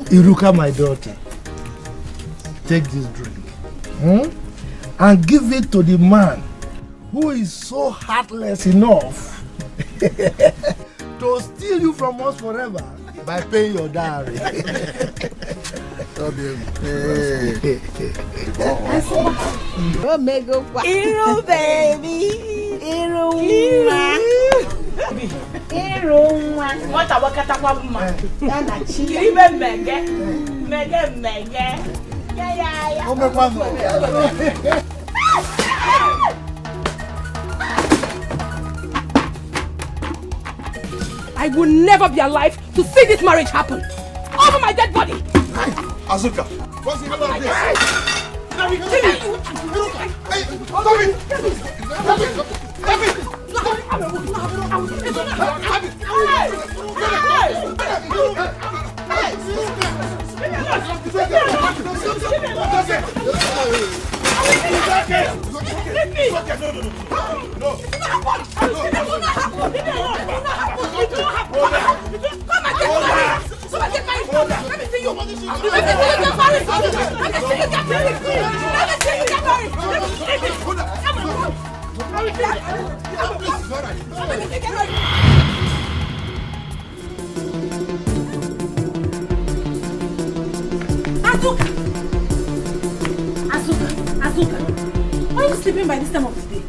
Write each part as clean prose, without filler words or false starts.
Iruka, my daughter, take this drink and give it to the man who is so heartless enough to steal you from us forever by paying your dowry. Iru baby, Iru. What a wakata wama. Yana chiri mege. Yeah. I will never be alive to see this marriage happen. Over my dead body. Azuka, what's the matter with this? Azuka, why are you sleeping by this time of the day?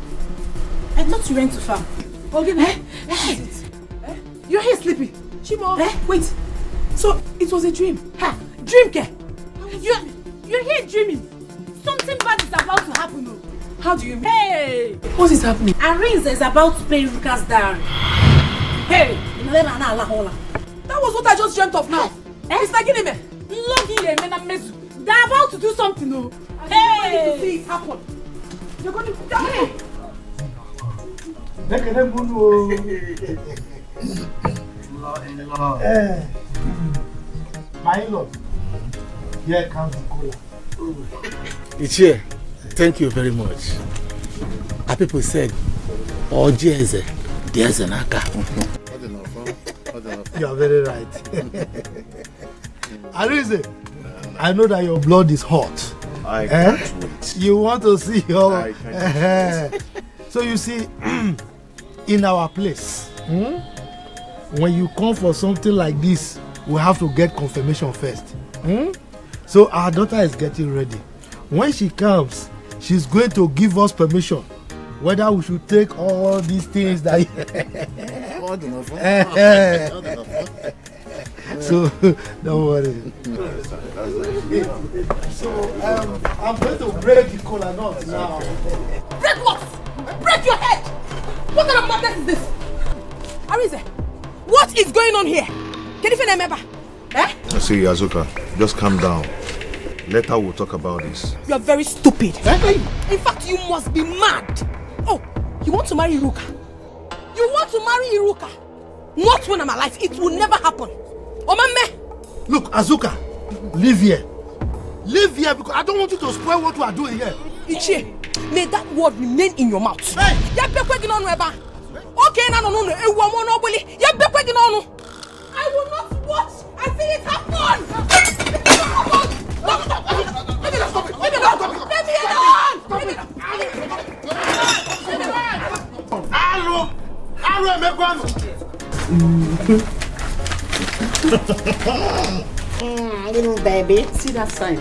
I thought you went to farm. Okay, what is it? You're here sleeping. CHIBOY, wait. So it was a dream? Dream, Ke? You're here dreaming. Something bad is about to happen. No? How do you mean? Hey! What is happening? Arinze is about to pay Ruka's dowry. Hey! That was what I just dreamt of now. Mr. Gineme, they're about to do something. No? Hey! To see it happen. You're going to die. My lord, here comes the cola. Ichie, thank you very much. Our people said, Ojeze, there's an aka. You are very right. Arinze, I know that your blood is hot. I can't wait. You want to see your... I can't wait. So you see, in our place, when you come for something like this, we have to get confirmation first. So our daughter is getting ready. When she comes, she's going to give us permission whether we should take all these things that so don't worry. So I'm going to break the cola nut now. Break what? Break your head! What kind of madness is this? Arinze, what is going on here? Can you remember? See, Azuka, just calm down. Later we'll talk about this. You are very stupid. In fact, you must be mad. Oh, you want to marry Iruka? You want to marry Iruka? Not when I'm alive. It will never happen. Omame! Look, Azuka, live here. Live here because I don't want you to spoil what we are doing here. Ichie, may that word remain in your mouth. Hey! Okay, no. I will not watch and see it happen. Little baby, see that sign?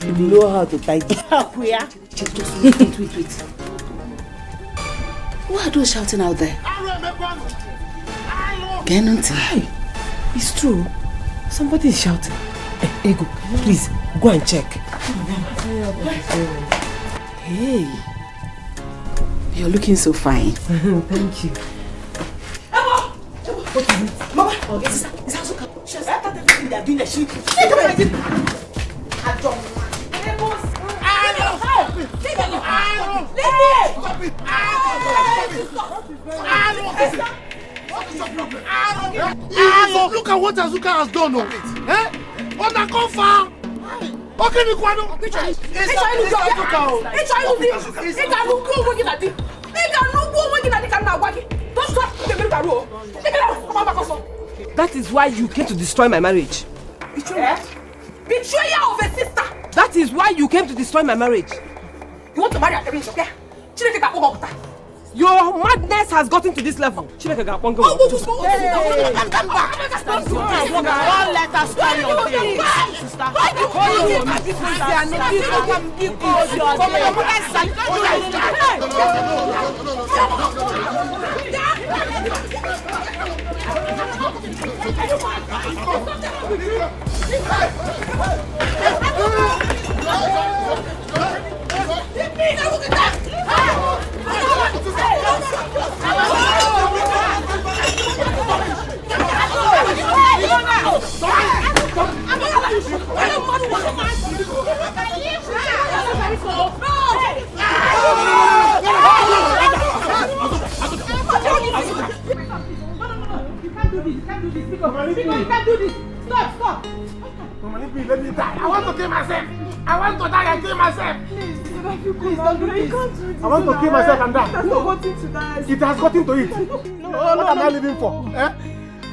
You know how to tie it. Wait. Who are those shouting out there? Hey, it's true. Somebody is shouting. Hey, Ego, please go and check. Hey, you're looking so fine. Thank you. What is it? Mama, it's Azuka. She has started everything they are doing. She Look at what Azuka has done. On the cover. Okay, Nikwano. That is why you came to destroy my marriage. Betrayer of a sister. That is why you came to destroy my marriage. You want to marry a prince, okay? Your madness has gotten to this level. Don't let us carry on things, sister. Stop. Mama, let me die. I want to kill myself. I want to die and kill myself. Please don't do this. I want to kill myself and die. It has not gotten to that. It has gotten to it. What am I living for?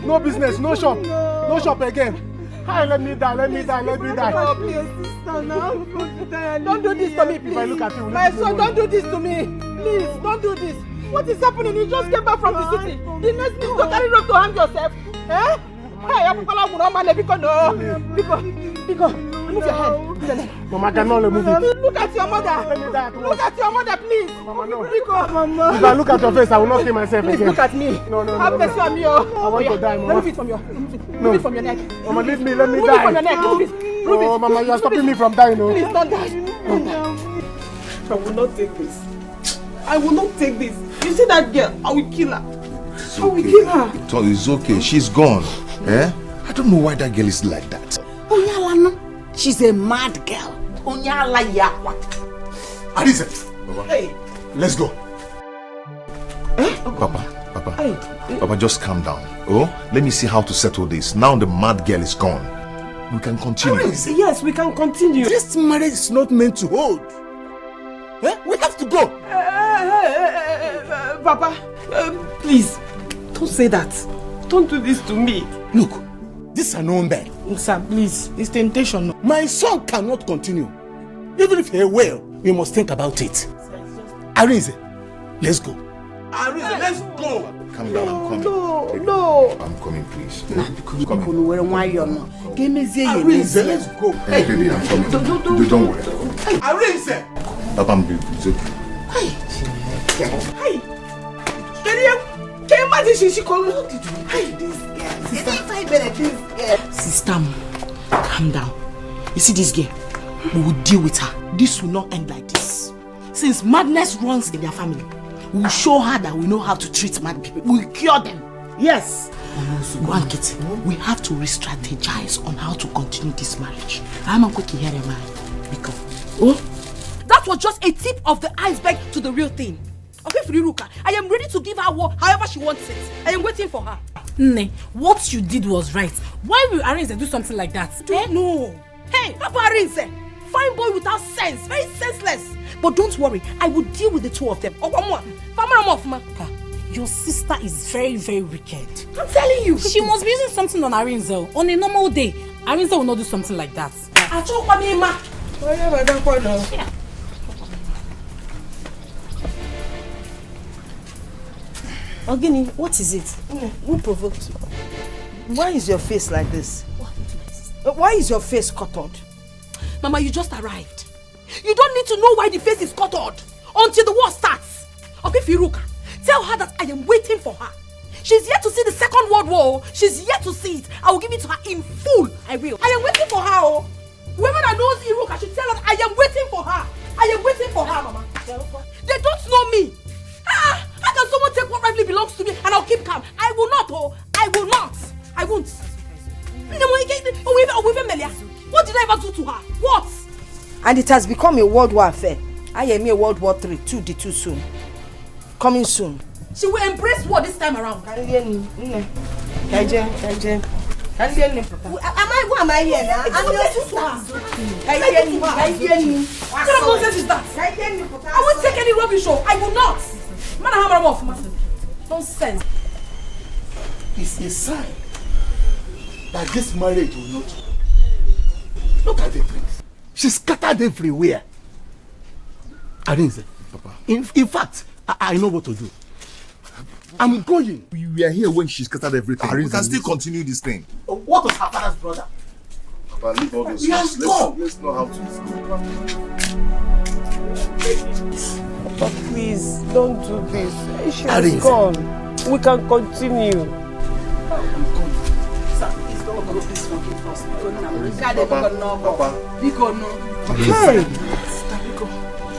No business, no shop. No shop again. Hi, let me die. Oh, please, sister, now. Don't do this to me, please. If I look at you, my son, don't do this to me. Please, don't do this. What is happening? You just came back from the city. The next thing, don't carry rope to hang yourself. Hey, I'm going to move your head. Mama, I cannot move it. Look at your mother. Look at your mother, please. Mama, no. Mama. If I look at your face, I will not kill myself again. Please look at me. No. Have mercy on me. I want to die, Mama. Remove it from your neck. Mama, leave me. Let me Remove die. it from your neck. Remove it. Oh, Mama, you are stopping me from dying. No. Please don't die. I will not take this. I will not take this. You see that girl? I will kill her. It's I will okay. kill her. It's okay. She's gone. I don't know why that girl is like that. She's a mad girl. Arise. Hey. Let's go. Papa, just calm down. Let me see how to settle this. Now the mad girl is gone. We can continue. Yes, we can continue. This marriage is not meant to hold. We have to go. Papa, please, don't say that. Don't do this to me. Look, this is an own bed. Sir, please, it's temptation. My son cannot continue. Even if he will, we must think about it. Arise, let's go. Arise, let's go. Calm down, I'm coming. No. I'm coming, please. Arise, let's go. Hey, baby, I'm coming. Don't worry. Arise. Papa, it's okay. Hey. Can you imagine she called me? Sister, calm down. You see this girl? We will deal with her. This will not end like this. Since madness runs in their family, we will show her that we know how to treat mad people. We will cure them. Yes. Wankit, we have to re-strategize on how to continue this marriage. I'm going to hear a man. That was just a tip of the iceberg to the real thing. Okay, Friruka, I am ready to give her however she wants it. I am waiting for her. Nne, what you did was right. Why will Arinze do something like that? No. Hey, Papa Arinze, fine boy without sense, very senseless. But don't worry, I will deal with the two of them. Your sister is very, very wicked. I'm telling you. She must be using something on Arinze. On a normal day, Arinze will not do something like that. Yeah. Ogini, what is it? Who provoked you? Why is your face like this? Why is your face cuttered? Mama, you just arrived. You don't need to know why the face is cuttered until the war starts. Okay, Firuka, tell her that I am waiting for her. She's yet to see the Second World War. She's yet to see it. I will give it to her in full. I will. I am waiting for her. Whoever that knows Iruka should tell her I am waiting for her. I am waiting for her, Mama. They don't know me. How can someone take what rightly belongs to me and I'll keep calm? I will not, I will not. I won't. What did I ever do to her? What? And it has become a World War affair. I am a World War III, 2D2 soon. Coming soon. She will embrace war this time around. Am I? Who am I here now? I'm your sister. What kind of nonsense is that? I won't take any rubbish. I will not. Man, I hammer off. Nonsense. It's a sign that this marriage will not. Look at the things. She's scattered everywhere. Arinze, Papa. In fact, I know what to do. I'm going. We were here when she scattered everything. We can still continue this thing. What was her father's brother? Papa, leave all this. He has gone. Let's know how to. Papa, please, don't do this. She has Arinze. gone. We can continue.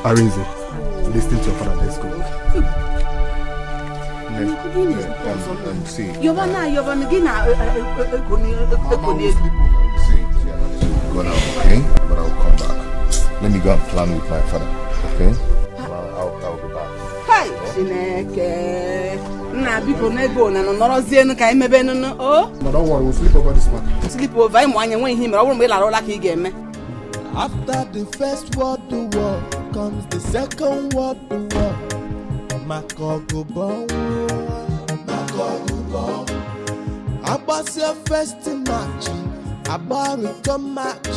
Arinze, listen to your father. Let's go. See. Go now, okay? But I'll come back. Let me go and plan with my father, okay? I'll be back. Hi, Chineke. Na biko na ego na nọrọzie nu ka imebe nu o. No, don't worry, we'll sleep over this matter. Sleep over imo anya nwe ihe mere ọ bụrụ mgbe ị lara ụla ka ị ga-eme. After the first world war comes the second world war. Makogubo. About your first match, about return match,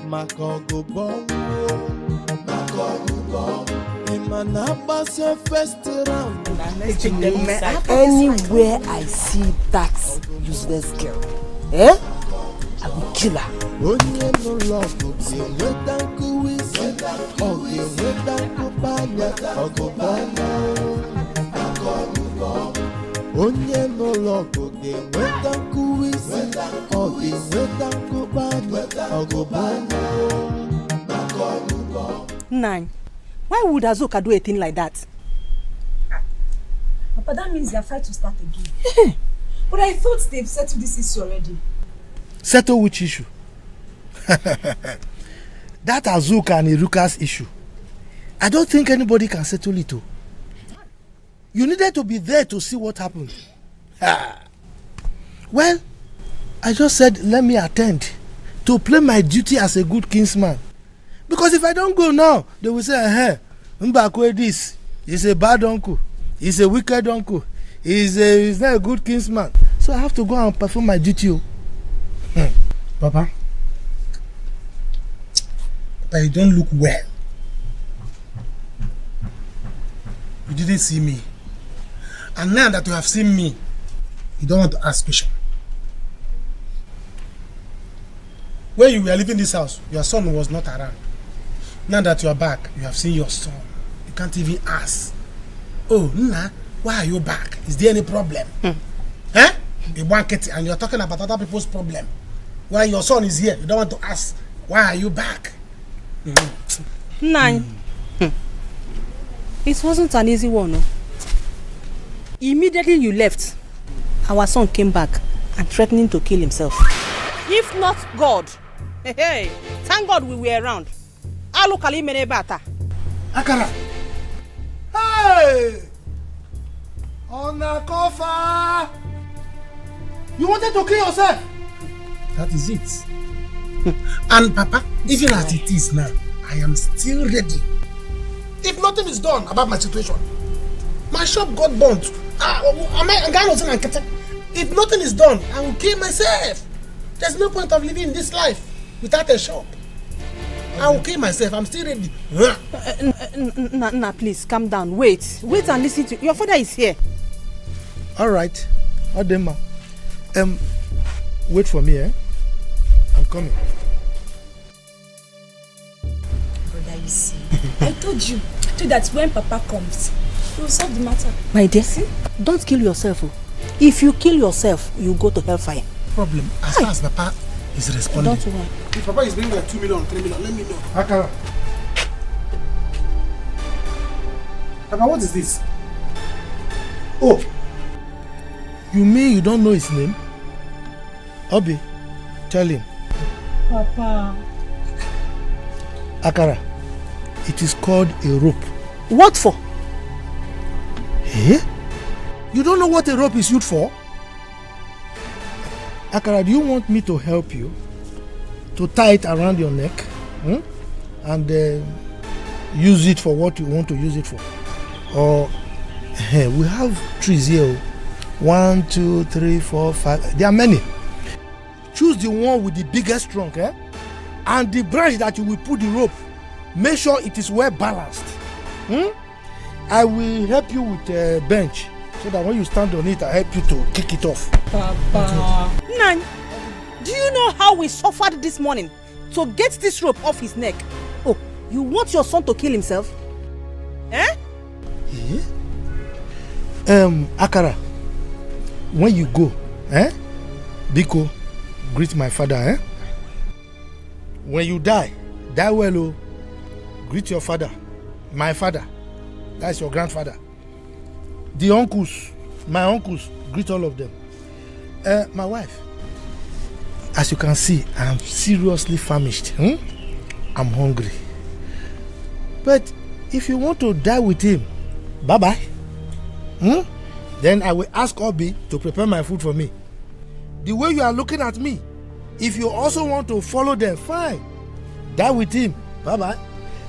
Makogubo. Man, about your first round. Anywhere I see that useless girl, I will kill her. Onye no love, weta kuwisi, oge weta kubanya, ogobanya. Onye no love, weta kuwisi, oge weta kubanya, ogobanya. Nine. Why would Azuka do a thing like that? Papa, that means they are fighting to start again. But I thought they've settled this issue already. Settle which issue? That Azuka and Iruka's issue. I don't think anybody can settle it. You needed to be there to see what happened. Well, I just said let me attend to play my duty as a good kinsman. Because if I don't go now, they will say, Mbakwe this, he's a bad uncle, he's a wicked uncle, he's not a good kinsman. So I have to go and perform my duty. Papa, you don't look well. You didn't see me. And now that you have seen me, you don't want to ask questions. When you were leaving this house, your son was not around. Now that you are back, you have seen your son. You can't even ask. Oh, Nna, why are you back? Is there any problem? You want it and you're talking about other people's problem. While your son is here, you don't want to ask, why are you back? Nine. It wasn't an easy one. No? Immediately you left, our son came back and threatening to kill himself. If not God, thank God we were around. Alukali mene bata. Akara. Hey! Onakofa! You wanted to kill yourself? That is it. And Papa, even as it is now, I am still ready. If nothing is done about my situation, my shop got burnt. If nothing is done, I will kill myself. There's no point of living this life without a shop. I will kill myself. I'm still ready. Nah, please, calm down. Wait and listen to your father is here. All right. Adema. Wait for me, I'm coming. Brother, you see, I told you that when Papa comes, he will solve the matter. My dear, don't kill yourself. If you kill yourself, you go to hellfire. Problem. As far as Papa is responding. Don't worry. If Papa is bringing like 2 million, 3 million, let me know. Akara. Papa, what is this? Oh. You mean you don't know his name? Obi, tell him. Papa. Akara, it is called a rope. What for? Eh? You don't know what a rope is used for? Akara, do you want me to help you to tie it around your neck and use it for what you want to use it for? Or we have trees here. 1, 2, 3, 4, 5. There are many. Choose the one with the biggest trunk, and the branch that you will put the rope. Make sure it is well balanced. I will help you with a bench so that when you stand on it, I help you to kick it off. Papa. Nan, do you know how we suffered this morning to get this rope off his neck? Oh, you want your son to kill himself? Akara, when you go, Biko, greet my father, When you die well, oh, greet your father, my father, that's your grandfather. The uncles, my uncles, greet all of them. My wife, as you can see, I'm seriously famished. I'm hungry. But if you want to die with him, bye-bye. Then I will ask Obi to prepare my food for me. The way you are looking at me, if you also want to follow them, fine. Die with him, bye-bye.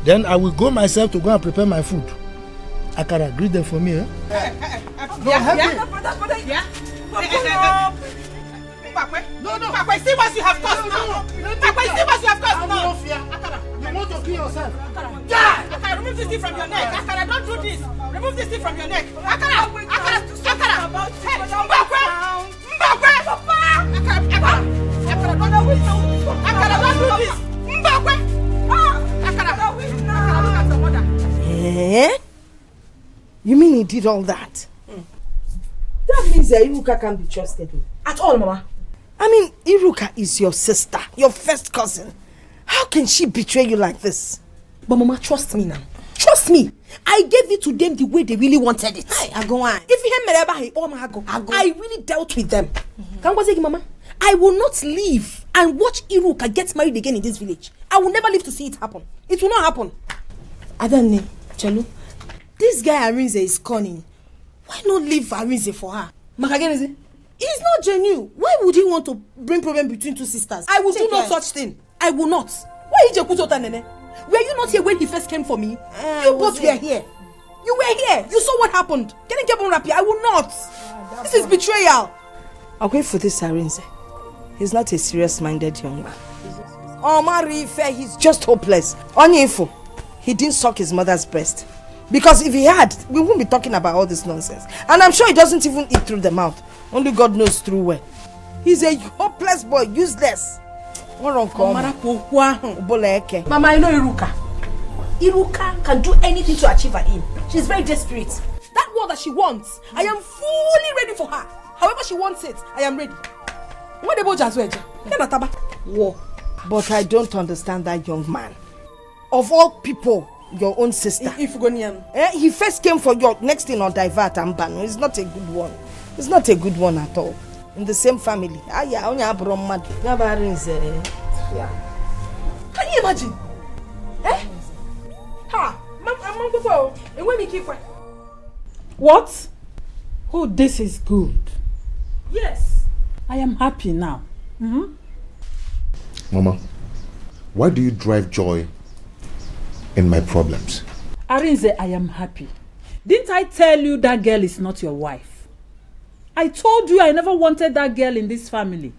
Then I will go myself to go and prepare my food. Akara, greet them for me, No, help me. No, see what you have caused now. See what you have caused now. You want to kill yourself? Yeah! Akara, remove this thing from your neck. Akara, don't do this. Remove this thing from your neck. Akara! You mean he did all that? That means that Iruka can't be trusted at all, Mama. I mean, Iruka is your sister, your first cousin. How can she betray you like this? But Mama, trust me now. Trust me. I gave it to them the way they really wanted it. I go on. If I really dealt with them. Mama, I will not leave and watch Iruka get married again in this village. I will never live to see it happen. It will not happen. Adani, Chelu, this guy Arinze is cunning. Why not leave Arinze for her? Makageneze? He's not genuine. Why would he want to bring problem between two sisters? I will do no such thing. I will not. Why is Jekutota Nene? Were you not here when he first came for me? You both were here. You were here. You saw what happened. Getting kept on rapi. I will not. This is betrayal. I'll wait for this Arinze. He's not a serious-minded young man. Omar Ife, he's just hopeless. Onyefo, he didn't suck his mother's breast. Because if he had, we wouldn't be talking about all this nonsense. And I'm sure he doesn't even eat through the mouth. Only God knows through where. He's a hopeless boy, useless. Mama, I know Iruka. Iruka can do anything to achieve her aim. She's very desperate. That world that she wants, I am fully ready for her. However she wants it, I am ready. What about Jazweja? War. But I don't understand that young man. Of all people, your own sister. He first came for your next thing on divert and ban. It's not a good one. It's not a good one at all. In the same family. Can you imagine? What? Oh, this is good. Yes. I am happy now. Mama, why do you drive joy in my problems? Arinze, I am happy. Didn't I tell you that girl is not your wife? I told you I never wanted that girl in this family.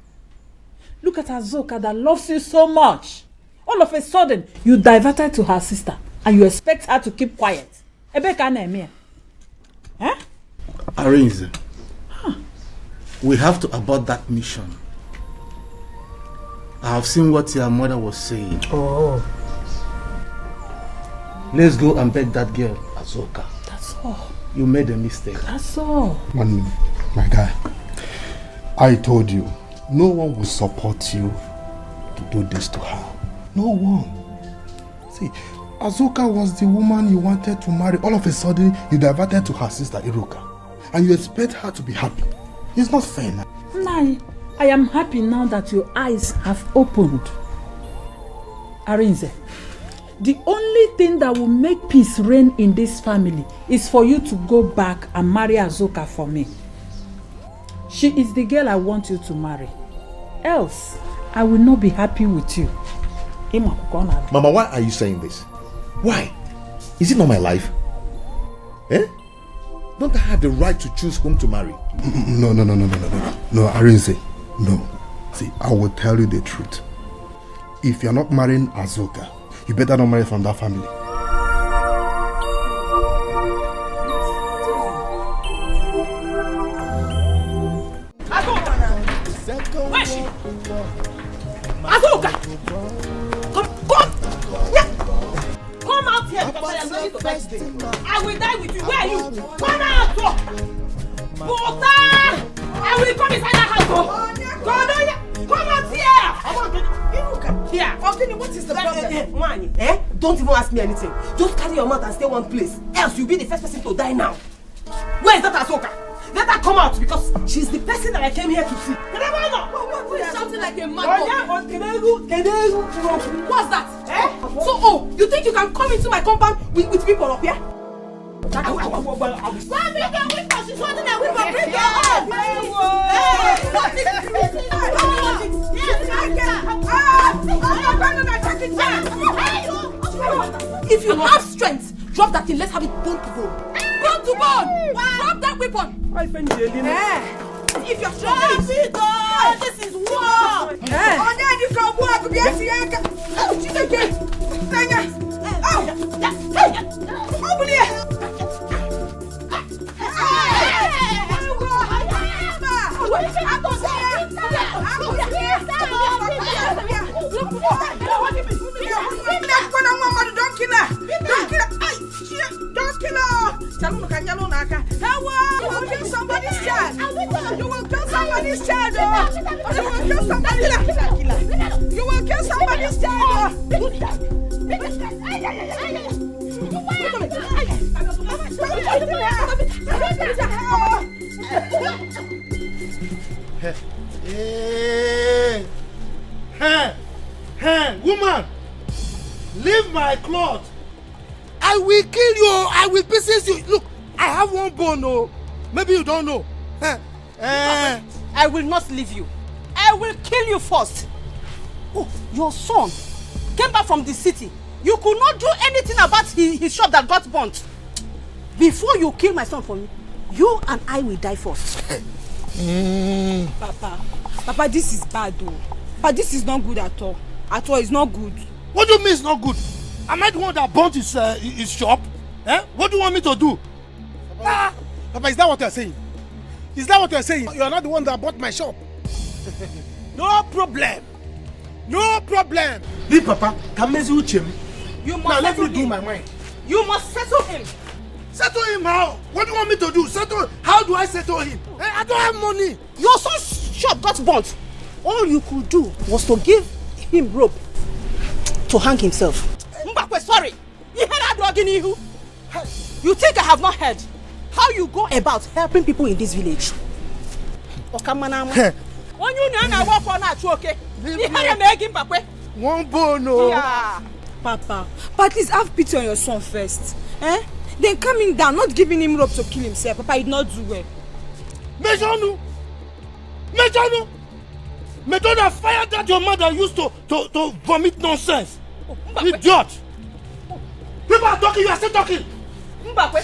Look at Azoka that loves you so much. All of a sudden, you diverted to her sister and you expect her to keep quiet. Arinze, we have to abort that mission. I have seen what your mother was saying. Oh. Let's go and beg that girl, Azoka. That's all. You made a mistake. That's all. 1 minute, my guy. I told you, no one will support you to do this to her. No one. See, Azoka was the woman you wanted to marry. All of a sudden, you diverted to her sister, Iruka. And you expect her to be happy. It's not fair now. Nai, I am happy now that your eyes have opened. Arinze, The only thing that will make peace reign in this family is for you to go back and marry Azuka for me. She is the girl I want you to marry. Else, I will not be happy with you. Mama, why are you saying this? Why? Is it not my life? Eh? Don't I have the right to choose whom to marry? No, Arinze. No. See, I will tell you the truth. If you're not marrying Azuka, you better not marry from that family. Where is she? Azuka! Come! Yeah. Come out here because I am ready to die today. I will die with you. Where are you? Come out! Buta! I will come inside that house. Come out here! Here. Okay, what is the problem? Man, don't even ask me anything. Just carry your mouth and stay one place. Else you'll be the first person to die now. Where is that Azuka? Let her come out because she's the person that I came here to see. Who is shouting like a mad What's that? So, you think you can come into my compound with people up here? If you have strength, drop that thing. Let's have it bone to bone. Bone to bone. Drop that weapon. If you're strong, this is war. ONYEDIKA, don't kill her. Don't kill her. You will kill somebody's child. You will kill somebody's child. You will kill somebody's child. You will kill somebody's child. Hey, woman, leave my cloth. I will kill you. I will pieces you. Look, I have one bone. Oh, maybe you don't know. I will not leave you. I will kill you first. Oh, your son came back from the city. You could not do anything about his shop that got burnt. Before you kill my son for me, you and I will die first. Papa, this is bad though. But this is not good at all. At all, it's not good. What do you mean it's not good? Am I the one that burnt his shop? What do you want me to do? Papa, is that what you're saying? Is that what you're saying? You're not the one that bought my shop. No problem. No problem. Leave Papa. You must now let me him. do my mind. You must settle him. Settle him how? What do you want me to do? How do I settle him? I don't have money. Your son's shop got burnt. All you could do was to give him rope to hang himself. Mbakwe, sorry. You think I have not heard how you go about helping people in this village? One bone, no. Yeah. Papa, but at least have pity on your son first. Then coming down, not giving him rope to kill himself. Papa, he did not do well. Mejanu! Method fire that your mother used to vomit nonsense. Idiot! People are talking, you are still talking. Mbakwe,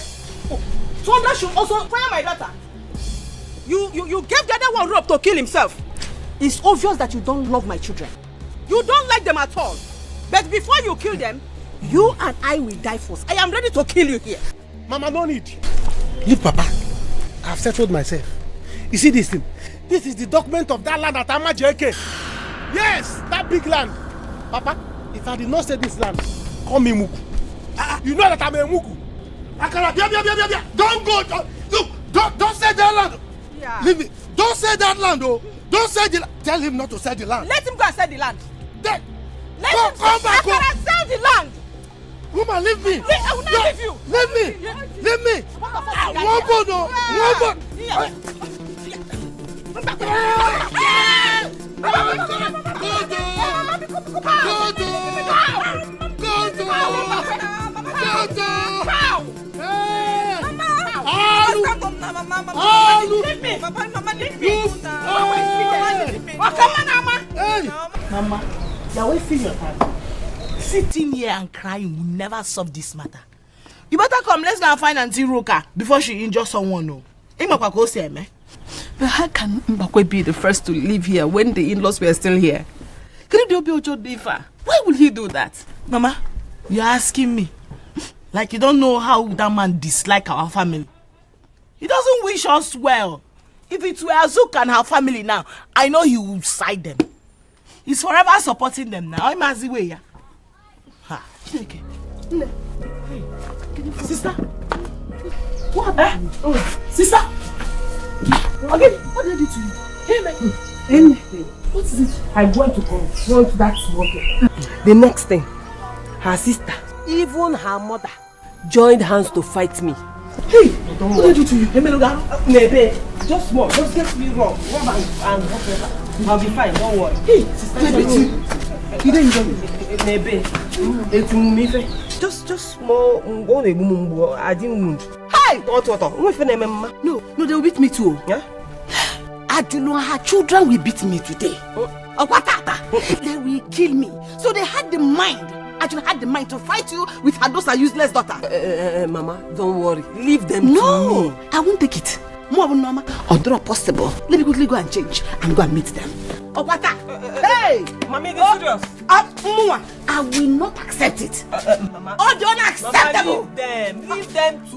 Sonda should also fire my daughter. You gave the other one rope to kill himself. It's obvious that you don't love my children. You don't like them at all. But before you kill them, you and I will die first. I am ready to kill you here. Mama, no need. Leave Papa. I've settled myself. You see this thing? This is the document of that land at Ama JK. Yes, that big land. Papa, if I did not say this land, call me Muku. You know that I'm a Muku. Don't go. Look, don't say that land. Yeah. Leave me. Don't say that land, oh. Don't say the land. Tell him not to sell the land. Let him go and sell the land. Then, come back. I cannot sell the land. Woman, leave me. I will not leave you. Leave me. One bone, no. One bone. Go. Leave me. Mama, leave me. Come on, Mama. Mama, you're wasting your time. Sitting here and crying will never solve this matter. You better come, let's go and find Auntie Roka before she injures someone. No. But how can Mbakwe be the first to leave here when the in-laws were still here? Why will he do that? Mama, you're asking me. Like you don't know how that man dislikes our family. He doesn't wish us well. If it were Azuka and her family now, I know he would side them. He's forever supporting them now. I'm as the way. Ha. Sister? What happened? Sister? Okay, what did I do to you? Anything. What is it? I'm going to confront that smoker. The next thing, her sister, even her mother, joined hands to fight me. Hey, what did I do to you? Nebe, just small, just get me wrong. And whatever. I'll be fine, don't worry. Hey, sister, you didn't enjoy me. Nebe, just small. I didn't wound. Hey, what? No, they will beat me too. Yeah? I do know her children will beat me today. They will kill me. So they had the mind. Actually had the mind to fight you with her daughter, useless daughter. Mama, don't worry. Leave them to me. I won't take it. More normal or draw possible. Let me quickly go and change and go and meet them. Hey! Mommy, this serious. I will not accept it. Mama. Oh, you're unacceptable. Leave them to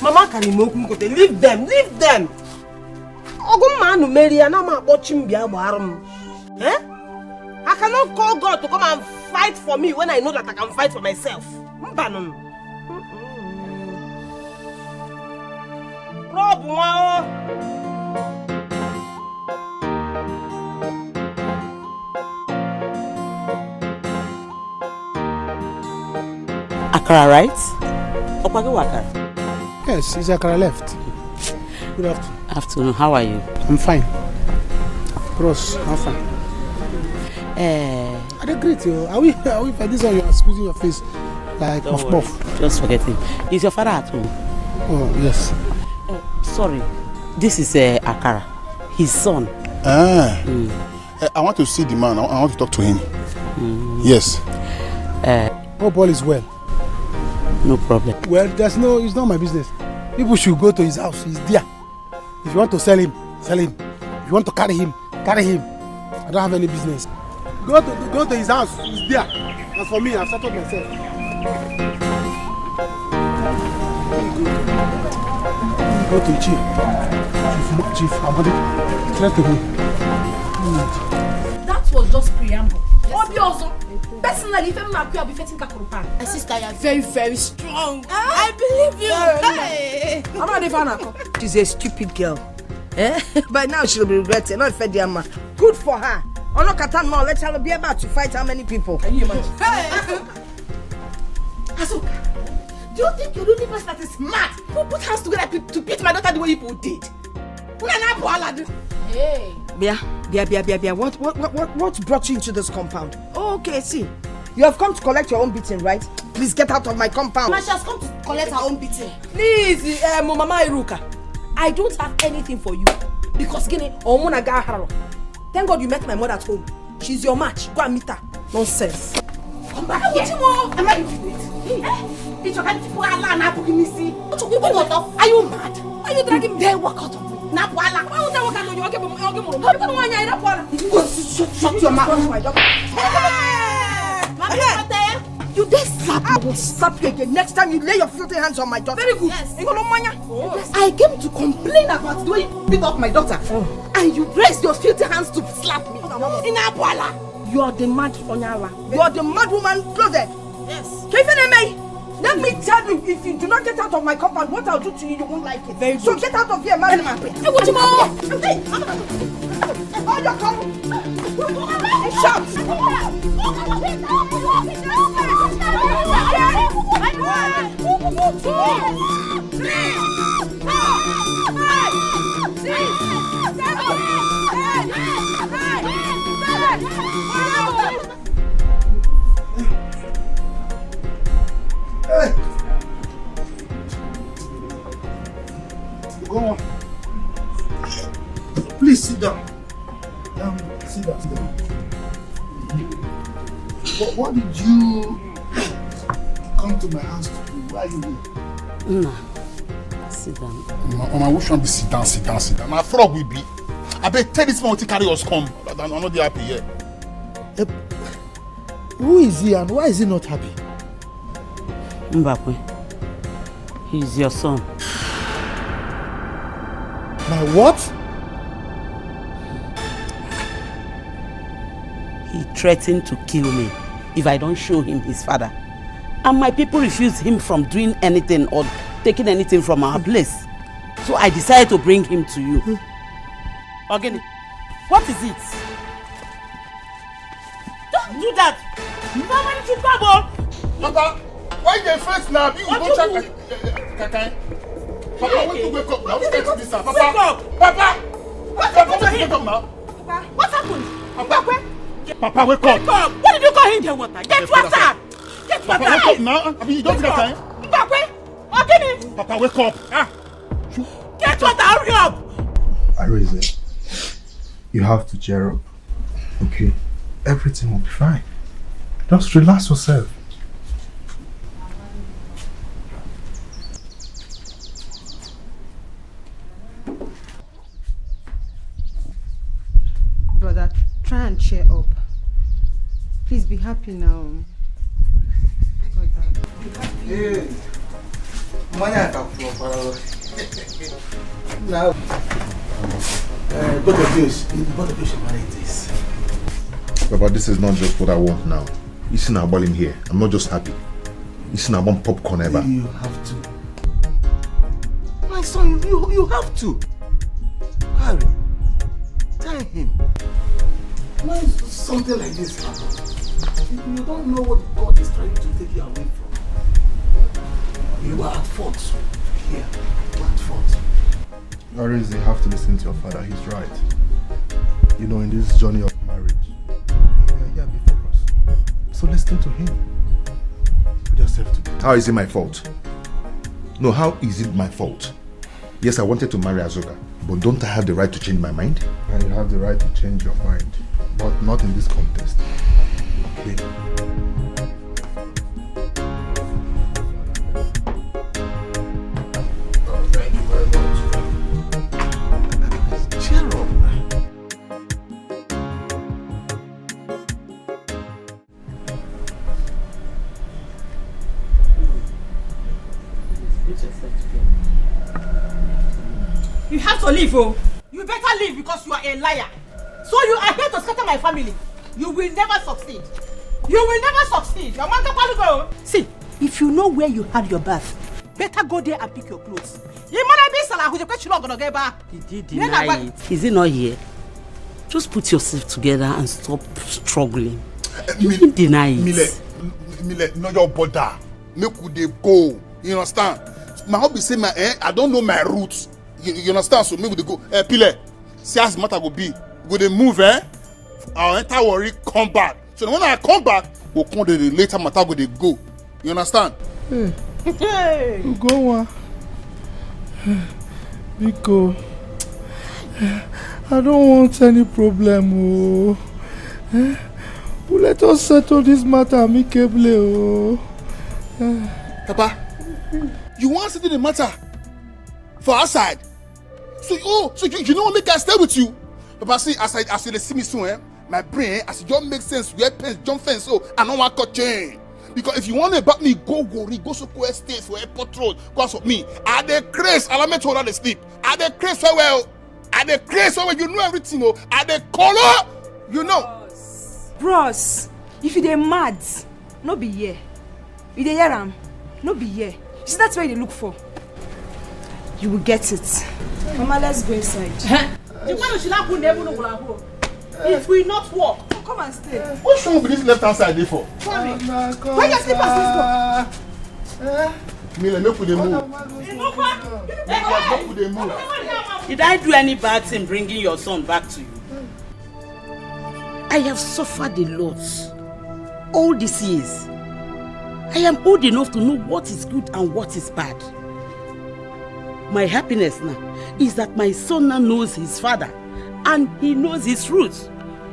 Mama can leave them. Ogumanu Mary and I'm watching Biabarum. Eh? I cannot call God to come and fight for me when I know that I can fight for myself. Akara, right? Akara. Yes, it's Akara left. Good afternoon. Afternoon, how are you? I'm fine. Bros, I'm fine. I don't greet you. Are we for this one you are squeezing your face like puff? Just forget him. Is your father at home? Oh, yes. Sorry. This is Akara, his son. I want to see the man. I want to talk to him. Yes. Hope all is well. No problem. Well, it's not my business. People should go to his house. He's there. If you want to sell him, sell him. If you want to carry him, carry him. I don't have any business. Go to his house. He's there. And for me, I've settled myself. Go to Chief Amadi. Try to me. That was just preamble. Obviously, personally, if I'm not be fighting Kakurupan. My sister, you are very, very strong. I believe you. Hey. I'm not even. She's a stupid girl. By now she'll be regretting. Not fed the man. Good for her. No, let her be about to fight how many people. Can you imagine? Asuka, do you think you're the only person that is smart who put hands together to beat my daughter the way you did? Hey. Bia. What brought you into this compound? Oh, okay, see. You have come to collect your own beating, right? Please get out of my compound. She has come to collect her own beating. Please, Mama Iruka. I don't have anything for you. Because thank God you met my mother at home. She's your match. Go and meet her. Nonsense. Come back here. Am I Are you mad? Are you dragging me? Then walk out of me. Why would I walk out of you? Shut your mouth. You dare slap me? I will slap you again. Next time you lay your filthy hands on my daughter. Very good. Yes. I came to complain about the way you beat up my daughter. And you raised your filthy hands to slap me. You are the mad Onyala. You are the mad woman clothed. Yes. Let me tell you, if you do not get out of my compound, what I'll do to you, you won't like it. Very good. So get out of here, man. Oh, you're coming. Shout. Sit down. What did you come to my house to do? Why are you here? Nah. Sit down. Mama, which one be sit down? My frog will be. I bet tell this man to carry us come. I'm not happy here. Who is he and why is he not happy? Mbakwe, he's your son. My what? He threatened to kill me if I don't show him his father. And my people refused him from doing anything or taking anything from our place. So I decided to bring him to you. Ogini, what is it? Don't do that! Nobody should come. Papa, why the first now? You go check. Kaka. Papa, want to wake up now? What's this? Papa. Papa. What happened to him? What happened? Papa, wake up. What did you call him the water? Get water! Get water! Papa, wake up now. I mean, you don't get time. Papa, wake up. Get water, hurry up! Arise, you have to cheer up. Okay? Everything will be fine. Just relax yourself. Brother, try and cheer up. Please be happy now. Hey, now, both of you should manage this. But this is not just what I want now. You see now, him here. I'm not just happy. You see now, I want popcorn ever. You have to. My son, you have to. Harry, tell him. Why is something like this happen? You don't know what God is trying to take you away from. You are at fault. Here, you are at fault. Arise, you have to listen to your father. He's right. You know, in this journey of marriage, yeah, before us. So listen to him. Put yourself together. How is it my fault? No, how is it my fault? Yes, I wanted to marry Azuka, but don't I have the right to change my mind? And you have the right to change your mind, but not in this contest. Okay? Thank you very much. Cheer up. You have to leave, oh. You better leave because you are a liar. So you are here to scatter my family. You will never succeed. You will never succeed. Your man can't go. See, if you know where you had your bath, better go there and pick your clothes. He did deny it. Is he not here? Just put yourself together and stop struggling. You didn't deny it. Mile, no your bother. Make we dey go. You understand? My hobby say I don't know my roots. You understand? So maybe they go. Pile, see as matter go be. Go they move, I'll enter worry, come back. So when I come back, we'll come to the later matter go they go. You understand? Hey. You go on. Biko. I don't want any problem. Oh. Let us settle this matter amicably. Oh. Papa, you want to settle the matter for outside? So you know what make I stay with you? Papa, see, as you see me soon, my brain, as it don't make sense, we have pens, jump fence, so I don't want to change. Because if you want to back me, go so go estate for airport road, because of me. I the craze, I'll make sure they sleep. I the craze so well. I the craze so well, you know everything, oh. I the color, you know. Bros, if you dey mad, no be here. You dey hear am, no be here. See, that's what they look for. You will get it. Mama, let's go inside. It will not work. Oh, come and stay. Which one will this left hand side there for? Sorry. Where your slippers this Mile, make we dey move. Did I do any bad thing bringing your son back to you? I have suffered a lot all these years. I am old enough to know what is good and what is bad. My happiness now is that my son now knows his father and he knows his roots.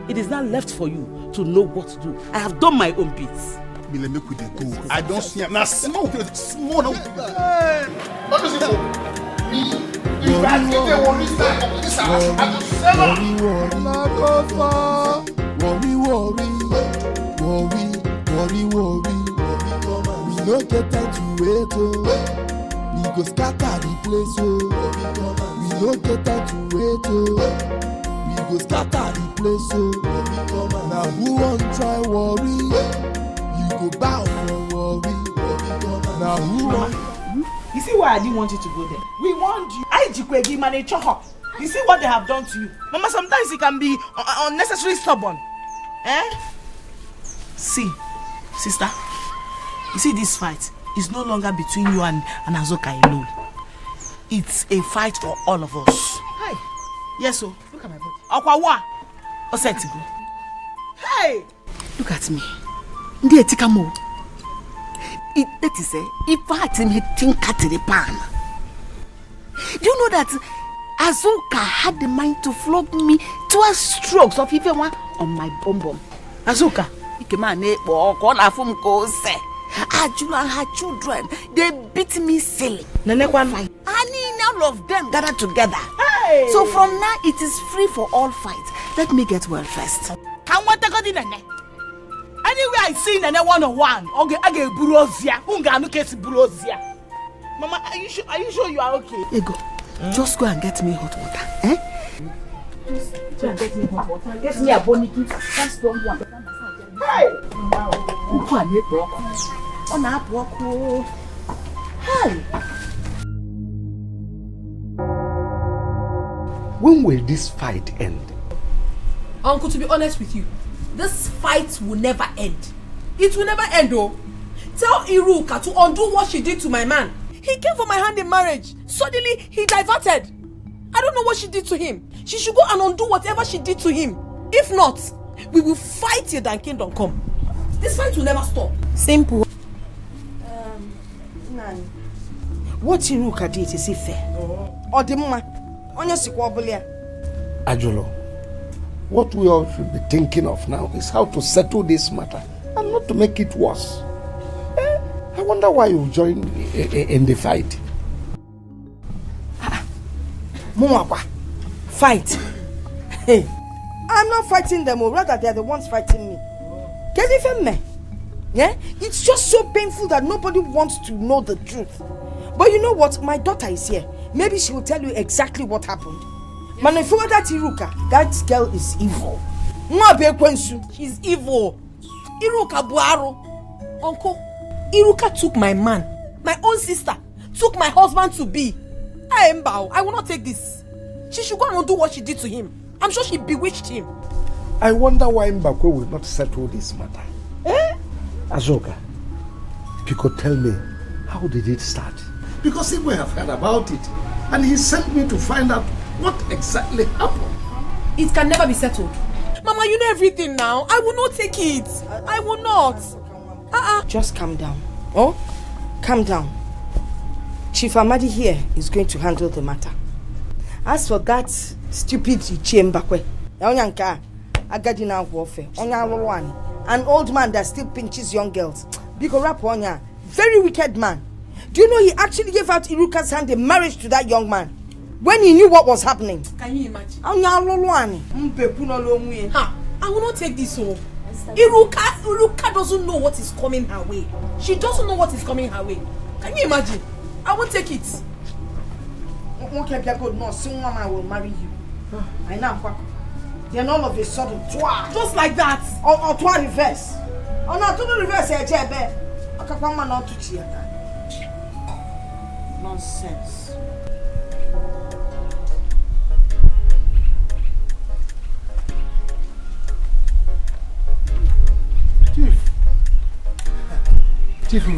it is now left for you to know what to do. I have done my own bits. Let me go. I don't see him. Now small. What is it? If I get a worry, we no get time to wait, oh. We go scatter the place, oh. We no get time to wait, oh. We go scatter the place, oh. Now who won't try worry? You go bow for worry. Now who won't? You see why I didn't want you to go there? We warned you. ILOH manage her. You see what they have done to you? Mama, sometimes it can be unnecessarily stubborn. See, sister, you see this fight is no longer between you and Azoka alone. It's a fight for all of us. Hi. Yes, so look at my body. Okwawa. Etiko. Hey! Look at me. Ndi etika mo. That is if I think at the pan. Do you know that Azoka had the mind to flog me 12 strokes of even one on my bum? Azoka, Ajula and her children, they beat me silly. And all of them gathered together. Hey. So from now it is free for all fights. Let me get well first. Anyway, I see Nene 101. Okay, I get Burozia. Unganu kesi Burozia. Mama, are you sure you are okay? Ego, just go and get me hot water. Just get me hot water. Get me a boniki. That's the one. Hey! Hey! When will this fight end? Uncle, to be honest with you, this fight will never end. It will never end, though. Tell Iruka to undo what she did to my man. He came for my hand in marriage. Suddenly, he diverted. I don't know what she did to him. She should go and undo whatever she did to him. If not, we will fight till thy kingdom come. This fight will never stop. Simple. Nani. What Iruka did is fair. Or the mama. Ajolo, what we all should be thinking of now is how to settle this matter and not to make it worse. I wonder why you joined in the fight. Muwapa, fight. Hey, I'm not fighting them, or rather they are the ones fighting me. Get it from me? Yeah? It's just so painful that nobody wants to know the truth. But you know what? My daughter is here. Maybe she will tell you exactly what happened. Man, if you want that Iruka, that girl is evil. She's evil. Iruka Buaro. Uncle, Iruka took my man, my own sister, took my husband to be. I will not take this. She should go and do what she did to him. I'm sure she bewitched him. I wonder why Mbakwe will not settle this matter. Azoka, if you could tell me, how did it start? Because he will have heard about it, and he sent me to find out what exactly happened. It can never be settled. Mama, you know everything now. I will not take it. I will not. Just calm down. Oh, calm down. Chief Amadi here is going to handle the matter. As for that stupid Chiembakwe, warfare, an old man that still pinches young girls. Very wicked man. Do you know he actually gave out Iruka's hand in marriage to that young man when he knew what was happening? Can you imagine? I will not take this home. Iruka doesn't know what is coming her way. She doesn't know what is coming her way. Can you imagine? I won't take it. No, soon I will marry you. I know. Then all of a sudden, just like that. Or twa reverse. Oh no, to the reverse, not to cheer. Nonsense. Chief,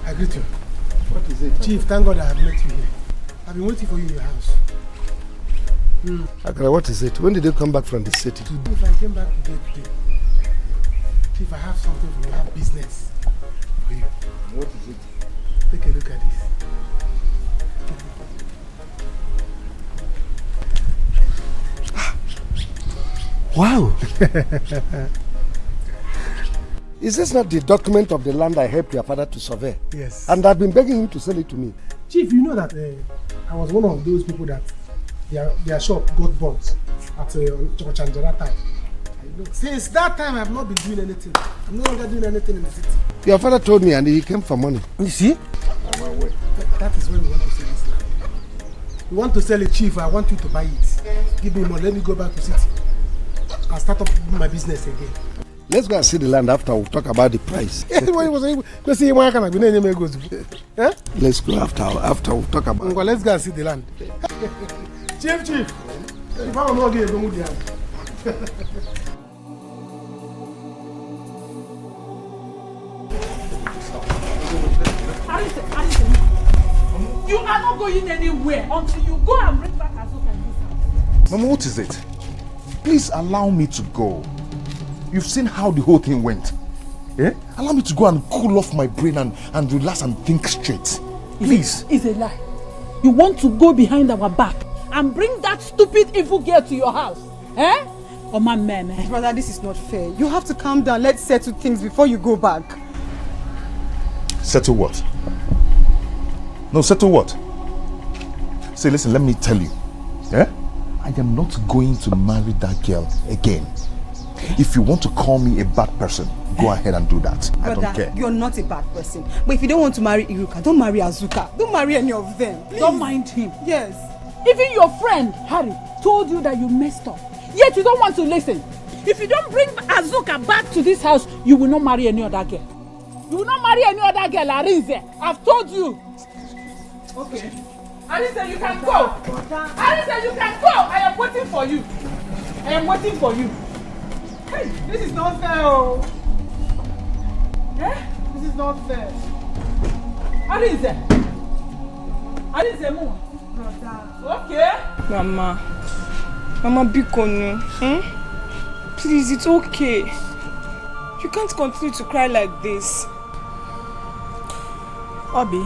I greet you. What is it? Chief, thank God I have met you here. I've been waiting for you in your house. Akara, what is it? When did you come back from the city? If I came back today. Chief, I have something for you. I have business for you. What is it? Take a look at this. Wow. Is this not the document of the land I helped your father to survey? Yes. And I've been begging him to sell it to me. Chief, you know that I was one of those people that their shop got burnt at Chocochanjara time. Since that time, I have not been doing anything. I'm no longer doing anything in the city. Your father told me and he came for money. You see? That is when we want to sell this land. We want to sell it, Chief. I want you to buy it. Give me money. Let me go back to city. I'll start up my business again. Let's go and see the land after we'll talk about the price. Let's go after we'll talk about it. Let's go and see the land. Chief. If I don't know, I'll go with the hand. You are not going anywhere until you go and bring back Azuka in this house. Mama, what is it? Please allow me to go. You've seen how the whole thing went. Eh? Allow me to go and cool off my brain and relax and think straight. Please. It's a lie. You want to go behind our back and bring that stupid evil girl to your house. Eh? Oh my man. Brother, this is not fair. You have to calm down. Let's settle things before you go back. Settle what? No, settle what? Say, listen, let me tell you. Eh? I am not going to marry that girl again. If you want to call me a bad person, go ahead and do that. Brother, I don't care. You're not a bad person. But if you don't want to marry Iruka, don't marry Azuka. Don't marry any of them. Please. Don't mind him. Yes. Even your friend, Harry, told you that you messed up. Yet you don't want to listen. If you don't bring Azuka back to this house, you will not marry any other girl. You will not marry any other girl, Arinze. I've told you. Okay. Arinze, you can go. Arinze, you can go. I am waiting for you. I am waiting for you. Hey, this is not fair. Oh. Eh? This is not fair. Arinze. Arinze, move. Okay. Mama, Bikonu. Please, it's okay. You can't continue to cry like this. Obi,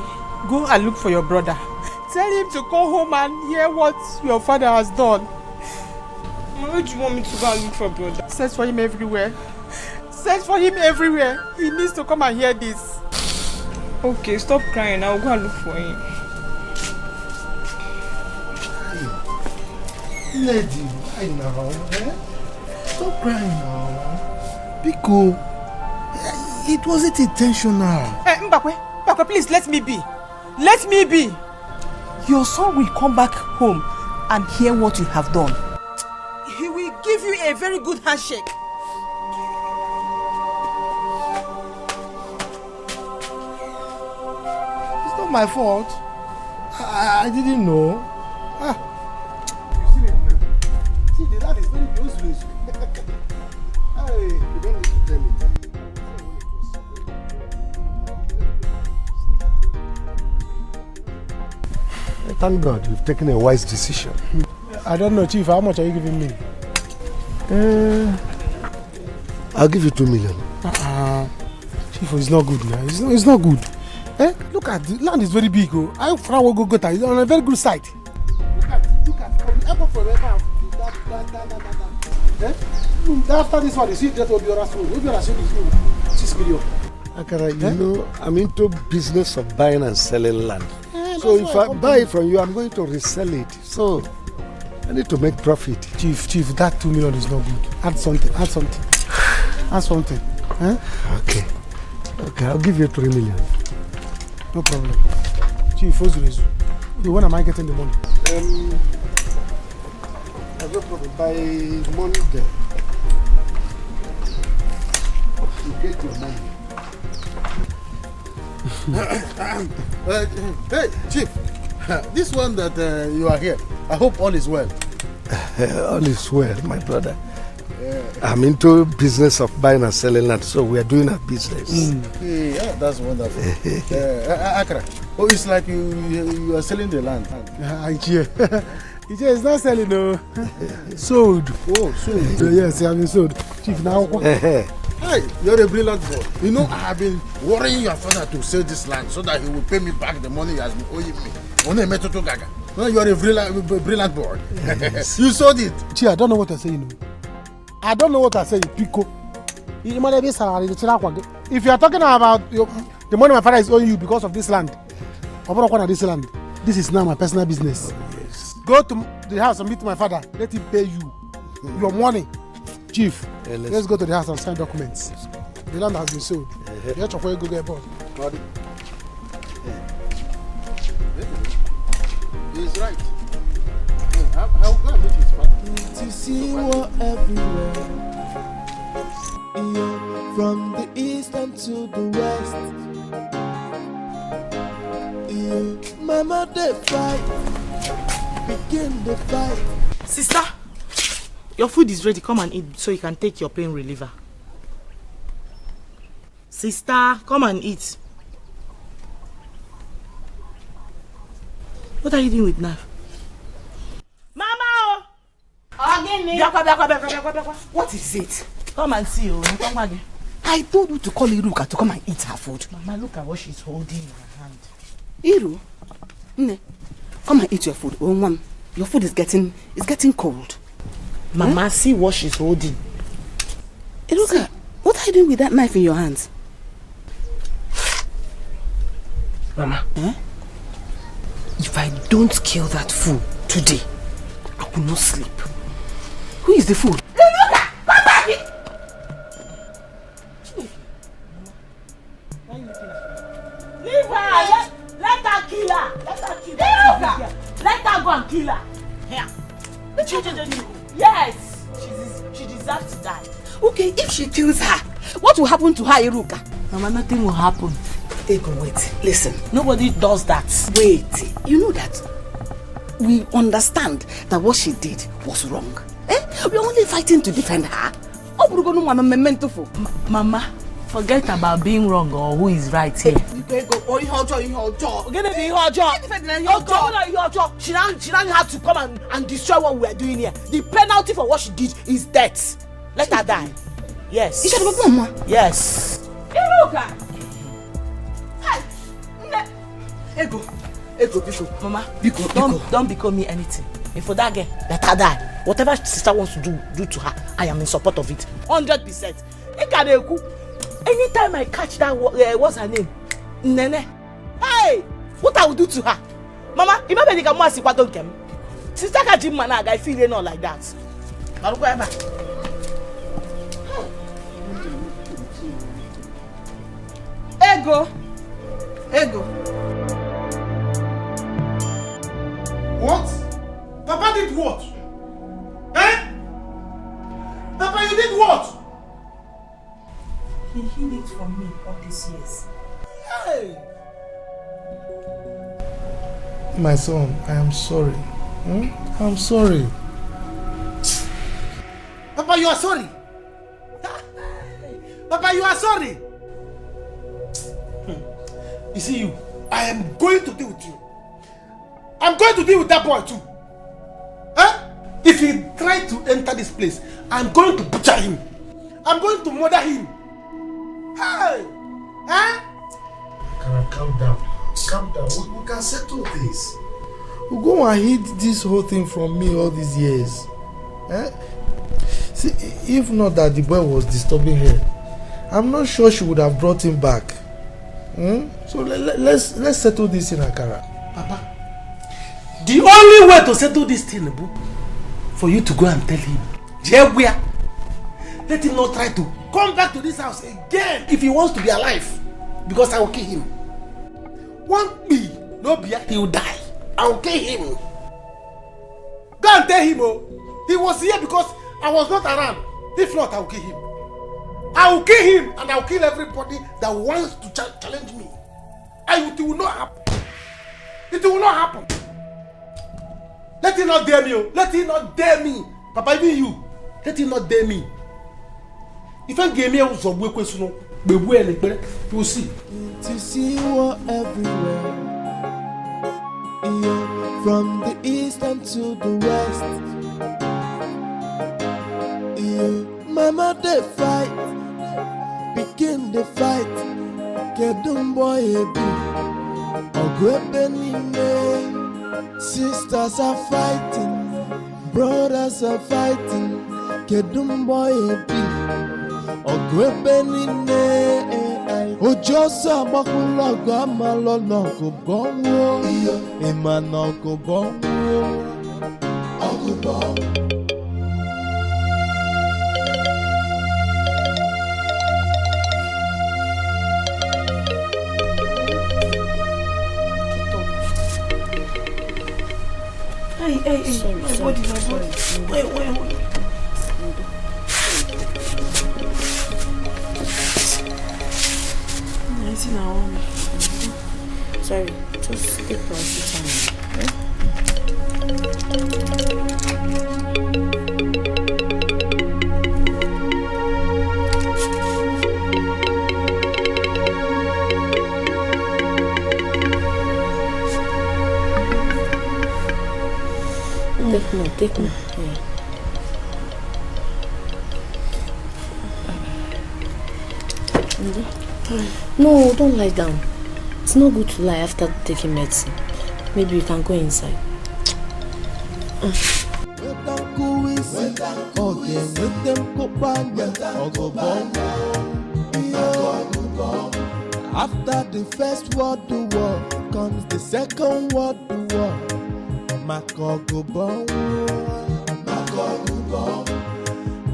go and look for your brother. Tell him to go home and hear what your father has done. Where do you want me to go and look for brother? Search for him everywhere. Search for him everywhere. He needs to come and hear this. Okay, stop crying. I'll go and look for him. Lady, why now? Stop crying now. Biko, it wasn't intentional. Hey, Mbakwe, please let me be. Let me be. Your son will come back home and hear what you have done. He will give you a very good handshake. It's not my fault. I didn't know. You see it now? See, the lad is very close to you. Hey, you don't need to tell me. Thank God you've taken a wise decision. I don't know, Chief. How much are you giving me? I'll give you 2 million. Chief, it's not good now. It's not good. Look at the land is very big. I go it's on a very good site. Look at from forever. After this one, you see that will be your school. Maybe your school is 6 million. Akara, you know, I'm into business of buying and selling land. So if I buy it from you, I'm going to resell it. So I need to make profit. Chief, that 2 million is not good. Add something. Add something. Okay, I'll give you 3 million. No problem. Chief, when am I getting the money? I no problem. By money there. You get your money. Hey, Chief, this one that you are here, I hope all is well. All is well, my brother. I'm into business of buying and selling land, so we are doing our business. Yeah, that's wonderful. Akra, it's like you are selling the land. It's not selling, no. Sold. Oh, sold. Yes, I have been sold. Chief, now. Hey, you're a brilliant boy. You know, I have been worrying your father to sell this land so that he will pay me back the money he has been owing me. No, you're a brilliant boy. Yes. You sold it. Chief, I don't know what I'm saying. I don't know what I say, Pico. If you are talking about the money my father is owing you because of this land, this is now my personal business. Yes. Go to the house and meet my father. Let him pay you your money. Chief, let's go to the house and sign documents. The land has been sold. He's right. I'll go and meet his father. To see what everywhere. Yeah, from the east and to the west. Yeah, mama they fight. Begin the fight. Sister, your food is ready. Come and eat so you can take your pain reliever. Sister, come and eat. What are you doing with knife? Mama! What is it? Come and see. I told you to call Iruka to come and eat her food. Mama, look at what she's holding in her hand. Iru, come and eat your food. Your food is getting cold. Mama, see what she's holding. Iruka, what are you doing with that knife in your hands? Mama, if I don't kill that fool today, I will not sleep. Who is the fool? Iruka, come back here! Leave her! Let her kill her! Let her kill her! Let her go and kill her! Here! Yes! She deserves to die. Okay, if she kills her, what will happen to her, Iruka? Mama, nothing will happen. Ego, wait. Listen. Nobody does that. Wait. You know that we understand that what she did was wrong. We're only fighting to defend her. Mama, forget about being wrong or who is right here. She don't have to come and destroy what we are doing here. The penalty for what she did is death. Let her die. Yes. Yes. Ego, Mama, don't become me anything. If for that girl, let her die. Whatever sister wants to do to her, I am in support of it. 100%. Anytime I catch that, what's her name? Nene. Hey, what I will do to her? Mama, imagine you can more see what don't come. Sister Kajim Mana, I feel not like that. Ego. What? Papa did what? Eh? Papa, you did what? He hid it from me all these years. Hey! My son, I am sorry. I'm sorry. Papa, you are sorry. Papa, you are sorry. You see you, I am going to deal with you. I'm going to deal with that boy too. If he tries to enter this place, I'm going to butcher him. I'm going to murder him. Hey! Calm down. Calm down. We can settle this. We'll go and hid this whole thing from me all these years. See, if not that the boy was disturbing her, I'm not sure she would have brought him back. So let's settle this in Akara. Papa, the only way to settle this thing, Abu, for you to go and tell him, Jewia, let him not try to come back to this house again if he wants to be alive, because I will kill him. One be, no be, he will die. I will kill him. Go and tell him, he was here because I was not around. If not, I will kill him. I will kill him and I will kill everybody that wants to challenge me. It will not happen. It will not happen. Let him not dare me. Let him not dare me. Papa, even you. Let him not dare me. If I give me a question, you will see. To see what everywhere. Yeah, from the east and to the west. Yeah, mama they fight. Begin the fight. Kedumboy ebi. Ogwebenime. Sisters are fighting. Brothers are fighting. kedumbo ebi ogwebe nine ojosa bakulo gamalo no go bonwo ema no go bonwo ogubo. Hey, sorry. Wait. Sorry, just take paracetamol. Take me. Yeah. No, don't lie down. It's not good to lie after taking medicine. Maybe you can go inside. After the first world war comes the second world war. Makogubo.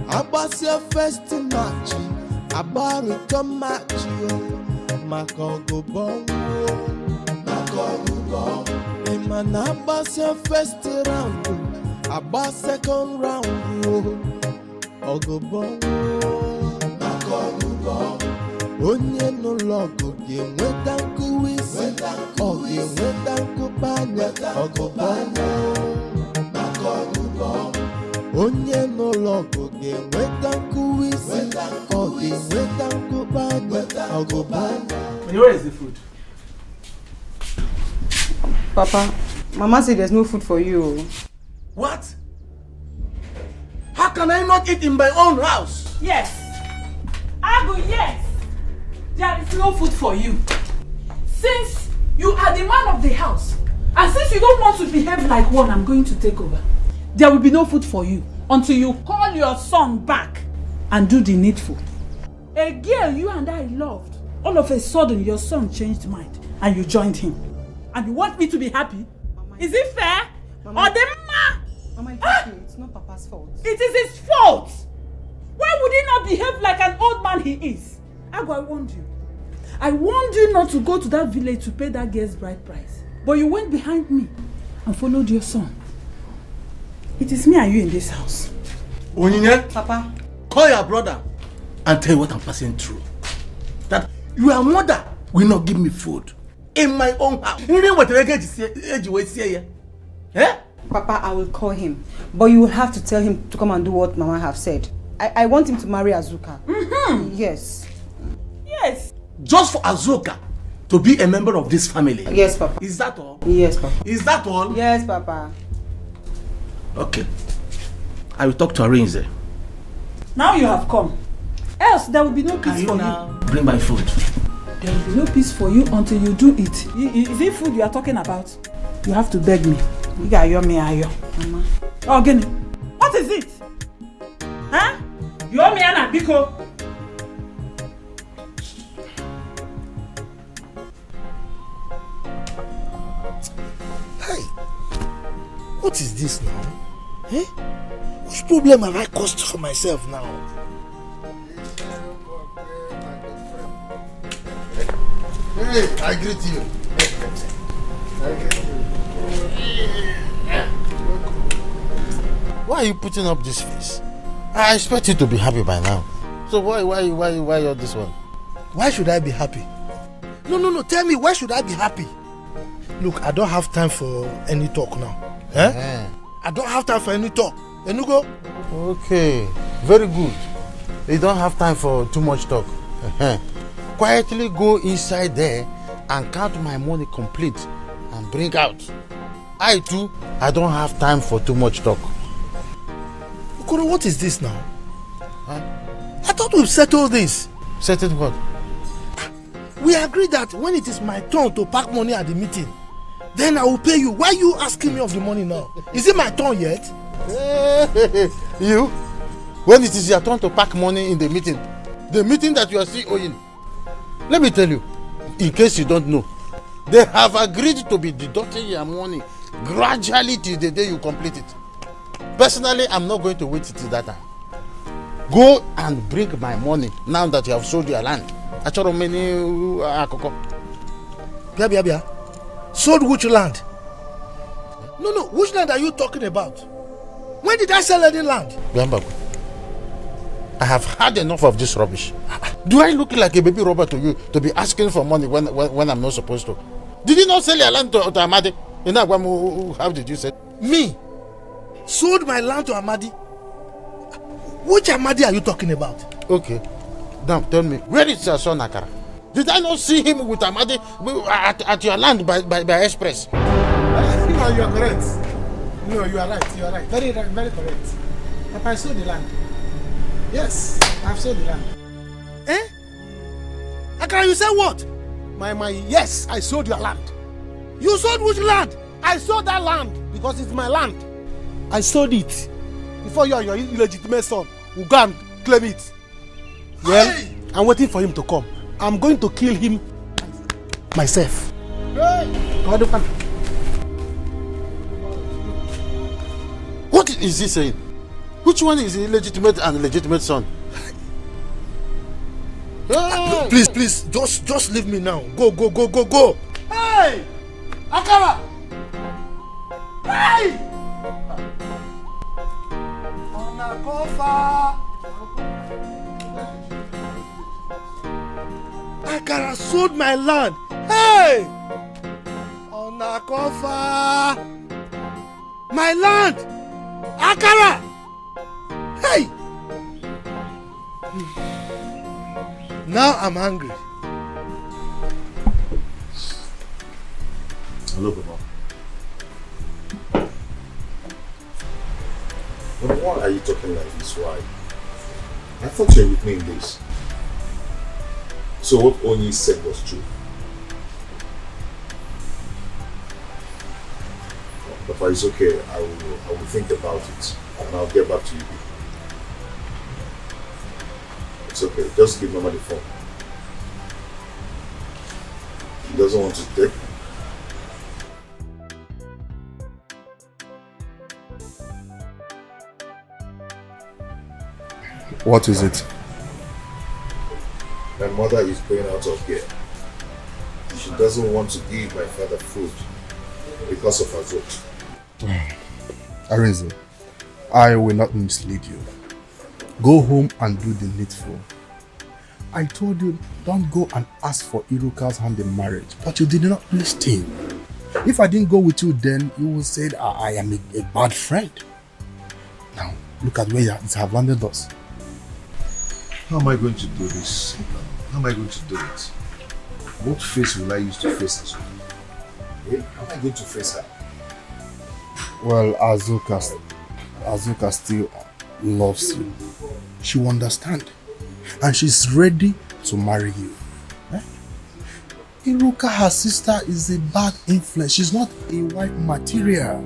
About your first match, about return match, Makogubo. Iman about your first round, about second round, Ogubo. Onye no logo ye weta kuwisi o ye weta kupanya ogobanya onye no logo ye weta kuwisi o ye weta kupanya ogobanya. Where is the food? Papa, Mama said there's no food for you. What? How can I not eat in my own house? Yes. Agu, yes. There is no food for you. Since you are the man of the house, and since you don't want to behave like one, I'm going to take over. There will be no food for you until you call your son back and do the needful. A girl you and I loved, all of a sudden your son changed mind and you joined him. And you want me to be happy? Mama, is it fair? Mama, or the Mama, it's not Papa's fault. It is his fault. Why would he not behave like an old man he is? Agu, I warned you. I warned you not to go to that village to pay that girl's bride price. But you went behind me and followed your son. It is me and you in this house. Onyinye, Papa, call your brother and tell you what I'm passing through. That your mother will not give me food in my own house. Papa, I will call him. But you will have to tell him to come and do what Mama have said. I want him to marry Azuka. Mm-hmm. Yes. Yes. Just for Azuka to be a member of this family. Yes, Papa. Is that all? Yes, Papa. Is that all? Yes, Papa. Okay. I will talk to Arinze. Now you have come. Else there will be no peace for you. Bring my food. There will be no peace for you until you do it. Is it food you are talking about? You have to beg me. Mama. Oh, Gini. What is it? Huh? You owe me an Biko. Hey, what is this now? Eh? Which problem have I caused for myself now? Hey, I greet you. Why are you putting up this face? I expect you to be happy by now. So why all this one? Why should I be happy? No, tell me, why should I be happy? Look, I don't have time for any talk now. Eh? I don't have time for any talk. Enugo? Okay, very good. You don't have time for too much talk. Quietly go inside there and count my money complete and bring out. I too, I don't have time for too much talk. Okoro, what is this now? Huh? I thought we've settled this. Settled what? We agreed that when it is my turn to pack money at the meeting, then I will pay you. Why are you asking me of the money now? Is it my turn yet? You? when it is your turn to pack money in the meeting that you are still owing. Let me tell you, in case you don't know, they have agreed to be deducting your money gradually till the day you complete it. Personally, I'm not going to wait till that time. Go and bring my money now that you have sold your land. Bia. Sold which land? No, which land are you talking about? When did I sell any land? Biambagu, I have had enough of this rubbish. Do I look like a baby robber to you to be asking for money when I'm not supposed to? Did you not sell your land to Amadi? How did you say? Me? Sold my land to Amadi? Which Amadi are you talking about? Okay. Now tell me, where is your son Akara? Did I not see him with Amadi at your land by express? You are correct. No, you are right. You are right. Very right, very correct. Papa, I sold the land. Yes, I have sold the land. Eh? Akara, you said what? Yes, I sold your land. You sold which land? I sold that land because it's my land. I sold it before you and your illegitimate son will go and claim it. Well, hey! I'm waiting for him to come. I'm going to kill him myself. Hey! What is he saying? Which one is the illegitimate and legitimate son? Hey! Please, just leave me now. Go. Hey! Akara! Hey! Akara sold my land. Hey! Onakofa! My land! Akara! Hey! Now I'm hungry. Hello, Baba. Why are you talking like this? Why? I thought you were with me in this. So what Onyi said was true. Papa, it's okay. I will think about it and I'll get back to you. It's okay. Just give Mama the phone. He doesn't want to take. What is it? My mother is going out of here. She doesn't want to give my father food because of her vote. Arinze, I will not mislead you. Go home and do the needful. I told you, don't go and ask for Iruka's hand in marriage, but you did not listen. If I didn't go with you then, you would say I am a bad friend. Now, look at where it has landed us. How am I going to do this? How am I going to do it? What face will I use to face her? How am I going to face her? Well, Azuka still loves you. She will understand. And she's ready to marry you. Iruka, her sister, is a bad influence. She's not a wife material.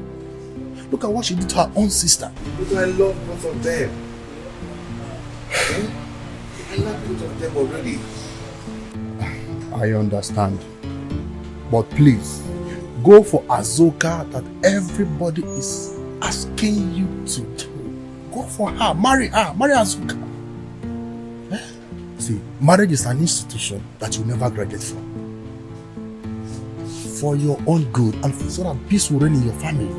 Look at what she did to her own sister. But I love both of them. I love both of them already. I understand. But please, go for Azuka that everybody is asking you to do. Go for her. Marry Azuka. See, marriage is an institution that you never graduate from. For your own good and so that peace will reign in your family.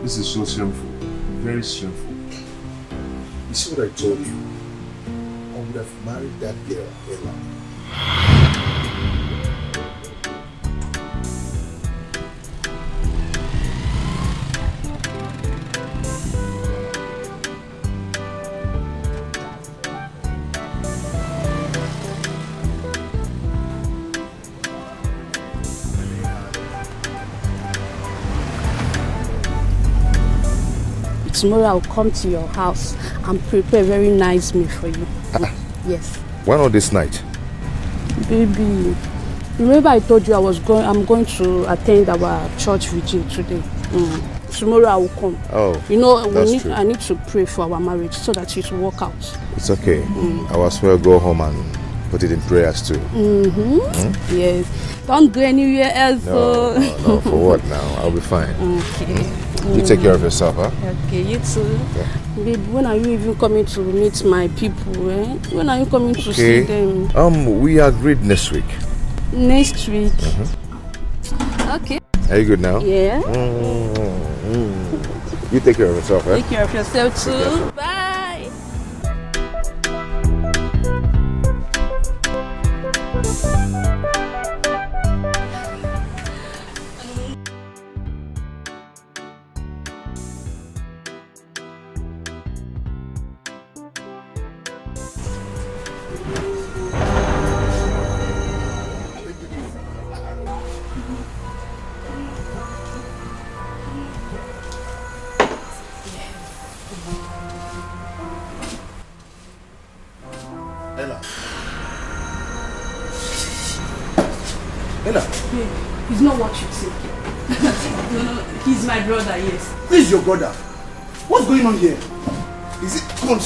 This is so shameful. Very shameful. You see what I told you? I would have married that girl, Ella. Tomorrow I'll come to your house and prepare a very nice meal for you. Yes. Why not this night? Baby, remember I told you I'm going to attend our church vigil today. tomorrow I will come. Oh, you know, that's true. I need to pray for our marriage so that it will work out. It's okay. I will as well go home and put it in prayers too. Yes. Don't go anywhere else. No, for what now? I'll be fine. Okay. You take care of yourself, huh? Okay, you too. Okay. Babe, when are you even coming to meet my people? When are you coming to see them? We agreed next week. Next week. Okay. Are you good now? Yeah. You take care of yourself, eh? Take care of yourself too. Bye. He's not what you think. No, he's my brother, yes. Who is your brother? What's going on here? Is it? Come on,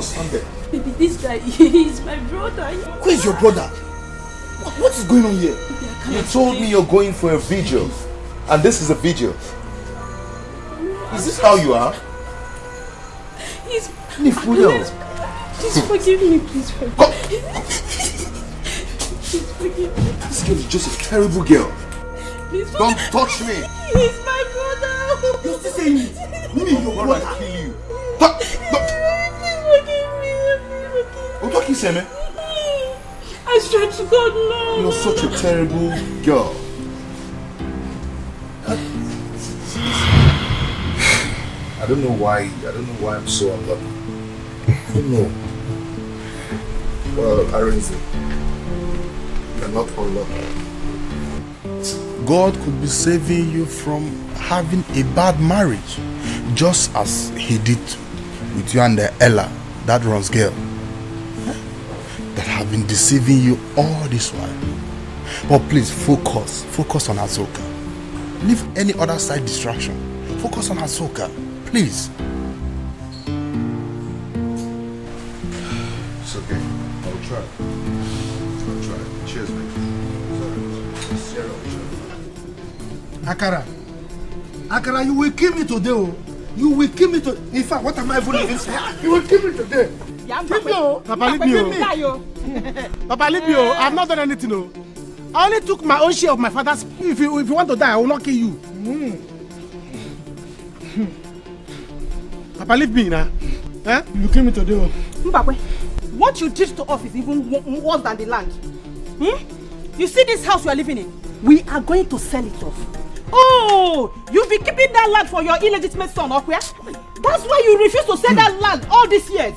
stand there. Baby, this guy, he's my brother. Who is your brother? What is going on here? You told me you're going for a vigil, and this is a vigil. Is this how you are? He's... Please forgive me, please forgive me. Please forgive me. This girl is just a terrible girl. Please don't touch me. He's my brother. You're still saying it. Me, your brother. I'll kill you. Please forgive me. What are you saying? I swear to God, no. You're such a terrible girl. I don't know why I'm so unlucky. I don't know. Well, Arinze, you're not unlucky. God could be saving you from having a bad marriage, just as he did with you and Ella, that runs girl, that have been deceiving you all this while. But please focus on Azoka. Leave any other side distraction. Focus on Azoka, please. It's okay. I'll try. Cheers, mate. Akara, you will kill me today, oh. You will kill me today. In fact, what am I even living for? You will kill me today. Keep me, oh. Papa, leave me, oh. Papa, leave me, oh. I have not done anything, oh. I only took my own share of my father's. If you want to die, I will not kill you. Papa, leave me now. Eh? You kill me today, oh. Mbakwe, what you did to us is even worse than the land. You see this house you are living in? We are going to sell it off. Oh, you've been keeping that land for your illegitimate son, Okwe. That's why you refuse to sell that land all these years.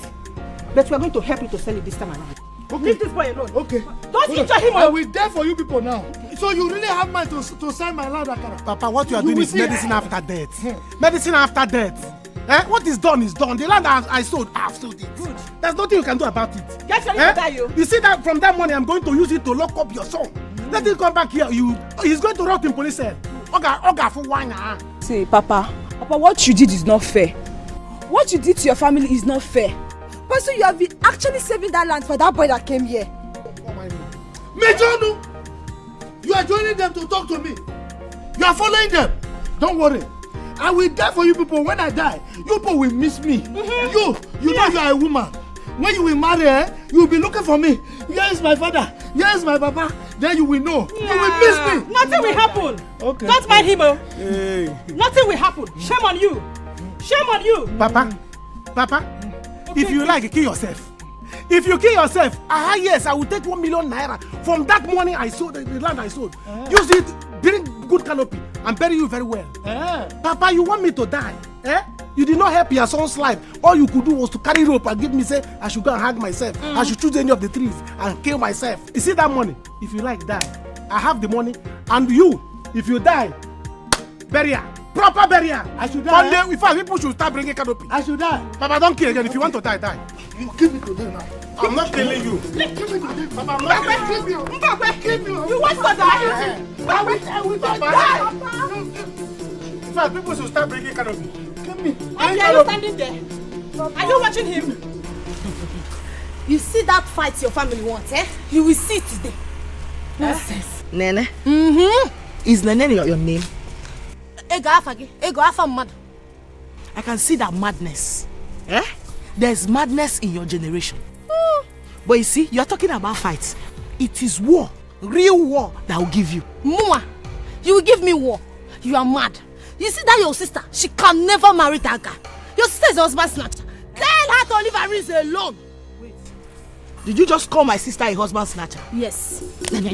But we are going to help you to sell it this time around. Okay. Leave this boy alone. Okay. Don't injure him. I will die for you people now. So you really have mind to sign my land, Akara? Papa, what you are doing is medicine after death. Medicine after death. What is done is done. The land I sold, I have sold it. Good. There's nothing you can do about it. Get ready to die, you. You see that from that money, I'm going to use it to lock up your son. Let him come back here. He's going to rot in police cell. Oga for one. See, Papa, what you did is not fair. What you did to your family is not fair. But so you have been actually saving that land for that boy that came here. Mejonu, you are joining them to talk to me. You are following them. Don't worry. I will die for you people. When I die, you people will miss me. You know you are a woman. When you will marry, you will be looking for me. Here is my father. Here is my papa. Then you will know. You will miss me. Nothing will happen. Okay. Don't mind him. Hey. Nothing will happen. Shame on you. Shame on you. Papa, okay. If you like, kill yourself. If you kill yourself, yes, I will take 1 million naira from that money I sold, the land I sold. Use it, bring good canopy, and bury you very well. Papa, you want me to die? You did not help your son's life. All you could do was to carry rope and give me, say, I should go and hang myself. I should choose any of the trees and kill myself. You see that money? If you like, die. I have the money. And you, if you die, burial. Proper burial. I should die. One day, in fact, people should start bringing canopy. I should die. Papa, don't kill again. If you want to die, die. You kill me today now. I'm not killing you. Kill me today. Papa, I'm not killing you. Kill me. You want to die? I will die. fast, people should start breaking canopy. Come me. Okay, are you standing there? Are you watching him? You see that fight your family wants, eh? You will see it today. Nonsense. Nene? Is Nene your name? I can see that madness. Eh? There's madness in your generation. But you see, you're talking about fights. It is war, real war, that will give you. Muma, you will give me war. You are mad. You see that your sister, she can never marry that guy. Your sister is a husband snatcher. Tell her to leave her reason alone. Wait. Did you just call my sister a husband snatcher? Yes. In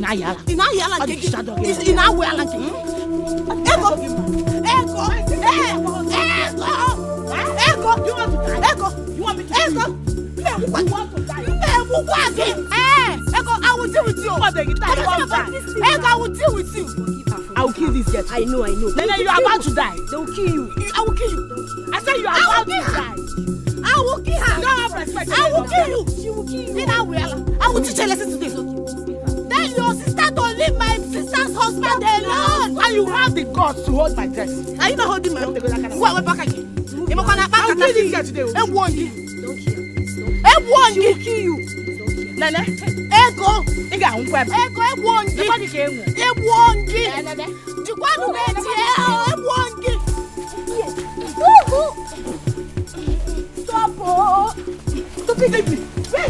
you want me to Ego, I will deal with you. I will deal with you. I will kill this girl. I know. Then you are about to die. They will kill you. I will kill you. I said you are about to die. I will kill her. You don't have respect. I will kill you. She will kill you. I will teach her a lesson today. Tell your sister to leave my sister's husband alone. Why you have the guts to hold my dress? Are you not holding my own? We're back again. I'll kill this girl today. Don't kill you. Nene, Ego. Stop, oh. Stop it, baby. Wait,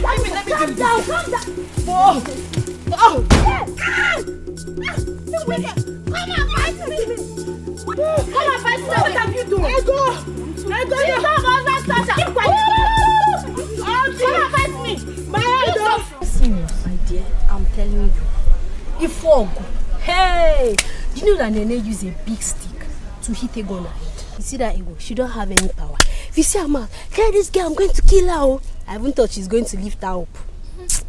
calm down. Oh. Come and fight me. What have you done? Ego, you don't understand. Keep quiet. Come and fight me. Serious, my dear, I'm telling you. Ifogu. Hey! You know that Nene used a big stick to hit Ego on her head. You see that Ego? She don't have any power. If you see her mouth, tell this girl I'm going to kill her. Oh. I haven't thought she's going to lift her up.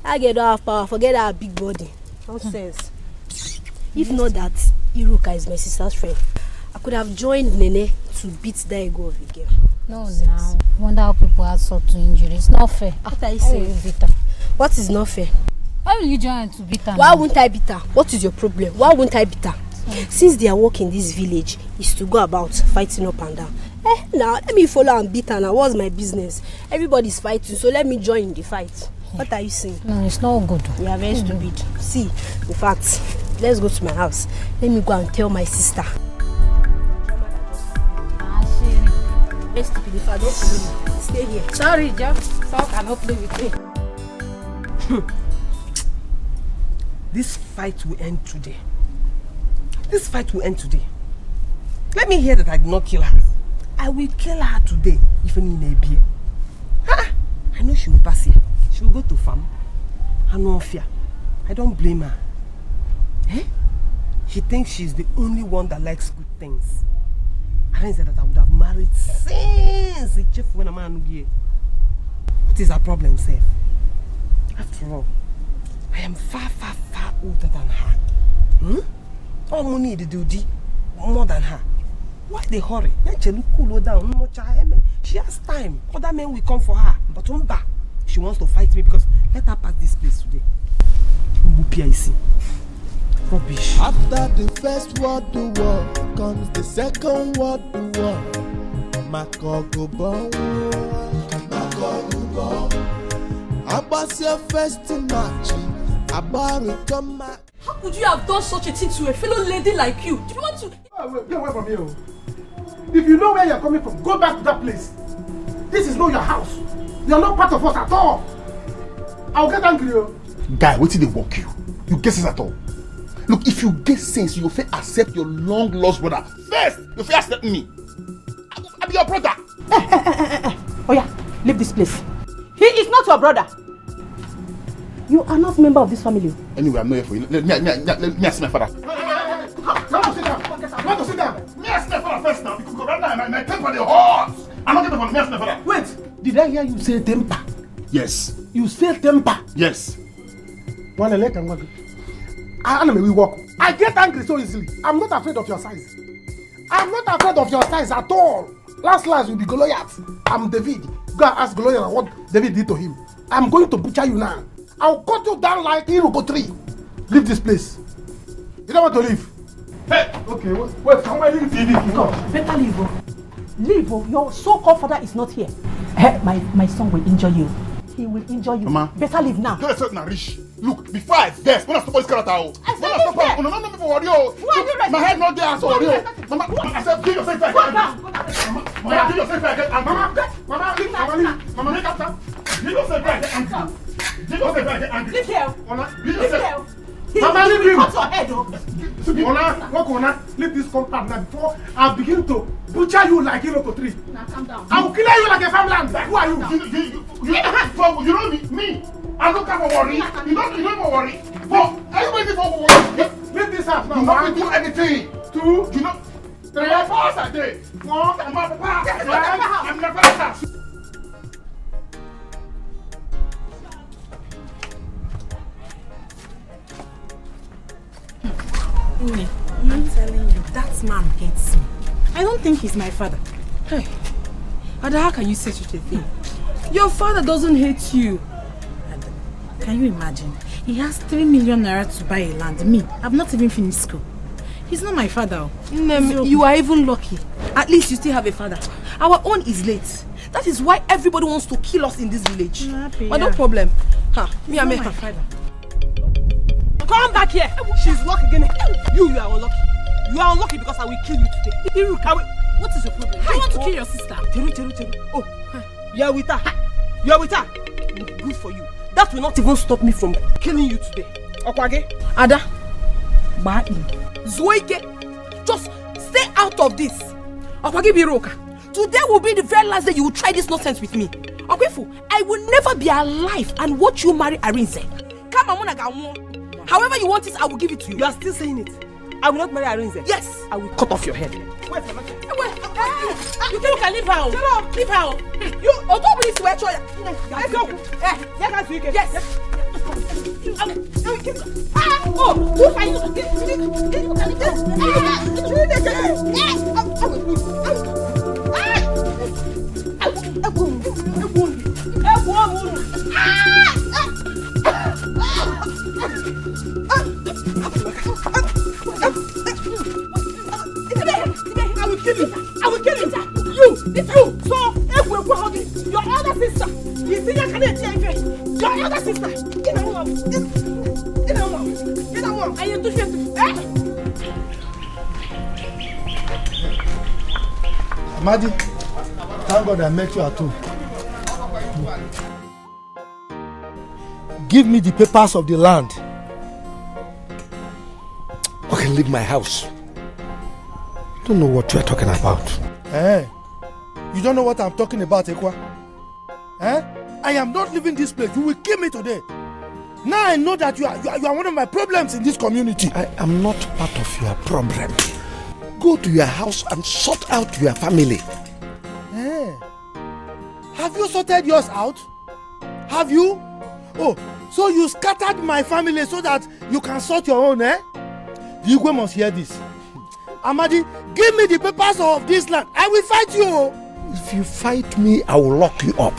I get don't have power, forget her big body. Nonsense. If not that Iruka is my sister's friend, I could have joined Nene to beat that Ego of a girl. No, now. I wonder how people have suffered to injury. It's not fair. What are you saying? What is not fair? Why will you join to beat her? Why won't I beat her? What is your problem? Why won't I beat her? Since their work in this village is to go about fighting up and down. Now let me follow and beat her now. What's my business? Everybody's fighting, so let me join in the fight. What are you saying? No, it's not good. You are very stupid. See, in fact, let's go to my house. Let me go and tell my sister. Very stupid. If I don't follow me, stay here. Sorry, Jeff. So I cannot play with me. This fight will end today. Let me hear that I did not kill her. I will kill her today, even in a beer. I know she will pass here. She will go to farm. I no fear. I don't blame her. She thinks she's the only one that likes good things. I didn't say that I would have married since the chief when a man here. What is her problem, Seth? After all, I am far older than her. All money the duty more than her. Why they hurry? Cool down. She has time. Other men will come for her. But she wants to fight me because let her pass this place today. Rubbish. After the first world war comes the second world war. Makogo Abbas your first match. How could you have done such a thing to a fellow lady like you? Do you want to? Get away from here. If you know where you're coming from, go back to that place. This is not your house. You're not part of us at all. I'll get angry. Guy, what did they walk you? You get sense at all? Look, if you get sense, you will accept your long lost brother. First, you will accept me. I'll be your brother. Oh yeah, leave this place. He is not your brother. You are not a member of this family. Anyway, I'm not here for you. Let me ask my father. Want to sit down? Me ask my father first now. Because right now my temper is hot. I'm not getting for me. Ask my father. Wait, did I hear you say temper? Yes. You say temper? Yes. I get angry so easily. I'm not afraid of your size. I'm not afraid of your size at all. Last will be Goliath. I'm David. Go and ask Goliath what David did to him. I'm going to butcher you now. I'll cut you down like Iroko tree. Leave this place. You don't want to leave? Hey! Okay, wait, come on, leave TV. Come. Better leave, oh. Leave, oh. Your so-called father is not here. My son will injure you. He will injure you. Mama. Better leave now. Don't expect rich. Look, before I vex, when I stop this character, when I stop, no me for worry. My head not there, so worry. Mama, I said, give yourself back. Mama, give yourself back. Mama, make up time. Give yourself back. Give yourself back. Leave here. Leave yourself. Mama, leave him. Cut your head, oh. Ona, leave this compound now before I begin to butcher you like to 3. Now calm down. I will kill you like a farmland. Who are you? You know me. I don't have a worry. You don't even worry. But everybody for worry. Leave this house now. You not do anything. 2. You know. 3 hours a day. 4. I'm never attached. I'm telling you, that man hates me. I don't think he's my father. Hey, Ada, how can you say such a thing? Your father doesn't hate you. And can you imagine? He has 3 million naira to buy a land. Me, I've not even finished school. He's not my father. You are even lucky. At least you still have a father. Our own is late. That is why everybody wants to kill us in this village. But no problem. Me, I make her father. Come back here. She's lucky again. You are unlucky. You are unlucky because I will kill you today. What is your problem? I want to kill your sister. Teru. Oh, you are with her. You are with her. Good for you. That will not even stop me from killing you today. Okwage. Ada. Zoike. Just stay out of this. Okwage Biroka. Today will be the very last day you will try this nonsense with me. Okwefu, I will never be alive and watch you marry Arinze. Come on, however you want it, I will give it to you. You are still saying it. I will not marry Arinze. Yes. I will cut off your head. Wait. You think you can leave her? Leave her. You don't believe swear choya. Let's go. Yes. Oh, who are you? I will kill you. You. So, your other sister. You see your other sister. I am too Amadi, thank God I met you at home. Give me the papers of the land. Okay, leave my house. Don't know what you are talking about. You don't know what I'm talking about, Ekwa? I am not leaving this place. You will kill me today. Now I know that you are one of my problems in this community. I am not part of your problem. Go to your house and sort out your family. Have you sorted yours out? Have you? Oh, so you scattered my family so that you can sort your own, The Igwe must hear this. Amadi, give me the papers of this land. I will fight you. If you fight me, I will lock you up.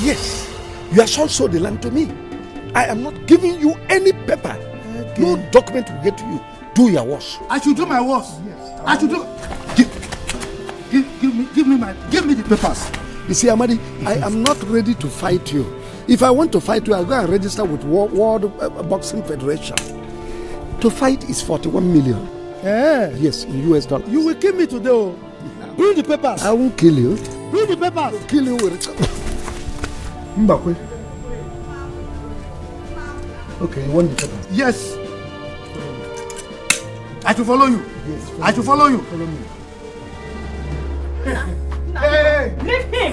Yes, your son sold the land to me. I am not giving you any paper. Okay. No document will get to you. Do your worst. I should do my worst. Yes. I should do. Give me the papers. You see, Amadi, I am not ready to fight you. If I want to fight you, I'll go and register with World Boxing Federation. To fight is 41 million. Yes, in US dollars. You will kill me today. Oh. Bring the papers. I won't kill you. Bring the papers. I'll kill you with it. Mbakwe. Okay, you want the papers? Yes. I should follow you. Yes. I should follow you. Follow me. Hey! Leave him!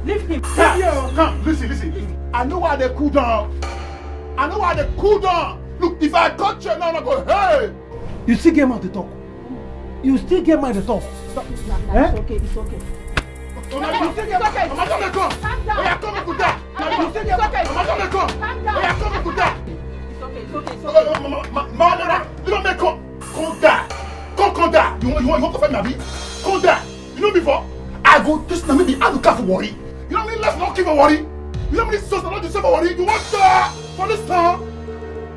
Leave him! Come, listen. I know why they cool down. Look, if I cut you now, I go, hey! You still get mad to talk. It's okay. It's okay. You know before? I go just now maybe I look out for worry. You know what I mean? Let's not keep a worry. You know what I mean? It's just not the same worry. You want for this time?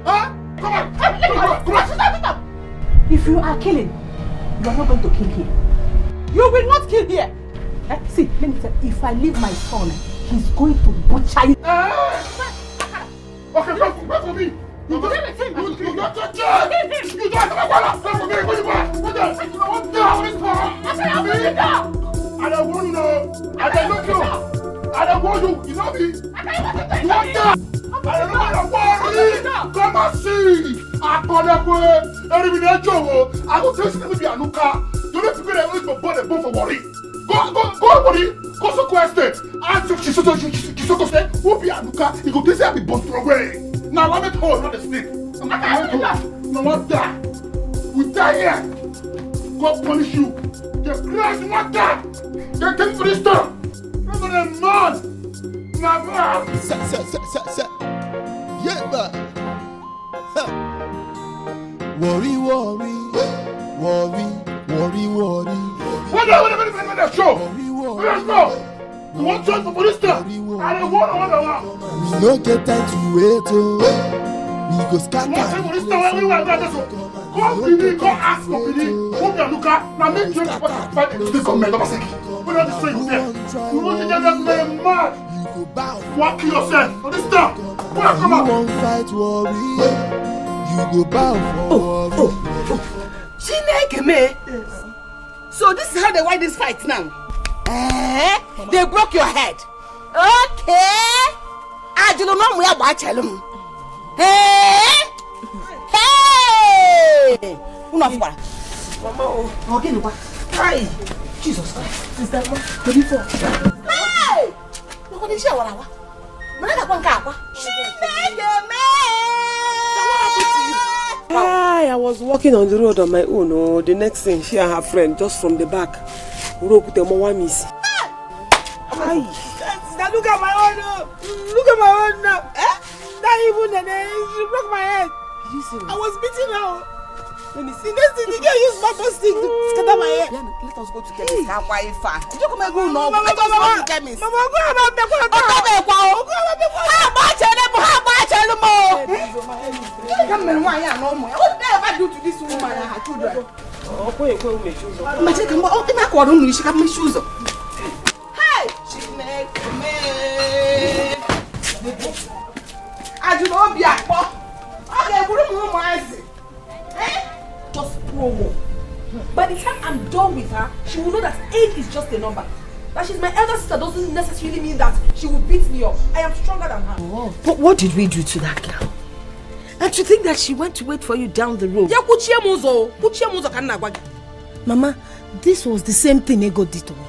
Huh? Come on. Come on. If you are killing, you are not going to kill here. You will not kill here. See, let me tell you, if I leave my son, he's going to butcher you. Okay, wait for me. You don't touch it. You don't touch it. You don't touch it. I don't want to know. I don't know you. I don't want you. You know me. You want that? I don't know what I want. Come and see. I call up with every job. I will tell you to be a nuka. You don't figure out what body both for worry. Go, buddy. Go so question. Answer. She's so question. Who be a nuka? You go to say I be both away. Now let me hold, not the sleep. I'm not going to. No one die. We die here. God punish you. The Christ not die. They take for this stuff. I'm not a man. Never. Yeah, but. Worry. What show? Let's go. You want to for this stuff? I don't want. We no get time to wait, oh. We go scatter. Go ask for Billy. Go be a looker. Now make sure you fight the government. We don't destroy you there. You want to get that man mad. Walk yourself for this stuff. You won't fight worry. You go bow for worry. Chineke me. So this is how they win this fight now. They broke your head. Okay. I don't know where I tell them. Hey! Mama, okay, no. Hi. Jesus Christ. Sister, what do you for? Hey! Look at this show. I was walking on the road on my own. Oh, the next thing, she and her friend, just from the back, rope the Mowamis. Hi. Look at my own. Look at my own. Not even she broke my head. I was beating her. Let me see. Next thing, the girl used my stick to scatter my head. Let us go to chemist. How far? Did you come and go now? Let us go to chemist. Mama, go about the How come and why no more? What did I ever do to this woman and her children? Oh, go make shoes. My chicken, oh, the back one, she got my shoes. Hey, she make me. I do not be a pop. Okay, what do you want? Just promo. By the time I'm done with her, she will know that age is just a number. That she's my elder sister doesn't necessarily mean that she will beat me up. I am stronger than her. Oh. But what did we do to that girl? And to think that she went to wait for you down the road. Mama, this was the same thing Ego did to me.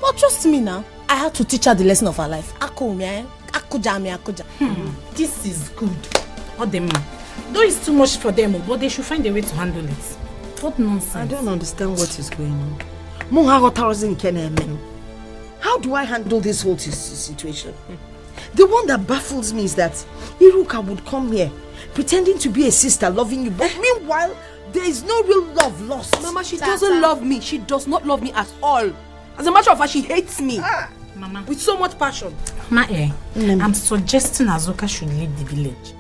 But trust me now, I had to teach her the lesson of her life. This is good. Though it's too much for them, but they should find a way to handle it. What nonsense. I don't understand what is going on. How do I handle this whole situation? The one that baffles me is that Iruka would come here pretending to be a sister loving you, but meanwhile there is no real love lost. Mama, she doesn't love me. She does not love me at all. As a matter of fact, she hates me. Mama, with so much passion. I'm suggesting Azuka should leave the village.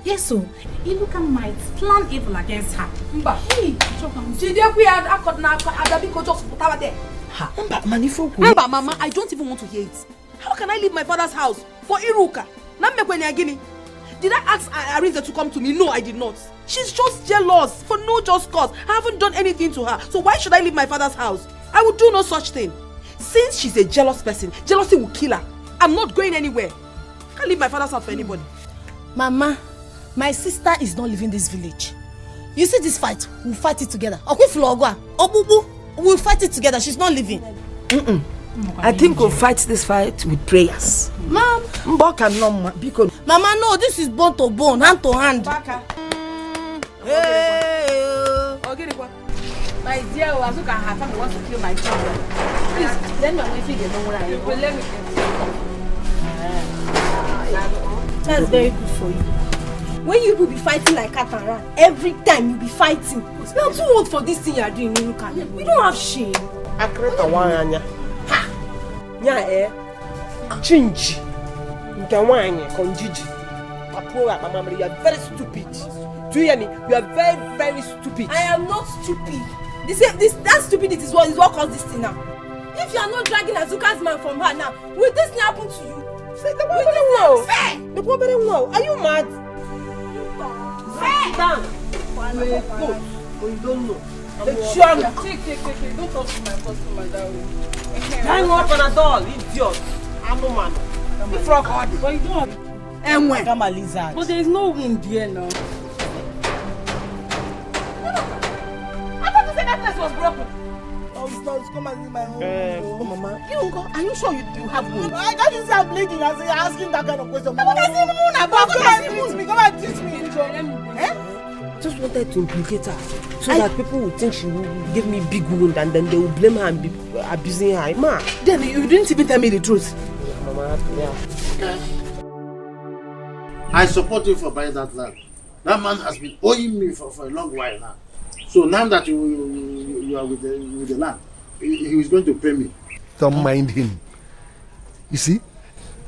Yes, so Iruka might plan evil against her. Mama, I don't even want to hear it. How can I leave my father's house for Iruka? Did I ask Arinze to come to me? No, I did not. She's just jealous for no just cause. I haven't done anything to her. So why should I leave my father's house? I would do no such thing. Since she's a jealous person, jealousy will kill her. I'm not going anywhere. I can't leave my father's house for anybody. Mama, my sister is not leaving this village. You see this fight, we'll fight it together. We'll fight it together. She's not leaving. I think we'll fight this fight with prayers. Mom. Mama, no, this is bone to bone, hand to hand. My dear, Azuka, her family wants to kill my children. Please, let me let me. That's very good for you. When you will be fighting like cat and rat, every time you'll be fighting. You are too old for this thing you are doing, Niruka. We don't have shame. Chinchi. You are very stupid. Do you hear me? You are very, very stupid. I am not stupid. That stupidity is what caused this thing now. If you are not dragging Azuka's man from her now, will this thing happen to you? Say the one very well. Are you mad? Sit down. You don't know. Take. Don't talk to my customer that way. Hang up on a doll, idiot. I'm no man. You frog hard. But you don't. And when? I'm a lizard. But there is no wind here now. I thought you said that place was broken. Oh, it's not. It's come and in my home. Mama. You uncle, are you sure you have wound? I can't see I'm blinking and say asking that kind of question. Come and teach me. Just wanted to implicate her so that people would think she will give me big wound and then they will blame her and be abusing her. Ma. Then you didn't even tell me the truth. Mama, yeah. I support you for buying that land. That man has been owing me for a long while now. So now that you are with the land, he is going to pay me. Don't mind him. You see,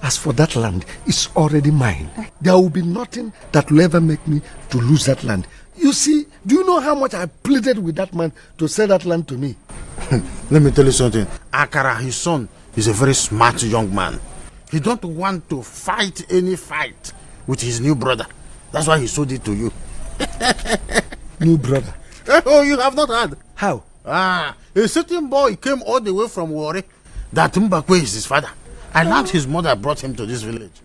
as for that land, it's already mine. There will be nothing that will ever make me to lose that land. You see, do you know how much I pleaded with that man to sell that land to me? Let me tell you something. Akara, his son, is a very smart young man. He don't want to fight any fight with his new brother. That's why he sold it to you. New brother? Oh, you have not heard. How? A certain boy came all the way from Warri. That Mbakwe is his father. I learned his mother brought him to this village.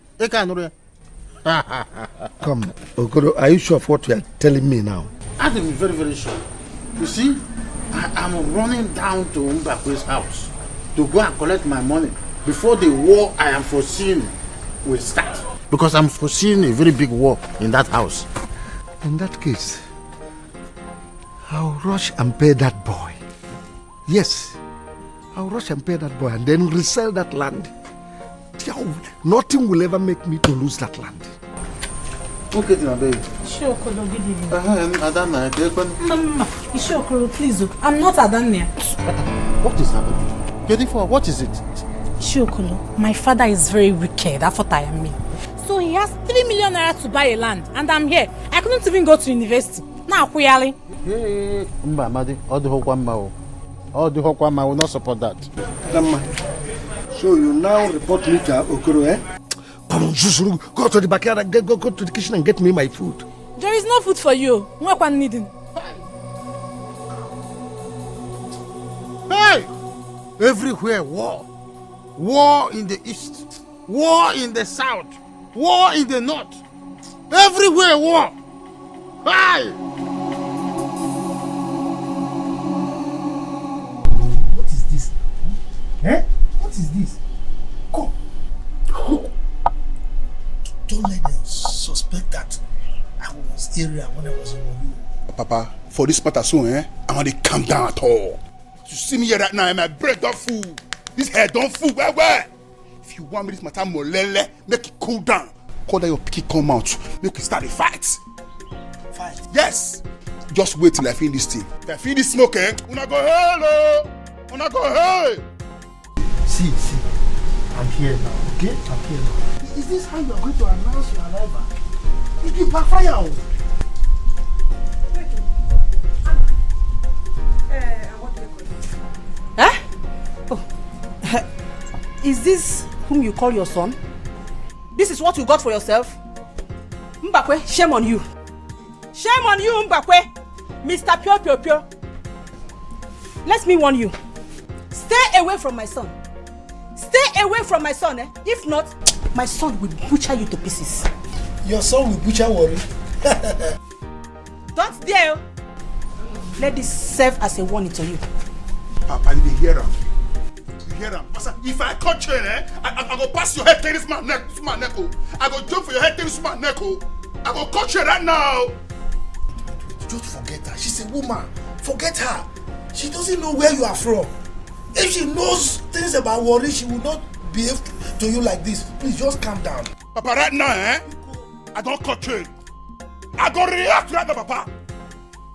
Come, Okoro, are you sure of what you are telling me now? I'm very, very sure. You see, I'm running down to Mbakwe's house to go and collect my money before the war I am foreseeing will start. Because I'm foreseeing a very big war in that house. In that case, I'll rush and pay that boy. Yes, I'll rush and pay that boy and then resell that land. Nothing will ever make me to lose that land. Okay, baby. Sure, Okoro, good evening. Mama, sure, Okoro, please. I'm not Adania. What is happening? Jennifer, what is it? Sure, Okoro, my father is very wicked. That's what I am mean. So he has 3 million naira to buy a land, and I'm here. I couldn't even go to university. Now, Kuyali. Hey, Madi, all the Hokwama will not support that. So you now report me to Okoro, eh? Come on, go to the backyard, go to the kitchen and get me my food. There is no food for you. Hey! Everywhere war. War in the east. War in the south. War in the north. Everywhere war. Hey! What is this? Eh? What is this? Come. Don't let them suspect that I was area when I was in Molu. Papa, for this matter soon, I want to calm down at all. You see me here right now, my bread don't fool. This head don't fool. Where? If you want me this matter molele, make it cool down. Call that your picky come out, make it start a fight. Fight? Yes. Just wait till I finish this thing. If I finish this smoke, una go hello. Una go hey. See, I'm here now, okay? I'm here now. Is this how you are going to announce your arrival? It will backfire. Huh? Oh. Is this whom you call your son? This is what you got for yourself? Mbakwe, shame on you. Shame on you, Mbakwe. Mr. Pure. Let me warn you. Stay away from my son. Stay away from my son, eh? If not, my son will butcher you to pieces. Your son will butcher Worry? Don't dare. Let this serve as a warning to you. Papa, you hear him? You hear him? If I catch you, I go pass your head to this man neck. I go jump for your head to this man neck. I go catch you right now. Just forget her. She's a woman. Forget her. She doesn't know where you are from. If she knows things about Worry, she will not behave to you like this. Please just calm down. Papa, right now, I don't cut you. I go react right now, Papa.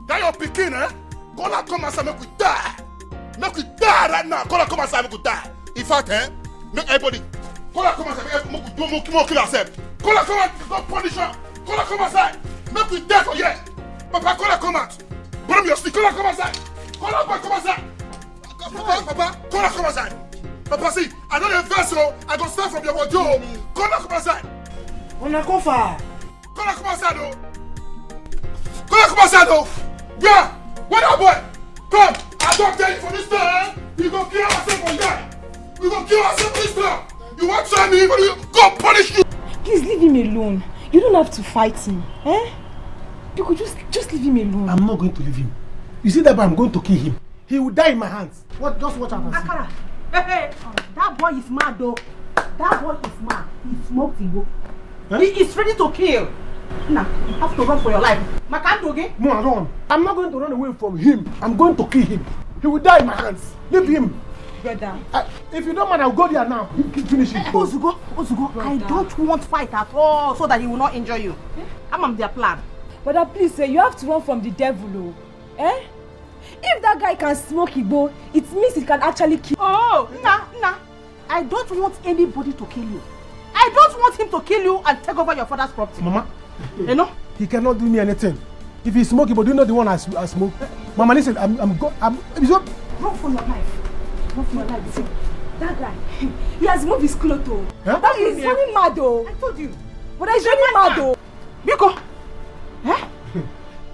That your picking, Call her come outside, make we die. Make we die right now. Call her come outside, make we die. In fact, make everybody. Call her come outside, make we kill ourselves. Call her come outside, don't punish her. Call her come outside, make we die for yes. Papa, call her, come out. Put up your stick. Call her, come outside. Call her, come outside. Papa, call her, come outside. Papa, see, I know the vessel. I go start from your wardrobe. Call her, come outside. On a go far. Call her, come outside, though. Call her, come outside, though. Yeah, what up, boy? Come, I don't tell you for this time. We go kill ourselves for that. We go kill ourselves for this time. You want to try me? Go punish you. Please leave him alone. You don't have to fight him. Eh? You could just leave him alone. I'm not going to leave him. You see that boy, I'm going to kill him. He will die in my hands. What? Just watch out and see. Akara, hey, that boy is mad though. That boy is mad. He smoked Igbo. Huh? He is ready to kill. Now, you have to run for your life. Makandoge? No, I don't. I'm not going to run away from him. I'm going to kill him. He will die in my hands. Leave him. Brother. If you don't mind, I'll go there now. Finish it. Ozugo, I don't want fight at all so that he will not injure you. I'm their plan. Brother, please, you have to run from the devil. Eh? If that guy can smoke Igbo, it means he can actually kill. Oh, nah. I don't want anybody to kill you. I don't want him to kill you and take over your father's property. Mama, you know? He cannot do me anything. If he smoke Igbo, do you know the one I smoke? Mama, listen, I'm run for your life. Run for your life. See, that guy, he has moved his clothes. Huh? That is very mad though. I told you. But he's very mad though. Biko. Eh?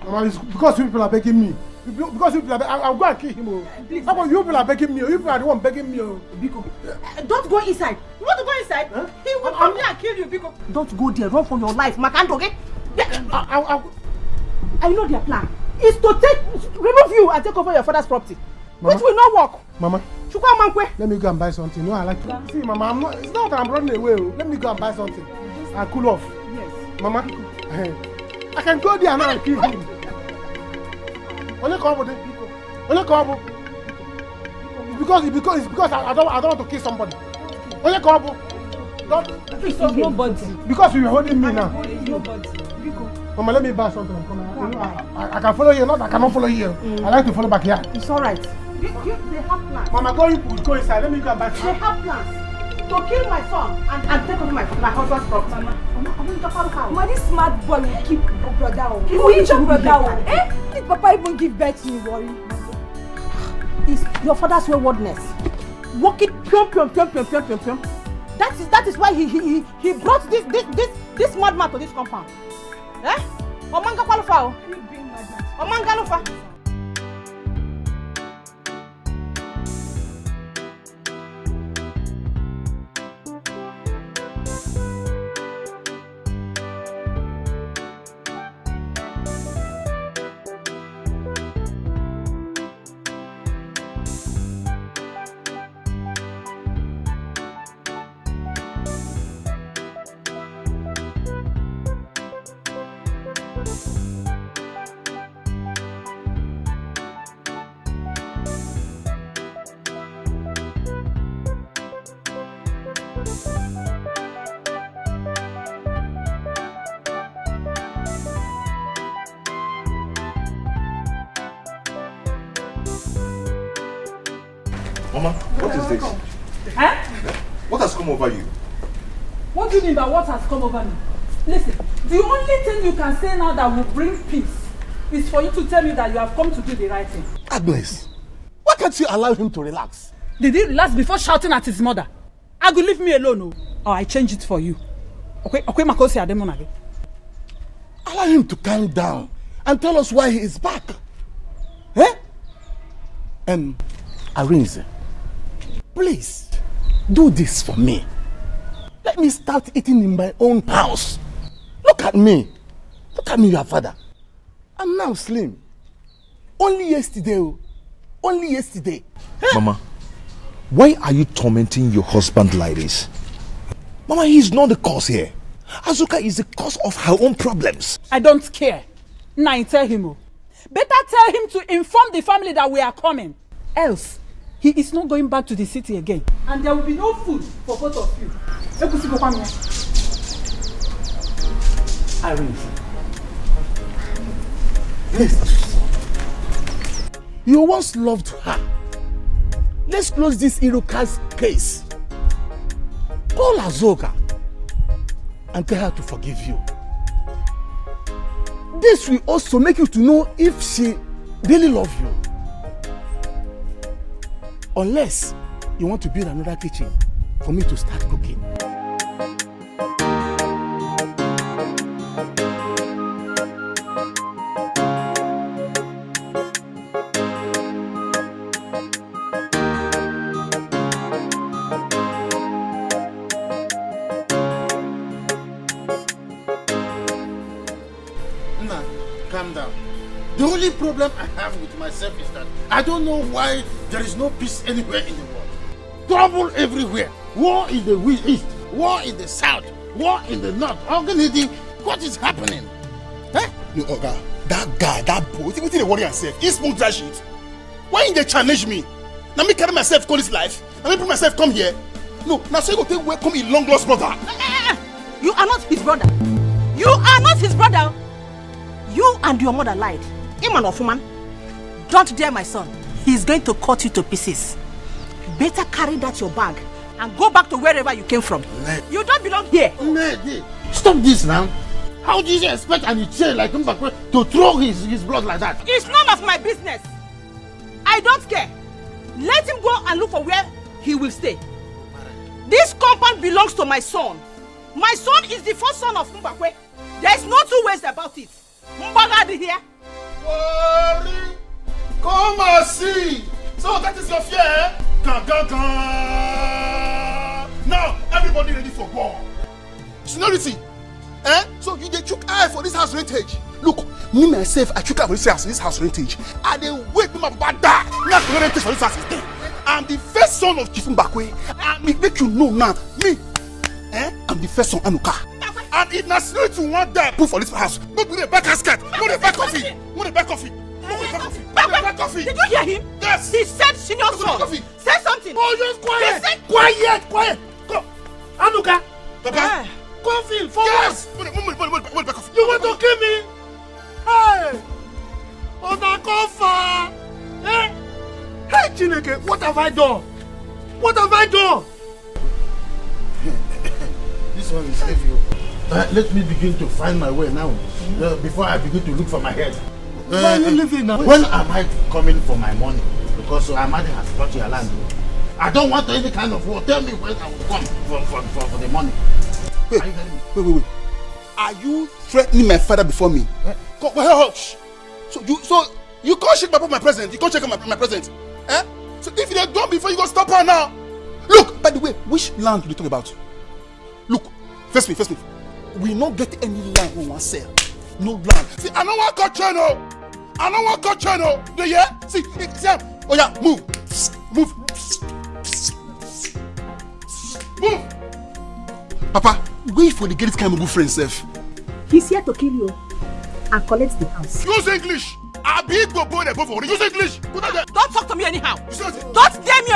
Mama, it's because people are begging me. Because you people are I'll go and kill him. How about you people are begging me? You people are the one begging me. Biko, don't go inside. You want to go inside? Huh? He will come here and kill you, Biko. Don't go there. Run for your life, Makanto, okay? I know their plan. Is to remove you and take over your father's property. Mama, which will not work. Mama, let me go and buy something. No, I like to. See, Mama, it's not that I'm running away. Let me go and buy something. I'll cool off. Yes. Mama, I can go there now and kill him. Only come over. It's because I don't want to kill somebody. Only come over. Don't. Nobody. Because you're holding me now. Nobody. Mama, let me buy something. I'm coming. I can follow you, not I cannot follow you. I like to follow back here. It's alright. They have plans. Mama, go inside. Let me go and buy something. They have plans to kill my son and take over my husband's property. Mama, this smart boy will keep brother. He will eat your brother. Eh? Did Papa even give birth to you, worry? It's your father's waywardness. Walk it pium. That is why he brought this madman to this compound. Eh? Omanga Palufa. Omanga Lufa. Mama, what is this? Huh? What has come over you? What do you mean by what has come over me? Listen, the only thing you can say now that will bring peace is for you to tell me that you have come to do the right thing. Agnes, why can't you allow him to relax? Did he relax before shouting at his mother? Agu, leave me alone, or I change it for you. Okay, Makosi Ademonage. Allow him to calm down and tell us why he is back. Eh? Arinze, please, do this for me. Let me start eating in my own house. Look at me, your father. I'm now slim. Only yesterday. Mama, why are you tormenting your husband like this? Mama, he's not the cause here. Azuka is the cause of her own problems. I don't care. Now tell him. Better tell him to inform the family that we are coming. Else, he is not going back to the city again. And there will be no food for both of you. Irene, please. You once loved her. Let's close this Iruka's case. Call Azoka and tell her to forgive you. This will also make you to know if she really loves you. Unless you want to build another kitchen for me to start cooking. Calm down. The only problem I have with myself is that I don't know why there is no peace anywhere in the world. Trouble everywhere. War in the east, war in the south, war in the north. What is happening? Eh? No, Oga, that guy, that boy, what did they worry yourself? He smoke that shit. Why they challenge me? Now me carry myself call this life. Now me bring myself come here. No, now so you go take welcome a long lost brother. You are not his brother. You are not his brother. You and your mother lied. Iman of woman. Don't dare my son. He's going to cut you to pieces. Better carry that your bag and go back to wherever you came from. You don't belong here. Stop this now. How do you expect an Ichie like Mbakwe to throw his blood like that? It's none of my business. I don't care. Let him go and look for where he will stay. This compound belongs to my son. My son is the first son of Mbakwe. There's no two ways about it. Mbagadi here. Worry. Come and see. So that is your fear, eh? Now everybody ready for war. Seniority. Eh? So you took eye for this house rentage. Look, me myself, I took eye for this house rentage. And they wait me my bad die. Not the rentage for this house is there. I'm the first son of Chief Mbakwe. And me make you know now. Me. I'm the first son Anuka. And it not to want that put for this house. Not with a back casket. Not a back coffee. Not a back coffee. Back coffee. Did you hear him? Yes. He said senior son. Say something. Oh, just quiet. He said Quiet. Go. Anuka. Papa. Coffee. For yes. What back coffee? You want to kill me? Hey. Onakofa. Eh? Hey, Chineke, what have I done? What have I done? This one is heavy. Let me begin to find my way now. Before I begin to look for my head. Why are you living now? When am I coming for my money? Because Amadi has brought your land. I don't want any kind of war. Tell me when I will come for the money. Wait. Are you threatening my father before me? So you can't shake my present. You can't check my present. Eh? So if you don't before you go stop her now. Look, by the way, which land do you talk about? Look, first me. We not get any land we want to sell. No land. See, I don't want to cut channel. Do you hear? See, oh yeah, move. Papa, wait for the get this kind of friend self. He's here to kill you and collect the house. Use English. I big boy that go for it. Use English. Don't talk to me anyhow. Don't dare me.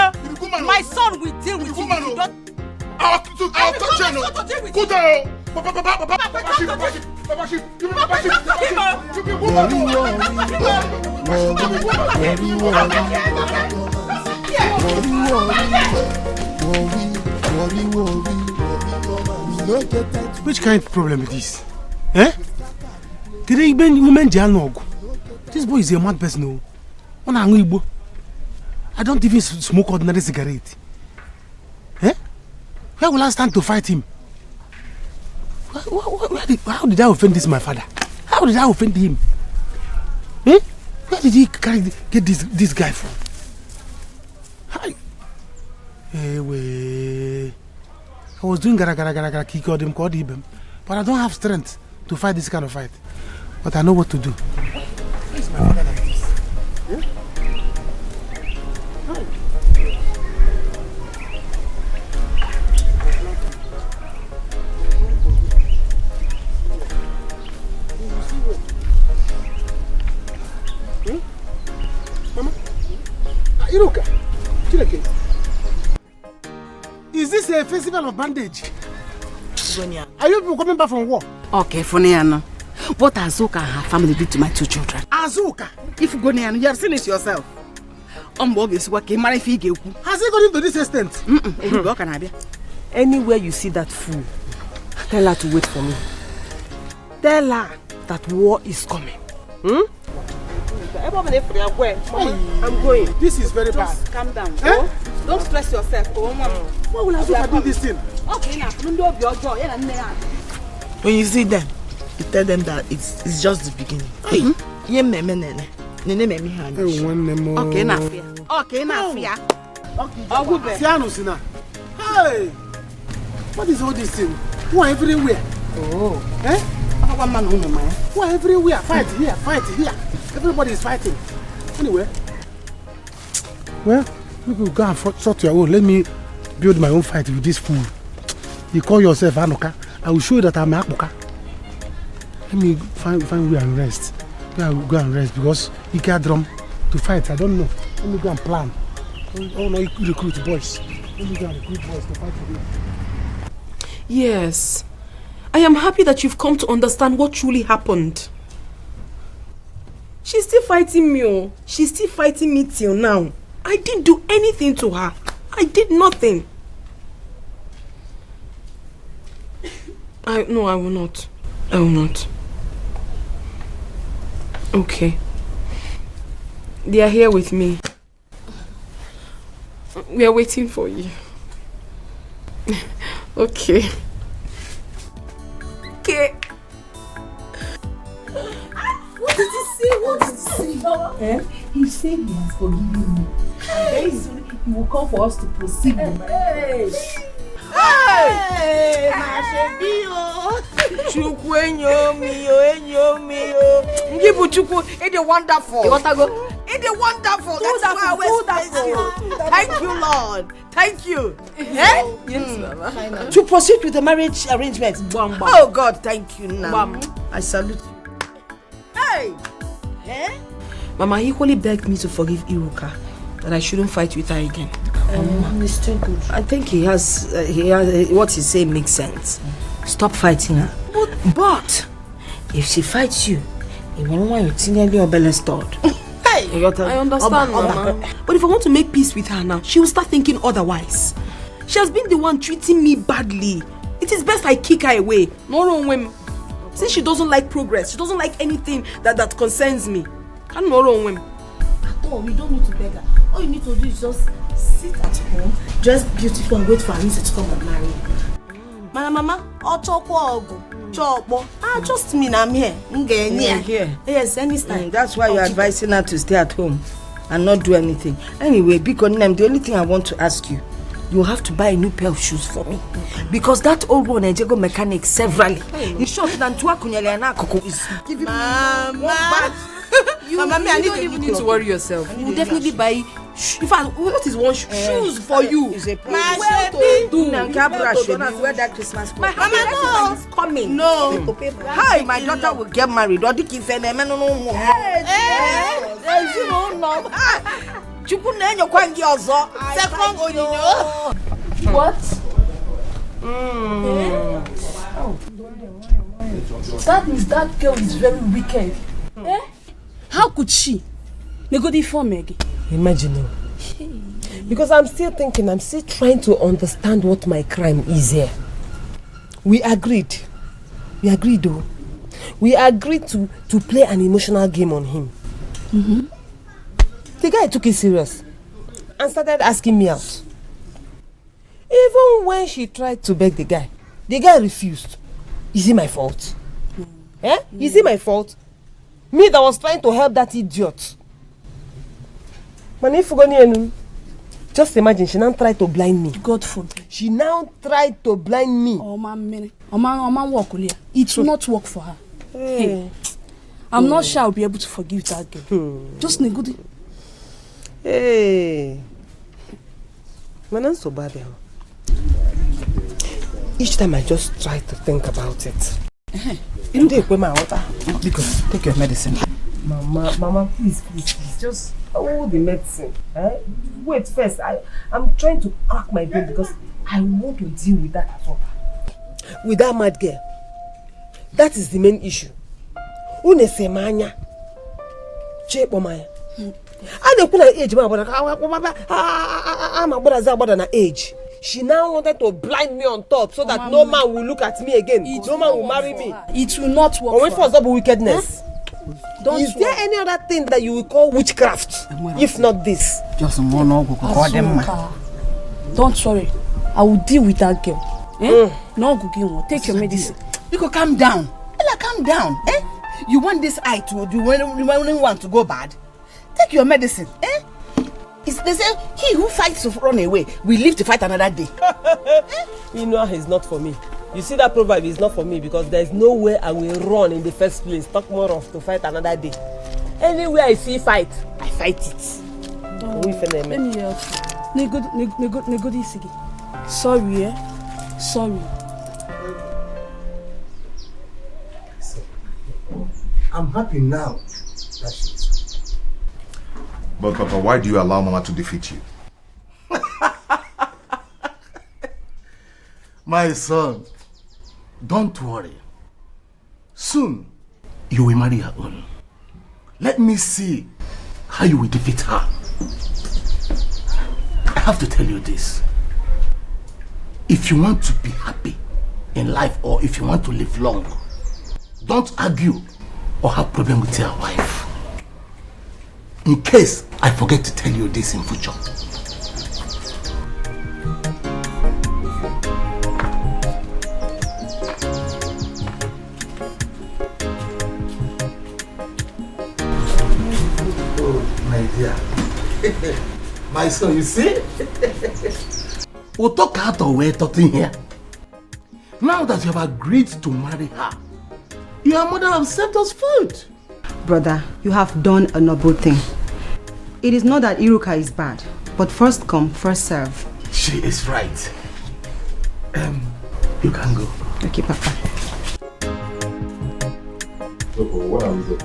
My son will deal with you. I'll touch channel. Go down. Which kind of problem is this? Eh? Today women dialogue. This boy is a mad person. I don't even smoke ordinary cigarette. Eh? Where will I stand to fight him? How did I offend this my father? How did I offend him? Eh? Where did he get this guy from? Hi. I was doing gara kick him, but I don't have strength to fight this kind of fight. But I know what to do. Why is my father like this? Hmm? Mama, Iruka, is this a festival of bandage? Are you people coming back from war? Okay, Funiano. What Azuka and her family did to my two children? Azuka? If Goniano, you have seen it yourself. Bob is working, marry Fige. Has he gone into this extent? Anywhere you see that fool, tell her to wait for me. Tell her that war is coming. I'm going. This is very bad. Just calm down. Don't stress yourself. Why will Azuka do this thing? When you see them, you tell them that it's just the beginning. Hey, Okay, now fear. Okay, now fear. Hey! What is all this thing? Who are everywhere? Oh. Eh? Who are everywhere? Fight here, fight here. Everybody is fighting. Anyway. Well, you will go and sort your own. Let me build my own fight with this fool. You call yourself Anoka. I will show you that I'm Akoka. Let me find where and rest. Where I will go and rest because you can't drum to fight. I don't know. Let me go and plan. Oh no, you recruit boys. Let me go and recruit boys to fight for you. Yes. I am happy that you've come to understand what truly happened. She's still fighting me. Oh. She's still fighting me till now. I didn't do anything to her. I did nothing. No, I will not. I will not. Okay. They are here with me. We are waiting for you. Okay. Okay. What did he say? What did he say? He said he has forgiven me. Very soon he will come for us to proceed. Hey! Chukwu Ngibu Chukwu, it's wonderful. You want to go? It's wonderful. That's why I always praise you. Thank you, Lord. Thank you. Yes, Mama. To proceed with the marriage arrangement. Oh God, thank you now. I salute you. Hey! Mama, he equally begged me to forgive Iruka, that I shouldn't fight with her again. It's still good. I think he has what he say makes sense. Stop fighting her. But if she fights you, you won't want you to nearly your belly stored. I understand, Mama. But if I want to make peace with her now, she will start thinking otherwise. She has been the one treating me badly. It is best I kick her away. No wrong with. Since she doesn't like progress, she doesn't like anything that concerns me. I don't know wrong with. At all, we don't need to beg her. All you need to do is just sit at home, dress beautiful and wait for Anissa to come and marry you. Mama, just me, I'm here. Here. Yes, anytime. That's why you're advising her to stay at home and not do anything. Anyway, because the only thing I want to ask you, you have to buy a new pair of shoes for me. Because that old one, I go mechanic severally. It's short than Tuakunyale is giving me Mama, you don't even need to worry yourself. We will definitely buy. In fact, what is one shoes for you? Wear that Christmas. My Mama is coming. No. Hi, my daughter will get married. What? That means that girl is very wicked. How could she? Negodi for Maggie. Imagine. Because I'm still thinking, I'm still trying to understand what my crime is here. We agreed. Though. We agreed to play an emotional game on him. The guy took it serious and started asking me out. Even when she tried to beg the guy refused. Is it my fault? Is it my fault? Me that was trying to help that idiot. Just imagine, she now tried to blind me. God forbid. She now tried to blind me. It will not work for her. Hey. I'm not sure I'll be able to forgive that girl. Just Negudi. Hey. Man, so bad. Each time I just try to think about it. Take your medicine. Mama, please. Just hold the medicine. Wait first. I'm trying to crack my brain because I want to deal with that at all. With that mad girl. That is the main issue. Unesemanya. Chepomaya. I don't put an age, I'm a age. She now wanted to blind me on top so that no man will look at me again. No man will marry me. It will not work. Or wait for double wickedness. Is there any other thing that you will call witchcraft? If not this. Just one Azuka. Don't worry. I will deal with that girl. No Gugi, take your medicine. You could calm down. Ella, calm down. You want this eye to do when you want to go bad? Take your medicine. They say he who fights to run away will live to fight another day. Inoa is not for me. You see that proverb is not for me because there is no way I will run in the first place. Talk more of to fight another day. Anywhere I see fight, I fight it. Let me help you. Sorry, Sorry. I'm happy now that she's. But Papa, why do you allow Mama to defeat you? My son, don't worry. Soon, you will marry her own. Let me see how you will defeat her. I have to tell you this. If you want to be happy in life or if you want to live long, don't argue or have problem with your wife. In case I forget to tell you this in future. Oh, my dear. My son, you see? We'll talk out of way talking here. Now that you have agreed to marry her, your mother has sent us food. Brother, you have done a noble thing. It is not that Iruka is bad, but first come, first serve. She is right. You can go. Okay, Papa. What are we doing?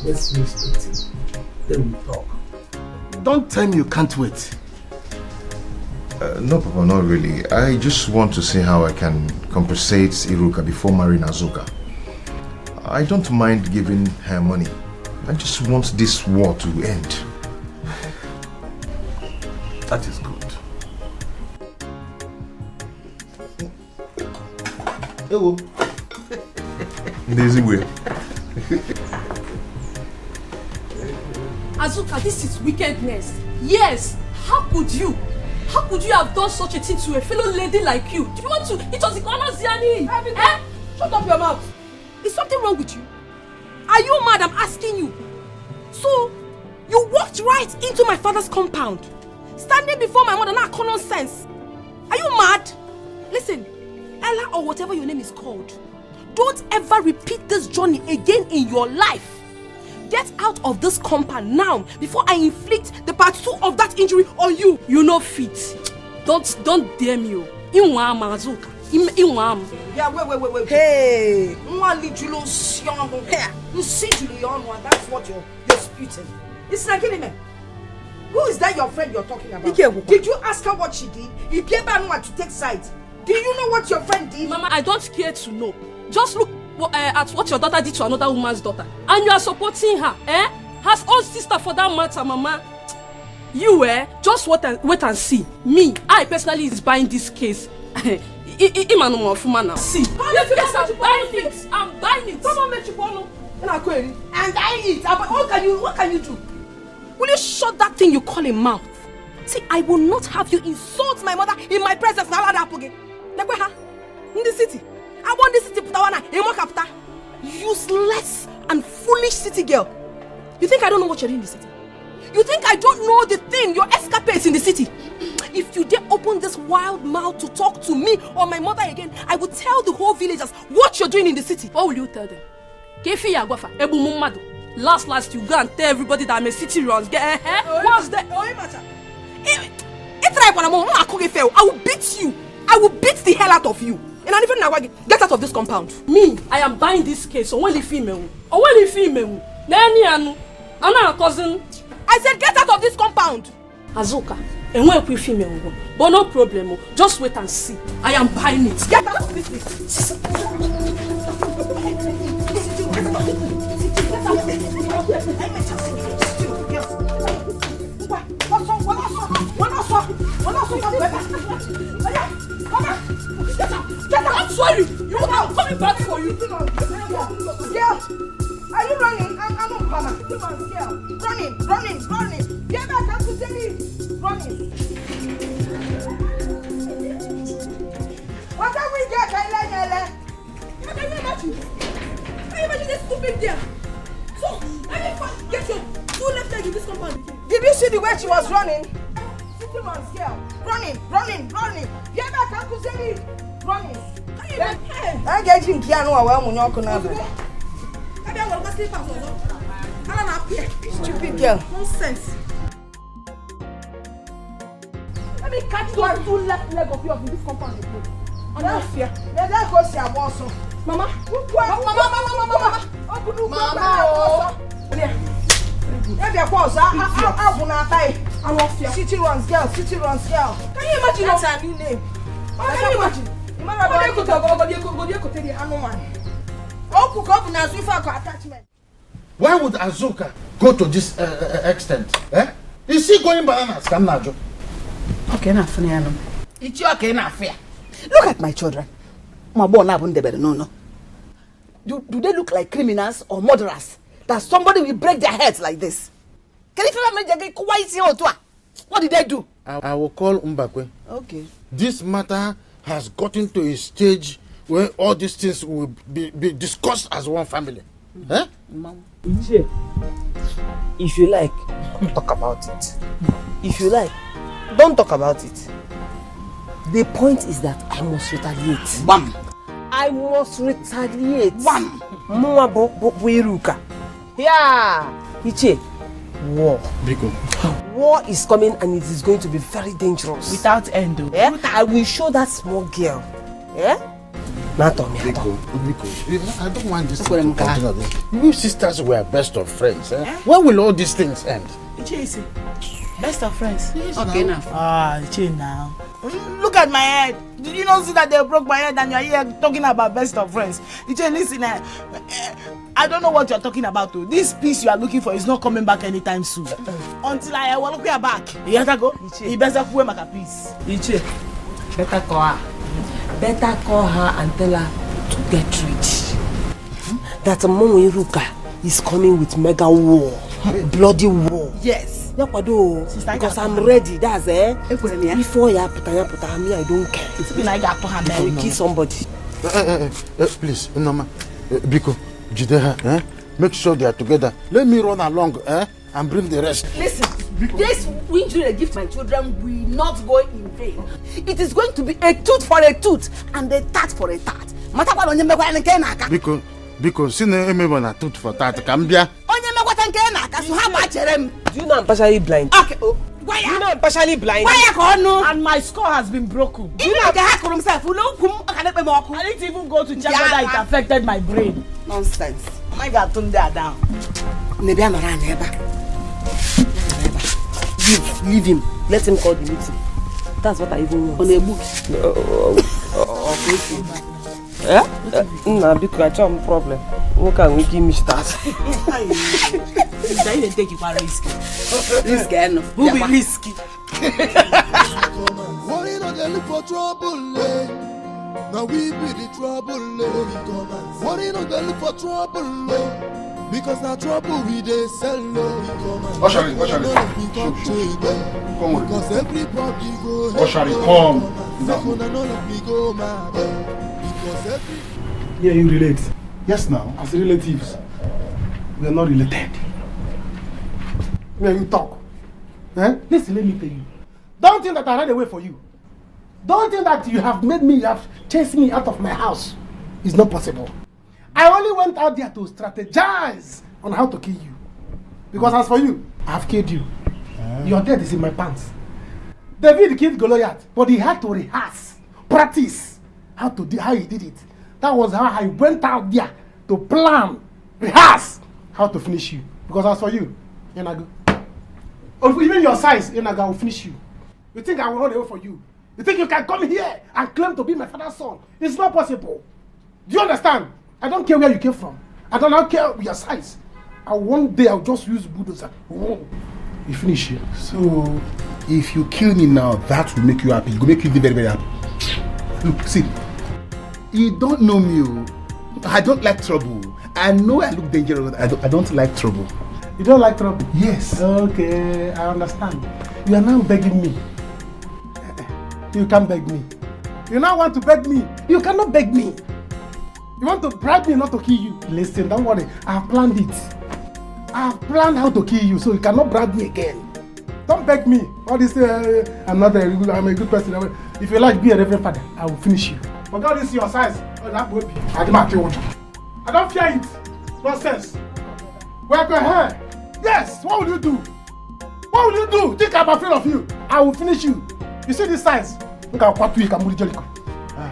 Let's finish the tea. Then we talk. Don't tell me you can't wait. No, Papa, not really. I just want to see how I can compensate Iruka before marrying Azuka. I don't mind giving her money. I just want this war to end. That is good. Hello. The easy way. Azuka, this is wickedness. Yes, how could you? How could you have done such a thing to a fellow lady like you? Do you want to? It was the corner Ziani. Shut up your mouth. Is something wrong with you? Are you mad? I'm asking you. So, you walked right into my father's compound, standing before my mother, not common sense. Are you mad? Listen, Ella or whatever your name is called, don't ever repeat this journey again in your life. Get out of this compound now before I inflict the part 2 of that injury on you. You know fit. Don't dare me. Yeah, wait. Hey, you see Julian, that's what you're spitting. It's like me. Who is that your friend you're talking about? Did you ask her what she did? You gave her no one to take sides. Do you know what your friend did? Mama, I don't care to know. Just look at what your daughter did to another woman's daughter. And you are supporting her, Her own sister for that matter, Mama. You, just wait and see. Me, I personally is buying this case. See, yes, I'm buying it. Come on, Mechipolo. And I'm buying it. What can you do? Will you shut that thing you call a mouth? See, I will not have you insult my mother in my presence. Now that again. In the city. I want this city putawana. Useless and foolish city girl. You think I don't know what you're doing in the city? You think I don't know the thing, your escapades in the city? If you dare open this wild mouth to talk to me or my mother again, I will tell the whole villagers what you're doing in the city. What will you tell them? Last, you go and tell everybody that I'm a city runs. What's that? I will beat you. I will beat the hell out of you. And I even get out of this compound. Me, I am buying this case. Only female. I'm not a cousin. I said get out of this compound. Azuka, and when we female, but no problem. Just wait and see. I am buying it. Get out of this place. That's for you. Girl, are you running? I'm not coming. Girl, running. Get back, I'm to tell you. Running. What can we get, Kaila? Can you imagine? This stupid girl? So, get your two left leg in this compound. Did you see the way she was running? City runs, girl. Running. Get back, I'm to tell you. Running. I'm getting piano while I'm not going to. Stupid girl. Nonsense. Let me catch those two left leg of yours in this compound again. I'm not fear. Let go see a boss. Mama. City runs, girl. Can you imagine? That's her new name. Can you imagine? Why would Azuka go to this extent? Eh? Is she going bananas? Come now, Joe. Okay, now, funny. It's okay, now, fair. Look at my children. My boy, now, no. Do they look like criminals or murderers? That somebody will break their heads like this? Can you tell me what did they do? I will call Mbakwe. Okay. This matter has gotten to a stage where all these things will be discussed as one family. Eh? If you like, talk about it. If you like, don't talk about it. The point is that I must retaliate. Bam! I must retaliate. Bam! Yeah! Iche, war. Biko. War is coming and it is going to be very dangerous. Without end. Yeah? I will show that small girl. Yeah? Not on me. Biko, I don't want this to continue. You sisters were best of friends. Eh? When will all these things end? Iche, best of friends. Yes, okay, now. Iche now. Look at my head. Did you not see that they broke my head and you're here talking about best of friends? Iche, listen, I don't know what you're talking about. Though. This peace you are looking for is not coming back anytime soon. Until I will look back. You have to go. You better go make a peace. Iche, better call her. Better call her and tell her to get rich. That Monweruka is coming with mega war. Bloody war. Yes. Because I'm ready. That's before you put me, I don't care. I will kill somebody. Please, Noma, Biko, Jideha, make sure they are together. Let me run along and bring the rest. Listen, this injury I give my children will not go in vain. It is going to be a tooth for a tooth and a tat for a tat. Biko, see no na tooth for tat. Cambia. Do you know I'm partially blind? Okay. Do you know I'm partially blind? And my skull has been broken. Do you know I didn't even go to check whether it affected my brain. Nonsense. I got turned that down. Leave him. Let him call the meeting. That's what I even want. On a book. Because I have a problem. What can we give me start? You take it for risky. Risky, no. Who be risky? Worry not they look for trouble, now we be the trouble, Worry not they look for trouble, because now trouble we they sell, Come on. Because everybody go. Come. Yeah, you relate. Yes, now, as relatives, we are not related. When you talk, listen, let me tell you. Don't think that I ran away for you. Don't think that you have chased me out of my house. It's not possible. I only went out there to strategize on how to kill you. Because as for you, I have killed you. Your death is in my pants. David killed Goliath, but he had to rehearse, practice how he did it. That was how I went out there to plan, rehearse how to finish you. Because as for you, Yenago, even your size, Yenago will finish you. You think I will run away for you? You think you can come here and claim to be my father's son? It's not possible. Do you understand? I don't care where you came from. I don't care your size. And one day I'll just use bulldozer. You finish here. So, if you kill me now, that will make you happy. It will make you very, very happy. Look, see, you don't know me, I don't like trouble. I know I look dangerous. I don't like trouble. You don't like trouble? Yes. Okay, I understand. You are now begging me. You can't beg me. You now want to beg me. You cannot beg me. You want to bribe me not to kill you. Listen, don't worry. I have planned it. I have planned how to kill you, so you cannot bribe me again. Don't beg me. All this, I'm a good person. If you like, be a reverend father. I will finish you. But God is your size. I don't fear it. Nonsense. Where your hair? Yes. What will you do? What will you do? Think I'm afraid of you. I will finish you. You see this size? Look at what we can do.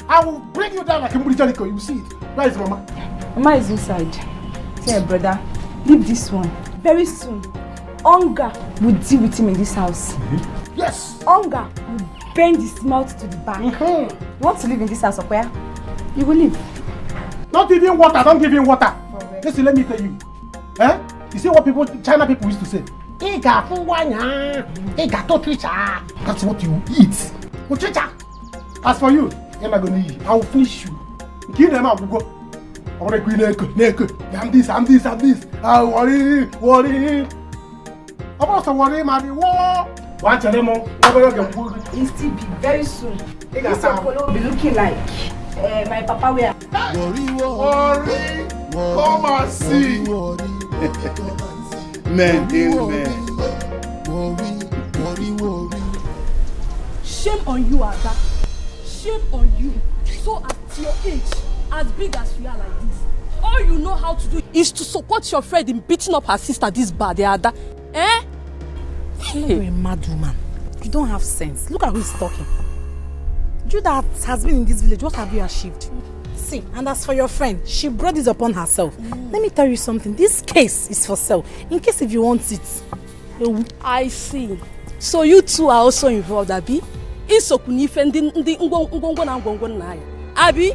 I will bring you down like a Jericho. You will see it. Where is Mama? Mama is inside. Say, brother, leave this one. Very soon, hunger will deal with him in this house. Mm-hmm. Yes. Hunger will bend his mouth to the back. Mm-hmm. You want to live in this house or where? You will live. Not even water. Don't give him water. Listen, let me tell you. You see what China people used to say? That's what you eat. As for you, I'm not going to eat. I will finish you. Kill them out. Go. I'm this. I worry. I'm also worried, man. Watch them all. He'll still be very soon. This Apollo will be looking like my papa will. Worry. Come and see. Men. Worry. Shame on you, Ada. Shame on you. So at your age, as big as you are like this, all you know how to do is to support your friend in beating up her sister this bad, Ada. You're a mad woman. You don't have sense. Look at who is talking. You that has been in this village, what have you achieved? See, and as for your friend, she brought this upon herself. Let me tell you something. This case is for sale. In case if you want it. I see. So you two are also involved, Abi? Abi,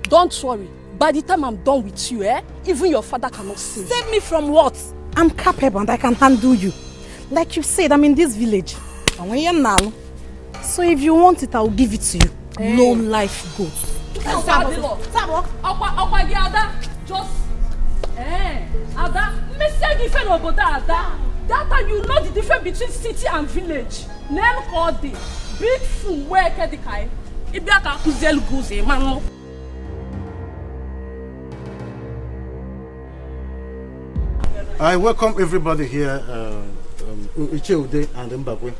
don't worry. By the time I'm done with you, even your father cannot save. Save me from what? I'm capable and I can handle you. Like you said, I'm in this village. So if you want it, I'll give it to you. No life goes. That time you know the difference between city and village. Name called the big fool where KIBOY. Ibiaka kuzel guze man. I welcome everybody here, UCHE and Mbakwe.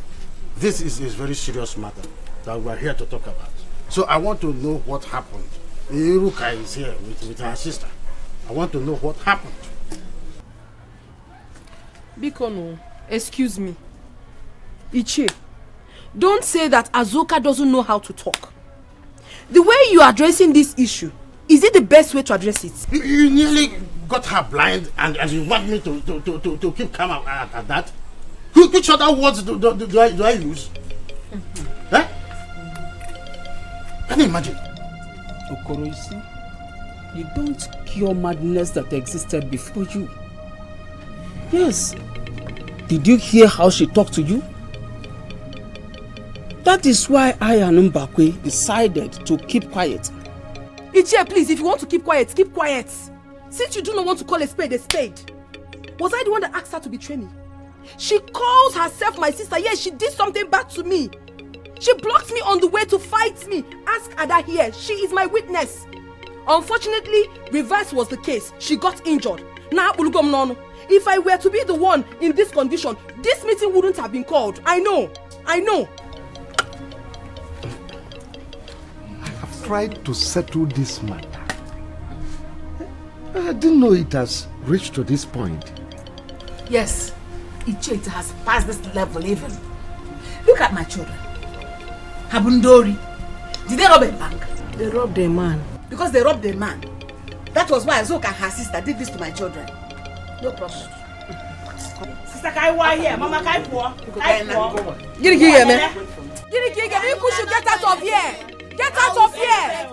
This is a very serious matter that we are here to talk about. So I want to know what happened. Iruka is here with her sister. I want to know what happened. Bikono, excuse me. Ichie, don't say that Azuka doesn't know how to talk. The way you are addressing this issue, is it the best way to address it? You nearly got her blind and you want me to keep calm at that? Which other words do I use? Can you imagine? Okoro, you see, you don't cure madness that existed before you. Yes. Did you hear how she talked to you? That is why I and Mbakwe decided to keep quiet. Ichie, please, if you want to keep quiet, keep quiet. Since you do not want to call a spade, was I the one that asked her to betray me? She calls herself my sister. Yes, she did something bad to me. She blocked me on the way to fight me. Ask Ada here. She is my witness. Unfortunately, reverse was the case. She got injured. Now, if I were to be the one in this condition, this meeting wouldn't have been called. I know. I have tried to settle this matter. I didn't know it has reached to this point. Yes, it has passed this level even. Look at my children. Habundori. Did they rob a bank? They robbed a man. Because they robbed a man. That was why Azoka and her sister did this to my children. No problem. Sister Kaiwa here, Mama Kaiwa. Get me. You should get out of here. Get out of here.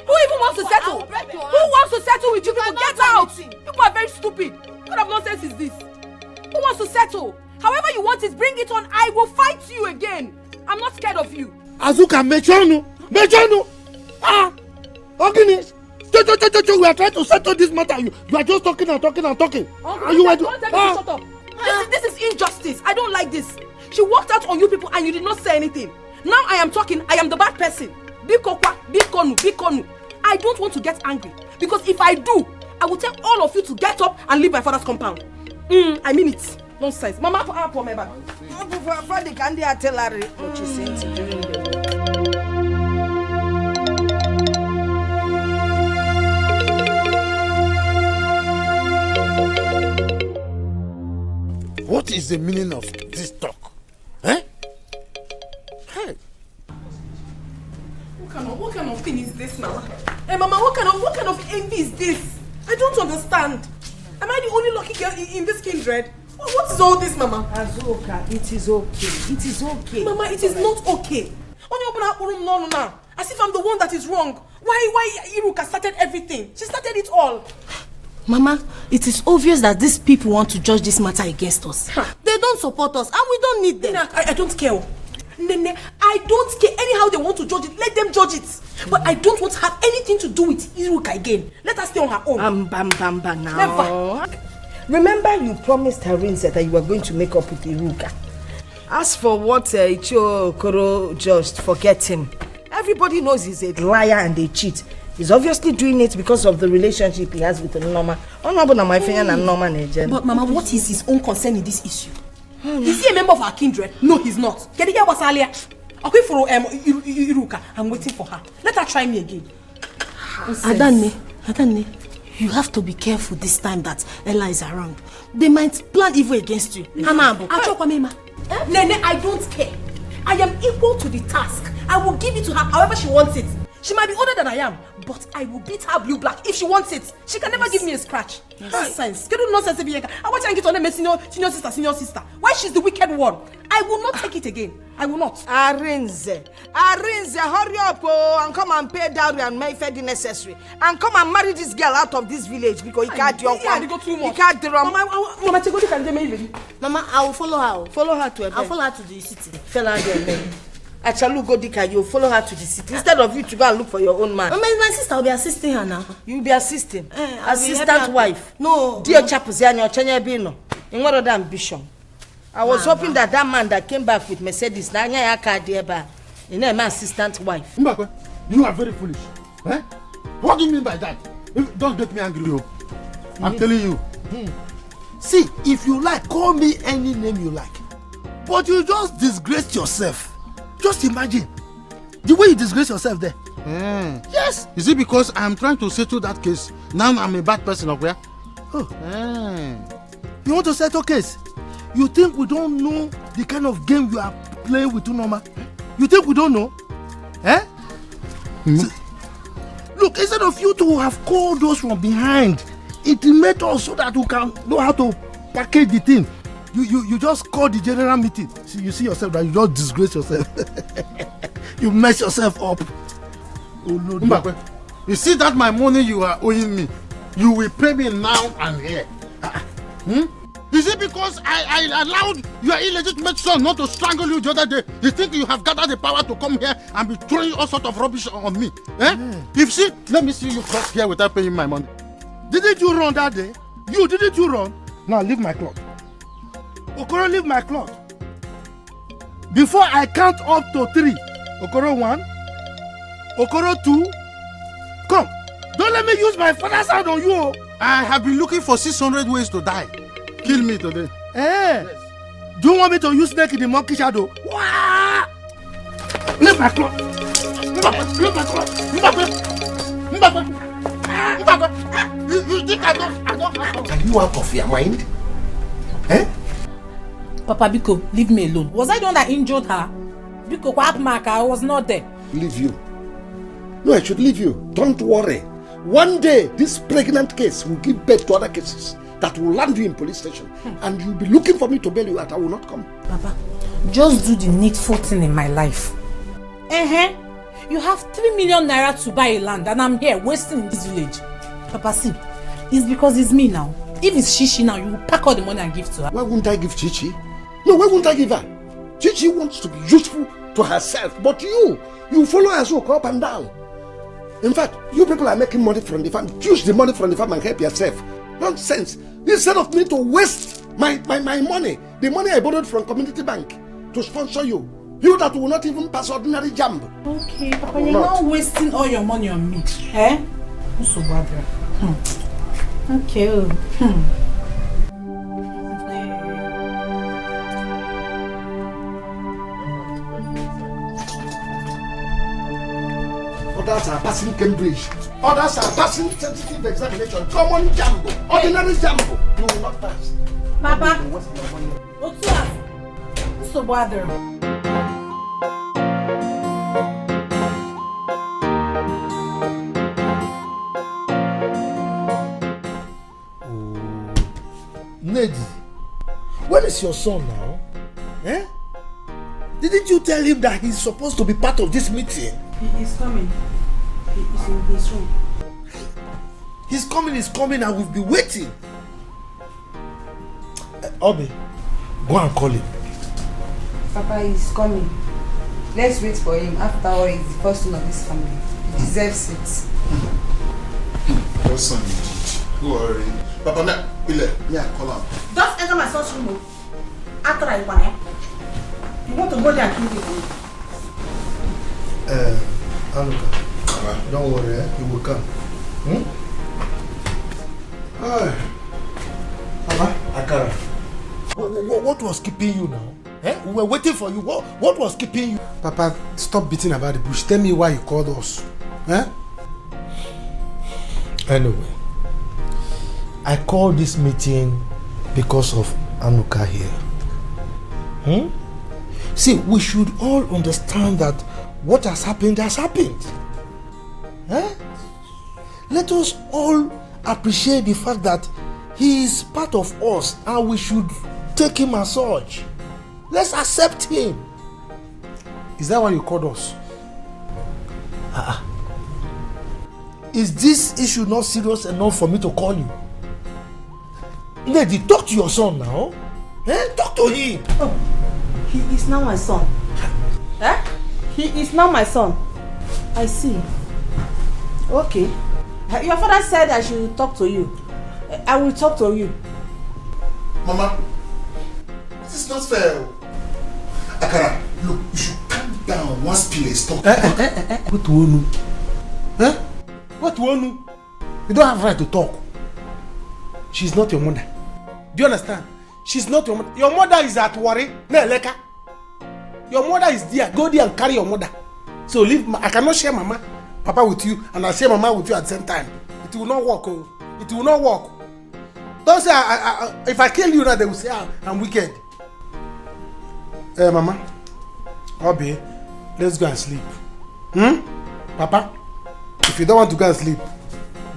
Who even wants to settle? Who wants to settle with you people? Get out. People are very stupid. What kind of nonsense is this? Who wants to settle? However you want it, bring it on. I will fight you again. I'm not scared of you. Azuka, mechonu. Ah! Ogini, We are trying to settle this matter. You are just talking and talking and talking. Are you ready? Shut up. This is injustice. I don't like this. She walked out on you people and you did not say anything. Now I am talking. I am the bad person. Bikonu. I don't want to get angry because if I do, I will tell all of you to get up and leave my father's compound. I mean it. Nonsense. Mama, for my bag. Father, can they tell her what she's saying during the What is the meaning of this talk? Eh? Hey. What kind of thing is this, Mama? Hey, Mama, what kind of envy is this? I don't understand. Am I the only lucky girl in this kindred? What is all this, Mama? Azuka, it is okay. It is okay. Mama, it is not okay. As if I'm the one that is wrong. Why Iruka started everything? She started it all. Mama, it is obvious that these people want to judge this matter against us. They don't support us and we don't need them. I don't care. Nene, I don't care. Anyhow they want to judge it, let them judge it. But I don't want to have anything to do with Iruka again. Let her stay on her own. Now. Never. Remember you promised Harinze that you were going to make up with Iruka. As for what Okoro just, forget him. Everybody knows he's a liar and a cheat. He's obviously doing it because of the relationship he has with Noma. But Mama, what is his own concern in this issue? Is he a member of our kindred? No, he's not. Can you hear what's earlier? Okay, for Iruka, I'm waiting for her. Let her try me again. Adane, you have to be careful this time that Ella is around. They might plan evil against you. Nene, I don't care. I am equal to the task. I will give it to her however she wants it. She might be older than I am, but I will beat her blue black if she wants it. She can never give me a scratch. Nonsense. I want to get on the senior sister. Why she's the wicked one? I will not take it again. I will not. Harinze, hurry up and come and pay dowry and make the necessary. And come and marry this girl out of this village because he can't do He can't do Mama, I will follow her. Follow her to I'll follow her to the city. Godika, you follow her to the city instead of you to go and look for your own man. My sister will be assisting her now. You'll be assisting? Assistant wife? No. Dear Chapuziano, Chenya Bino. In what other ambition? I was hoping that man that came back with Mercedes, Nanya Kadieba, in my assistant wife. Mbakwe, you are very foolish. Eh? What do you mean by that? Don't get me angry. I'm telling you. See, if you like, call me any name you like. But you just disgrace yourself. Just imagine the way you disgrace yourself there. Yes. Is it because I'm trying to settle that case? Now I'm a bad person up there? You want to settle case? You think we don't know the kind of game you are playing with Unoma? You think we don't know? So, look, instead of you to have called us from behind, intimate us so that we can know how to package the thing. You just call the general meeting. See, you see yourself that you just disgrace yourself. You mess yourself up. Oh no, Mbakwe, you see that my money you are owing me, you will pay me now and here. Is it because I allowed your illegitimate son not to strangle you the other day? You think you have gathered the power to come here and be throwing all sort of rubbish on me? If see, let me see you cross here without paying my money. Didn't you run that day? Didn't you run? Now leave my cloth. Okoro, leave my cloth. Before I count up to 3. Okoro 1. Okoro 2. Come. Don't let me use my father's hand on you. I have been looking for 600 ways to die. Kill me today. Yes. Do you want me to use snake in the monkey shadow? Wah! Leave my cloth. Leave my cloth. You think I don't have... Are you out of your mind? Papa Biko, leave me alone. Was I the one that injured her? Biko, I was not there. Leave you. No, I should leave you. Don't worry. One day, this pregnant case will give birth to other cases that will land you in police station. And you'll be looking for me to bail you out. I will not come. Papa, just do the needful thing in my life. You have 3 million naira to buy a land and I'm here wasting in this village. Papa, see, it's because it's me now. If it's Shishi now, you will pack all the money and give to her. Why wouldn't I give Chichi? No, why wouldn't I give her? Chichi wants to be useful to herself, but you follow Azuka up and down. In fact, you people are making money from the farm. Use the money from the farm and help yourself. Nonsense. Instead of me to waste my money, the money I borrowed from Community Bank to sponsor you, you that will not even pass ordinary jump. Okay, Papa, you're not wasting all your money on me. Eh? Okay. Others are passing Cambridge. Others are passing sensitive examination. Common jumbo. Ordinary jumbo. You will not pass. Papa. What's so bother? Nedi, where is your son now? Eh? Didn't you tell him that he's supposed to be part of this meeting? He is coming. He is in his room. He's coming and we've been waiting. Obi, go and call him. Papa is coming. Let's wait for him. After all, he's the first son of this family. He deserves it. First son indeed. Who are you? Papa, call him. Just enter my son's room. After I want him. You want to go there and kill him? Anuka, don't worry, he will come. Papa, Akara, what was keeping you now? Eh? We were waiting for you. What was keeping you? Papa, stop beating about the bush. Tell me why you called us. Eh? Anyway, I called this meeting because of Anuka here. See, we should all understand that what has happened has happened. Eh? Let us all appreciate the fact that he is part of us and we should take him as such. Let's accept him. Is that why you called us? Is this issue not serious enough for me to call you? Lady, talk to your son now. Eh? Talk to him. Oh, he is now my son. Eh? He is now my son. I see. Okay. Your father said I should talk to you. I will talk to you. Mama, this is not fair. Akara, look, you should calm down once place talk. What do you know? Eh? What do you know? You don't have right to talk. She's not your mother. Do you understand? She's not your mother. Your mother is at Wari, Neleka. Your mother is there. Go there and carry your mother. So leave. I cannot share Mama, Papa with you, and I share Mama with you at the same time. It will not work. Oh. It will not work. Don't say if I kill you now, they will say I'm wicked. Mama, Obi, let's go and sleep. Papa, if you don't want to go and sleep,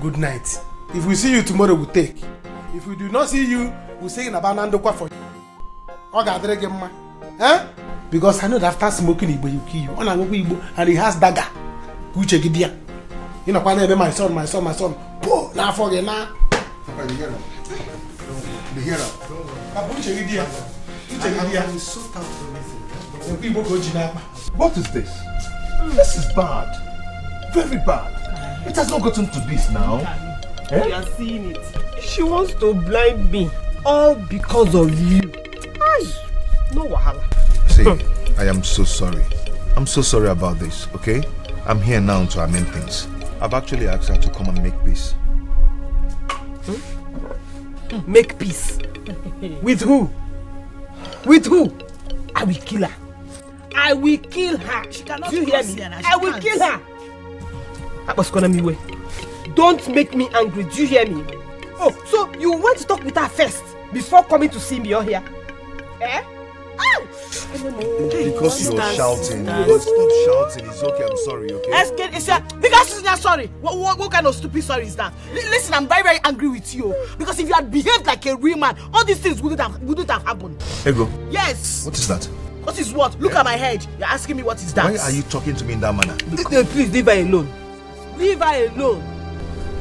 good night. If we see you tomorrow, we'll take. If we do not see you, we'll say in Abanandokwa for you. Eh? Because I know that after smoking Igbo, you kill you. And he has dagger. UCHE. You know, my son. Oh, now forget now. Papa, you hear him? You hear him? Papa, UCHE. I'm so What is this? This is bad. Very bad. It has not gotten to this now. Eh? You are seeing it. She wants to blind me. All because of you. Ay, no wahala. See, I am so sorry. I'm so sorry about this, okay? I'm here now to amend things. I've actually asked her to come and make peace. Make peace? With who? With who? I will kill her. I will kill her. She cannot. Do you hear me? I will kill her. Don't make me angry. Do you hear me? Oh, so you went to talk with her first before coming to see me here? Eh? Because you're shouting. Stop shouting. It's okay. I'm sorry, okay? Because you're sorry. What kind of stupid sorry is that? Listen, I'm very, very angry with you. Because if you had behaved like a real man, all these things wouldn't have happened. Ego. Yes. What is that? What is what? Look at my head. You're asking me what is that? Why are you talking to me in that manner? Please leave her alone. Leave her alone.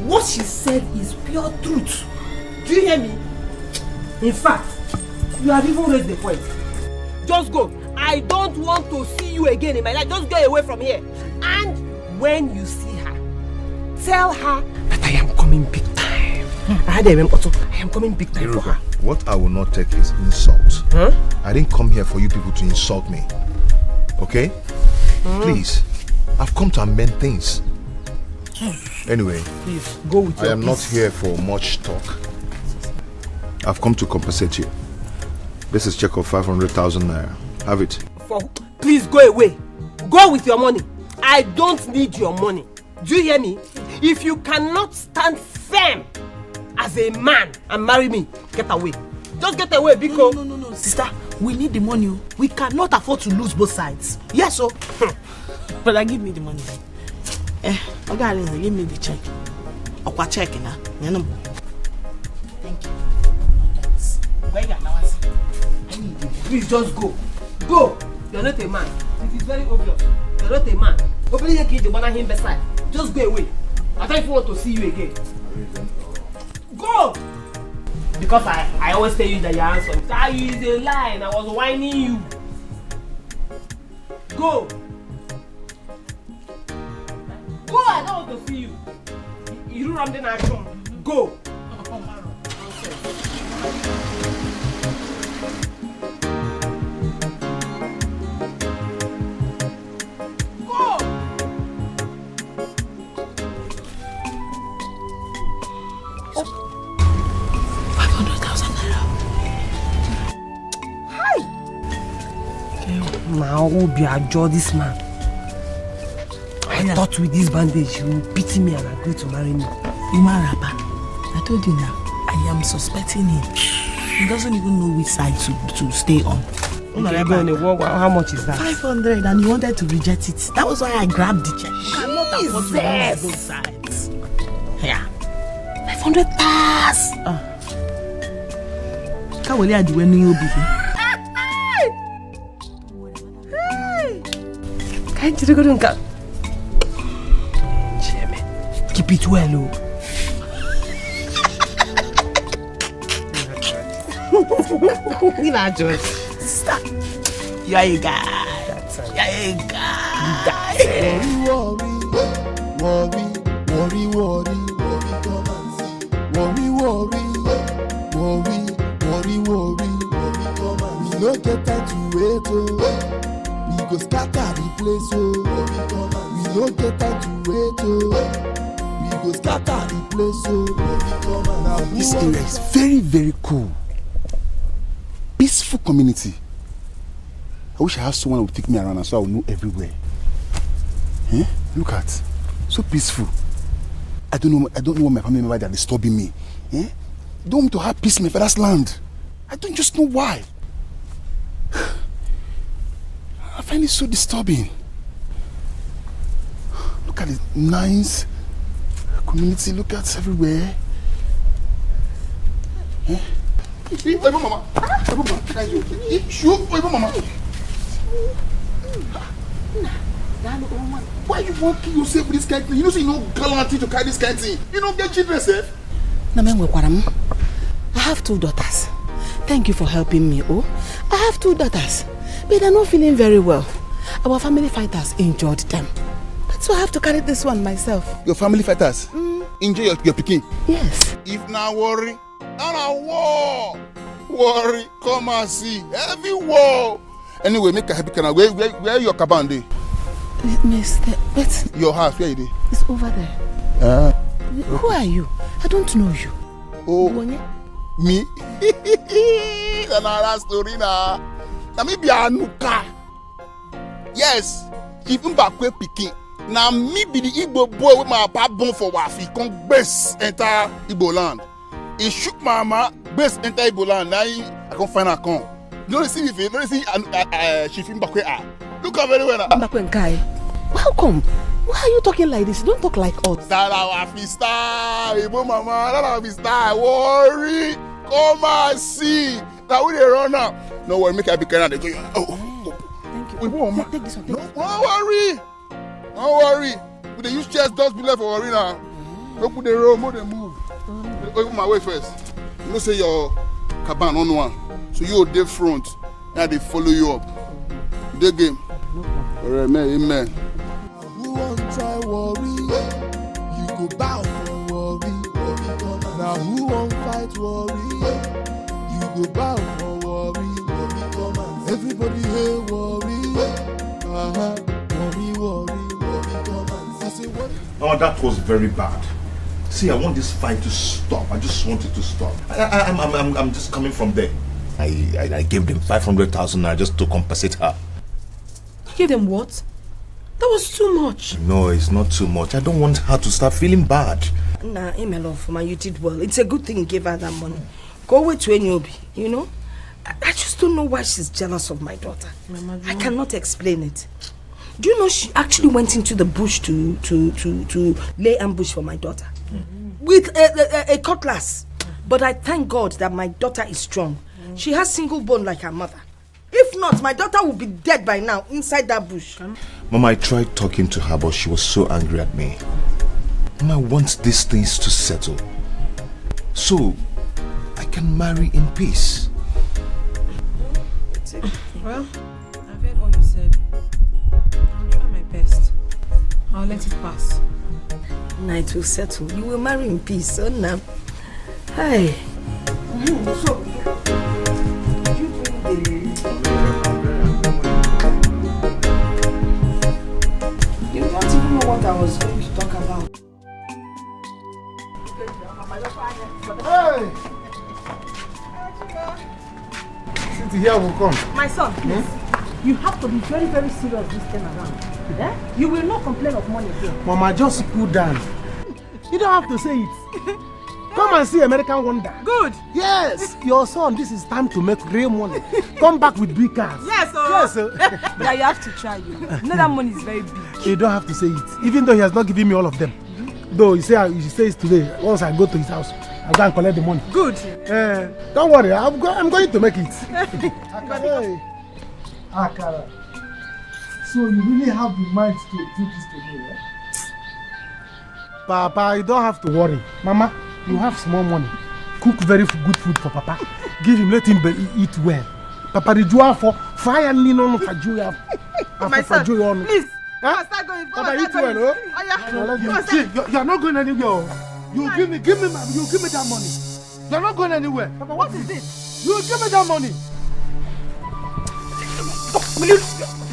What she said is pure truth. Do you hear me? In fact, you have even raised the point. Just go. I don't want to see you again in my life. Just go away from here. And when you see her, tell her that I am coming big time. I am coming big time for her. What I will not take is insult. Huh? I didn't come here for you people to insult me. Okay? Please. I've come to amend things. Anyway, please go with your I am not here for much talk. I've come to compensate you. This is check of 500,000 naira. Have it. Please go away. Go with your money. I don't need your money. Do you hear me? If you cannot stand firm as a man and marry me, get away. Just get away, because No, sister. We need the money. We cannot afford to lose both sides. Yes, sir. Brother, give me the money. Okay, give me the check. I'll check it now. Thank you. Please just go. Go. You're not a man. It is very obvious. You're not a man. Open your kid, you banner him beside. Just go away. I don't even want to see you again. Go! Because I always tell you that you're handsome. That is a lie and I was whining you. Go! Go! I don't want to see you. You do something action. Go! Now OGBUAGU, this man. I thought with this bandage he will pity me and agree to marry me. Human rapper. I told you now. I am suspecting him. He doesn't even know which side to stay on. How much is that? 500, and he wanted to reject it. That was why I grabbed the check. You cannot afford to lose both sides. Yeah. 500 pass. Can't wait to when you be. Can't you go to Jimmy, keep it well, You know, George. Stop. You are a guy. You are a guy. Worry, we no get time to wait, oh. We go scatter the place, oh. We no get time to wait, oh. We go scatter the place, oh. This area is very, very cool. Peaceful community. I wish I had someone who would take me around and so I would know everywhere. Eh? Look at, so peaceful. I don't know what my family members are disturbing me. Eh? I don't want to have peace in my father's land. I don't just know why. I find it so disturbing. Look at the nice community. Look at everywhere. Eh? Mama. Why you walking yourself with this kind of thing? You know, so you know gallantry to carry this kind of thing. You don't get children, sir. I have 2 daughters. Thank you for helping me, oh. I have 2 daughters, but they're not feeling very well. Our family fighters injured them. That's why I have to carry this one myself. Your family fighters? Injure your pikin? Yes. If not worry, not war. Worry, come and see. Heavy war. Anyway, make a happy canal. Where your cabin dey? Mister, but your house, where it is? It's over there. Who are you? I don't know you. Oh, me? Another story now. Na me be Anuka. Yes, even back where picking. Now me be the Igbo boy with my papa born for Wafi. Come best enter Igbo land. He shook my mama, best enter Igbo land. Now I can't find a con. You don't see me, you don't see she film back where. Look at very well. How come? Why are you talking like this? You don't talk like us. That our star, Igbo mama, that our star. Worry, come and see. Now we dey run now. No worry, make I be careful. Thank you. Mama. Take this one. No worry. Don't worry. We dey use chest dust below for worry now. Don't put the road, more than move. Open my way first. You know say your caban on one, so you dey front. Now they follow you up. You dey game. Alright, amen. Who won't try worry? You go bow for worry. Now who won't fight worry? You go bow for worry. Everybody here worry. Worry. I say what? Oh, that was very bad. See, I want this fight to stop. I just want it to stop. I'm just coming from there. I gave them 500,000 naira just to compensate her. You gave them what? That was too much. No, it's not too much. I don't want her to start feeling bad. Nah, Emelofuma, you did well. It's a good thing you gave her that money. Go away to Enyobi, you know? I just don't know why she's jealous of my daughter. Mama, I cannot explain it. Do you know she actually went into the bush to lay ambush for my daughter? With a cutlass. But I thank God that my daughter is strong. She has single bone like her mother. If not, my daughter would be dead by now inside that bush. Mama, I tried talking to her, but she was so angry at me. Mama, I want these things to settle, so I can marry in peace. Well, I've heard all you said. I'll try my best. I'll let it pass. Now it will settle. You will marry in peace, so now. Hey. So, you don't even know what I was going to talk about. Hey! Since here will come. My son, please. You have to be very, very serious this time around. Eh? You will not complain of money here. Mama, just cool down. You don't have to say it. Come and see American Wonder. Good. Yes, your son, this is time to make real money. Come back with big cars. Yes, sir. Yes, sir. But you have to try, you know that money is very big. You don't have to say it, even though he has not given me all of them. Though he says today, once I go to his house, I'll go and collect the money. Good. Don't worry, I'm going to make it. Hey. Akara. So you really have the mind to do this to me, eh? Papa, you don't have to worry. Mama, you have small money. Cook very good food for Papa. Give him, let him eat well. Papa, the joy for fire lean on for joy. My son, please. Huh? Start going. Papa, eat well, oh? See, you're not going anywhere. You give me that money. You're not going anywhere. Papa, what is this? You give me that money.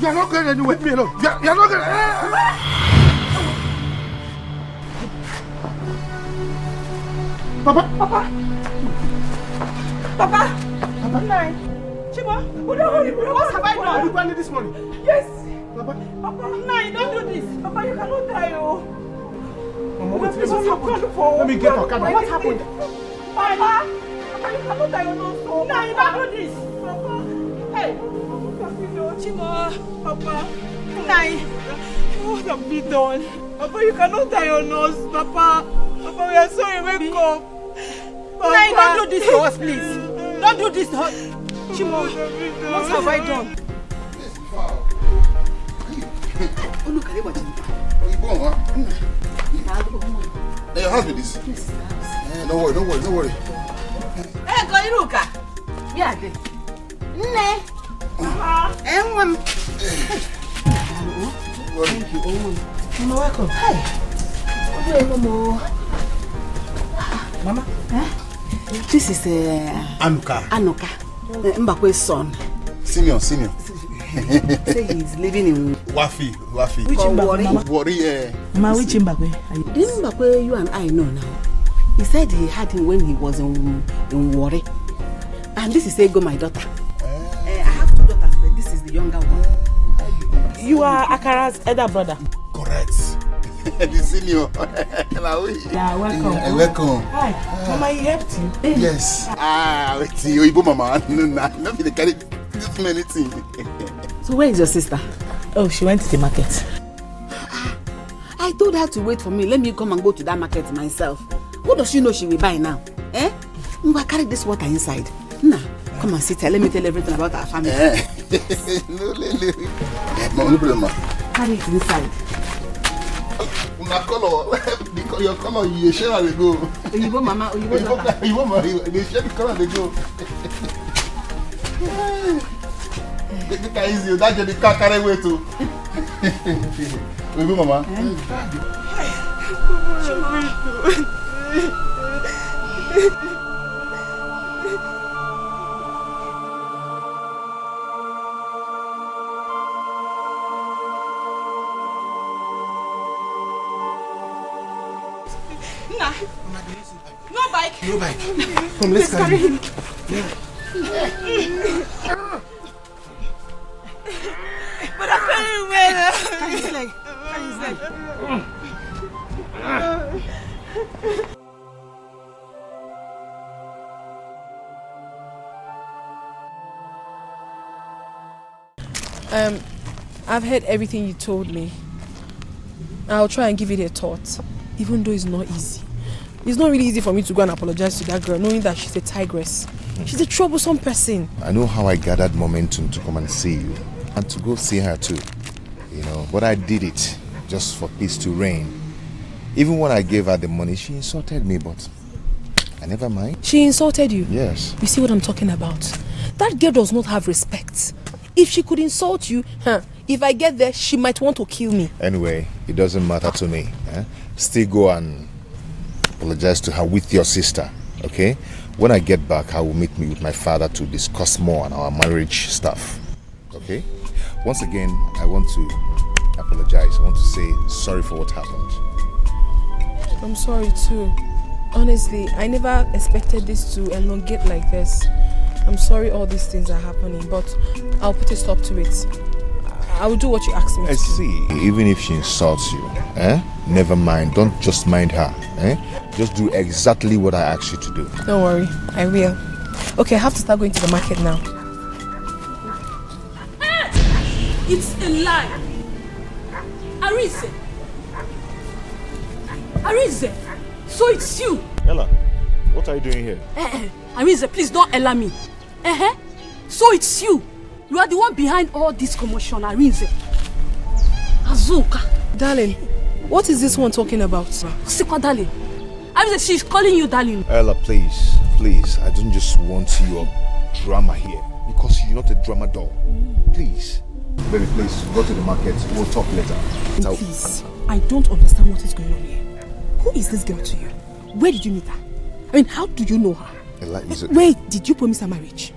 You're not going anywhere. Me alone. You're not going. Papa. Nine. Chibo, what have I done? Are you planning this money? Yes. Papa. Nine, don't do this. Papa, you cannot die, oh. Mama, what happened? Let me get Okada. What happened? Papa, you cannot die, oh. Nine, don't do this. Papa. Hey. Chibo, Papa. Nine. What have we done? Papa, you cannot die on us, Papa. Papa, we are sorry, wake up. Nine, don't do this to us, please. Don't do this to us. Chimo, what have I done? Oh, look at what you your house with this? Yes, don't worry. Hey, Koiruka. Yeah, there. Ne. Thank you, Mama, welcome. Hi. Mama? This is Anuka. Mbakwe's son. Senior. Say he's living in Wafi. Which Mbakwe? Worry, Ma, which Mbakwe? This Mbakwe you and I know now. He said he had him when he was in Warri. And this is Ego, my daughter. I have two daughters, but this is the younger one. You are Akara's elder brother. Correct. The senior. Yeah, welcome. Welcome. Hi. Mama, he helped you? Yes. Wait, you Mama. No, they carry this many things. So where is your sister? Oh, she went to the market. I told her to wait for me. Let me come and go to that market myself. What does she know she will buy now? Eh? I carry this water inside. Nah, come and sit here. Let me tell everything about our family. No problem. Carry it inside. Una color, because your color you share and go. Oyibo mama, Oyibo mama, they share the color they go. They can easy. That's the car carry way too. Oyibo mama. Nah. No bike. No bike. Come, let's carry him. But I'm very well. Carry his leg. Carry his leg. I've heard everything you told me. I'll try and give it a thought, even though it's not easy. It's not really easy for me to go and apologize to that girl, knowing that she's a tigress. She's a troublesome person. I know how I gathered momentum to come and see you, and to go see her too. You know, but I did it just for peace to reign. Even when I gave her the money, she insulted me, but I never mind. She insulted you? Yes. You see what I'm talking about? That girl does not have respect. If she could insult you, if I get there, she might want to kill me. Anyway, it doesn't matter to me. Still go and apologize to her with your sister, okay? When I get back, I will meet me with my father to discuss more on our marriage stuff, okay? Once again, I want to apologize. I want to say sorry for what happened. I'm sorry too. Honestly, I never expected this to elongate like this. I'm sorry all these things are happening, but I'll put a stop to it. I will do what you asked me to do. See, even if she insults you, never mind. Don't just mind her. Just do exactly what I asked you to do. Don't worry, I will. Okay, I have to start going to the market now. It's a lie. Arise. Arise. So it's you. Ella, what are you doing here? Arise, please don't allow me. So it's you. You are the one behind all this commotion, Arise. Azuka. Darling, what is this one talking about? Sikwa, darling. Arise, she's calling you darling. Ella, please. I don't just want your drama here because you're not a drama doll. Please. Baby, please, go to the market. We'll talk later. Please, I don't understand what is going on here. Who is this girl to you? Where did you meet her? I mean, how do you know her? Ella is a... Wait, did you promise her marriage?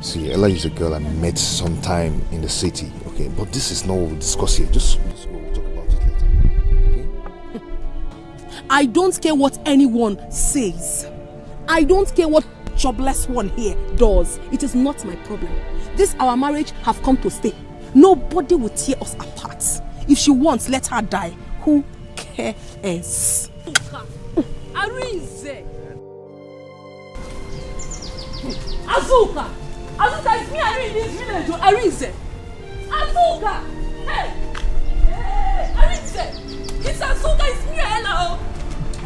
See, Ella is a girl I met sometime in the city, okay? But this is not what we'll discuss here. Just go, we'll talk about it later, okay? I don't care what anyone says. I don't care what jobless one here does. It is not my problem. This our marriage have come to stay. Nobody will tear us apart. If she wants, let her die. Who cares? Arise. Azuka! Azuka, it's me, Arise, in this village. Arise! Azuka! Hey! Hey! Arise! It's Azuka, it's me, Ella.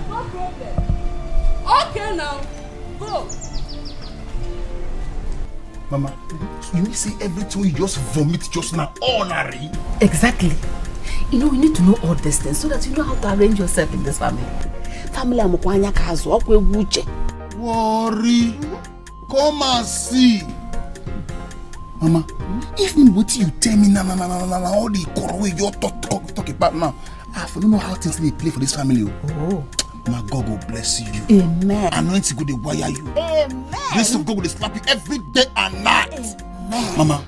No problem. Okay now. Go. Mama, you see everything you just vomit just now, honorary. Exactly. You know, you need to know all these things so that you know how to arrange yourself in this family. Family amukwanya kazo, okwe wuche. Worry. Come and see. Mama, even what you tell me now, all the correct you talk about now, I don't know how things they play for this family. Oh. My God will bless you. Amen. Anointing God will wire you. Amen. Grace of God will slap you every day and night. Amen. Mama,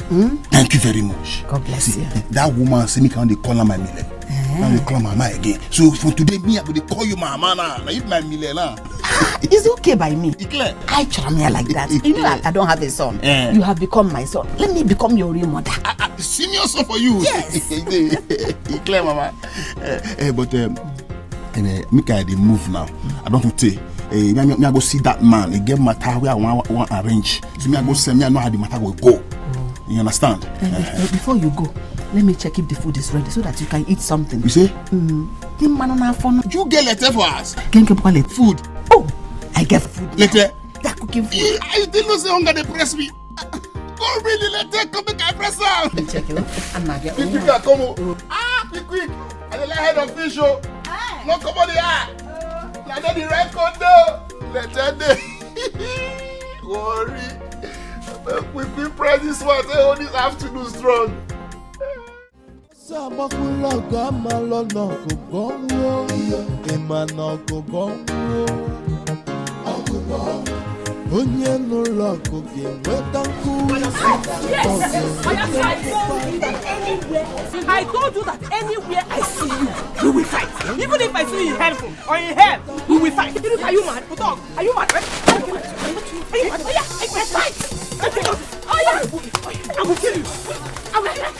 thank you very much. God bless you. That woman say me can they call her my mile. Now they call mama again. So from today, me I will call you mama now. Now you my mile now. It's okay by me. Declare. I charm here like that. You know I don't have a son. You have become my son. Let me become your real mother. Senior son for you. Yes. Declare, mama. But make I move now. I don't want to say. Me I go see that man. He get matter where I want arrange. So me I go say me I know how the matter will go. You understand? Before you go, let me check if the food is ready so that you can eat something. You say? You get letter for us. Food. Oh, I get food. Letter. That cooking food. I didn't say hunger they press me. Go really letter come make I press out. Let me check it. I'm not getting. Quick, come. Be quick. I the head of fish. No come on the eye. Now then the record though. Letter day. Worry. We press this one. Say all this afternoon strong. Onye n'ụlọ ọgụ ga-enweta I told you that anywhere I see you, we will fight. Even if I see you in hell or in hell, we will fight. Are you mad? Are you mad? Are you mad? Oh yeah, I will fight. Oh yeah, I will kill you. I will kill you.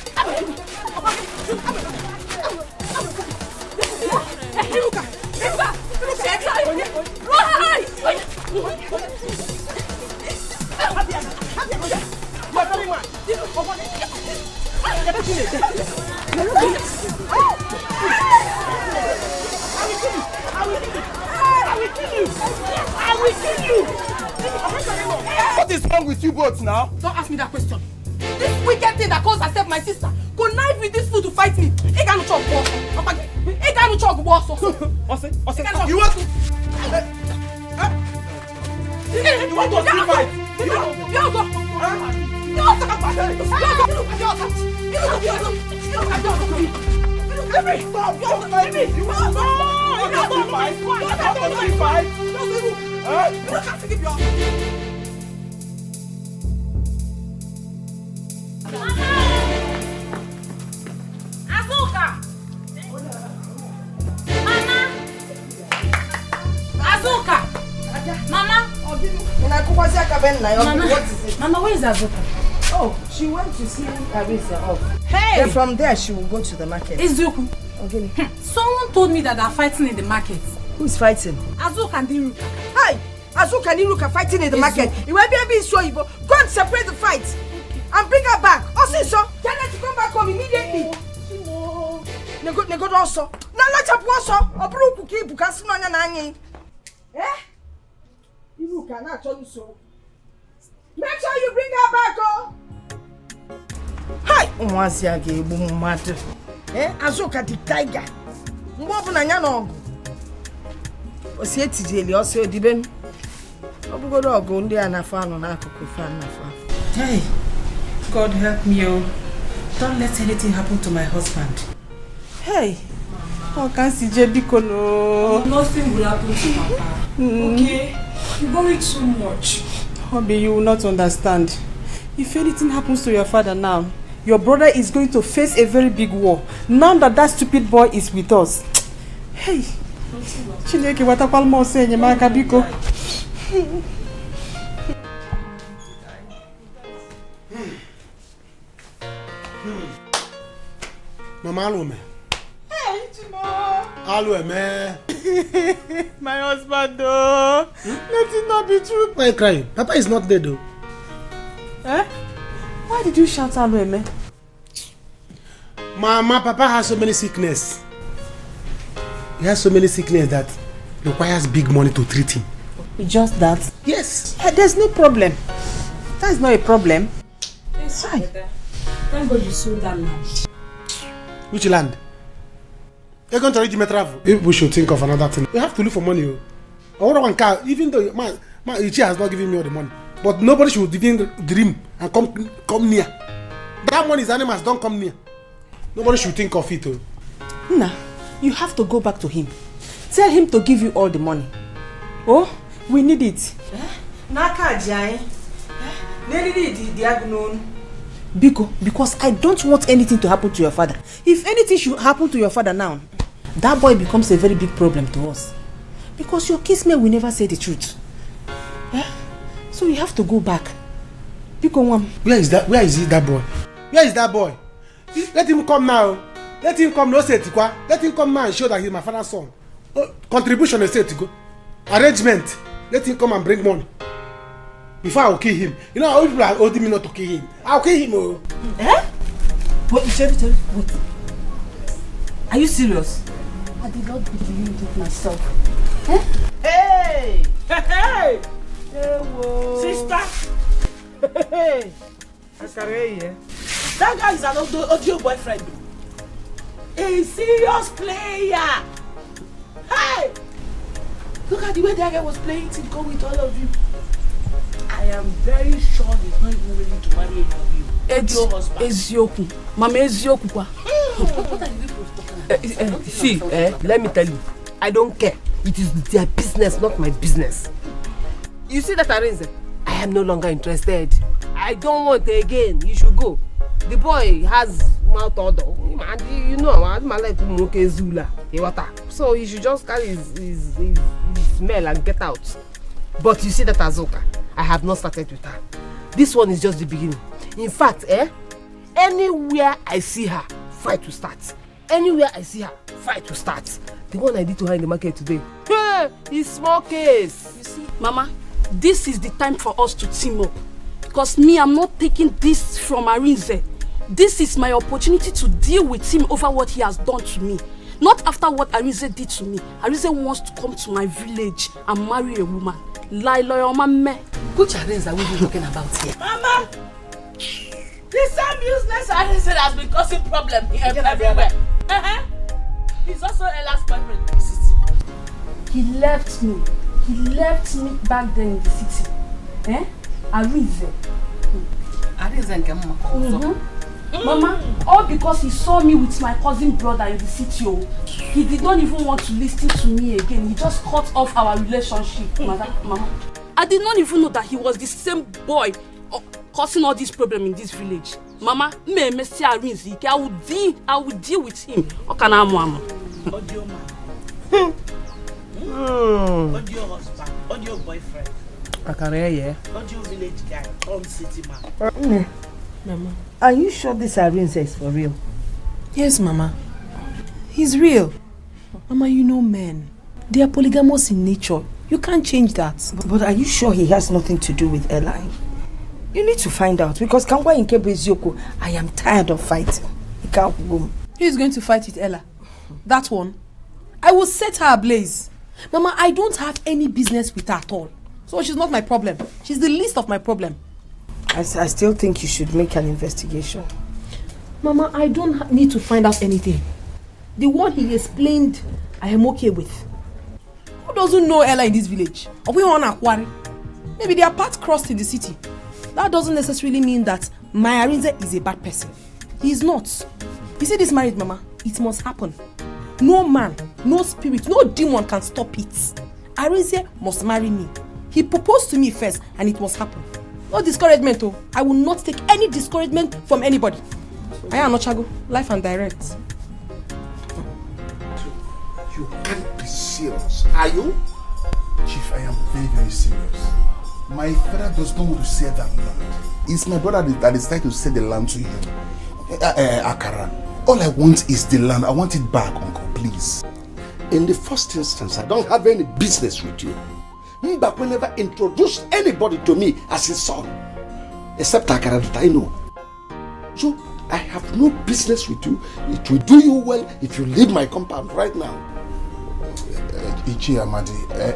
What is wrong with you both now? Don't ask me that question. This wicked thing that calls herself my sister connive with this fool to fight me. He can't talk boss. He can't talk boss. You want to? You want to fight? Mama, where is Azuka? Oh, she went to see Arisa off. Hey! Then from there, she will go to the market. Izuku. Okay. Someone told me that they're fighting in the market. Who is fighting? Azuka and Iruka. Hi! Azuka and Iruka are fighting in the market. You will be able to show you. Go and separate the fight. And bring her back. Also, so tell her to come back home immediately. Nego also. Na chap also. Obru kuki bukasi no nya na anyi. Eh? Iruka na tell you so. Make sure you bring her back, oh. Hi, Umwazia gave mad. Azuka the tiger. Mbobu na nya no. Osi etijeli osi odiben. Obugodo ogo ndi anafa no na akoko fa nafa. Hey, God help me, oh. Don't let anything happen to my husband. Hey, how can CJ Biko no? Nothing will happen to Papa. Okay, you worry too much. Obi, you will not understand. If anything happens to your father now, your brother is going to face a very big war. Now that stupid boy is with us. Hey, Chineke watakwa mo se nyemaka biko. Mama Alume. Hey, Chimo. Alume. My husband, though. Let it not be true. Why are you crying? Papa is not dead, though. Eh? Why did you shout Alume? Mama, Papa has so many sickness. He has so many sickness that requires big money to treat him. Just that? Yes. There's no problem. That is not a problem. Yes, hi. Thank God you sold that land. Which land? You're going to reach me travel. Maybe we should think of another thing. We have to look for money. I want one car, even though my UCHE has not given me all the money. But nobody should even dream and come near. That money is animals, don't come near. Nobody should think of it. Nah, you have to go back to him. Tell him to give you all the money. Oh, we need it. Because I don't want anything to happen to your father. If anything should happen to your father now, that boy becomes a very big problem to us. Because your kinsman will never say the truth. So you have to go back. Where is that? Where is he, that boy? Where is that boy? Let him come now. Let him come. No say Etiko. Let him come now and show that he's my father's son. Contribution is Etiko. Arrangement. Let him come and bring money. Before I will kill him. You know how people are holding me not to kill him. I'll kill him. Oh. Eh? Wait. Are you serious? I did not believe it myself. Eh? Hey! Hey! Sister! Hey! That guy is an audio boyfriend. A serious player! Hey! Look at the way that guy was playing Etiko with all of you. I am very sure he's not even willing to marry any of you. Ezioku. Mama Ezioku kwa. See, let me tell you, I don't care. It is their business, not my business. You see that Arinze? I am no longer interested. I don't want again. You should go. The boy has mouth odor. You know, my life Zula. So you should just carry his smell and get out. But you see that Azoka, I have not started with her. This one is just the beginning. In fact, anywhere I see her, fight to start. Anywhere I see her, fight to start. The one I did to her in the market today. Hey, it's small case. You see, Mama, this is the time for us to team up. Because me, I'm not taking this from Arinze. This is my opportunity to deal with him over what he has done to me. Not after what Arinze did to me. Arinze wants to come to my village and marry a woman. LIAH, mama. Which Arinze are we talking about here? Mama! This same useless Arinze has been causing problem here everywhere. He's also Ella's boyfriend. He left me. He left me back then in the city. Arinze. Arinze and Mama. Mama, all because he saw me with my cousin brother in the city. He did not even want to listen to me again. He just cut off our relationship, Mama. I did not even know that he was the same boy causing all this problem in this village. Mama, I will deal with him. Audio man. Audio husband. Audio boyfriend. Audio village guy. City man. Mama, are you sure this Arinze is for real? Yes, Mama. He's real. Mama, you know men. They are polygamous in nature. You can't change that. But are you sure he has nothing to do with Eli? You need to find out because Kangwa Inkebo Eziokwu, I am tired of fighting. He can't go. Who is going to fight with Ella? That one? I will set her ablaze. Mama, I don't have any business with her at all. So she's not my problem. She's the least of my problem. I still think you should make an investigation. Mama, I don't need to find out anything. The one he explained, I am okay with. Who doesn't know Ella in this village? Or we on Aquari? Maybe their paths crossed in the city. That doesn't necessarily mean that my Arinze is a bad person. He is not. You see this marriage, Mama? It must happen. No man, no spirit, no demon can stop it. Arinze must marry me. He proposed to me first and it must happen. No discouragement, oh. I will not take any discouragement from anybody. I am Ochago, life and direct. You can't be serious, are you? Chief, I am very, very serious. My father does not want to sell that land. It's my brother that decided to sell the land to him. Akara, all I want is the land. I want it back, uncle, please. In the first instance, I don't have any business with you. Mbakwe never introduced anybody to me as his son, except Akara that I know. So I have no business with you. It will do you well if you leave my compound right now. Ichi Amadi,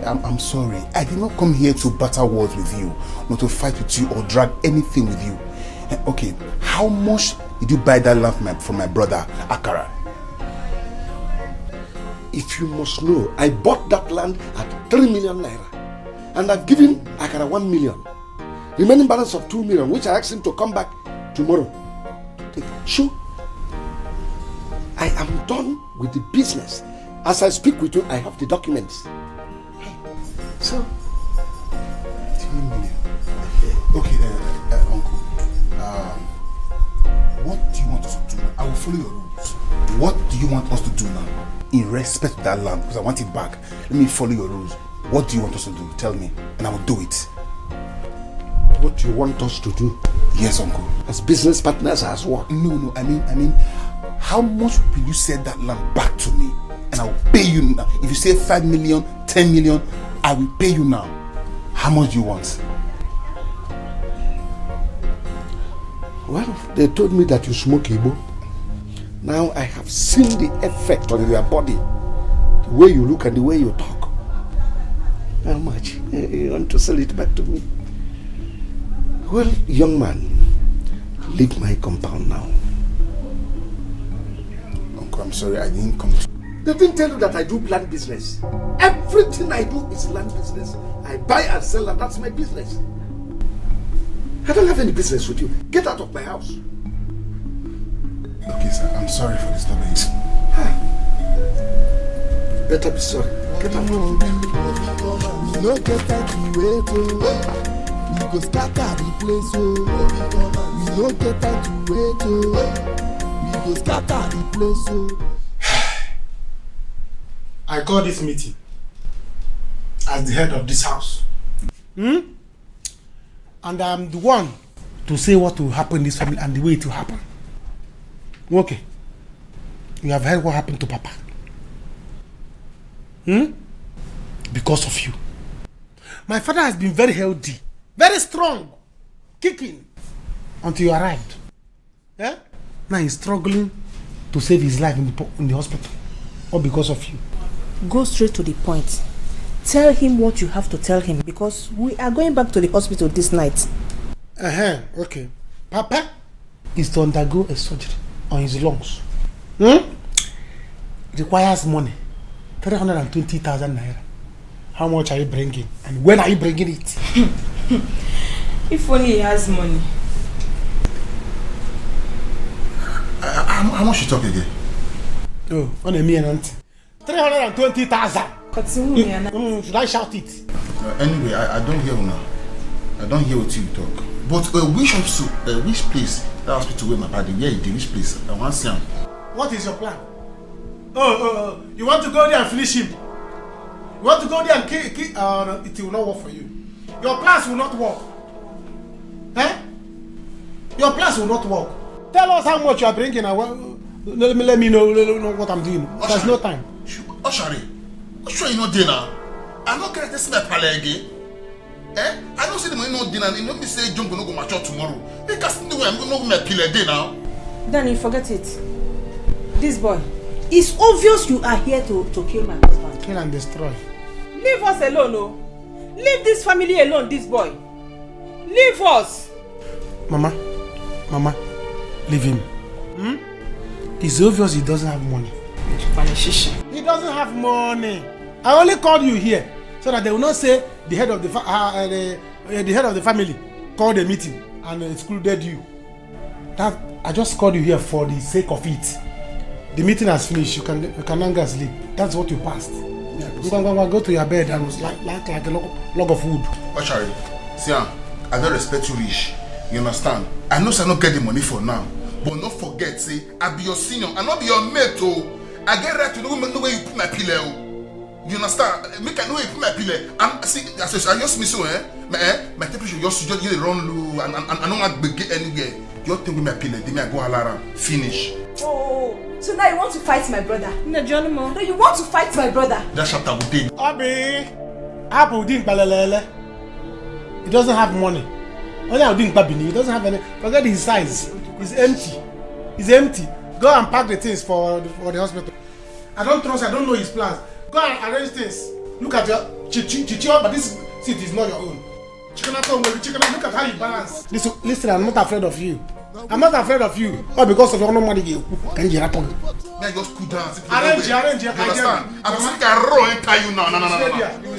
I'm sorry. I did not come here to battle words with you, not to fight with you or drag anything with you. Okay, how much did you buy that land from my brother Akara? If you must know, I bought that land at 3 million naira. And I've given Akara 1 million. Remaining balance of 2 million, which I asked him to come back tomorrow. Sure. I am done with the business. As I speak with you, I have the documents. So, 3 million. Okay, uncle. What do you want us to do? I will follow your rules. What do you want us to do now? In respect to that land, because I want it back. Let me follow your rules. What do you want us to do? Tell me, and I will do it. What do you want us to do? Yes, uncle. As business partners, as what? No. I mean, how much will you sell that land back to me? And I will pay you now. If you say 5 million, 10 million, I will pay you now. How much do you want? Well, they told me that you smoke Igbo. Now I have seen the effect on your body. The way you look and the way you talk. How much? You want to sell it back to me? Well, young man, leave my compound now. Uncle, I'm sorry, I didn't come to... They didn't tell you that I do land business. Everything I do is land business. I buy and sell and that's my business. I don't have any business with you. Get out of my house. Okay, sir. I'm sorry for disturbing you. Better be sorry. Get up. We no get time to wait, oh. We go scatter the place, oh. We no get time to wait, oh. We go scatter the place, oh. I call this meeting as the head of this house. And I'm the one to say what will happen in this family and the way it will happen. Okay. You have heard what happened to Papa. Because of you. My father has been very healthy, very strong, kicking, until you arrived. Yeah? Now he's struggling to save his life in the hospital. All because of you. Go straight to the point. Tell him what you have to tell him, because we are going back to the hospital this night. Okay. Papa is to undergo a surgery on his lungs. It requires money. 320,000 naira. How much are you bringing? And when are you bringing it? If only he has money. How much you talk again? Oh, on a mere auntie. 320,000. Should I shout it? Anyway, I don't hear now. I don't hear what you talk. But which place that hospital where my daddy? Yeah, which place? I want to see him. What is your plan? You want to go there and finish him? You want to go there and kill? No, it will not work for you. Your plans will not work. Your plans will not work. Tell us how much you are bringing and let me know what I'm doing. There's no time. Oshari, sure you know dinner. I don't care this my pale again. I don't see the money no dinner. You know me say John gonna go mature tomorrow. Because the way I'm gonna go my pile dinner. Danny, forget it. This boy, it's obvious you are here to kill my husband. Kill and destroy. Leave us alone, oh. Leave this family alone, this boy. Leave us. Mama, leave him. It's obvious he doesn't have money. He doesn't have money. I only called you here so that they will not say the head of the family called a meeting and excluded you. That I just called you here for the sake of it. The meeting has finished. You can now go sleep. That's what you passed. Go to your bed and like a log of wood. Oshari, see, I don't respect you, Rich. You understand? I know I don't get the money for now, but don't forget, say I be your senior. I not be your mate, oh. I get right to know where you put my pillow. You understand? Make I know where you put my pillow. And see, I just miss you, my temperature just run low, and I don't want to get anywhere. You think with my pillow, then I go alarm. Finish. Oh, so now you want to fight my brother? No, you want to fight my brother? That's chapter would take. Abi, Abu didn't balelele. He doesn't have money. Only I didn't babini. He doesn't have any. Forget his size. He's empty. He's empty. Go and pack the things for the hospital. I don't trust. I don't know his plans. Go and arrange things. Look at your chichi, but this seat is not your own. Look at how you balance. Listen, I'm not afraid of you. I'm not afraid of you. All because of your no money. Can you happen? Now just cool down. Arrange. You understand? I'm saying I roll enter you now. No.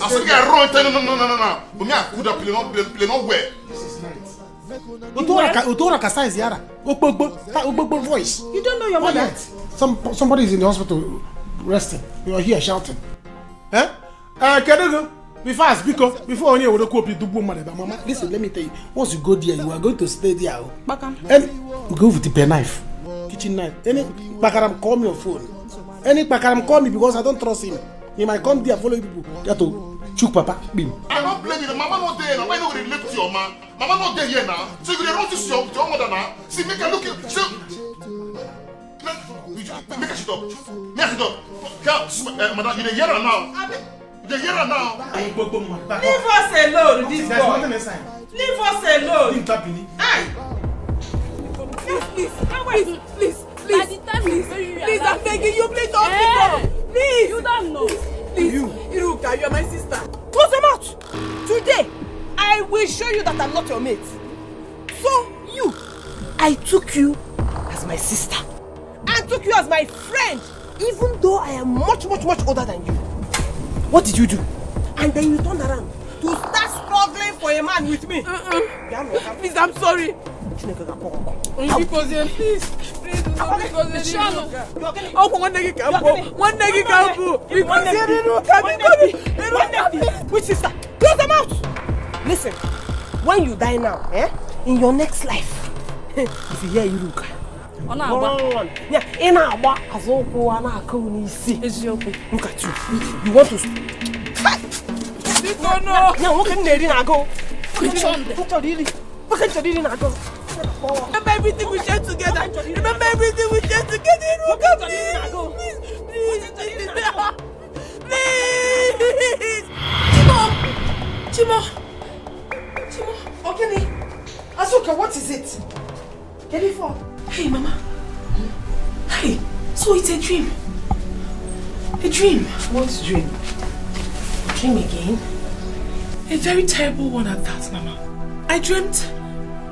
I'm saying I roll enter no. But me I cool down play no where. Utora size yara. Voice. You don't know your mother. Somebody is in the hospital resting. You are here shouting. Kedugo, be fast because before only would go up to mama. Listen, let me tell you. Once you go there, you are going to stay there. And go with the pen knife, kitchen knife. Any bakaram call me on phone. Any bakaram call me because I don't trust him. He might come there follow people. There to chook papa. Bim. I don't blame you. Mama not there now. Why not relate to your man? Mama not there here now. So you run to your mother now. See, make her look at you. Make her shut up. Make her shut up. Madam, you hear her now. You hear her now. Leave us alone, this boy. Leave us alone. Please, I'm begging you, please don't pick up. Please. You don't know. Please, Iruka, you are my sister. Close your mouth. Today, I will show you that I'm not your mate. So, I took you as my sister. I took you as my friend, even though I am much older than you. What did you do? And then you turned around to start struggling for a man with me. Please, I'm sorry. Please, Which sister? Close them out! Listen, when you die now, in your next life, if you hear Iruka, look at you. You want to... No, what can they go? Remember everything we shared together. Remember everything we shared together. Please. Chimo. Okay. Asuka, what is it? Get it for? Hey, Mama. Hey, so it's a dream. A dream. What dream? Dream again? A very terrible one at that, Mama. I dreamt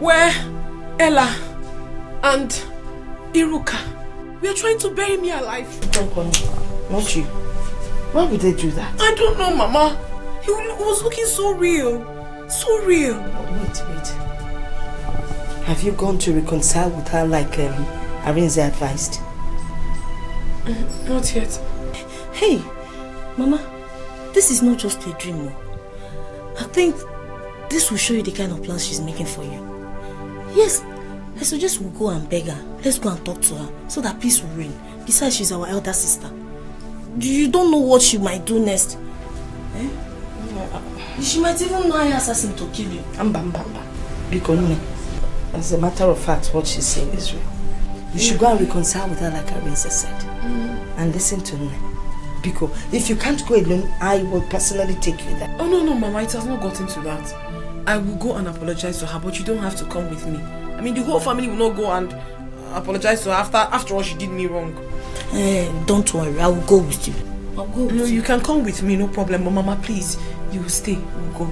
where Ella and Iruka were trying to bury me alive. Don't call me. Not you. Why would they do that? I don't know, Mama. He was looking so real. So real. Wait. Have you gone to reconcile with her like Arinze advised? Not yet. Hey, Mama, this is not just a dream. I think this will show you the kind of plans she's making for you. Yes, I suggest we go and beg her. Let's go and talk to her so that peace will reign. Besides, she's our elder sister. You don't know what she might do next. She might even hire assassin to kill you. Because as a matter of fact, what she's saying is real. You should go and reconcile with her like Arinze said. And listen to me. Because if you can't go alone, I will personally take you there. Oh no, Mama, it has not gotten to that. I will go and apologize to her, but you don't have to come with me. I mean, the whole family will not go and apologize to her after all she did me wrong. Don't worry, I will go with you. I'll go with you. No, you can come with me, no problem. But Mama, please, you will stay. We'll go.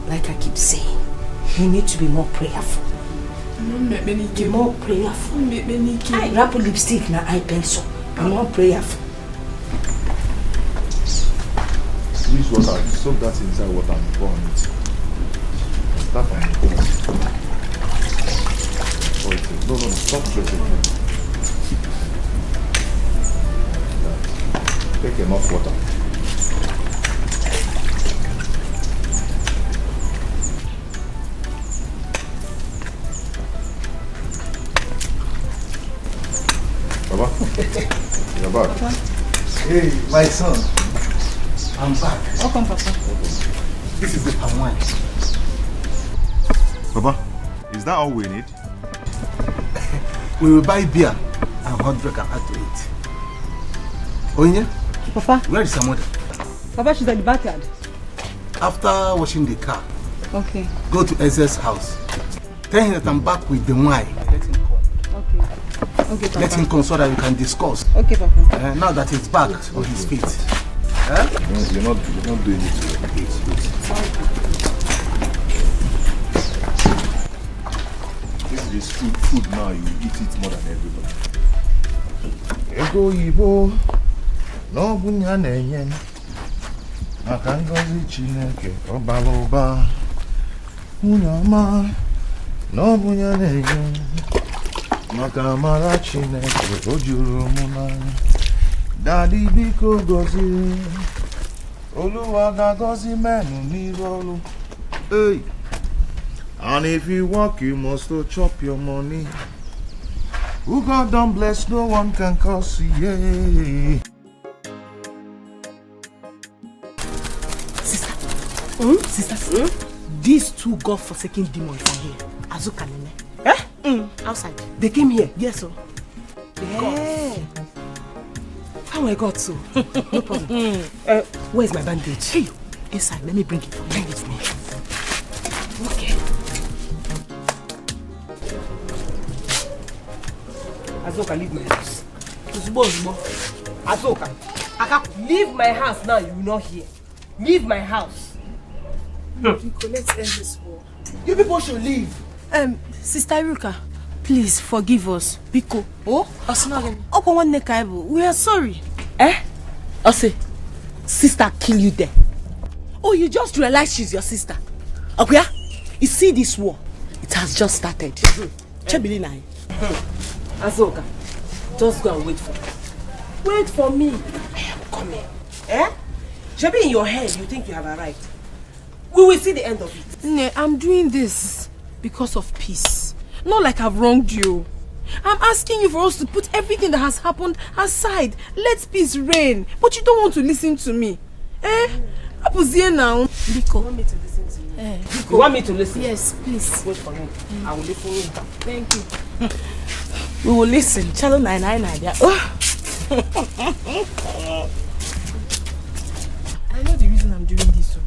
Like I keep saying, you need to be more prayerful. Be more prayerful. Wrap lipstick na eye pencil. Be more prayerful. Use water, soak that inside water and pour on it. Start on it. No, stop pressing. Take enough water. Baba, you're back. Hey, my son. I'm back. Welcome, Papa. This is the palm wine. Papa, is that all we need? We will buy beer and hot drink and add to it. Onye? Papa? Where is her mother? Papa, she's at the backyard. After washing the car, okay, go to Eze's house. Tell him that I'm back with the wine. Let him come. Okay, Papa. Let him come so that we can discuss. Okay, Papa. Now that he's back on his feet. Huh? You're not doing it. This is food now, you eat it more than everybody. Ego Ibo, no bunya nenyen. Maka ngozi Chineke, obaloba. Unyama, no bunya nenyen. Maka mara Chineke, ojuru muna. Daddy biko gozi. Oluwa ga gozi menu nirolu. Hey. And if you work, you must chop your money. Who God don't bless, no one can curse. Yeah. Sister, these two God-forsaken demons are here. Azuka Nene. Outside. They came here? Yes, sir. Yeah. How I got so? No problem. Where's my bandage? Hey, inside. Let me bring it. Bring it to me. Okay. Azoka, leave my house. Azoka, leave my house now. You will not hear. Leave my house. Etiko, let's end this war. You people should leave. Sister Iruka, please forgive us. Biko. Oh, we are sorry. Ose, sister kill you there. Oh, you just realized she's your sister. Okay? You see this war? It has just started. Azoka, just go and wait for me. Wait for me. I am coming. Eh? Maybe in your head you think you have arrived. We will see the end of it. Nne, I'm doing this because of peace. Not like I've wronged you. I'm asking you for us to put everything that has happened aside. Let peace reign. But you don't want to listen to me. Eh? Apuzie now. Biko. You want me to listen to you? Biko. You want me to listen? Yes, please. Wait for me. I will listen to you. Thank you. We will listen. Channel 999. I know the reason I'm doing this.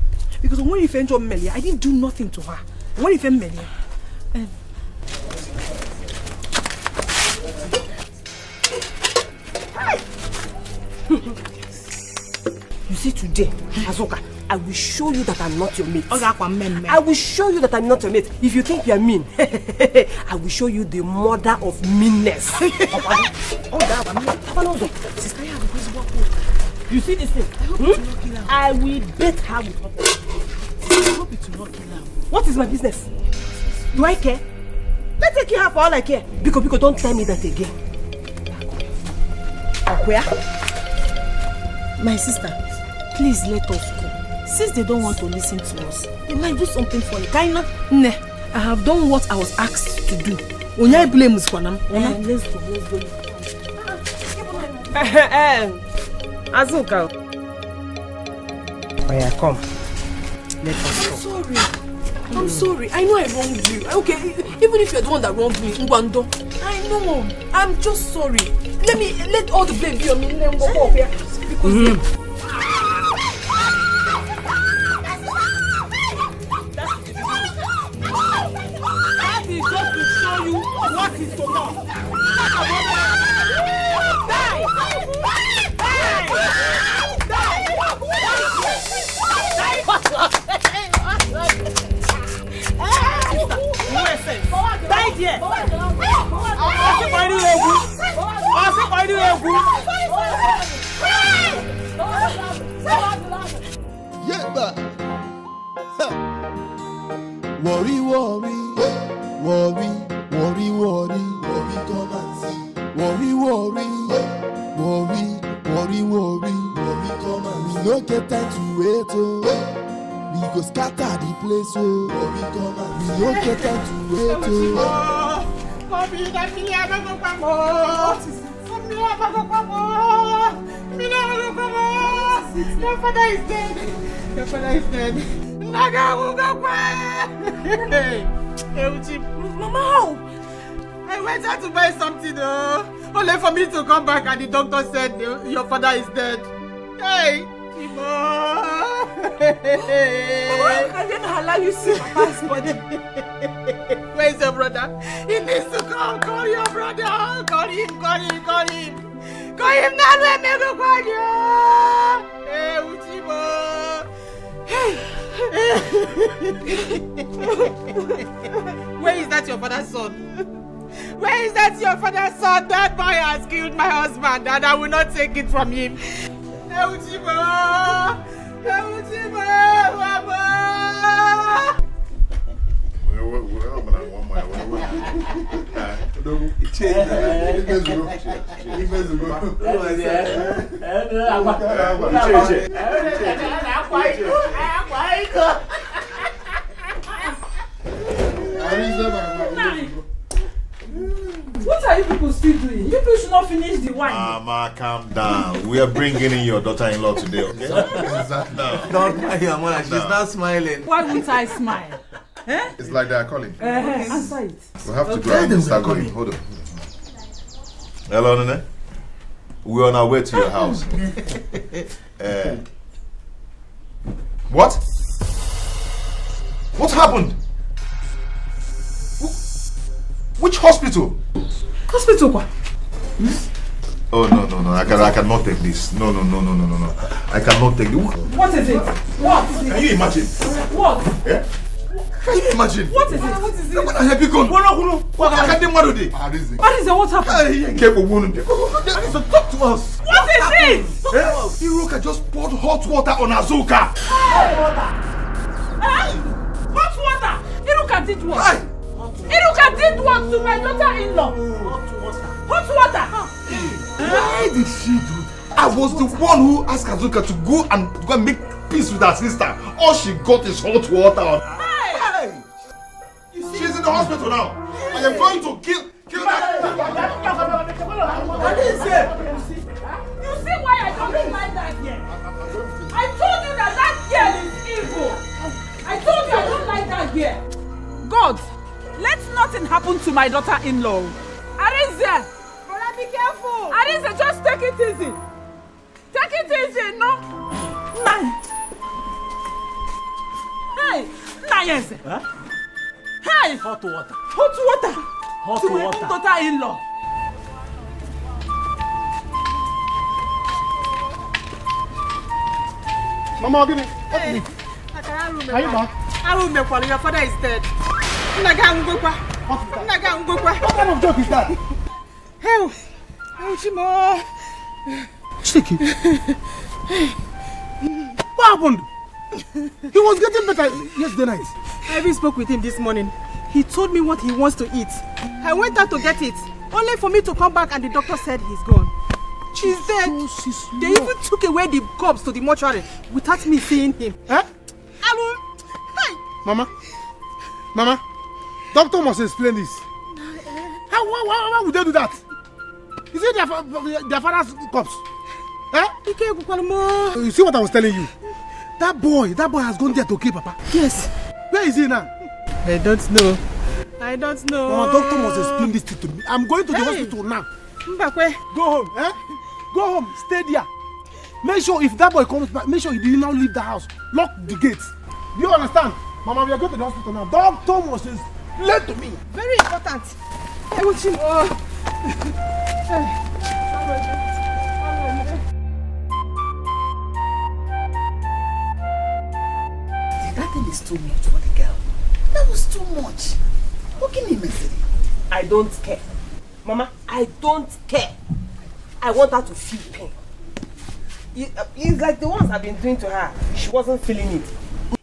Because when you found Melia, I didn't do nothing to her. When you found Melia, you see today, Azoka, I will show you that I'm not your mate. I will show you that I'm not your mate. If you think you are mean, I will show you the mother of meanness. You see this thing? I will bet her with her. I hope it will not kill her. What is my business? Do I care? Let's take her for all I care. Biko, don't tell me that again. Where? my sister, please let us go. Since they don't want to listen to us, they might do something for you. Kaina, ne, I have done what I was asked to do. Onya blame us for them. Let's go. Azuka. Oh yeah, come. Let us go. I'm sorry. I know I wronged you. Okay, even if you're the one that wronged me, Ngwando. I know. I'm just sorry. Let all the blame be on me. Let me go up here. Because that is just to show you what is to come. Worry, come and see. Worry, come and see. We no get time to wait, oh. We go scatter the place, oh. Worry, come and see. We no get time to wait, oh. Your father is dead. Mama, how? I went out to buy something, only for me to come back and the doctor said your father is dead. Hey, Chibo. Mama, I didn't allow you to see Papa's body. Where's your brother? He needs to come. Call your brother. Call him. Call him now. Let me go call you. Hey, Uchibo. Where is that your father's son? That boy has killed my husband and I will not take it from him. Uchibo! Baba! What are you people still doing? You people should not finish the wine. Mama, calm down. We are bringing in your daughter-in-law today, okay? Don't mind your mother. She's not smiling. Why won't I smile? Eh? It's like they are calling. Answer it. We have to go and start going. Hold on. Hello, Nene. We're on our way to your house. What? What happened? Which hospital? Hospital what? Oh no! I cannot take this. No! I cannot take it. What is it? What? Can you imagine? What? Yeah? Can you imagine? What is it? What is it? What is it? What happened? So talk to us. What is it? Iruka just poured hot water on Azuka. Hot water? Iruka did what? Iruka did what to my daughter-in-law? Hot water! Why did she do that? I was the one who asked Azuka to go and make peace with her sister. All she got is hot water. Hey! She's in the hospital now. I am going to kill that. What is it? You see why I don't like that girl? I told you that girl is evil. I told you I don't like that girl. God, let nothing happen to my daughter-in-law. Arinze! Brother, be careful. Arinze, just take it easy. Take it easy, no? Hey! Nayense! Huh? Hey! Hot water. Hot water! Hot to water. my daughter-in-law. Mama, give me. Hey. Are you back? Your father is dead. What kind of joke is that? Hey, Chimo. Chiki. What happened? He was getting better yesterday night. I even spoke with him this morning. He told me what he wants to eat. I went out to get it, only for me to come back and the doctor said he's gone. She's dead. They even took away the corpse to the mortuary without me seeing him. Huh? Mama, doctor must explain this. Why would they do that? Is it their father's corpse? Eh? You see what I was telling you? That boy has gone there to kill Papa. Yes. Where is he now? I don't know. Mama, doctor must explain this to me. I'm going to the hospital now. Go home, eh? Go home, stay there. Make sure if that boy comes back, make sure he did not leave the house. Lock the gates. Do you understand? Mama, we are going to the hospital now. Doctor must explain to me. Very important. I want you. That thing is too much for the girl. That was too much. What can you mess? I don't care. Mama, I don't care. I want her to feel pain. It's like the ones I've been doing to her. She wasn't feeling it.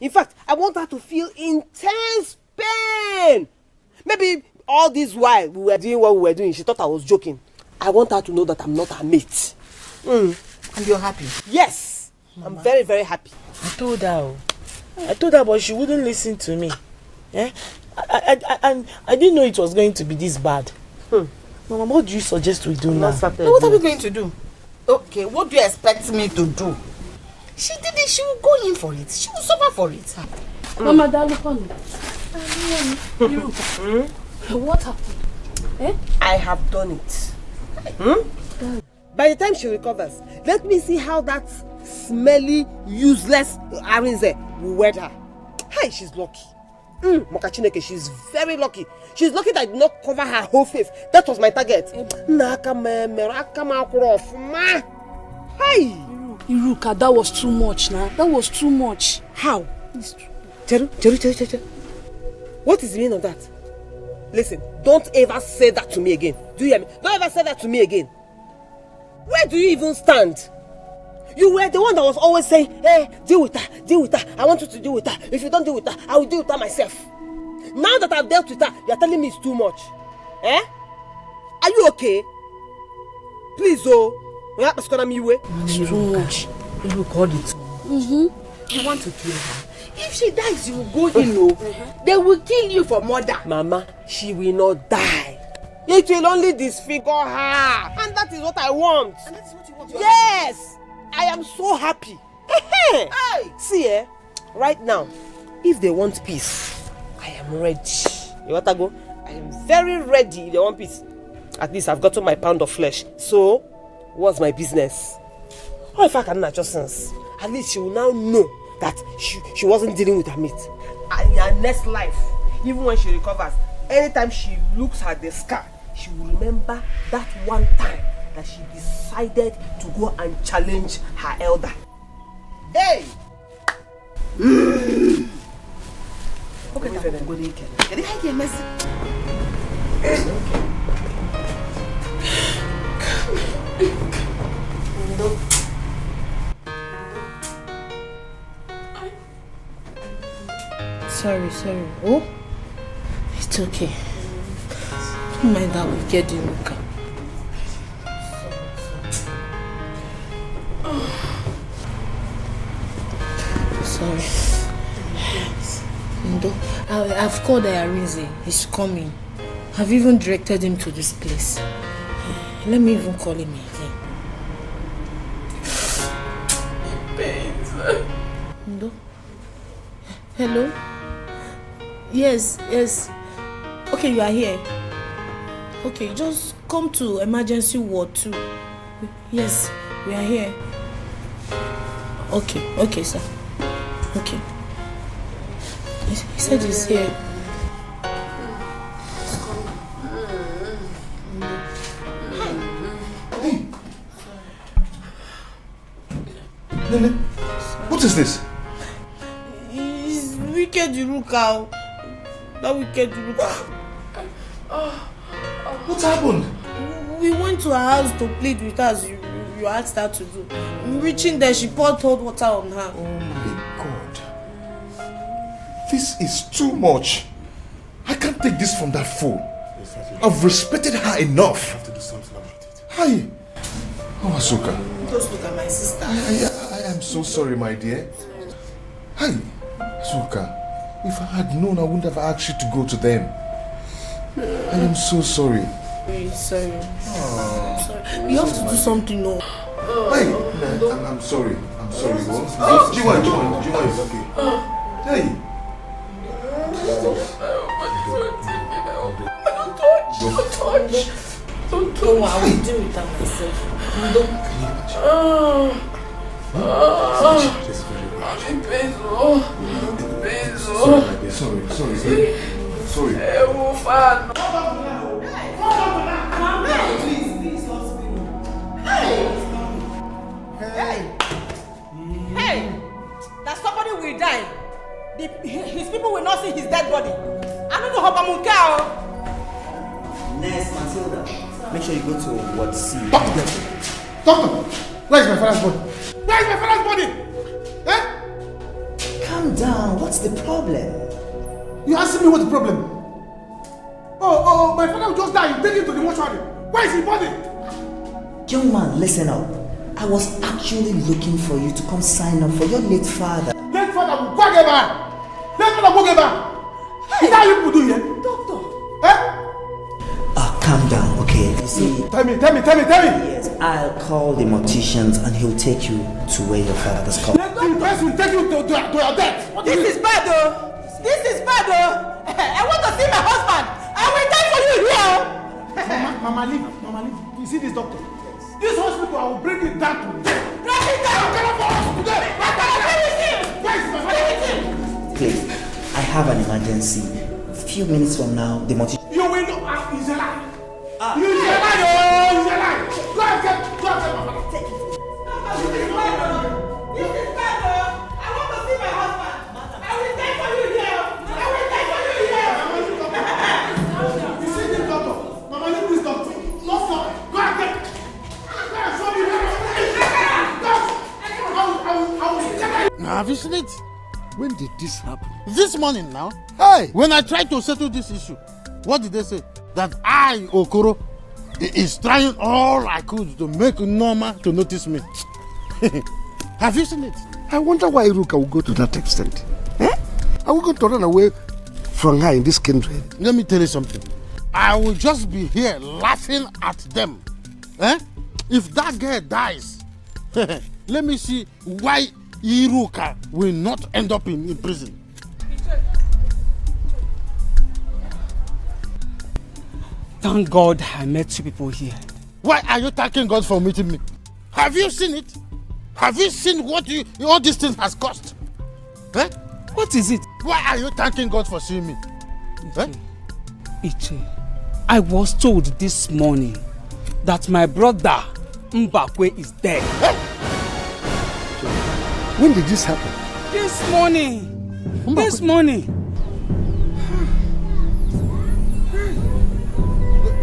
In fact, I want her to feel intense pain. Maybe all this while we were doing what we were doing, she thought I was joking. I want her to know that I'm not her mate. And you're happy? Yes. Mama. I'm very, very happy. I told her, but she wouldn't listen to me. Eh? I didn't know it was going to be this bad. Mama, what do you suggest we do now? What are we going to do? Okay, what do you expect me to do? She did it, she will go in for it. She will suffer for it. Mama, what happened? Eh? I have done it. By the time she recovers, let me see how that smelly, useless Arinze will wed her. Hey, she's lucky. Mokachineke, she's very lucky. She's lucky that I did not cover her whole face. That was my target. Hey! Iruka, that was too much now. That was too much. How? Cheru. What is the meaning of that? Listen, don't ever say that to me again. Do you hear me? Don't ever say that to me again. Where do you even stand? You were the one that was always saying, hey, deal with her. I want you to deal with her. If you don't deal with her, I will deal with her myself. Now that I've dealt with her, you're telling me it's too much. Eh? Are you okay? Please, oh. It's too much. You call it. You want to kill her? If she dies, you will go in. They will kill you for murder. Mama, she will not die. It will only disfigure her. And that is what I want. And that is what you want. Yes! I am so happy. Hey. See, right now, if they want peace, I am ready. You want to go? I am very ready if they want peace. At least I've gotten my pound of flesh. So, what's my business? Or if I can just sense, at least she will now know that she wasn't dealing with her mate. And in her next life, even when she recovers, anytime she looks at the scar, she will remember that one time that she decided to go and challenge her elder. Hey! Okay, GODWIN. Sorry. Oh? It's okay. Don't mind that we get the Luka. sorry. Ndo, I've called Ayarinze. He's coming. I've even directed him to this place. Let me even call him again. Ndo? Hello? Yes. Okay, you are here. Okay, just come to emergency ward 2. Yes, we are here. Okay, sir. Okay. He said he's here. Nene, what is this? It's wicked Iruka. That wicked Iruka. What happened? We went to her house to plead with her as you asked her to do. Reaching there, she poured cold water on her. Oh my God. This is too much. I can't take this from that fool. I've respected her enough. I have to do something about it. Hi. Oh, Asuka. Just look at my sister. I am so sorry, my dear. Hi. Asuka. If I had known, I wouldn't have asked you to go to them. I am so sorry. Very sorry. I'm sorry. You have to do something, no. Hey, I'm sorry. I'm sorry. Jiwa is okay. Hey. Don't touch. Don't touch. I will deal with that myself. Sorry. Hey! That somebody will die. His people will not see his dead body. I don't know how I'm going to. Nurse Matilda, make sure you go to Ward C. Doctor, where's my father's body? Where's my father's body? Eh? Calm down. What's the problem? You asking me what's the problem? Oh, my father just died. Take him to the mortuary. Where is his body? Young man, listen up. I was actually looking for you to come sign up for your late father. Late father will go get back. Late father will go get back. Is that what you do here? Doctor. Eh? Calm down, okay? You see... Tell me. Yes, I'll call the morticians and he'll take you to where your father is called. The press will take you to your death. This is bad, though. I want to see my husband. I will die for you here. Mama, leave. You see this doctor? This hospital, I will bring it down to death. Bring it down. Please, I have an emergency. A few minutes from now, the mortician... You will know. He's alive. He's alive. Go and get my father. Take it. This is bad, I want to see my husband. I will die for you here. You see this doctor? Mama, leave this doctor. No, stop. Go and get. Now, have you seen it? When did this happen? This morning now. Hey! When I tried to settle this issue, what did they say? That I, Okoro, is trying all I could to make Norma to notice me. Have you seen it? I wonder why Iruka will go to that extent. Are we going to run away from her in this country? Let me tell you something. I will just be here laughing at them. If that girl dies, let me see why Iruka will not end up in prison. Thank God I met 2 people here. Why are you thanking God for meeting me? Have you seen it? Have you seen what all these things has cost? What is it? Why are you thanking God for seeing me? Iche, I was told this morning that my brother Mbakwe is dead. When did this happen? This morning. This morning.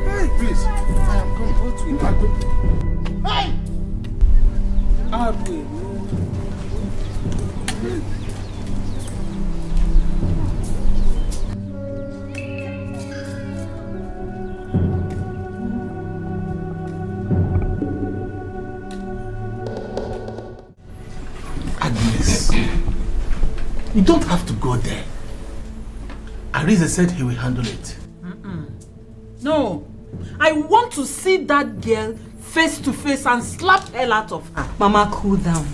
Hey, please. I am coming. What will Hey! You don't have to go there. Arize said he will handle it. No, I want to see that girl face to face and slap hell out of her. Mama, cool down.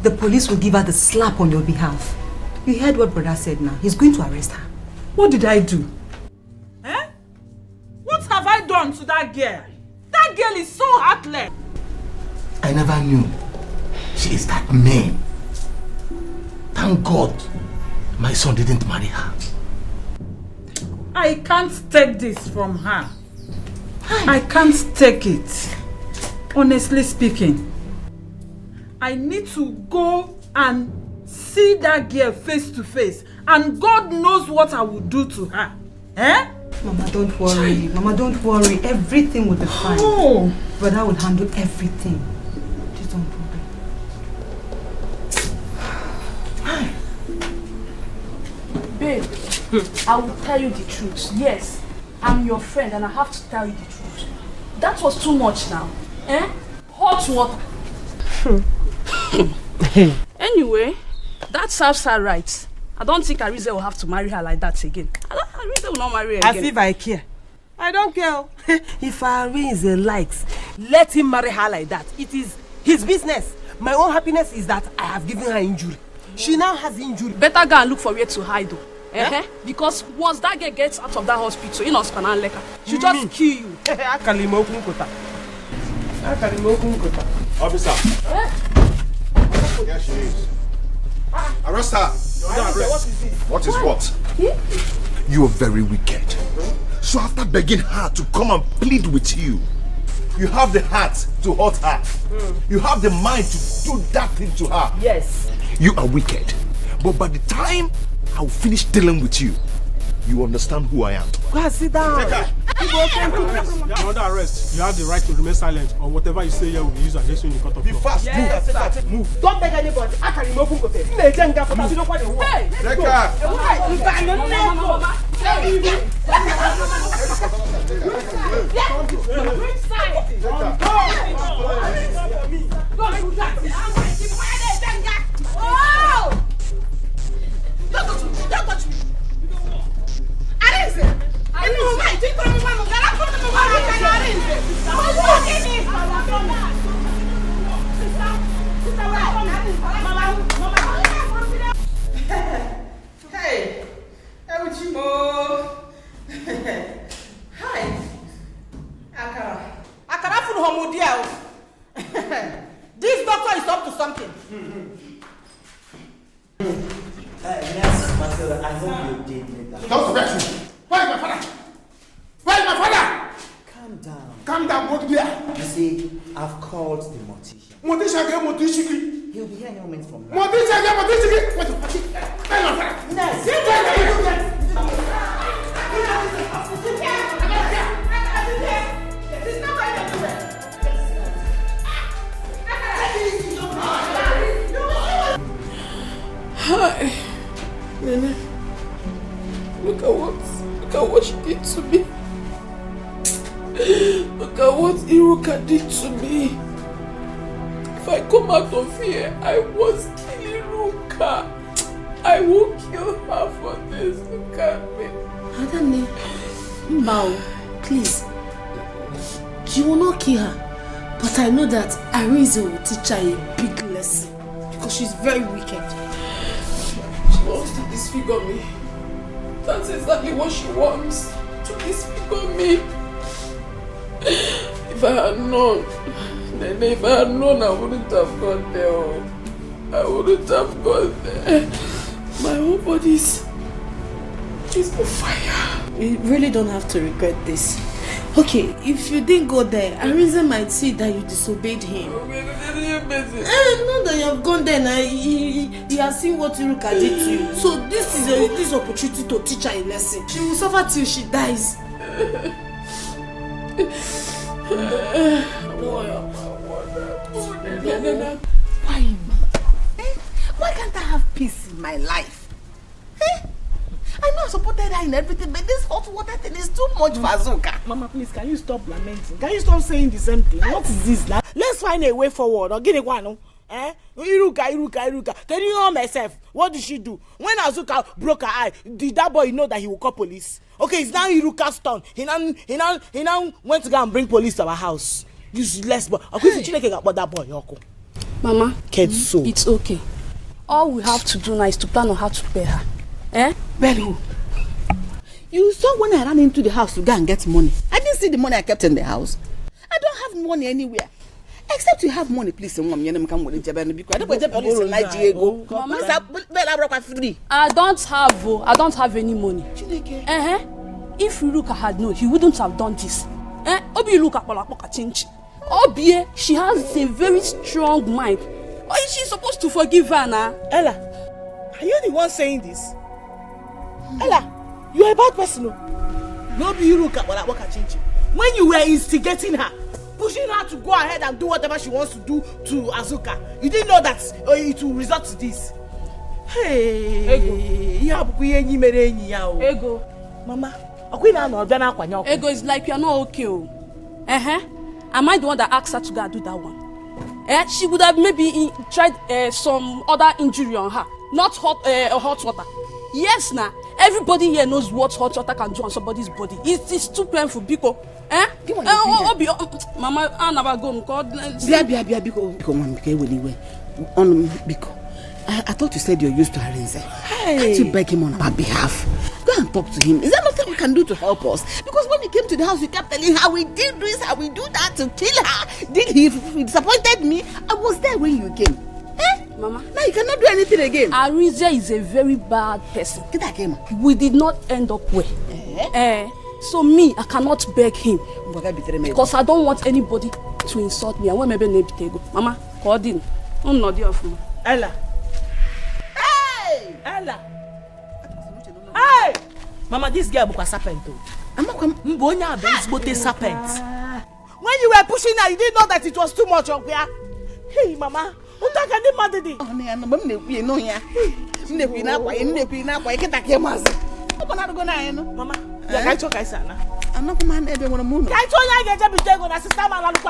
The police will give her the slap on your behalf. You heard what brother said now. He's going to arrest her. What did I do? Eh? What have I done to that girl? That girl is so heartless. I never knew she is that mean. Thank God my son didn't marry her. I can't take this from her. I can't take it. Honestly speaking, I need to go and see that girl face to face, and God knows what I will do to her. Eh? Mama, don't worry. Mama, don't worry. Everything will be fine. Oh. Brother will handle everything. Just don't worry. Babe, I will tell you the truth. Yes, I'm your friend and I have to tell you the truth. That was too much now. Eh? Hot water. Anyway, that serves her right. I don't think Arize will have to marry her like that again. Arize will not marry her again. As if I care. I don't care. If Arize likes, let him marry her like that. It is his business. My own happiness is that I have given her injury. She now has injury. Better go and look for where to hide though. Eh? Because once that girl gets out of that hospital, you know, she'll just kill you. Officer. Here she is. Arrest her. What is what? You are very wicked. So after begging her to come and plead with you, you have the heart to hurt her. You have the mind to do that thing to her. Yes. You are wicked. But by the time I'll finish dealing with you, you understand who I am. Go and sit down. You're under arrest. You have the right to remain silent, or whatever you say here will be used against you in the court of law. Be fast. Yes. Move. Don't beg anybody. I can remove you. Hey, let's go. Don't touch me. Arize! Hey! Euchimo! Hi! Akara food homodia. This doctor is up to something. Yes, Matilda, I hope you did make that. Don't correct me. Where is my father? Where is my father? Calm down. Calm down, go there. You see, I've called the mortician. Mortician. He'll be here any moment from now. Mortician. Where is my father? Yes. Hi, Nene. Look at what she did to me. Look at what Iruka did to me. If I come out of here, I was killing Iruka. I will kill her for this. Look at me. Adane, Mbao, please. You will not kill her. But I know that Arize will teach her a big lesson. Because she's very wicked. She wants to disfigure me. That's exactly what she wants. To disfigure me. If I had known, I wouldn't have gone there. I wouldn't have gone there. My whole body is on fire. You really don't have to regret this. Okay, if you didn't go there, Arize might see that you disobeyed him. Not that you have gone there and he has seen what Iruka did to you. So this is this opportunity to teach her a lesson. She will suffer till she dies. Why, ma? Why can't I have peace in my life? I know I supported her in everything, but this hot water thing is too much for Azuka. Mama, please, can you stop lamenting? Can you stop saying the same thing? What is this? Let's find a way forward. Or get it one. Iruka. Can you know myself? What did she do? When Azuka broke her eye, did that boy know that he will call police? Okay, it's now Iruka's turn. He now went to go and bring police to our house. Useless boy. About that boy, Yoko. Mama, Ketso. It's okay. All we have to do now is to plan on how to pay her. Pay who? You saw when I ran into the house to go and get money. I didn't see the money I kept in the house. I don't have money anywhere. Except you have money, please. I don't have any money. If Iruka had known, he wouldn't have done this. Obi, she has a very strong mind. Why is she supposed to forgive her now? Ella, are you the one saying this? Ella, you are a bad person. No be Iruka when you were instigating her, pushing her to go ahead and do whatever she wants to do to Azuka, you didn't know that it will result to this. Hey, Ego. Mama, Ego is like you're not okay. Am I the one that asked her to go and do that one? She would have maybe tried some other injury on her, not hot water. Yes, now everybody here knows what hot water can do on somebody's body. It's too painful, Biko. Mama, I never go. I thought you said you're used to Arinze. Can't you beg him on our behalf? Go and talk to him. Is there nothing we can do to help us? Because when he came to the house, you kept telling her we did this, how we do that to kill her. He disappointed me. I was there when you came. Mama, now you cannot do anything again. Arinze is a very bad person. We did not end up well. So me, I cannot beg him because I don't want anybody to insult me. I want maybe Nebitego. Mama, call in. I'm not there for me. Ella. Hey! Ella. Hey! Mama, this girl is a serpent. Mbonya is a serpent. When you were pushing her, you didn't know that it was too much. Hey, Mama. Mama, I talk I sana. I'm not man ever want to move. I told you I get to take on a sister man on the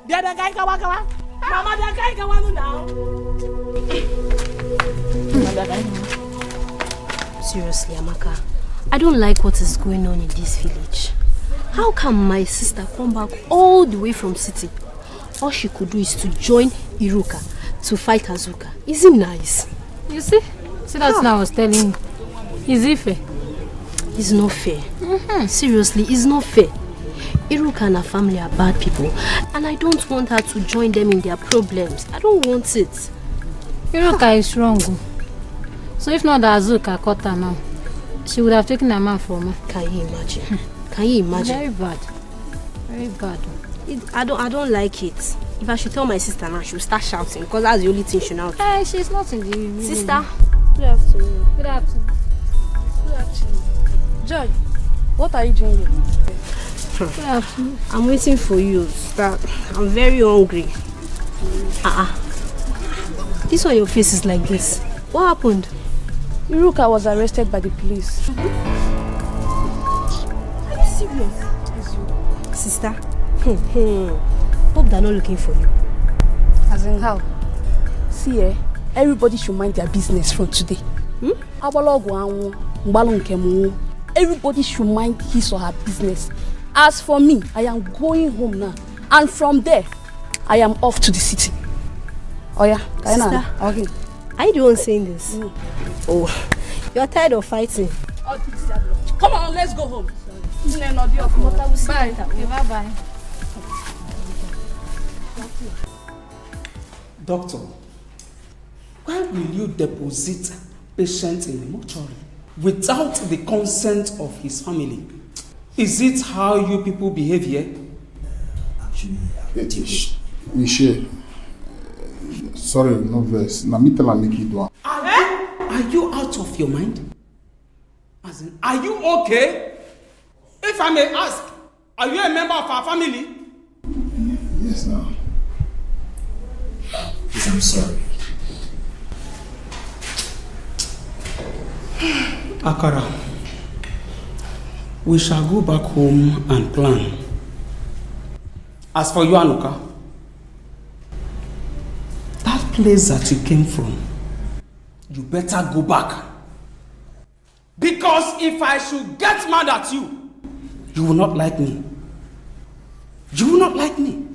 the other guy Kawaka. Mama, the guy Kawan now. Seriously, Amaka, I don't like what is going on in this village. How can my sister come back all the way from city? All she could do is to join Iruka to fight Azuka. Is it nice? You see? See, that's now I was telling you. Is it fair? It's not fair. Seriously, it's not fair. Iruka and her family are bad people, and I don't want her to join them in their problems. I don't want it. Iruka is strong. So if not that Azuka caught her now, she would have taken a man from her. Can you imagine? Can you imagine? Very bad. Very bad. I don't like it. If I should tell my sister now, she'll start shouting because that's the only thing she knows. Hey, she's not in the room. Sister. Good afternoon. Good afternoon. Good afternoon. Joy, what are you doing here? Good afternoon. I'm waiting for you. I'm very hungry. This one your face is like this. What happened? Iruka was arrested by the police. Are you serious? Sister? Hope they're not looking for you. As in how? See, everybody should mind their business from today. Everybody should mind his or her business. As for me, I am going home now. And from there, I am off to the city. Oh yeah, Sister, okay. Are you the one saying this? Oh, you're tired of fighting. Come on, let's go home. Bye. Okay, bye-bye. Doctor, why will you deposit patient in the mortuary without the consent of his family? Is it how you people behave here? Michelle, sorry, no verse. Are you out of your mind? As in, are you okay? If I may ask, are you a member of our family? Yes, sir. Yes, I'm sorry. Akara, we shall go back home and plan. As for you, Anuka, that place that you came from, you better go back. Because if I should get mad at you, you will not like me. You will not like me.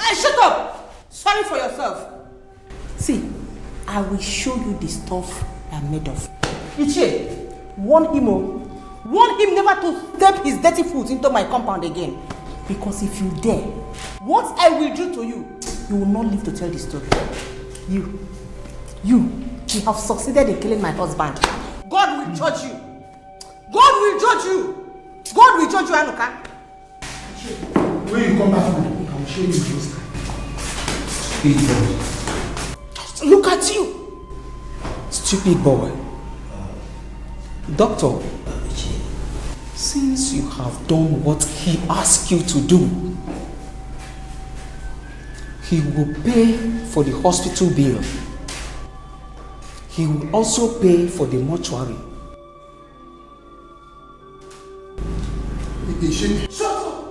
Hey, shut up! Sorry for yourself. See, I will show you the stuff I'm made of. Ichie, warn him, warn him never to step his dirty foot into my compound again. Because if you dare, what I will do to you, you will not live to tell the story. You have succeeded in killing my husband. God will judge you. God will judge you. God will judge you, Anuka. When you come back home, I will show you this time. Stupid boy. Just look at you. Stupid boy. Doctor, since you have done what he asked you to do, he will pay for the hospital bill. He will also pay for the mortuary. Shut up!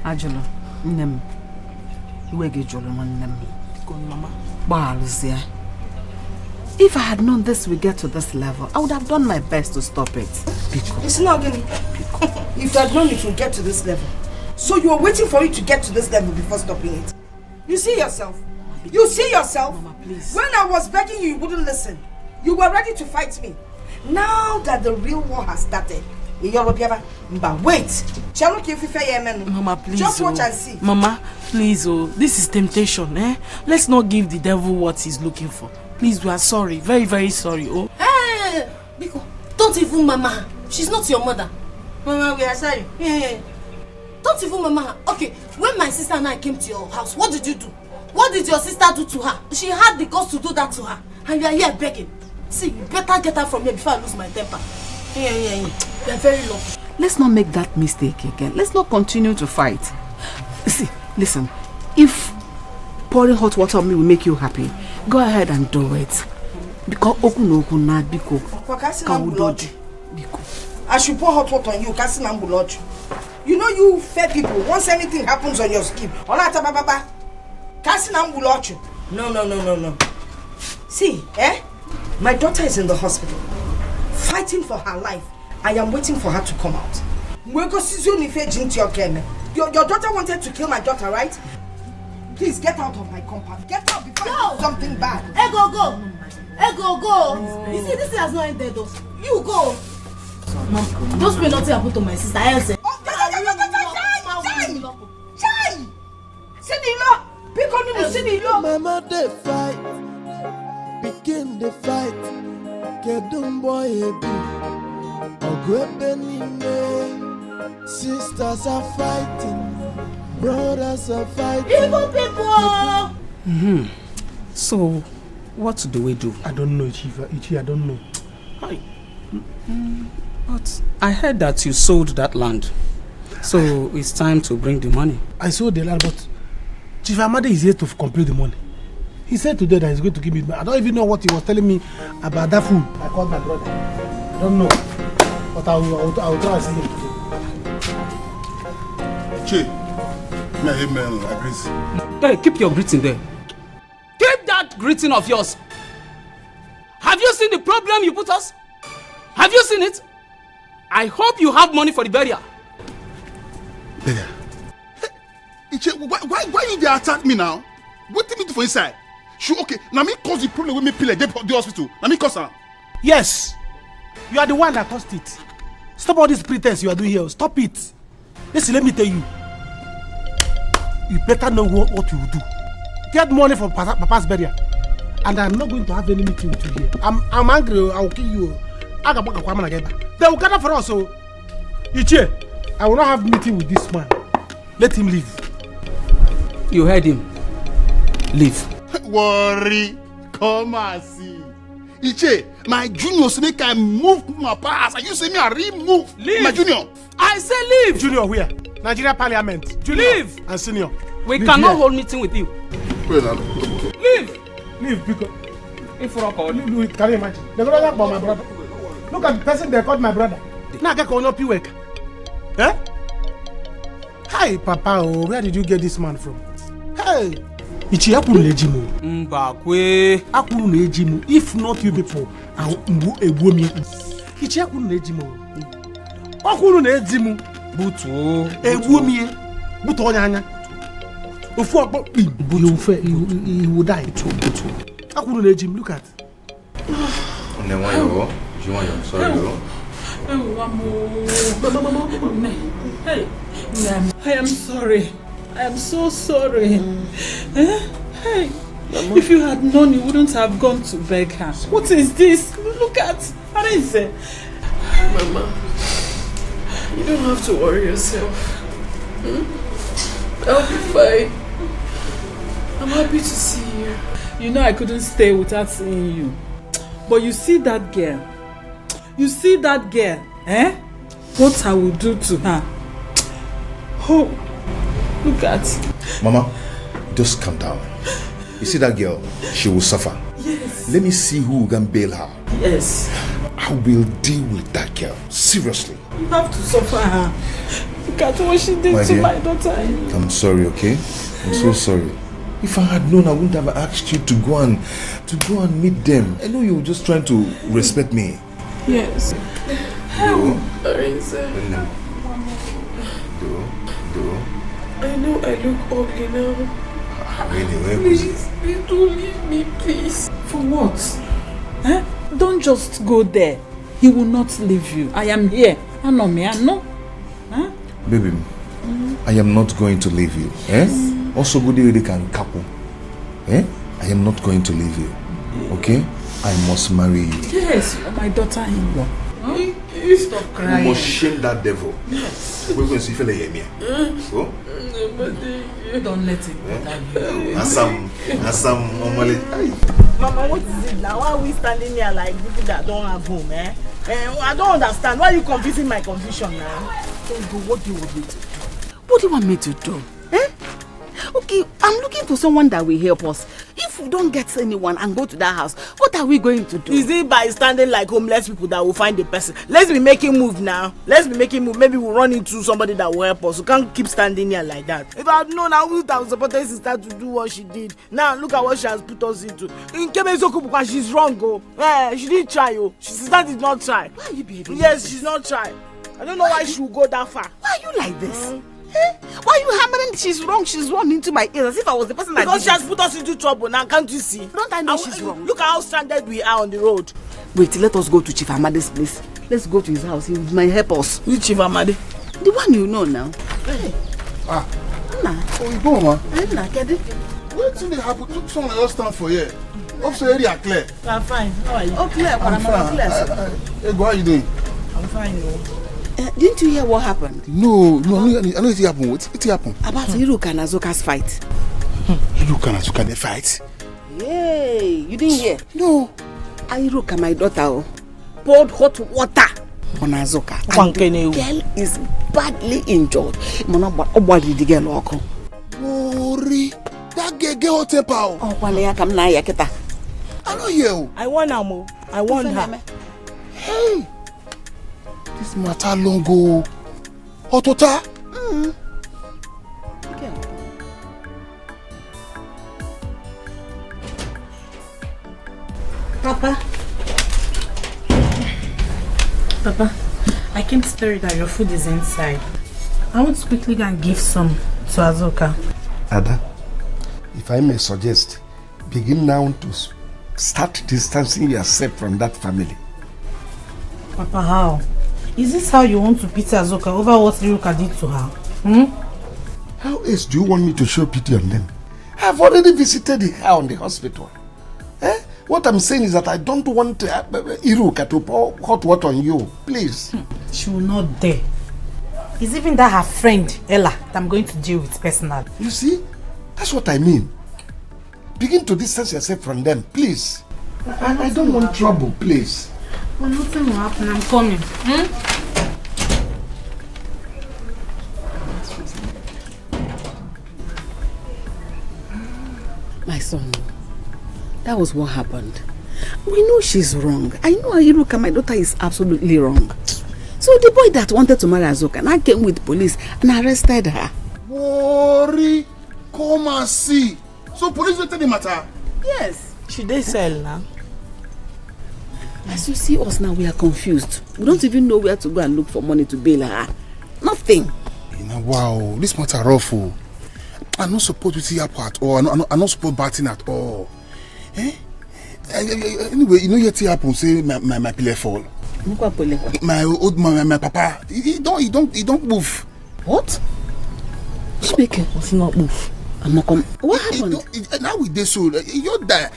Ajolo, nnem, iwege jolo nnem. Mama, if I had known this would get to this level, I would have done my best to stop it. It's not gonna. If you had known it would get to this level, so you were waiting for it to get to this level before stopping it. You see yourself. You see yourself. Mama, please. When I was begging you, you wouldn't listen. You were ready to fight me. Now that the real war has started, wait. Mama, please. Just watch and see. Mama, please, this is temptation, eh? Let's not give the devil what he's looking for. Please, we are sorry. Very, very sorry, Hey, Biko, don't even mama. She's not your mother. Mama, we are sorry. Don't even mama her. Okay, when my sister and I came to your house, what did you do? What did your sister do to her? She had the guts to do that to her. And you are here begging. See, you better get her from here before I lose my temper. You are very lucky. Let's not make that mistake again. Let's not continue to fight. See, listen, if pouring hot water on me will make you happy, go ahead and do it. Because Biko. I should pour hot water on you, You know you fair people, once anything happens on your skin, no. See, my daughter is in the hospital, fighting for her life. I am waiting for her to come out. Your daughter wanted to kill my daughter, right? Please get out of my compound. Get out before I do something bad. Go. You see, this has not ended though. You go. Don't pay nothing happen to my sister. Chai! Mama they fight, begin the fight. Kedum boy ebi, ogwebenime. Sisters are fighting, brothers are fighting. Evil people. So, what do we do? I don't know, Ichi, I don't know. But I heard that you sold that land. So it's time to bring the money. I sold the land, but Chief Amade is here to complete the money. He said today that he's going to give me. I don't even know what he was telling me about that food. I called my brother. I don't know. But I will try to see him today. Che, may I agree. Hey, keep your greeting there. Keep that greeting of yours. Have you seen the problem you put us? Have you seen it? I hope you have money for the burial. Burial? Hey, Iche, why you dey attack me now? What do you do for inside? Sure, okay. Now me cause the problem with me pile the hospital. Now me cause her. Yes. You are the one that caused it. Stop all this pretense you are doing here. Stop it. Listen, let me tell you. You better know what you will do. Get money for Papa's burial. And I'm not going to have any meeting with you here. I'm angry. I will kill you. They will gather for us. So, Ichie, I will not have meeting with this man. Let him leave. You heard him. Leave. Worry. Come and see. Iche, my junior say can move my pass. And you say me I remove my junior. I say leave. Junior where? Nigeria Parliament. Junior leave. And senior. We cannot hold meeting with you. Leave. Leave because if for alcohol, can you imagine? They're gonna talk about my brother. Look at the person they called my brother. Now get on up you work. Eh? Hi, Papa. Oh, where did you get this man from? Hey, Ichi Akuru Nejimu. Mbakwe. Akuru Nejimu. If not you people, I will ego me. Ichi Akuru Nejimu. Akuru Nejimu. Butu. Ego me. Butu onyanya. If you will die. Akuru Nejimu. Look at. Sorry, hey, I am sorry. I am so sorry. Hey, if you had known, you wouldn't have gone to beg her. What is this? Look at Arinze. Mama, you don't have to worry yourself. I'll be fine. I'm happy to see you. You know I couldn't stay without seeing you. But you see that girl? You see that girl? Eh? What I will do to her? Oh, look at. Mama, just calm down. You see that girl? She will suffer. Yes. Let me see who can bail her. Yes. I will deal with that girl. Seriously. You have to suffer her. Look at what she did to my daughter. I'm sorry, okay? I'm so sorry. If I had known, I wouldn't have asked you to go and meet them. I know you were just trying to respect me. Yes. Do. Arinze. I know I look ugly now. Please don't leave me, please. For what? Eh? Don't just go there. He will not leave you. I am here. I know me. I know. Huh? Baby, I am not going to leave you. Eh? Also, GODWIN can couple. Eh? I am not going to leave you. Okay? I must marry you. Yes, you're my daughter-in-law. Huh? Stop crying. You must shame that devil. Yes. We're going to see fella here. Go. Don't let it bother you. Asam, Omale. Mama, what is it now? Why are we standing here like people that don't have home, eh? I don't understand. Why are you confusing my confusion now? What do you want me to do? What do you want me to do? Eh? Okay, I'm looking for someone that will help us. If we don't get anyone and go to that house, what are we going to do? Is it by standing like homeless people that will find the person? Let's be making move now. Let's be making move. Maybe we'll run into somebody that will help us. We can't keep standing here like that. If I had known, I would have supported sister to do what she did. Now look at what she has put us into. In Kebezoku, because she's wrong, oh. She didn't try, oh. Sister did not try. Why are you behaving? Yes, she's not try. I don't know why she will go that far. Why are you like this? Eh? Why are you hammering she's wrong into my ears as if I was the person that because she has put us into trouble now, can't you see? Don't I know she's wrong? Look at how stranded we are on the road. Wait, let us go to Chief Amade's place. Let's go to his house. He might help us. Which Chief Amade? The one you know now. Hey. Nah. Oh, you go, man. Nah, get it. What's the happen? Someone else stand for here. Officer area Claire. I'm fine. How are you? Oh, Claire. I'm fine. Hey, how are you doing? I'm fine. Didn't you hear what happened? No, I know it happened. What happened? About Hiruka and Azoka's fight. Hiruka and Azoka, they fight? Yay! You didn't hear? No. Hiruka, my daughter, poured hot water on Azoka. And the girl is badly injured. What did the girl do? Worry. That girl get hot temper. Oh, Walea, come now, Yaketa. I know you. I want her, I want her. Hey. This matter long go. Otota? Okay. Papa, I came to tell you that your food is inside. I want to quickly go and give some to Azoka. Ada, if I may suggest, begin now to start distancing yourself from that family. Papa, how? Is this how you want to pity Azoka over what Hiruka did to her? How else do you want me to show pity on them? I've already visited her on the hospital. What I'm saying is that I don't want Hiruka to pour hot water on you. Please. She will not dare. It's even that her friend, Ella, that I'm going to deal with personally. You see? That's what I mean. Begin to distance yourself from them, please. I don't want trouble, please. Well, nothing will happen. I'm coming. My son, that was what happened. We know she's wrong. I know Iruka, my daughter, is absolutely wrong. So the boy that wanted to marry Azuka now came with police and arrested her. Worry, come and see. So police will tell the matter? Yes. Should they sell now? As you see us now, we are confused. We don't even know where to go and look for money to bail her. Nothing. You know, wow, this matter rough. I'm not supposed to see her at all. I'm not supposed to batting at all. Eh? Anyway, you know what happened? Say my pillar fall. My old man, my papa, he don't move. What? Speaking, what's not move? I'm not coming. What happened? Now with this, so you're there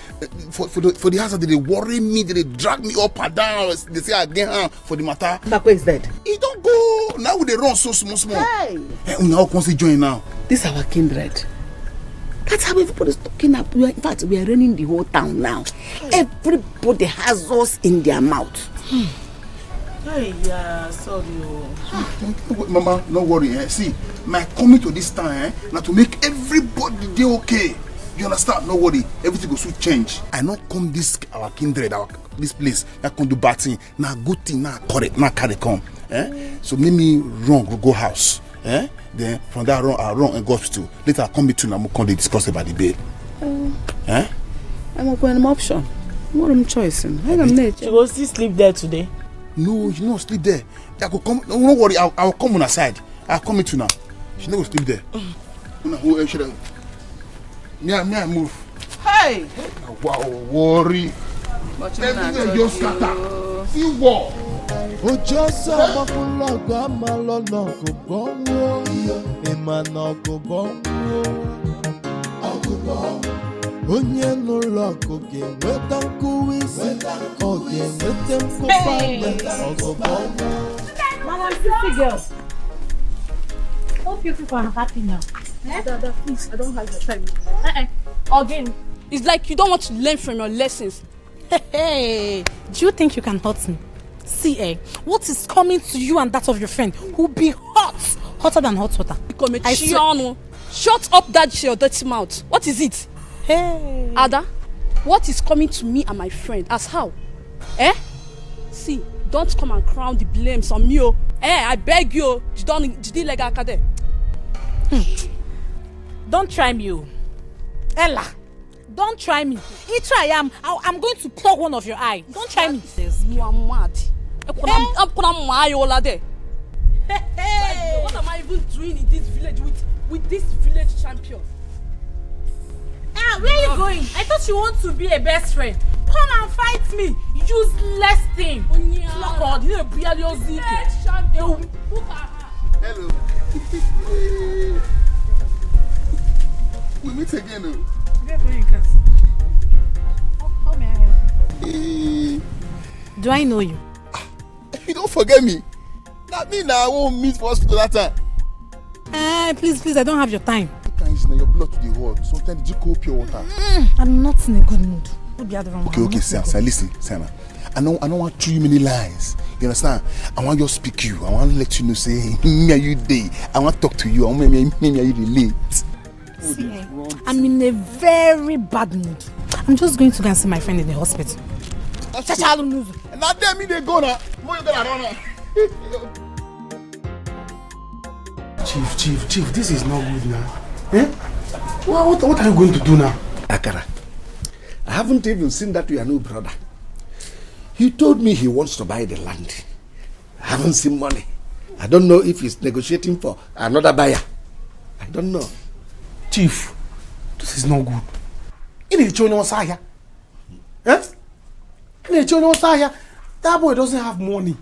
for the house. They worry me. They drag me up and down. They say again for the matter. Bakwe is dead. He don't go. Now they run so small. Hey. Now can see join now. This is our kindred. That's how everybody's talking up. In fact, we are running the whole town now. Everybody has us in their mouth. Hey, yeah, sorry. Mama, no worry. See, my coming to this town now to make everybody dey okay. You understand? No worry. Everything will soon change. I not come this our kindred, this place. I come do bad thing. Now good thing. Now correct. Now carry come. So make me wrong go house. Then from that wrong and go hospital. Later I come between and come discuss about the bail. I'm going an option. What am I choosing? I am nature. She will still sleep there today. No, you not sleep there. I could come. No worry. I'll come on her side. I'll come into now. She never sleep there. I move. Hey. Wow, worry. Everything just scatter. See what? Ojo sama kulaga malolo ko bongo, emana ko bongo. Onye no loko ke wetan kuisi, oge wetan ko pande, ogo bongo. Mama, pretty girl. Hope you people are happy now. Dada, please, I don't have your time now. Again, it's like you don't want to learn from your lessons. Hey, do you think you can hurt me? See, what is coming to you and that of your friend will be hotter than hot water. Shut up that your dirty mouth. What is it? Hey, Ada, what is coming to me and my friend? As how? See, don't come and crown the blames on me. I beg you. Did like Akade? Don't try me, Ella. Don't try me. If I am, I'm going to plug one of your eye. Don't try me. You are mad. What am I even doing in this village with this village champion? Where are you going? I thought you want to be a best friend. Come and fight me, useless thing. Hello. We meet again. How may I help you? Do I know you? You don't forget me. That means I won't meet for hospital that time. Please, I don't have your time. You can't use your blood to the wall. Sometimes did you go pure water? I'm not in a good mood. Okay, Sana, listen, Sana. I don't want too many lies. You understand? I want to speak to you. I want to let you know, say, me are you day. I want to talk to you. I want me are you relate. See, I'm in a very bad mood. I'm just going to go and see my friend in the hospital. Now tell me they go now. Chief, this is not good now. What are you going to do now? Akara, I haven't even seen that your new brother. He told me he wants to buy the land. I haven't seen money. I don't know if he's negotiating for another buyer. I don't know. Chief, this is not good. That boy doesn't have money.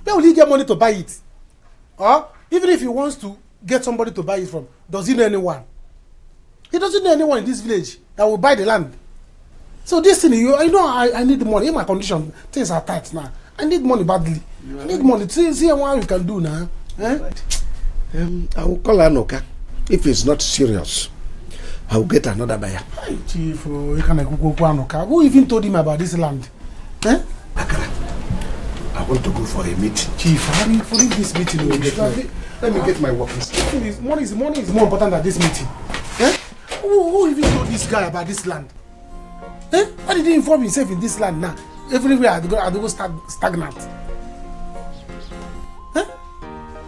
Where will he get money to buy it? Even if he wants to get somebody to buy it from, does he know anyone? He doesn't know anyone in this village that will buy the land. So this thing, I need money. In my condition, things are tight now. I need money badly. I need money. See what you can do now. I will call Anoka. If it's not serious, I will get another buyer. Hey, Chief, you can go Anoka. Who even told him about this land? Akara, I want to go for a meeting. Chief, how do you leave this meeting? Let me get my work. Money is more important than this meeting. Who even told this guy about this land? Eh? Why did he involve himself in this land now? Everywhere I go stagnant. Eh?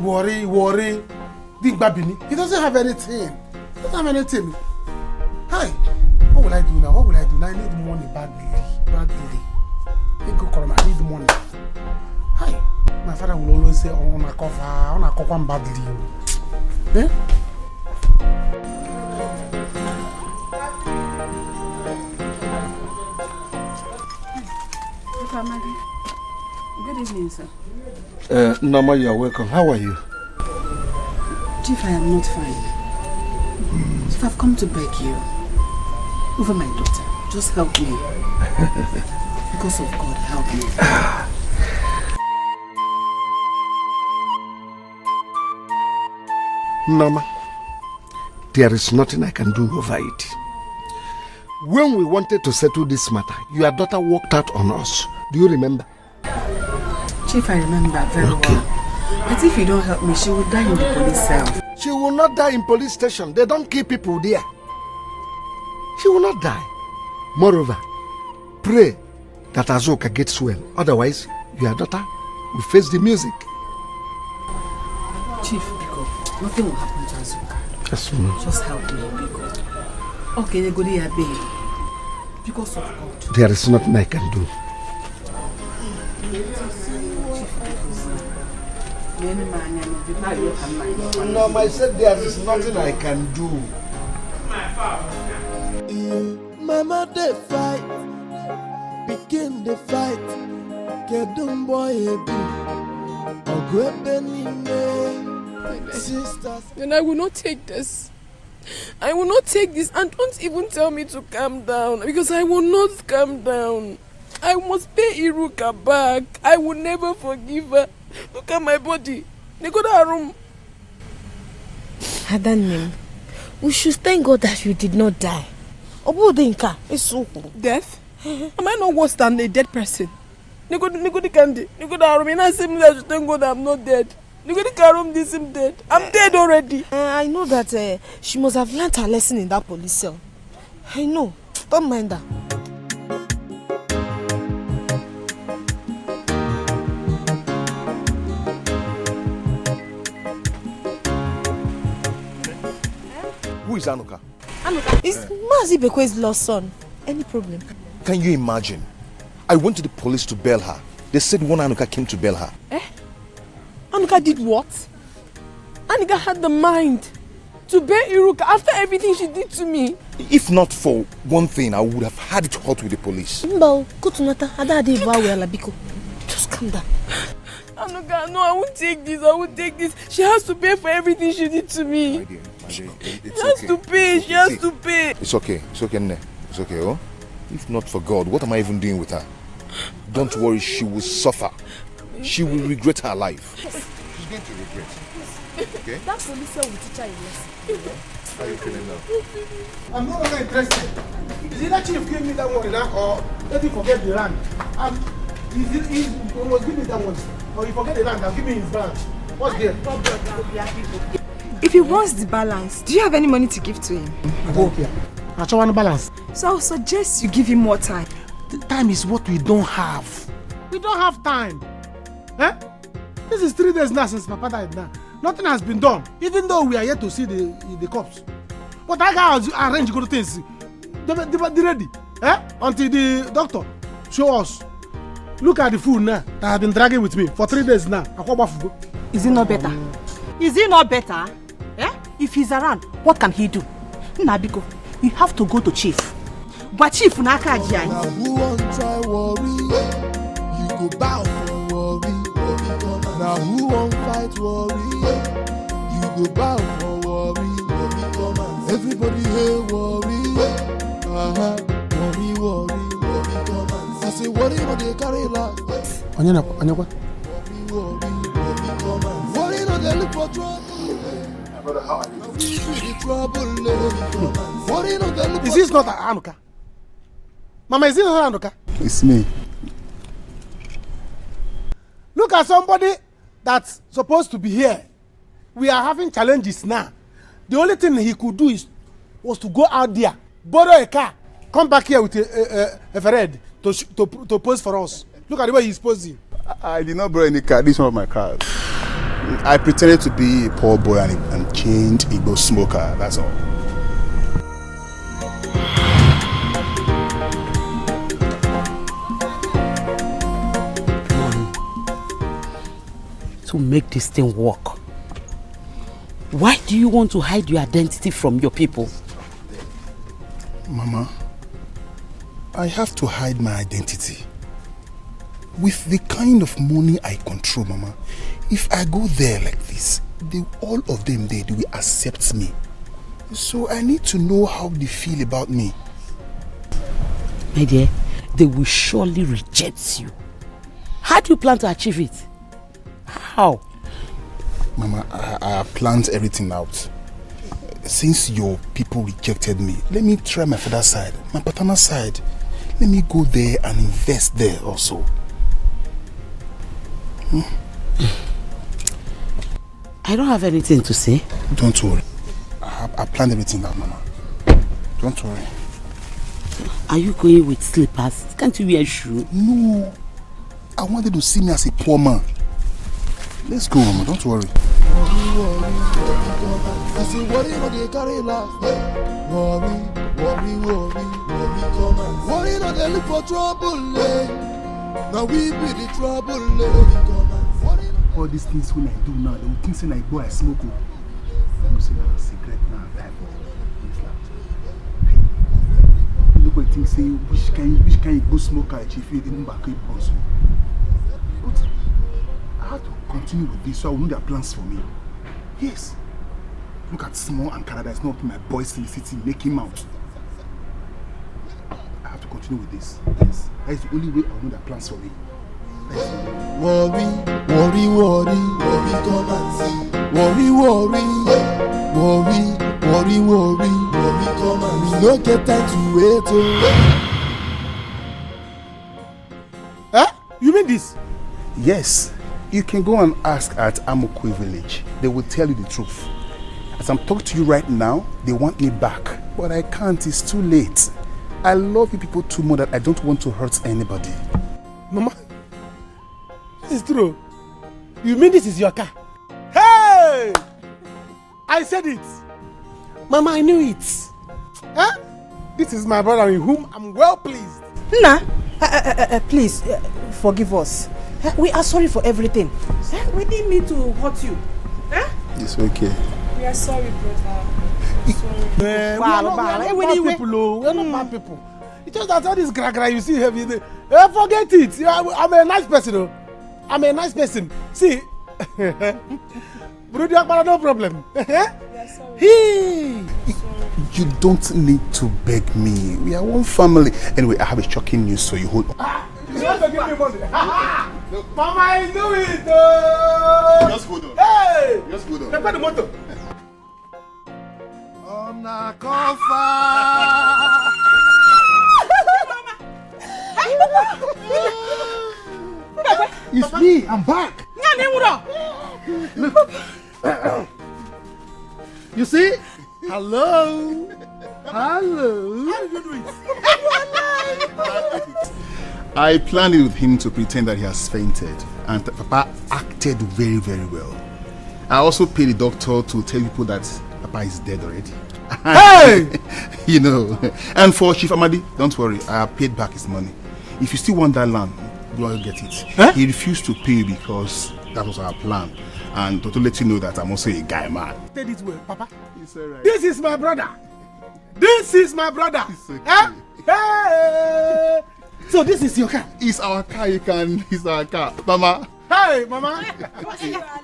Worry. Big Babini. He doesn't have anything. Hi. What will I do now? I need money badly. I need money. Hi. My father will always say, on a cover badly. Eh? Good evening, sir. Nama, you are welcome. How are you? Chief, I am not fine. Chief, I've come to beg you. Over my daughter. Just help me. Because of God, help me. Nama, there is nothing I can do over it. When we wanted to settle this matter, your daughter walked out on us. Do you remember? Chief, I remember very well. But if you don't help me, she will die in the police cell. She will not die in police station. They don't keep people there. She will not die. Moreover, pray that Azuka gets well. Otherwise, your daughter will face the music. Chief, Biko, nothing will happen to Azuka. Yes, ma'am. Just help me, Biko. Okay, NGOZI, because of God. There is nothing I can do. No, I said there is nothing I can do. Mama, they fight. Begin the fight. Get them boy sisters. And I will not take this. I will not take this, and don't even tell me to calm down, because I will not calm down. I must pay Iruka back. I will never forgive her. Look at my body. They go to her room. Adanim, we should thank God that you did not die. Obudinka is so death? Am I not worse than a dead person? They go to Candy. They go to her room. And I say that you thank God that I'm not dead. You go to Karum, this I'm dead. I'm dead already. I know that she must have learnt her lesson in that police cell. I know. Don't mind her. Who is Anuka? Anuka? It's Mazi Bekwe's lost son. Any problem? Can you imagine? I went to the police to bail her. They said one Anuka came to bail her. Anuka did what? Anuka had the mind to bail Iruka after everything she did to me. If not for one thing, I would have had it hot with the police. Just calm down. Anuka, no, I won't take this. She has to pay for everything she did to me. My dear, she has to pay. She has to pay. It's okay, Nne. It's okay, oh? If not for God, what am I even doing with her? Don't worry, she will suffer. She will regret her life. She's going to regret. Okay? That police will teach her a lesson. How are you feeling now? I'm no longer interested. Is it that chief give me that one now, or let me forget the land? He must give me that one. Or you forget the land, I'll give me his balance. What's there? If he wants the balance, do you have any money to give to him? Okay. I want to balance. So I would suggest you give him more time. The time is what we don't have. We don't have time. Eh? This is 3 days now since Papa died now. Nothing has been done, even though we are yet to see the corpse. But I can arrange good things. They ready. Eh? Until the doctor show us. Look at the food now that has been dragging with me for 3 days now. Is it not better? Is it not better? Eh? If he's around, what can he do? Nabiko, you have to go to chief. But chief Naka Jai. Now who won't try worry? You go bow for worry. Now who won't fight worry? You go bow for worry. Everybody here worry. Worry. I say worry no dey carry last. Anya what? Worry no dey look for trouble. Is this not Anuka? Mama, is this not Anuka? It's me. Look at somebody that's supposed to be here. We are having challenges now. The only thing he could do was to go out there, borrow a car, come back here with a Fred to pose for us. Look at the way he's posing. I did not borrow any car. This is one of my cars. I pretended to be a poor boy and changed Igbo smoker. That's all. To make this thing work, why do you want to hide your identity from your people? Mama, I have to hide my identity. With the kind of money I control, Mama, if I go there like this, all of them there, they will accept me. So I need to know how they feel about me. My dear, they will surely reject you. How do you plan to achieve it? How? Mama, I have planned everything out. Since your people rejected me, let me try my father's side, my paternal side. Let me go there and invest there also. I don't have anything to say. Don't worry. I planned everything out, Mama. Don't worry. Are you going with slippers? Can't you wear shoes? No. I wanted to see me as a poor man. Let's go, Mama. Don't worry. I say worry no dey carry last. Worry come and worry no dey look for trouble. Now we be the trouble. All these things when I do now, they will think say I go I smoke. I'm saying I'm a cigarette now. Nobody thinks say which can you go smoke I chief you didn't back up also. But I have to continue with this so I will know their plans for me. Yes. Look at small and Canada is not my boys in the city making out. I have to continue with this. Yes. That is the only way I will know their plans for me. Worry come and see. Worry come and we no get time to wait. Huh? You mean this? Yes. You can go and ask at Amokwe village. They will tell you the truth. As I'm talking to you right now, they want me back. But I can't, it's too late. I love you people too much that I don't want to hurt anybody. Mama, this is true. You mean this is your car? Hey! I said it. Mama, I knew it. Huh? This is my brother in whom I'm well pleased. Nah, please, forgive us. We are sorry for everything. We didn't mean to hurt you. It's okay. We are sorry, brother. We are not bad people. We are not bad people. It's just that all this gra you see heavy. Forget it. I'm a nice person. Though. I'm a nice person. See, no problem. You don't need to beg me. We are one family. Anyway, I have a shocking news so you hold on. You want to give me money? Mama, I knew it. Just hold on. Hey! Just hold on. Let's the motor. On a cover. It's me. I'm back. Look. You see? Hello. Hello. How did you do it? I planned it with him to pretend that he has fainted, and Papa acted very, very well. I also paid the doctor to tell people that Papa is dead already. Hey! You know. And for Chief Amadi, don't worry, I have paid back his money. If you still want that land, go and get it. Huh? He refused to pay because that was our plan. And to let you know that I'm also a guy man. Take it well, Papa. It's alright. This is my brother. This is my brother. It's okay. Huh? Hey! So this is your car? It's our car, it's our car. Mama. Hey, Mama.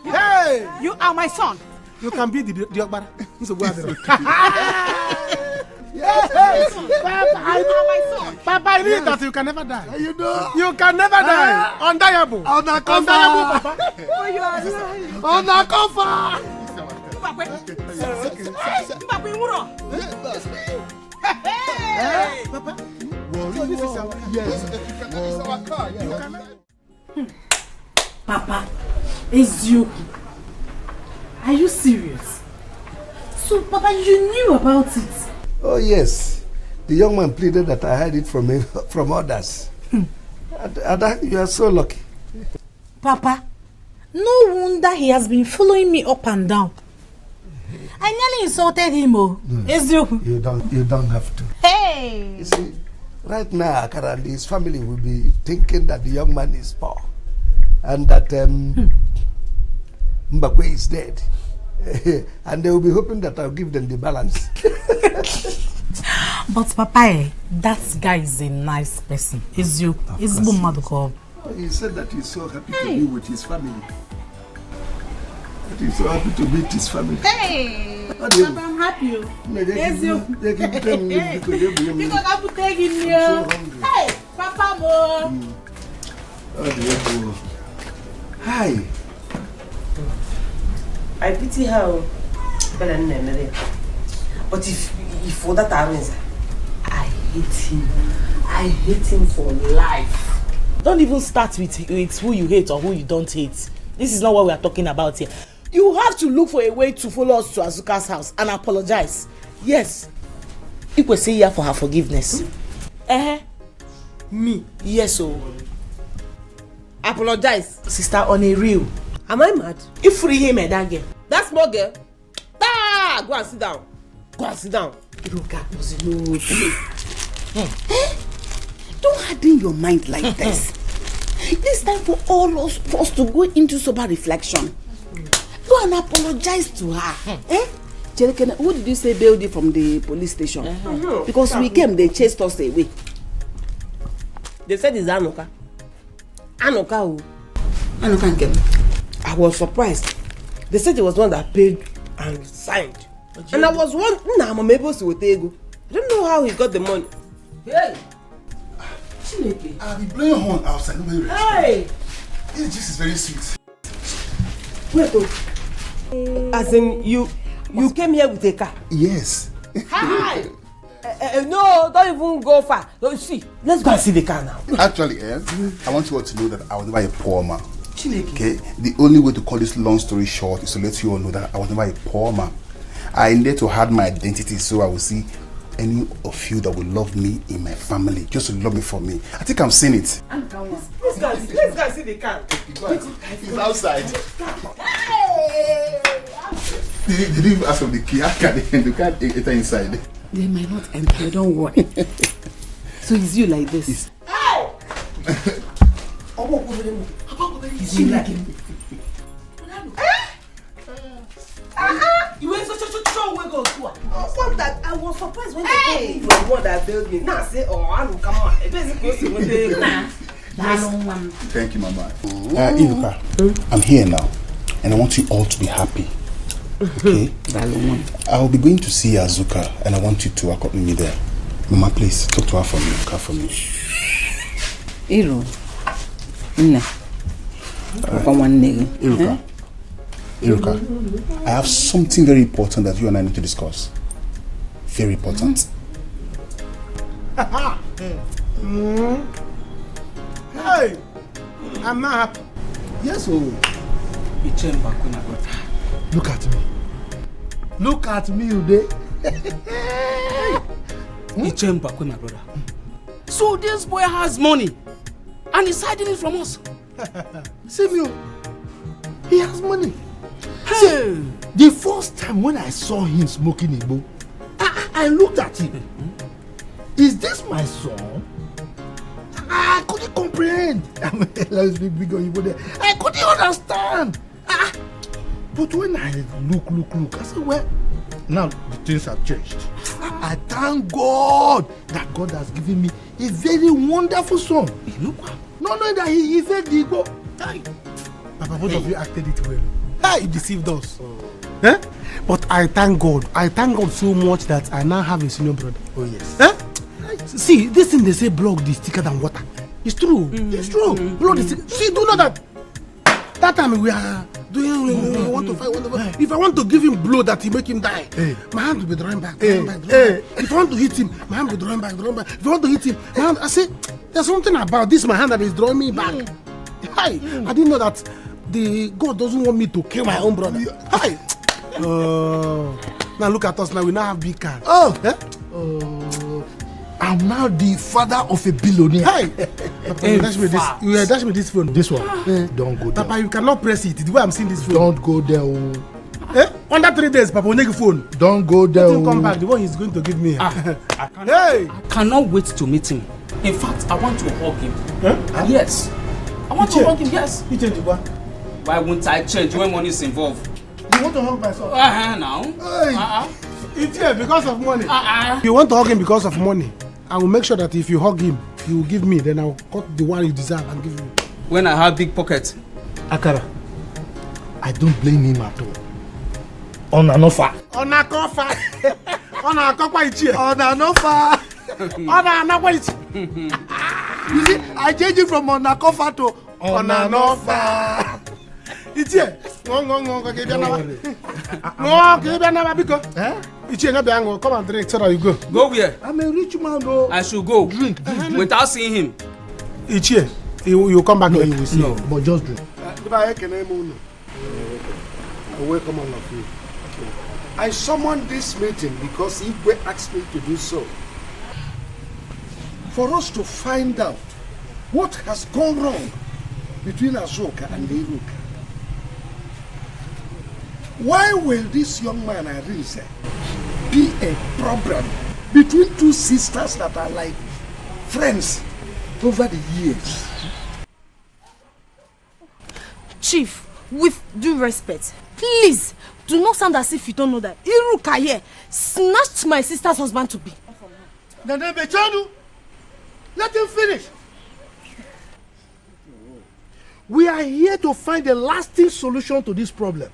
Hey! You are my son. You can be the Okbara. Yes! Papa, I know my son. Papa, I know that you can never die. You know. You can never die. Undiable. Undiable, Papa. Oh, you are right. Uncover. Hey! Papa. So this is our It's our car. Papa, it's you. Are you serious? So, Papa, you knew about it? Oh yes, The young man pleaded that I hide it from him, from others. Ada, you are so lucky. Papa, no wonder he has been following me up and down. I nearly insulted him, oh. You don't have to. Hey! You see, right now, Akara and his family will be thinking that the young man is poor. And that Mbakwe is dead. And they will be hoping that I'll give them the balance. But Papa, that guy is a nice person. He said that he's so happy to be with his family. That he's so happy to meet his family. Hey! Papa, I'm happy. Hey, Papa Mo! Hi. I pity her. But if for that happens, I hate him. I hate him for life. Don't even start with who you hate or who you don't hate. This is not what we are talking about here. You have to look for a way to follow us to Azuka's house and apologize. Yes. You could say here for her forgiveness. Me? Yes, oh. Apologize. Sister, on a real. Am I mad? You free him and that girl. That small girl? Go and sit down. Go and sit down. Don't harden your mind like this. It's time for all of us to go into sober reflection. Go and apologize to her. Jerikene, who did you say bailed you from the police station? Because we came, they chased us away. They said it's Anoka. Anoka who? Anoka came. I was surprised. They said it was one that paid and signed. And I was one. I don't know how he got the money. Hey! I'll be playing horn outside. Nobody will. Hey! This juice is very sweet. Wait, as in you came here with a car? Yes. Hi! No, don't even go far. See, let's go and see the car now. Actually, I want you all to know that I was never a poor man. Okay? The only way to call this long story short is to let you all know that I was never a poor man. I needed to hide my identity so I will see any of you that will love me in my family, just to love me for me. I think I'm seeing it. Let's go and see the car. It's outside. They didn't even ask for the key. How can they can't enter inside? They might not enter, don't worry. So it's you like this. Is you like him? You went such a strong way go to that. I was surprised when they told me you were the one that bailed me. Now say, oh, I don't come on. Thank you, Mama. Iruka, I'm here now, and I want you all to be happy. Okay? I will be going to see Azuka, and I want you to accompany me there. Mama, please talk to her for me. Come for me. Iruka, I have something very important that you and I need to discuss. Very important. Hey, I'm not happy. Yes, oh. Look at me. Look at me, Ude. My brother. So this boy has money and he's hiding it from us. Samuel, he has money. See, the first time when I saw him smoking Igbo, I looked at him. Is this my son? I couldn't comprehend. Let's be big on Igbo there. I couldn't understand. But when I look, I said, well, now the things have changed. I thank God that God has given me a very wonderful son. No, that he fed the Igbo. Papa, both of you acted it well. He deceived us. But I thank God. I thank God so much that I now have a senior brother. Oh yes. See, this thing they say blood is thicker than water. It's true. It's true. Blood is thicker. See, do you know that? That time we are doing we want to fight. If I want to give him blow that he make him die, my hand will be drawing back. If I want to hit him, my hand will be drawing back. If I want to hit him, my hand, I say, there's something about this, my hand that is drawing me back. I didn't know that the God doesn't want me to kill my own brother. Now look at us now. We now have big cars. I'm now the father of a billionaire. Hey! Papa, you dash me this phone. This one? Don't go there. Papa, you cannot press it. The way I'm seeing this phone. Don't go there. Under 3 days, Papa, will phone. Don't go there. Let him come back. The one he's going to give me. I cannot wait to meet him. In fact, I want to hug him. Yes. I want to hug him, yes. Why won't I change when money is involved? You want to hug my son? Now. It's here because of money. If you want to hug him because of money, I will make sure that if you hug him, you will give me. Then I will cut the one you deserve and give you. When I have big pockets. Akara, I don't blame him at all. On an offer. On a cover. On a cover. On an offer. On an offer. You see, I changed it from on a cover to on an offer. It's here. Come and drink so that you go. Go where? I'm a rich man though. I should go. Drink. Without seeing him. It's here. You come back. No, you will see. No. But just drink. Welcome all of you. I summoned this meeting because Igwe asked me to do so. For us to find out what has gone wrong between Azoka and Iruka. Why will this young man, Arinze, be a problem between two sisters that are like friends over the years? Chief, with due respect, please do not sound as if you don't know that Iruka here snatched my sister's husband to be. Let him finish. We are here to find a lasting solution to this problem.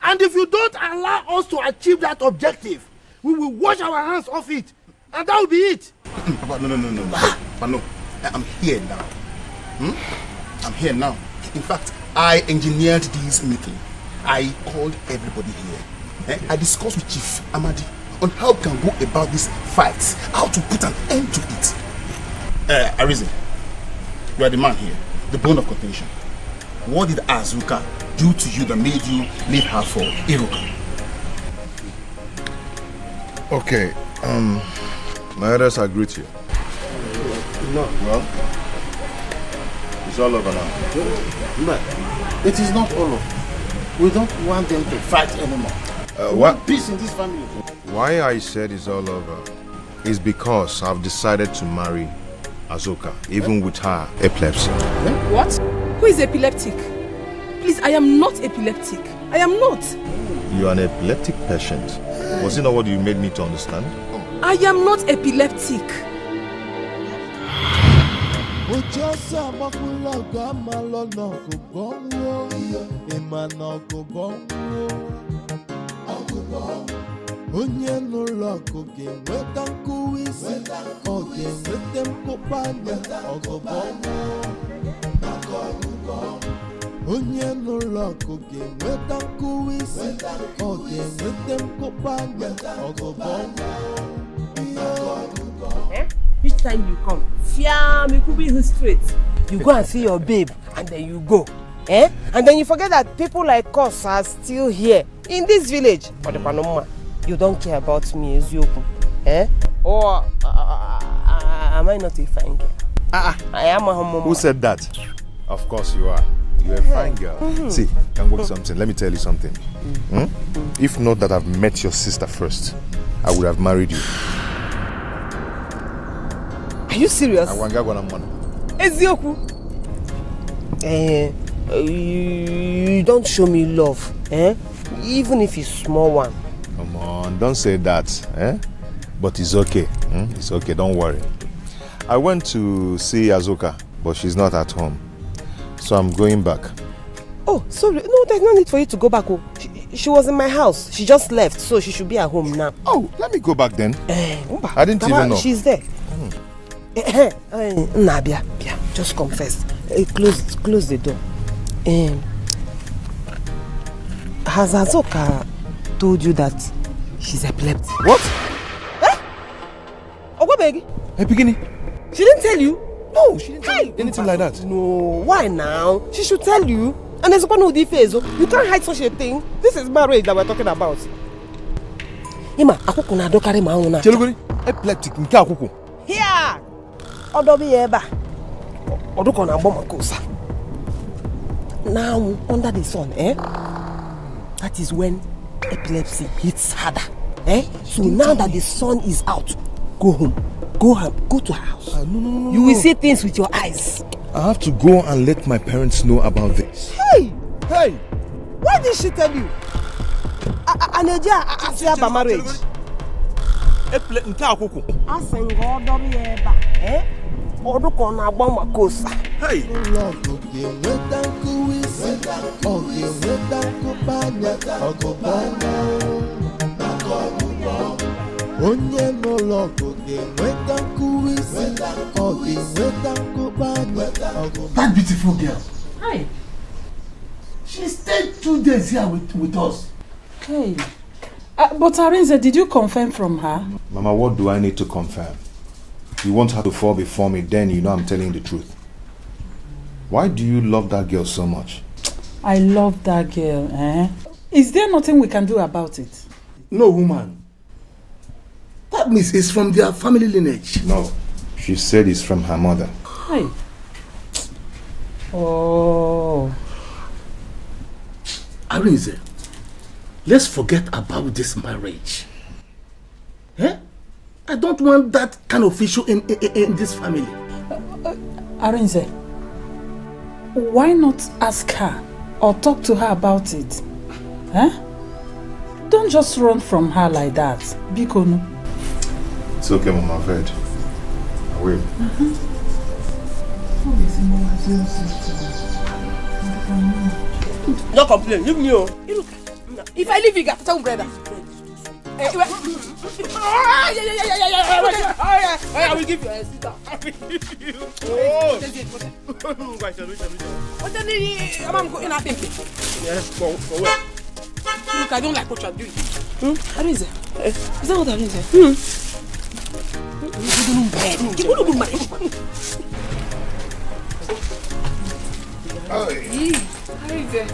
And if you don't allow us to achieve that objective, we will wash our hands off it. And that will be it. But no. But no, I'm here now. I'm here now. In fact, I engineered this meeting. I called everybody here. I discussed with Chief Amadi on how we can go about this fight, how to put an end to it. Arinze, you are the man here, the bone of contention. What did Azuka do to you that made you leave her for Iruka? Okay, my elders agree to you. No. Well, it's all over now. But it is not all over. We don't want them to fight anymore. What? Peace in this family. Why I said it's all over is because I've decided to marry Azoka, even with her epilepsy. What? Who is epileptic? Please, I am not epileptic. I am not. You are an epileptic patient. Was it not what you made me to understand? I am not epileptic. Onye n'ụlọ ọkụ ga-enweta nkụwa isi, ọ ga-enweta mkpụkpanya ọgụgụ. Onye n'ụlọ ọkụ ga-enweta nkụwa isi, ọ ga-enweta mkpụkpanya ọgụgụ. Each time you come, me could be straight. You go and see your babe, and then you go. And then you forget that people like us are still here in this village. For the Panoma. You don't care about me, Ezioku. Or am I not a fine girl? I am a homo. Who said that? Of course you are. You're a fine girl. See, can work something. Let me tell you something. If not that I've met your sister first, I would have married you. Are you serious? Ezioku. You don't show me love, even if it's small one. Come on, don't say that, But it's okay, It's okay, don't worry. I went to see Azoka, but she's not at home. So I'm going back. Oh, sorry. No, there's no need for you to go back. She was in my house. She just left, so she should be at home now. Oh, let me go back then. I didn't even know. She's there. Nabia, just confess. Close the door. Has Azoka told you that she's epileptic? What? Ogwabegi? Hey, beginning. She didn't tell you? No, she didn't tell you anything like that. No, why now? She should tell you. And there's one who did face. You can't hide such a thing. This is marriage that we're talking about. Ima, akuku na dokare ma una. Chelugori, epileptic nke akuku. Now, under the sun, that is when epilepsy hits harder. So now that the sun is out, go home. Go to her house. No. You will see things with your eyes. I have to go and let my parents know about this. Hey! Why did she tell you? Aneja, I say about marriage. Hey! That beautiful girl. Hi. She stayed 2 days here with us. Hey. But Arinze, did you confirm from her? Mama, what do I need to confirm? You want her to fall before me, then you know I'm telling the truth. Why do you love that girl so much? I love that girl, Is there nothing we can do about it? No, woman. That means it's from their family lineage. No. She said it's from her mother. Hi. Oh. Arinze, let's forget about this marriage. I don't want that kind of issue in this family. Arinze, why not ask her or talk to her about it? Don't just run from her like that. Bikono. It's okay, Mama, I've heard. I will. No complain, leave me. If I leave you, get some bread. I will give you a sit down. What I'm going to think. Yes, go away. Look, I don't like what you're doing. Arinze, is that what Arinze? You don't do bread.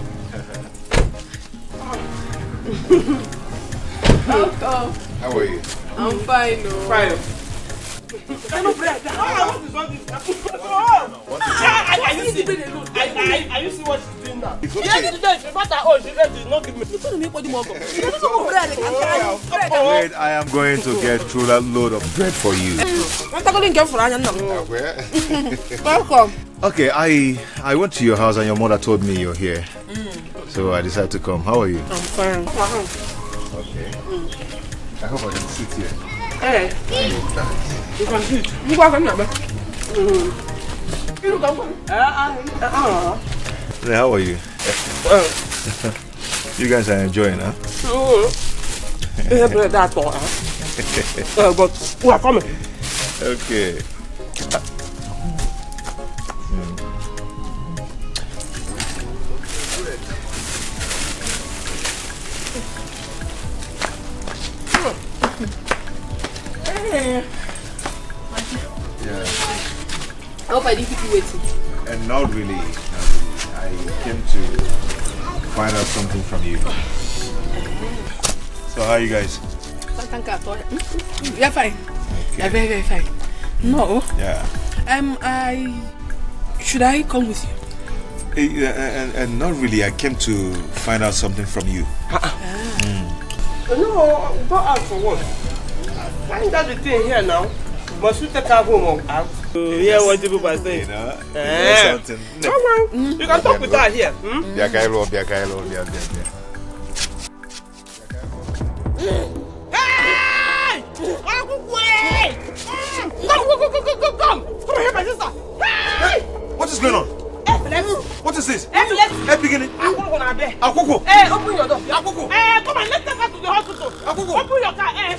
How are you? I'm fine. Fine. I know bread. Are you see what she's doing now? It's okay. She not give me. Wait, I am going to get through that load of bread for you. Welcome. Okay, I went to your house and your mother told me you're here. So I decided to come. How are you? I'm fine. Okay. I hope I can sit here. Hey. You can sit. You can come. How are you? You guys are enjoying, huh? But we are coming. Okay. I hope I didn't keep you waiting. And not really. I came to find out something from you. So how are you guys? You're fine. Okay. You're very, very fine. No. Yeah. Should I come with you? And not really. I came to find out something from you. No, don't ask for what. Find out the thing here now. Must you take her home or out? Hear what people are saying. You know something. You can talk with her here. Hey! Come! Come here, my sister! Hey! What is going on? What is this? Hey, beginning. Akuku. Hey, open your door. Akuku. Hey, come on, let's take her to the hospital. Akuku. Open your car. Hey.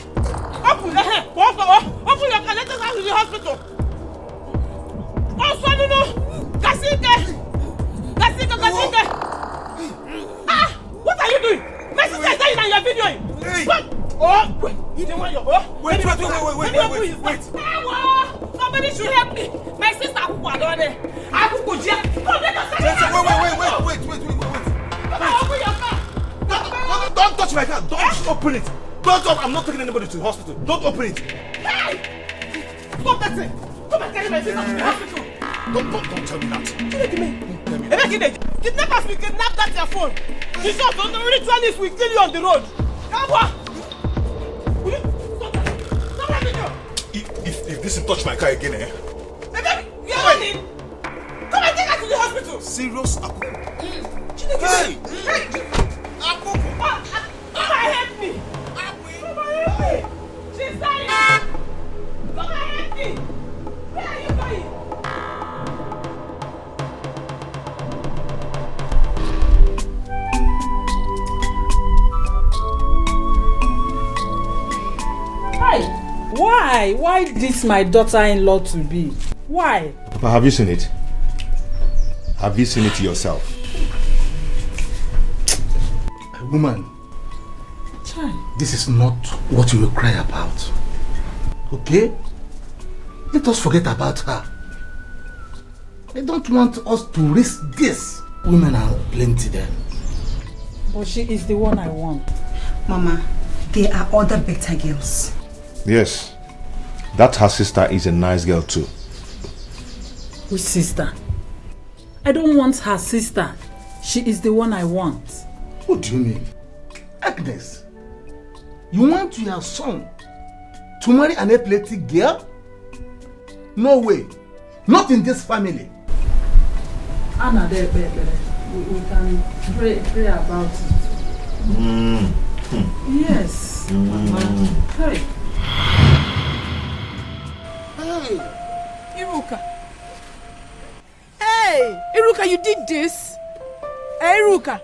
Open your car. Let's take her to the hospital. Oh, so no. Kasike. Ah, what are you doing? My sister is dying and you're videoing. Hey. What? Oh, wait. You don't want your... Wait. Somebody should help me. My sister Akuku down there. Akuku, Open your car. Don't touch my car. Don't open it. Don't. I'm not taking anybody to the hospital. Don't open it. Hey! Stop that thing. Come and carry my sister to the hospital. Don't tell me that. Kidnappers will kidnap that your phone. The shop on the ritualist will kill you on the road. Come on. Stop that video. If this touch my car again, eh? Baby, you are running. Come and take her to the hospital. Serious? Hey. Come and help me. Come and help me. She's dying. Come and help me. Where are you going? Why? Why this my daughter-in-law to be? Why? Papa, have you seen it? Have you seen it yourself? Woman, this is not what you will cry about. Okay? Let us forget about her. I don't want us to risk this. Women are plenty there. But she is the one I want. Mama, there are other better girls. Yes. That her sister is a nice girl too. Which sister? I don't want her sister. She is the one I want. What do you mean? Agnes, you want your son to marry an athletic girl? No way. Not in this family. Anna, we can pray about it. Yes. Hey. Hey, Iruka. Hey, Iruka, you did this. Hey, Iruka.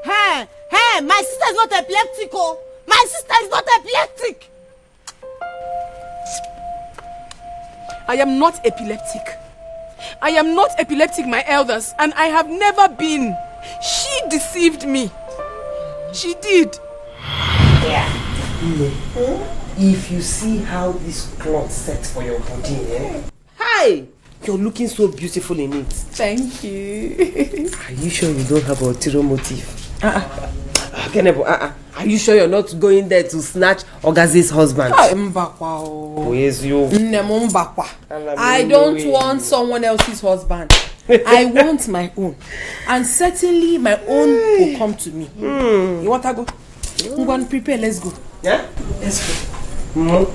Hey, my sister is not epileptic. Oh. My sister is not epileptic. I am not epileptic. I am not epileptic, my elders, and I have never been. She deceived me. She did. Yeah. If you see how this cloth sets for your body, eh? Hi! You're looking so beautiful in it. Thank you. Are you sure you don't have a ulterior motive? Are you sure you're not going there to snatch Ogazi's husband? I don't want someone else's husband. I want my own. And certainly my own will come to me. You want to go? I'm going to prepare. Let's go. Yeah? Let's go.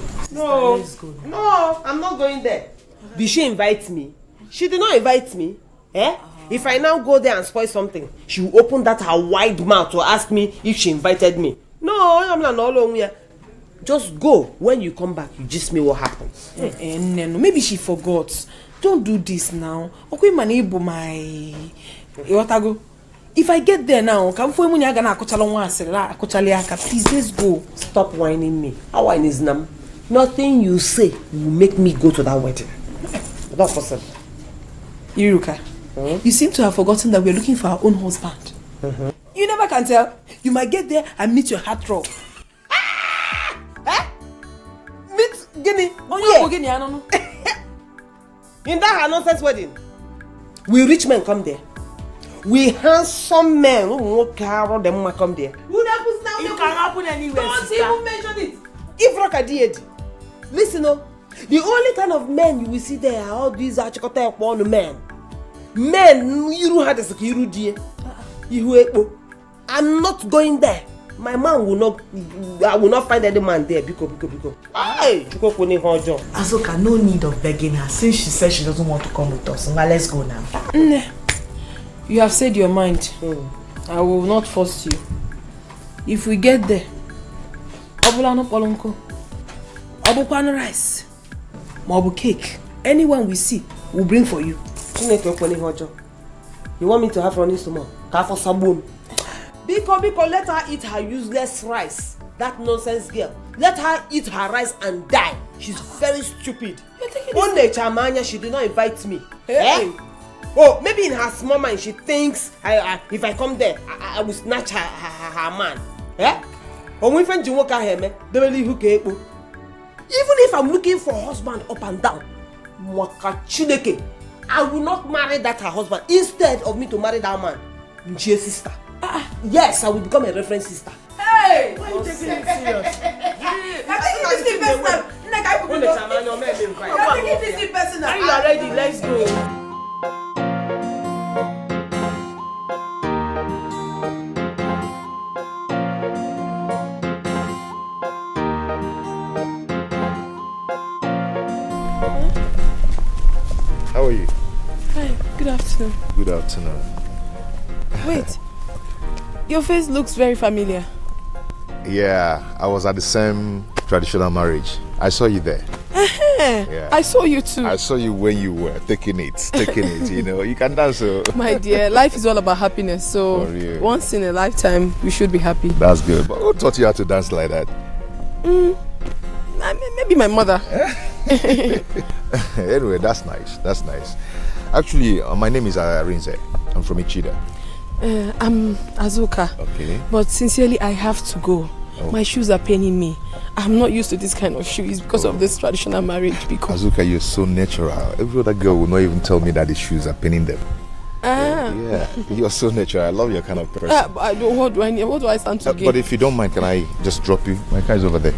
No, I'm not going there. Did she invite me? She did not invite me. Eh? If I now go there and spoil something, she will open that her wide mouth to ask me if she invited me. No, I'm not alone here. Just go. When you come back, you just me what happened. No, maybe she forgot. Don't do this now. Okay, manable my. If I get there now, please let's go. Stop whining me. How whine is nam? Nothing you say will make me go to that wedding. Not possible. Iruka, you seem to have forgotten that we're looking for our own husband. You never can tell. You might get there and meet your heartthrob. Meet Guinea? Oh, yeah. Guinea, I don't know. In that her nonsense wedding, we rich men come there. We handsome men who come there. What happens now? It can happen anywhere. Don't even mention it. If Roka did, listen, the only kind of men you will see there are all these achikote men. Men, you don't have the security. I'm not going there. My man will not. I will not find any man there. Because. Hey, Azuka, no need of begging her since she said she doesn't want to come with us. Now let's go now. You have said your mind. I will not force you. If we get there, Abulano Polonko, Abukwan rice, Mabu cake, anyone we see, we'll bring for you. You want me to have running stomach? Biko, let her eat her useless rice. That nonsense girl. Let her eat her rice and die. She's very stupid. One day, Chamanya, she did not invite me. Hey. Eh? Oh, maybe in her small mind, she thinks if I come there, I will snatch her man. Eh? Even if I'm looking for a husband up and down, I will not marry that her husband instead of me to marry that man. Nchie's sister. Yes, I will become a reference sister. Hey! Why are you taking it serious? I think this is the best time. Are you ready? Let's go. How are you? Hi, good afternoon. Good afternoon. Wait, your face looks very familiar. Yeah, I was at the same traditional marriage. I saw you there. Yeah. I saw you too. I saw you when you were taking it, you know. You can dance. My dear, life is all about happiness. So once in a lifetime, we should be happy. That's good. But who taught you how to dance like that? Maybe my mother. Anyway, that's nice. That's nice. Actually, my name is Arinze. I'm from Ichida. I'm Azuka. Okay. But sincerely, I have to go. Oh. My shoes are paining me. I'm not used to this kind of shoes because of this traditional marriage. Because Azuka, you're so natural. Every other girl will not even tell me that the shoes are paining them. Yeah, you're so natural. I love your kind of person. What do I stand to gain? But if you don't mind, can I just drop you? My car is over there.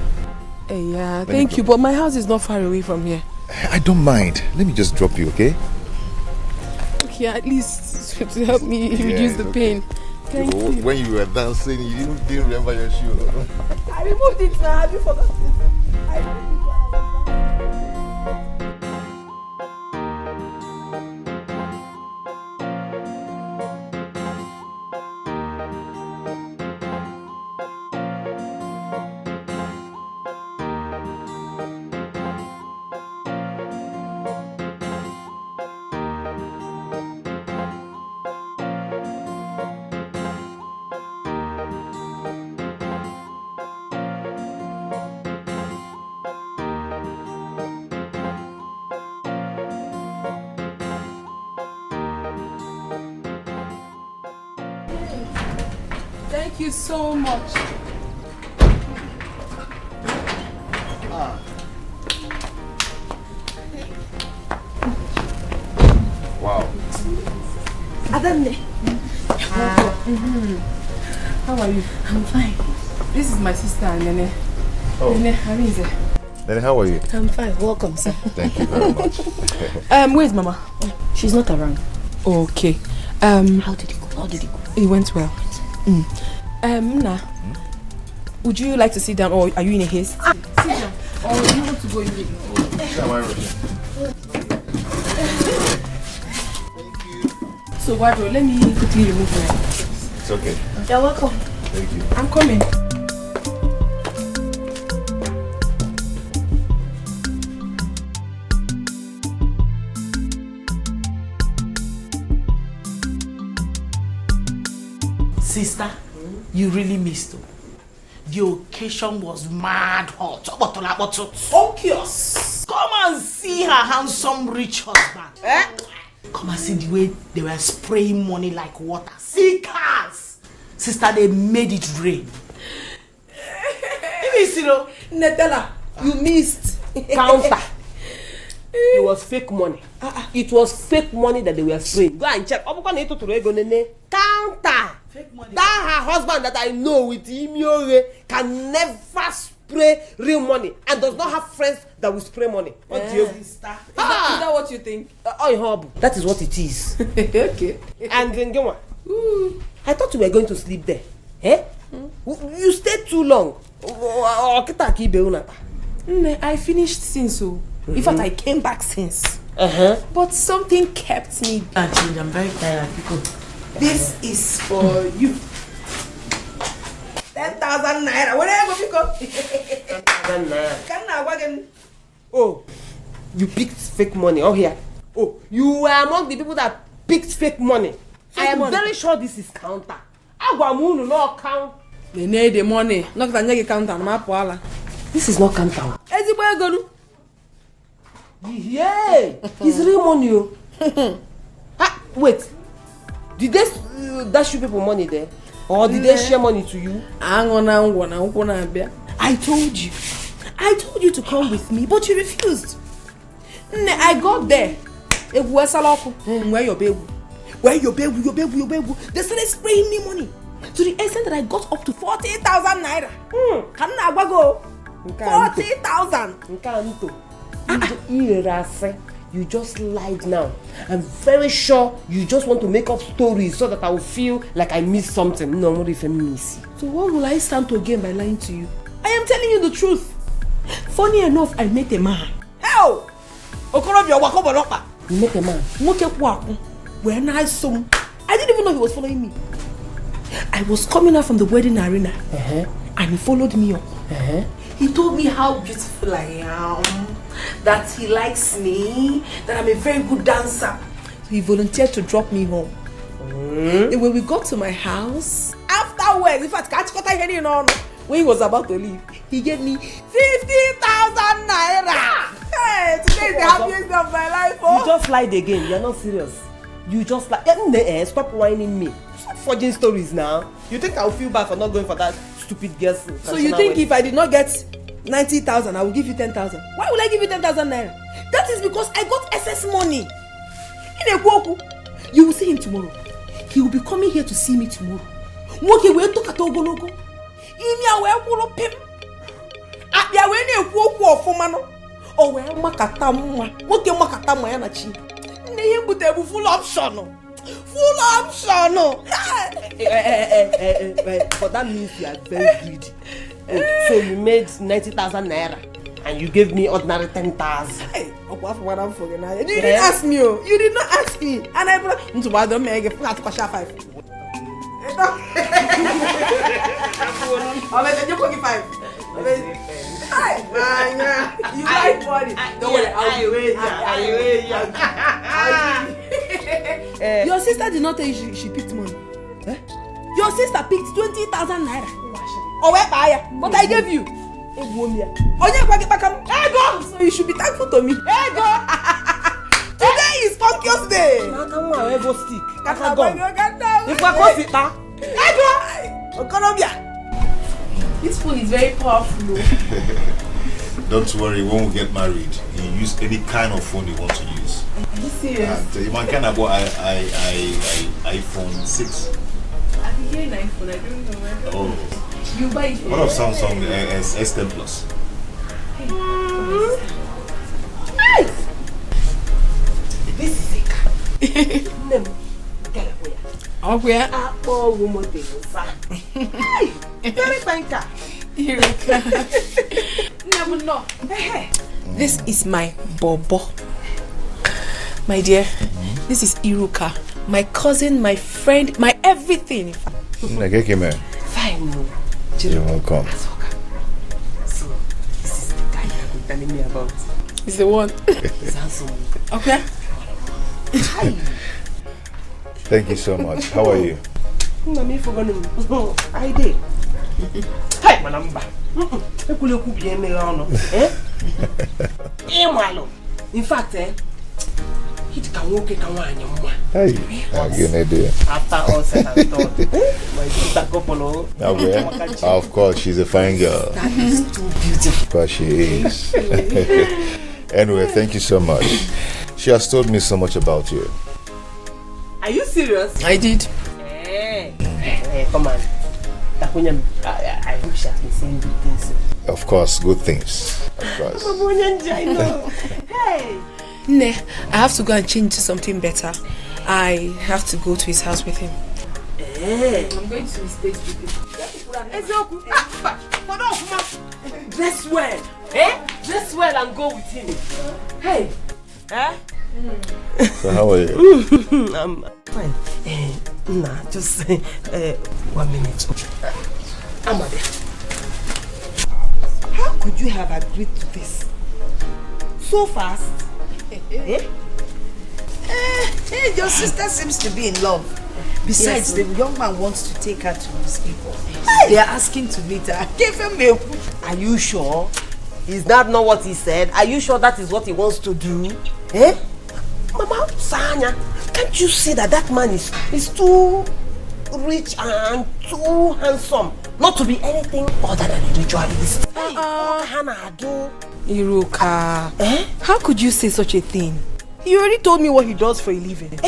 Yeah, thank you. But my house is not far away from here. I don't mind. Let me just drop you, okay? Okay, at least to help me reduce the pain. Thank you. When you were dancing, you didn't remember your shoe. I removed it now. Have you forgotten? I removed it. Thank you so much. Wow. Adamne. How are you? I'm fine. This is my sister, Nene. Oh. Nene, Arinze. Then how are you? I'm fine. Welcome, sir. Thank you very much. Where's Mama? She's not around. Okay. How did it go? It went well. Nah. Would you like to sit down or are you in a haste? Sit down. Or do you want to go in? So, Wadro, let me quickly remove my... It's okay. You're welcome. Thank you. I'm coming. Sister, you really missed it. The occasion was mad hot. Obvious. Come and see her handsome rich husband. Come and see the way they were spraying money like water. See cars. Sister, they made it rain. You missed it, though. Netella, you missed. Counter. It was fake money. It was fake money that they were spraying. Go and check. Counter. Fake money. That her husband that I know with Imiore can never spray real money and does not have friends that will spray money. What do you? Is that what you think? That is what it is. Okay. And then go on. I thought you were going to sleep there. You stayed too long. I finished since so. In fact, I came back since. But something kept me. Actually, I'm very tired. This is for you. 10,000 naira. Whatever you go. 10,000 naira. Oh, you picked fake money. Oh, here. Oh, you were among the people that picked fake money. I am very sure this is counter. Agwamunu no count. They need the money. Not that you counter. This is not counter. Yeah, it's real money. Wait, did they dash you people money there? Or did they share money to you? I told you. I told you to come with me, but you refused. I got there. Where your baby? Where your baby? They started spraying me money to the extent that I got up to 40,000 naira. Can I go? 40,000. You just lied now. I'm very sure you just want to make up stories so that I will feel like I missed something. No, what if I miss? So what will I stand to gain by lying to you? I am telling you the truth. Funny enough, I met a man. Hell! You met a man? When I saw him, I didn't even know he was following me. I was coming out from the wedding arena and he followed me up. He told me how beautiful I am, that he likes me, that I'm a very good dancer. So he volunteered to drop me home. And when we got to my house, afterwards, in fact, when he was about to leave, he gave me 50,000 naira. Hey, today is the happiest day of my life. Oh. You just lied again. You're not serious. You just lied. Stop whining me. Stop forging stories now. You think I'll feel bad for not going for that stupid girl's? So you think if I did not get 90,000, I will give you 10,000? Why will I give you 10,000 naira? That is because I got excess money. In a Ekwoku, you will see him tomorrow. He will be coming here to see me tomorrow. Moke we to katogologo. Imi awe kulo pim. Abia we na Ekwoku ofuma no. O we makata mma. Moke makata mma ya na chi. Ne him butebu full option no. Full option no. But that means you are very greedy. So you made 90,000 naira and you gave me ordinary 10,000. Hey, you didn't ask me. You did not ask me. And I brought into my don't make it flat for 5. I'll let you give 5. You like money. Don't worry, I'll wait. Your sister did not tell you she picked money. Your sister picked 20,000 naira. Oh, but I gave you. So you should be thankful to me. Today is Conquest Day. This phone is very powerful. Don't worry, when we get married, you use any kind of phone you want to use. Are you serious? And you can go iPhone 6. I've been hearing iPhone, I don't know where. Oh. You buy it. What of Samsung S10 Plus? Hey! This is a car. Oh, where? Hey! Very fine car. Never know. This is my Bobo. My dear, this is Iruka. My cousin, my friend, my everything. NKECHI. Fine. You're welcome. So, this is the guy you've been telling me about. He's the one. He's handsome. Okay. Hi. Thank you so much. How are you? I did. Hi, my number. In fact, it can walk a Hey, I'll give an idea. After all said and done, my sister couple. Of course, she's a fine girl. That is too beautiful. Of course, she is. Anyway, thank you so much. She has told me so much about you. Are you serious? I did. Hey, come on. I hope she has been saying good things. Of course, good things. Of course. Hey! Ne, I have to go and change to something better. I have to go to his house with him. I'm going to his place with him. Dress well. Dress well and go with him. Hey! So how are you? I'm fine. Nah, just 1 minute. Amade, how could you have agreed to this so fast? Your sister seems to be in love. Besides, the young man wants to take her to his people. They are asking to meet her. Give him milk. Are you sure? Is that not what he said? Are you sure that is what he wants to do? Mama, Sanya, can't you see that man is too rich and too handsome not to be anything other than a ritualist? Iruka, how could you say such a thing? He already told me what he does for a living.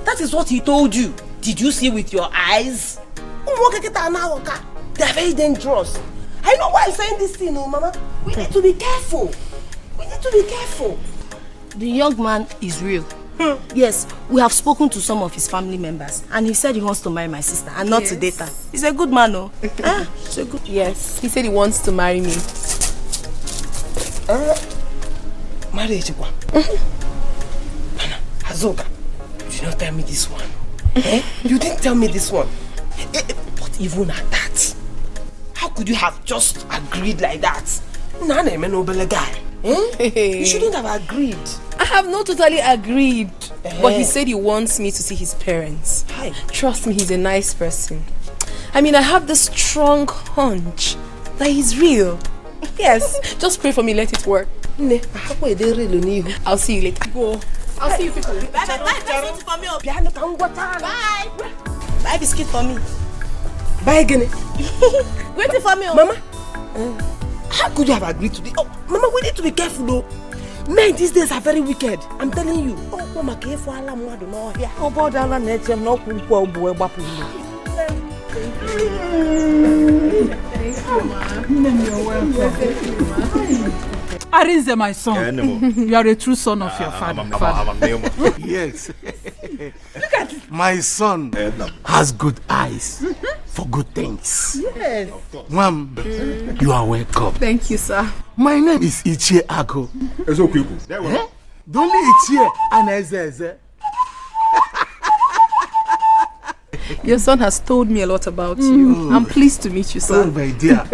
That is what he told you. Did you see with your eyes? They are very dangerous. I know why I'm saying this thing, Mama. We need to be careful. We need to be careful. The young man is real. Yes, we have spoken to some of his family members and he said he wants to marry my sister and not to date her. He's a good man, no? He's a good. Yes, he said he wants to marry me. Marriage, Azoka, you did not tell me this one. You didn't tell me this one. But even at that, how could you have just agreed like that? Nana, a noble guy. You shouldn't have agreed. I have not totally agreed. But he said he wants me to see his parents. Trust me, he's a nice person. I mean, I have this strong hunch that he's real. Yes, just pray for me, let it work. I'll see you later. Go. I'll see you people. Bye. Buy biscuit for me. Buy again. Waiting for me, Mama. How could you have agreed to this? Oh, Mama, we need to be careful though. Men these days are very wicked. I'm telling you. Oh, Mama, careful. Oh, God, Allah, let him not Arinze, my son, you are a true son of your father. Yes. Look at it. My son has good eyes for good things. Yes. Mom, you are welcome. Thank you, sir. My name is Ichie Don't Ichie and Eze. Your son has told me a lot about you. I'm pleased to meet you, sir. Oh, my dear.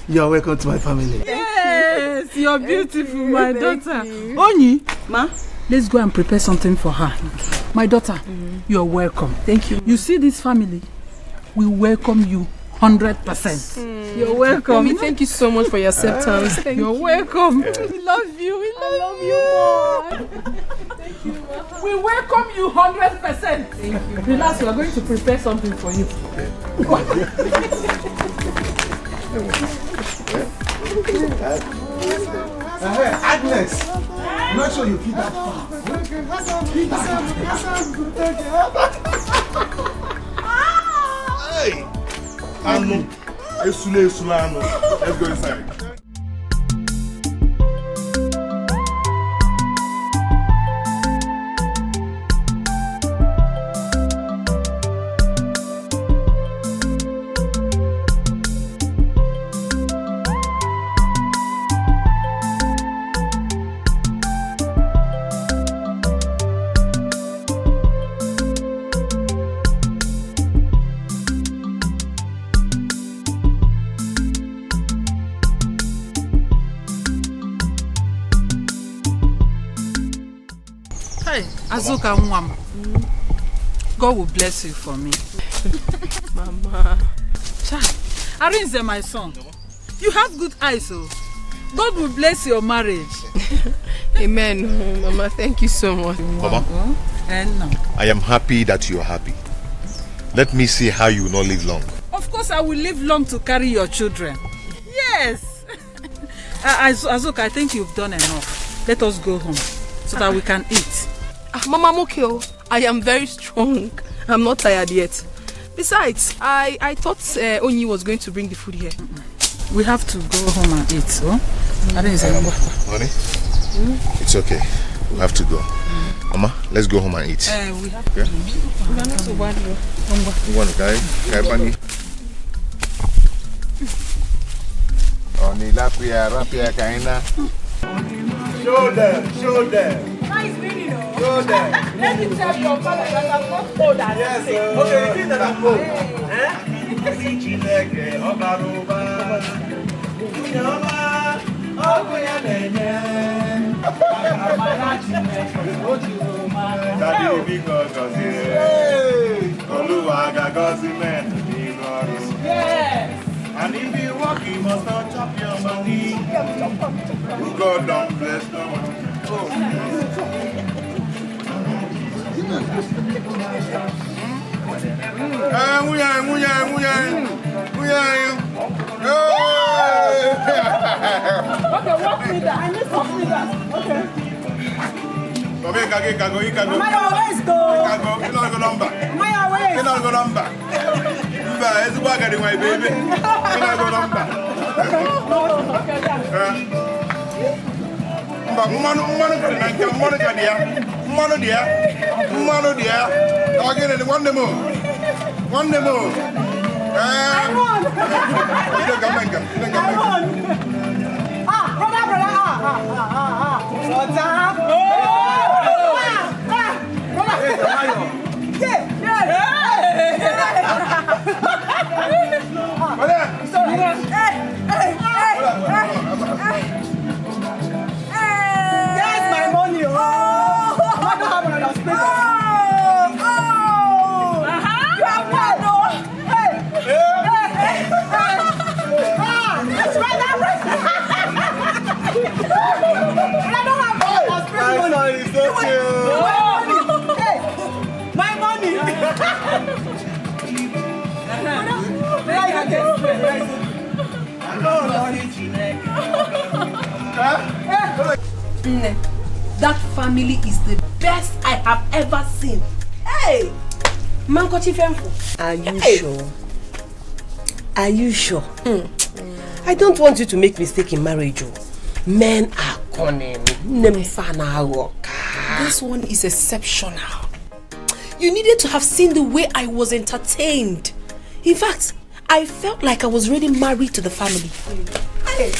You are welcome to my family. Yes, you're beautiful, my daughter. Onyi, ma, let's go and prepare something for her. My daughter, you're welcome. Thank you. You see this family? We welcome you 100%. You're welcome. Mommy, thank you so much for your acceptance. You're welcome. We love you. We love you more. Thank you, Mama. We welcome you 100%. Thank you. Relax, we are going to prepare something for you. Agnes, I'm not sure you feed that far. Hey! Anu, Esule, Anu. Let's go inside. Azuka Nwam, God will bless you for me. Mama. Arinze, my son, you have good eyes, so God will bless your marriage. Amen. Mama, thank you so much. Mama, I am happy that you are happy. Let me see how you will not live long. Of course, I will live long to carry your children. Yes. Azuka, I think you've done enough. Let us go home so that we can eat. Mama, I'm okay. I am very strong. I'm not tired yet. Besides, I thought Onyi was going to bring the food here. We have to go home and eat, so? Honey, it's okay. We have to go. Mama, let's go home and eat. We have to. We are not so bad. Show them. Nice video. Show them. Let me tell your father that I'm not old as yes, you say. Okay, you think that I'm old. Yes. And if you walk, you must not chop your money. God don't bless no one. Okay, walk me that. I need to see that. Okay. Maya, let's go. You don't go number. Maya, wait. You don't go number. It's working, my baby. You don't go number. Okay, That family is the best I have ever seen. Hey! Are you sure? Are you sure? I don't want you to make mistake in marriage. Men are cunning. This one is exceptional. You needed to have seen the way I was entertained. In fact, I felt like I was already married to the family. Hey.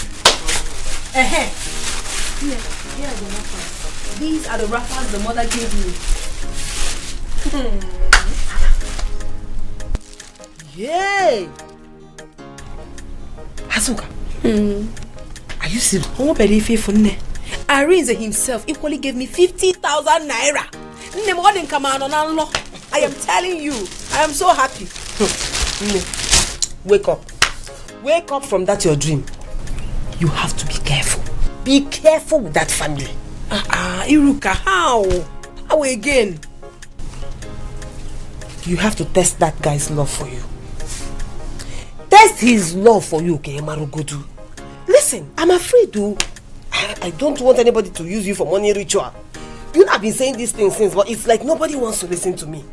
Here are the wrappers. These are the wrappers the mother gave me. Yay! Azuka. Are you serious? Arinze himself equally gave me 50,000 naira. I am telling you, I am so happy. Wake up. Wake up from that your dream. You have to be careful. Be careful with that family. Iruka, how? How again? You have to test that guy's love for you. Test his love for you, okay, Marugodu. Listen, I'm afraid I don't want anybody to use you for money ritual. You know, I've been saying these things since, but it's like nobody wants to listen to me.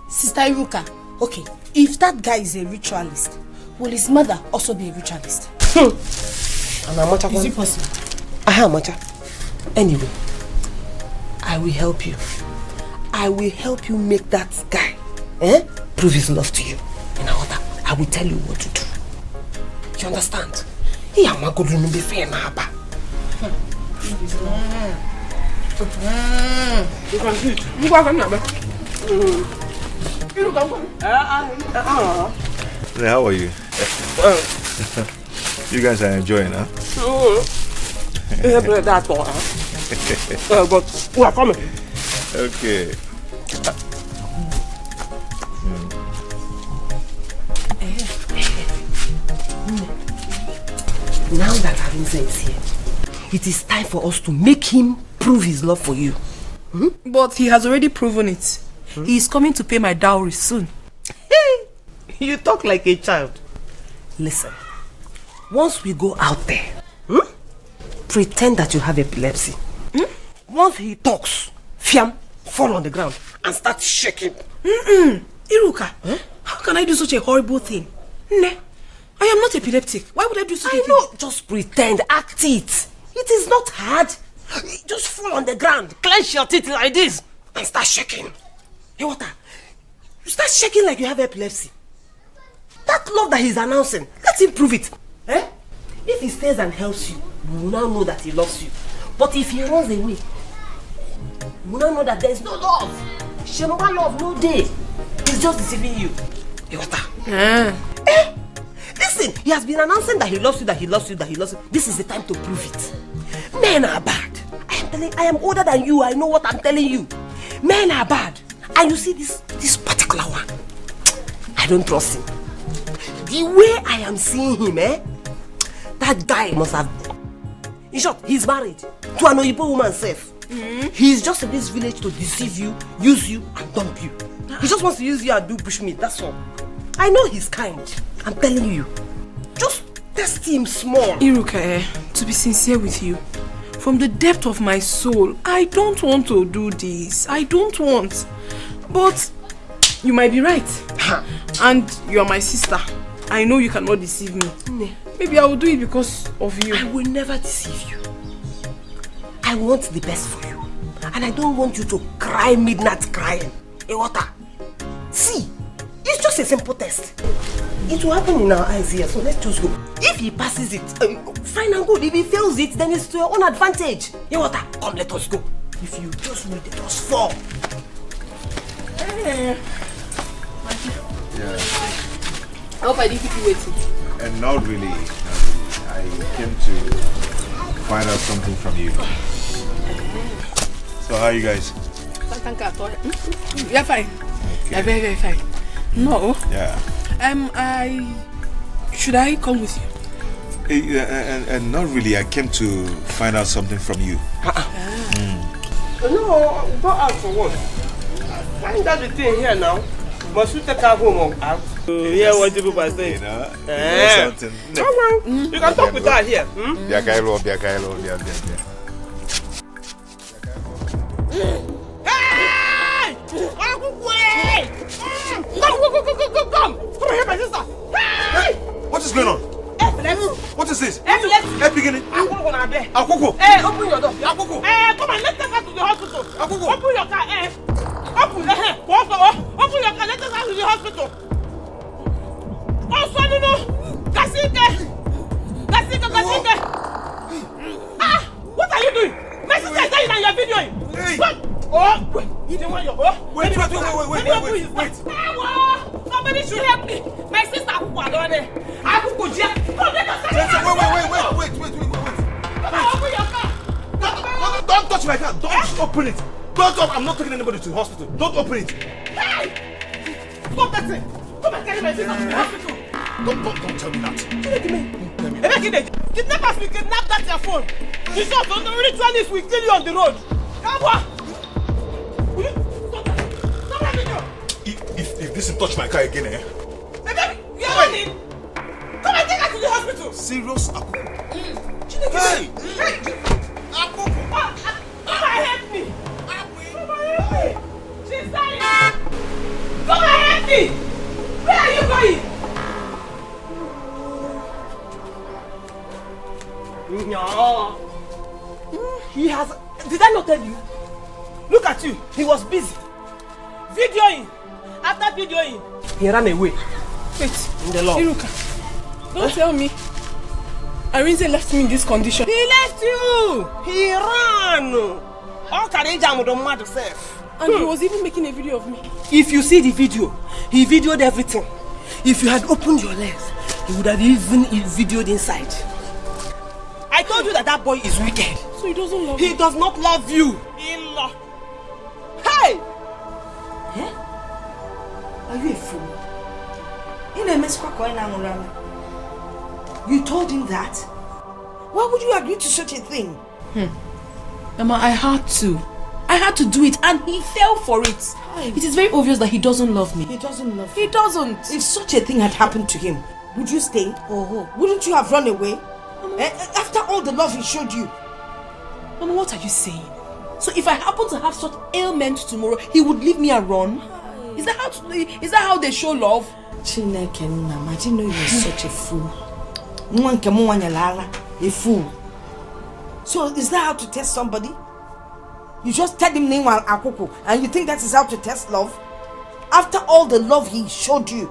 Sister Iruka, okay, if that guy is a ritualist, will his mother also be a ritualist? Is it possible? Anyway, I will help you. I will help you make that guy prove his love to you. I will tell you what to do. You understand? How are you? You guys are enjoying, huh? But we are coming. Okay. Now that Arinze is here, it is time for us to make him prove his love for you. But he has already proven it. He is coming to pay my dowry soon. You talk like a child. Listen, once we go out there, pretend that you have epilepsy. Once he talks, fiam, fall on the ground and start shaking. Iruka, how can I do such a horrible thing? I am not epileptic. Why would I do such a thing? I know, just pretend, act it. It is not hard. Just fall on the ground, clench your teeth like this and start shaking. Hey, water. You start shaking like you have epilepsy. That love that he's announcing, let him prove it. If he stays and helps you, you will now know that he loves you. But if he runs away, you will now know that there is no love. Shenoba love, no day. He's just deceiving you. Hey, water. Listen, he has been announcing that he loves you, that he loves you, that he loves you. This is the time to prove it. Men are bad. I am older than you. I know what I'm telling you. Men are bad. And you see this particular one, I don't trust him. The way I am seeing him, that guy must have... In short, he's married to an Oyibo woman self. He's just in this village to deceive you, use you, and dump you. He just wants to use you and do bushmeat, that's all. I know he's kind. I'm telling you. Just test him small. Iruka, to be sincere with you, from the depth of my soul, I don't want to do this. I don't want. But you might be right. And you are my sister. I know you cannot deceive me. Maybe I will do it because of you. I will never deceive you. I want the best for you. And I don't want you to cry midnight crying. Water. See, it's just a simple test. It will happen in our eyes here, so let's just go. If he passes it, fine and good. If he fails it, then it's to your own advantage. Water, come, let us go. If you just will let us fall. Yeah. I hope I didn't keep you waiting. And not really. I came to find out something from you. So how are you guys? You're fine. Okay. You're very, very fine. No. Yeah. Should I come with you? And not really. I came to find out something from you. No, go out for what? Find out the thing here now. Must you take her home or out? Yeah, what people are saying. You know something. Come on. You can talk with her here. Biakailo. Hey! Come! Come here, my sister! Hey! What is going on? What is this? Beginning. Akuku! Hey, open your door. Akuku! Hey, come on, let's take her to the hospital. Akuku! Open your car, Open your car, let's take her to the hospital. Oh, son, no! Kasike! Ah! What are you doing? My sister is dying and you're videoing. Hey! Oh! Wait! You don't want your... Wait! Somebody should help me. My sister Akuku down there. Akuku, come, let us Wait. Open your car. Don't touch my car. Don't open it. Don't open. I'm not taking anybody to the hospital. Don't open it. Hey! Stop that thing. Come and carry my sister to the hospital. Don't tell me that. Kidnappers will kidnap that your phone. You saw the ritualists will kill you on the road. Come on. Stop that video. If this touch my car again, Baby, you are running. Come and take her to the hospital. Serious Akuku. Hey! Akuku! Come and help me. She's dying. Come and help me. Where are you going? No. He has... Did I not tell you? Look at you. He was busy. Videoing. After videoing, he ran away. Wait. In the law. Iruka, don't tell me. Arinze left me in this condition. He left you. He ran. All Kareja would not mad self. And he was even making a video of me. If you see the video, he videoed everything. If you had opened your legs, he would have even videoed inside. I told you that boy is wicked. So he doesn't love you? He does not love you. ILOH. Hey! Are you a fool? You told him that? Why would you agree to such a thing? Mama, I had to do it and he fell for it. It is very obvious that he doesn't love me. He doesn't love you. He doesn't. If such a thing had happened to him, would you stay? Wouldn't you have run away? After all the love he showed you. Mama, what are you saying? So if I happen to have such ailment tomorrow, he would leave me and run? Is that how they show love? Chineke Nna, I didn't know you were such a fool. A fool. So is that how to test somebody? You just tell him name Akuku and you think that is how to test love? After all the love he showed you.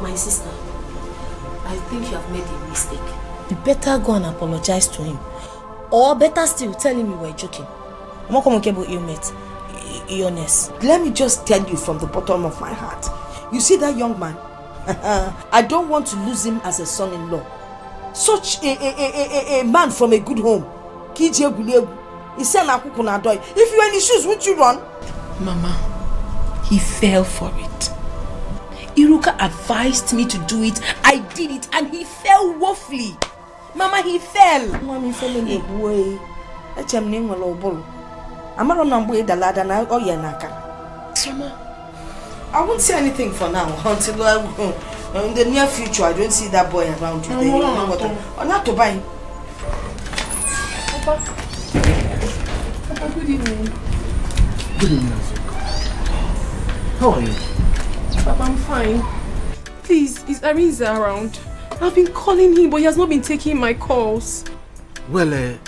My sister, I think you have made a mistake. You better go and apologize to him. Or better still, tell him you were joking. I'm not coming about illness. Let me just tell you from the bottom of my heart. You see that young man? I don't want to lose him as a son-in-law. Such a man from a good home. If you were in his shoes, wouldn't you run? Mama, he fell for it. Iruka advised me to do it. I did it and he fell woefully. Mama, he fell. Mama, fell in the way. I won't say anything for now until in the near future I don't see that boy around you. Or not to buy. Papa, good evening. Good evening. How are you? Papa, I'm fine. Please, is Arinze around? I've been calling him, but he has not been taking my calls. Well,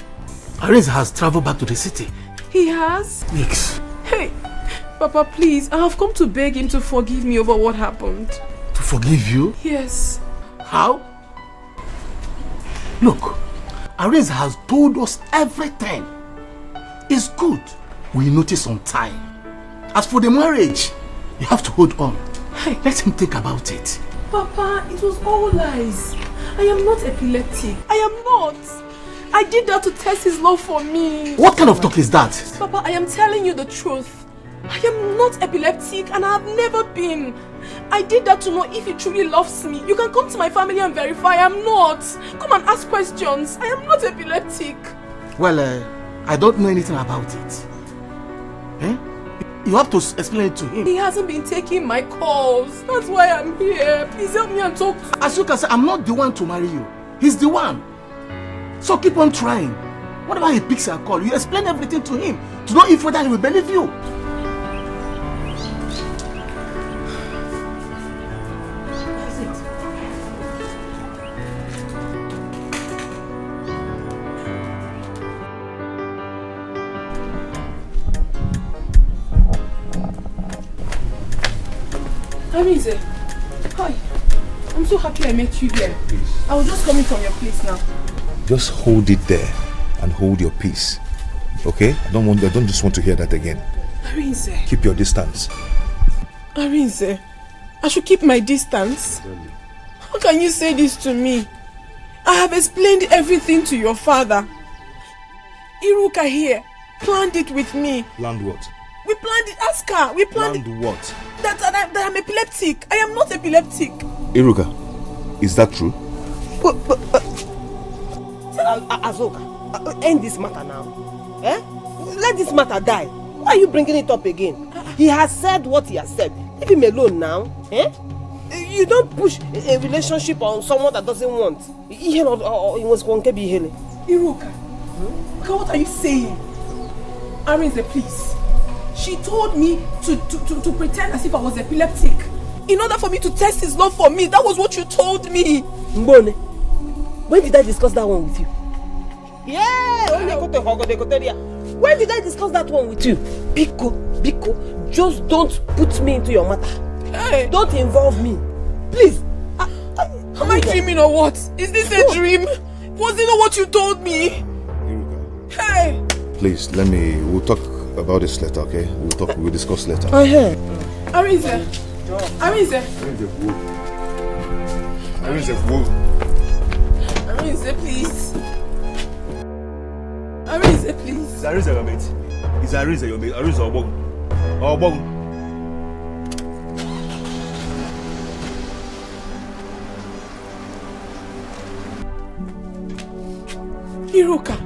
Arinze has traveled back to the city. He has? Yes. Hey, Papa, please, I have come to beg him to forgive me over what happened. To forgive you? Yes. How? Look, Arinze has told us everything. It's good. We notice on time. As for the marriage, you have to hold on. Hey, let him think about it. Papa, it was all lies. I am not epileptic. I am not. I did that to test his love for me. What kind of talk is that? Papa, I am telling you the truth. I am not epileptic and I have never been. I did that to know if he truly loves me. You can come to my family and verify I am not. Come and ask questions. I am not epileptic. Well, I don't know anything about it. Eh? You have to explain it to him. He hasn't been taking my calls. That's why I'm here. Please help me and talk to him. As you can see, I'm not the one to marry you. He's the one. So keep on trying. Whenever he picks a call, you explain everything to him to know if whether he will believe you. Arinze, hi. I'm so happy I met you here. Please. I was just coming from your place now. Just hold it there and hold your peace. Okay? I don't just want to hear that again. Arinze. Keep your distance. Arinze, I should keep my distance? How can you say this to me? I have explained everything to your father. Iruka here planned it with me. Planned what? We planned it. Ask her. We planned what? That I'm epileptic. I am not epileptic. Iruka, is that true? Azoka, end this matter now. Eh? Let this matter die. Why are you bringing it up again? He has said what he has said. Leave him alone now. Eh? You don't push a relationship on someone that doesn't want. Iruka, what are you saying? Arinze, please. She told me to pretend as if I was epileptic. In order for me to test his love for me. That was what you told me. Mbone, when did I discuss that one with you? Yeah! When did I discuss that one with you? Biko, just don't put me into your matter. Hey. Don't involve me. Please. Am I dreaming or what? Is this a dream? Was it not what you told me? Iruka. Hey! Please, we'll talk about this later, okay? We'll discuss later. Arinze. Arinze, please. Arinze, please. Is Arinze your mate? Is Arinze your mate? Arinze Obogun. Iruka.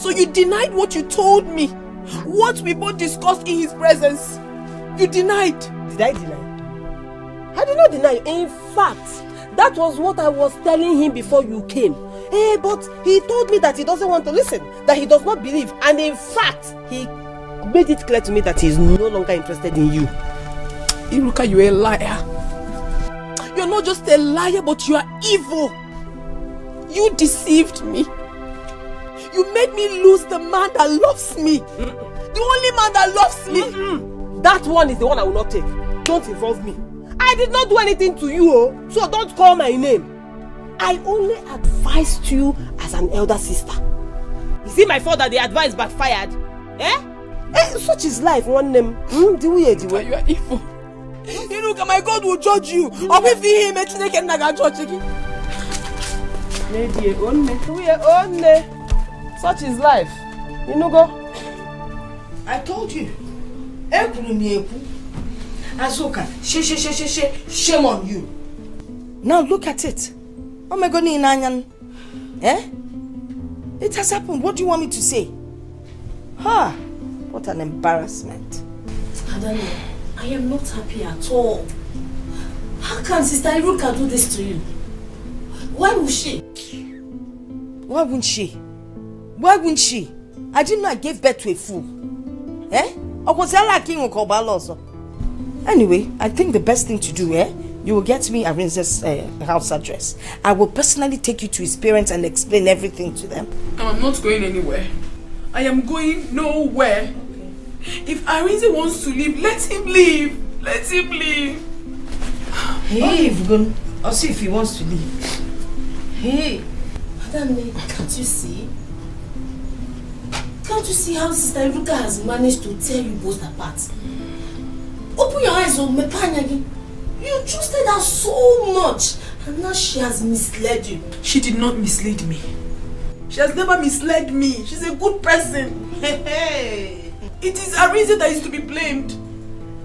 So you denied what you told me. What we both discussed in his presence. You denied. Did I deny? I did not deny. In fact, that was what I was telling him before you came. But he told me that he doesn't want to listen, that he does not believe, and in fact, he made it clear to me that he is no longer interested in you. Iruka, you're a liar. You're not just a liar, but you are evil. You deceived me. You made me lose the man that loves me. The only man that loves me. That one is the one I will not take. Don't involve me. I did not do anything to you, so don't call my name. I only advised you as an elder sister. Is it my fault that the advice backfired? Such is life, one name. You are evil. You look, my God will judge you. Or if him, such is life. You know, go. I told you. Azoka, shame on you. Now look at it. Oh my God, it has happened. What do you want me to say? What an embarrassment. Adani, I am not happy at all. How can Sister Iruka do this to you? Why would she? Why wouldn't she? Why wouldn't she? I didn't know I gave birth to a fool. Anyway, I think the best thing to do, You will get me Arinze's house address. I will personally take you to his parents and explain everything to them. I'm not going anywhere. I am going nowhere. If Arinze wants to leave, let him leave. Let him leave. Hey, I'll see if he wants to leave. Hey, Madam, can't you see? Can't you see how Sister Iruka has managed to tear you both apart? Open your eyes, Mepanyagi. You trusted her so much, and now she has misled you. She did not mislead me. She has never misled me. She's a good person. Hey. It is Arinze that is to be blamed.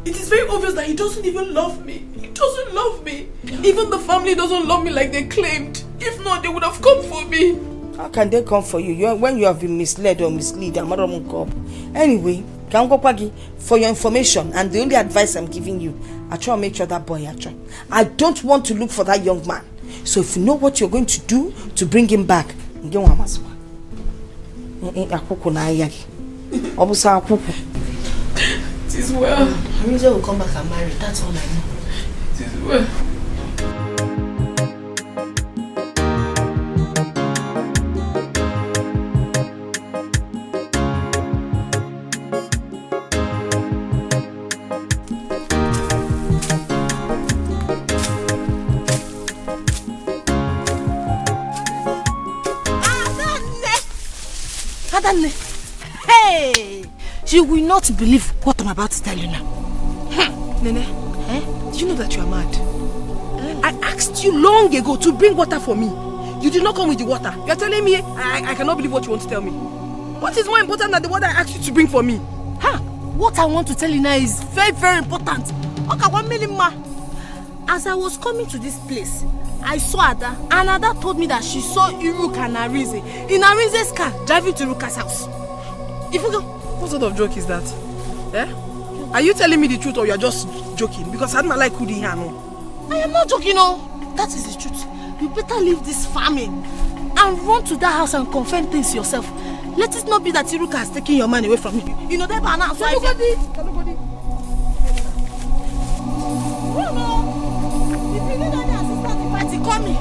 It is very obvious that he doesn't even love me. He doesn't love me. Even the family doesn't love me like they claimed. If not, they would have come for me. How can they come for you? When you have been misled or mislead, anyway, for your information and the only advice I'm giving you, I try to make sure that boy I don't want to look for that young man. So if you know what you're going to do to bring him back, it is well. Arinze will come back and marry, that's all I know. It is well. Hey! You will not believe what I'm about to tell you now. Nene, do you know that you are mad? I asked you long ago to bring water for me. You did not come with the water. You are telling me I cannot believe what you want to tell me. What is more important than the water I asked you to bring for me? What I want to tell you now is very, very important. Okay, 1 million ma. As I was coming to this place, I saw Ada, and Ada told me that she saw Iruka and Arinze in Arinze's car driving to Iruka's house. What sort of joke is that? Are you telling me the truth or you are just joking? Because I don't like Kudi here, no. I am not joking, no. That is the truth. You better leave this farming and run to that house and confirm things yourself. Let it not be that Iruka has taken your man away from you. You know that by now. Nobody. If you need any assistance in party, call me.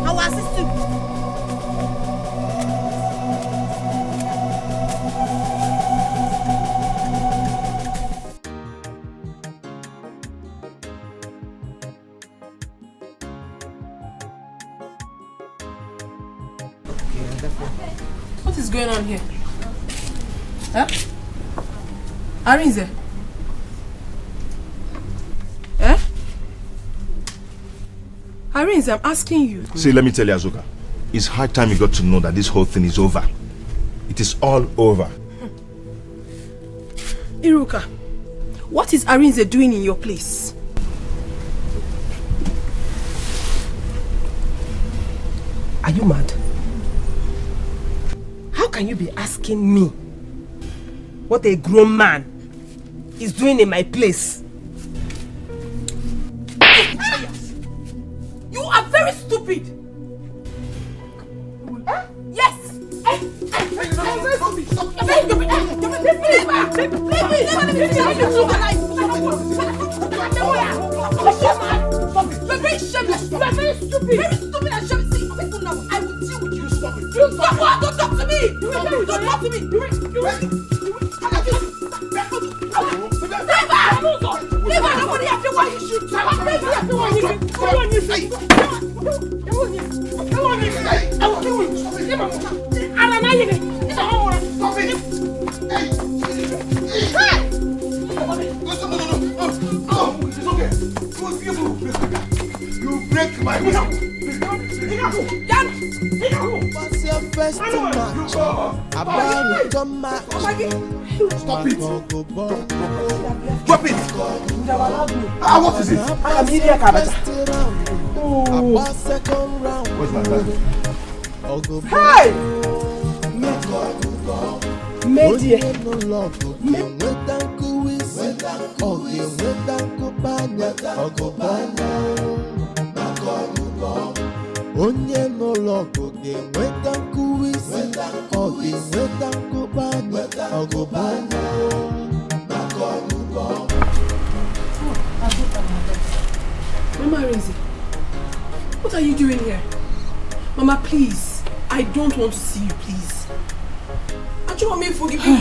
I will assist you. What is going on here? Arinze? Arinze, I'm asking you. See, let me tell you, Azuka. It's high time you got to know that this whole thing is over. It is all over. Iruka, what is Arinze doing in your place? Are you mad? How can you be asking me what a grown man is doing in my place? You are very stupid! Yes! I will deal with you. Stop it. Don't talk to me. Don't talk to me. Nobody has to why you shoot. I will kill you. You break my will. What's your first match? Stop it! Drop it! What is it? Where's my bag? Hey! Media. Onye n'ụlọọgụ ga-enweta nkuwisi, ọ ga-enweta nkụbanya, ọgụbanya maka ọgụgọ. Mama, Mama Rinzi, what are you doing here? Mama, please. I don't want to see you, please. I just want me to forgive you.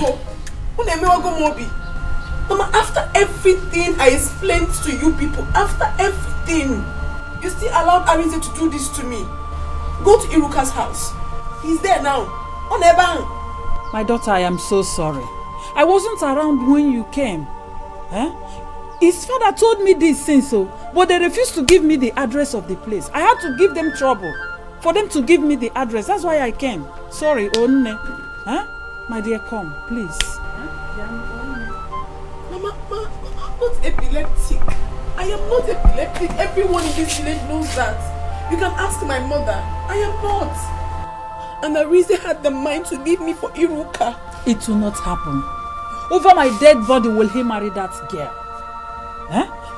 Mama, after everything I explained to you people, after everything, you still allowed Arinze to do this to me. Go to Iruka's house. He's there now. On Eban. My daughter, I am so sorry. I wasn't around when you came. His father told me this since so, but they refused to give me the address of the place. I had to give them trouble for them to give me the address. That's why I came. Sorry, Onne. My dear, come, please. Mama, I'm not epileptic. I am not epileptic. Everyone in this village knows that. You can ask my mother. I am not. And Arinze had the mind to leave me for Iruka. It will not happen. Over my dead body will he marry that girl.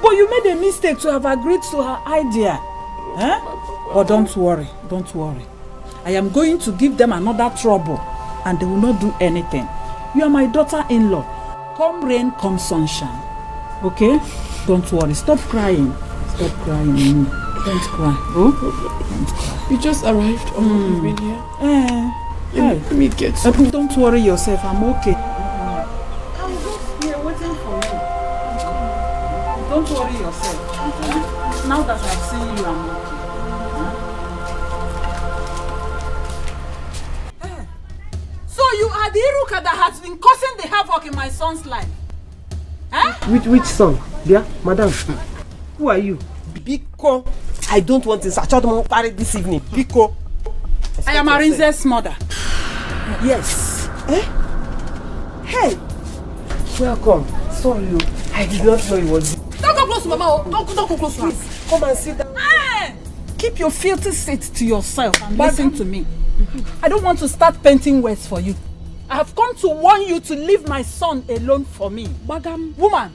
But you made a mistake to have agreed to her idea. But don't worry. I am going to give them another trouble and they will not do anything. You are my daughter-in-law. Come rain, come sunshine. Okay? Don't worry. Stop crying. Don't cry. Don't cry. You just arrived on the radio. Let me get some. Don't worry yourself. I'm okay. I'm just here waiting for you. Don't worry yourself. Now that I've seen you, I'm okay. So you are the Iruka that has been causing the havoc in my son's life? Which son? Dear madam, who are you? Biko. I don't want this. I told them party this evening. Biko. I am Arinze's mother. Yes. Hey. Welcome. Sorry, I did not know it was you. Don't go close to Mama. Don't go close to her. Come and sit down. Keep your filthy seat to yourself and listen to me. I don't want to start painting words for you. I have come to warn you to leave my son alone for me. Woman,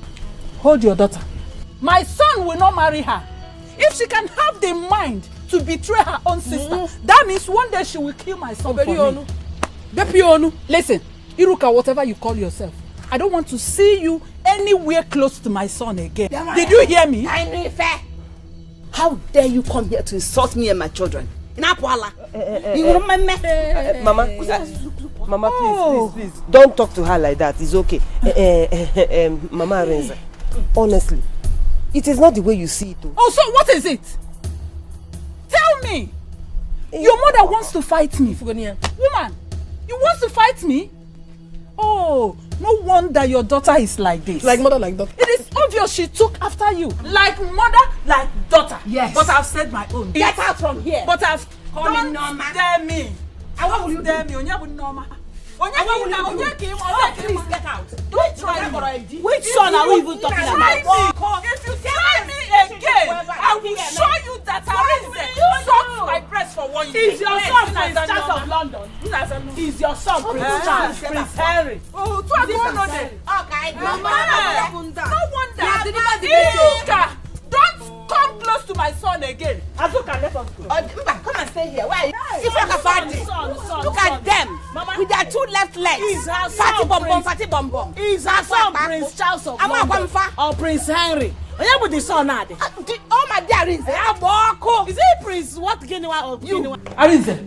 hold your daughter. My son will not marry her. If she can have the mind to betray her own sister, that means one day she will kill my son for me. Listen, Iruka, whatever you call yourself, I don't want to see you anywhere close to my son again. Did you hear me? How dare you come here to insult me and my children? Mama, please. Don't talk to her like that. It's okay. Mama Arinze, honestly, it is not the way you see it. Oh, so what is it? Tell me. Your mother wants to fight me. Woman, you want to fight me? Oh, no wonder your daughter is like this. Like mother, like daughter. It is obvious she took after you. Like mother, like daughter. Yes. But I've said my own. Get out from here. But I've... Don't dare me. What will you dare me? Please get out. Don't try me. Which son are we even talking about? If you try me again, I will show you that Arinze sucked my breast for 1 year. Is your son Prince Charles of London? Is your son Prince Charles? Prince Henry? Oh, to a go on there. Okay. No wonder. Don't come close to my son again. Azuka, let us go. Come and stay here. Why? Look at them. With their two left legs. Fatty bum bum. Is her son Prince Charles of London or Prince Henry? Where would the son at? Oh my dear, is it Prince what Guinea or Guinea? Arinze,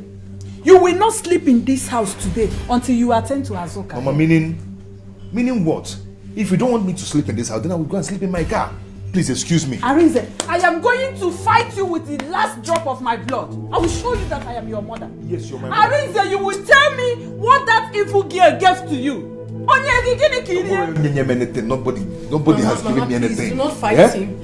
you will not sleep in this house today until you attend to Azuka. Mama, meaning what? If you don't want me to sleep in this house, then I will go and sleep in my car. Please excuse me. Arinze, I am going to fight you with the last drop of my blood. I will show you that I am your mother. Yes, you're my mother. Arinze, you will tell me what that evil girl gave to you. Nobody has given me anything. Do not fight him.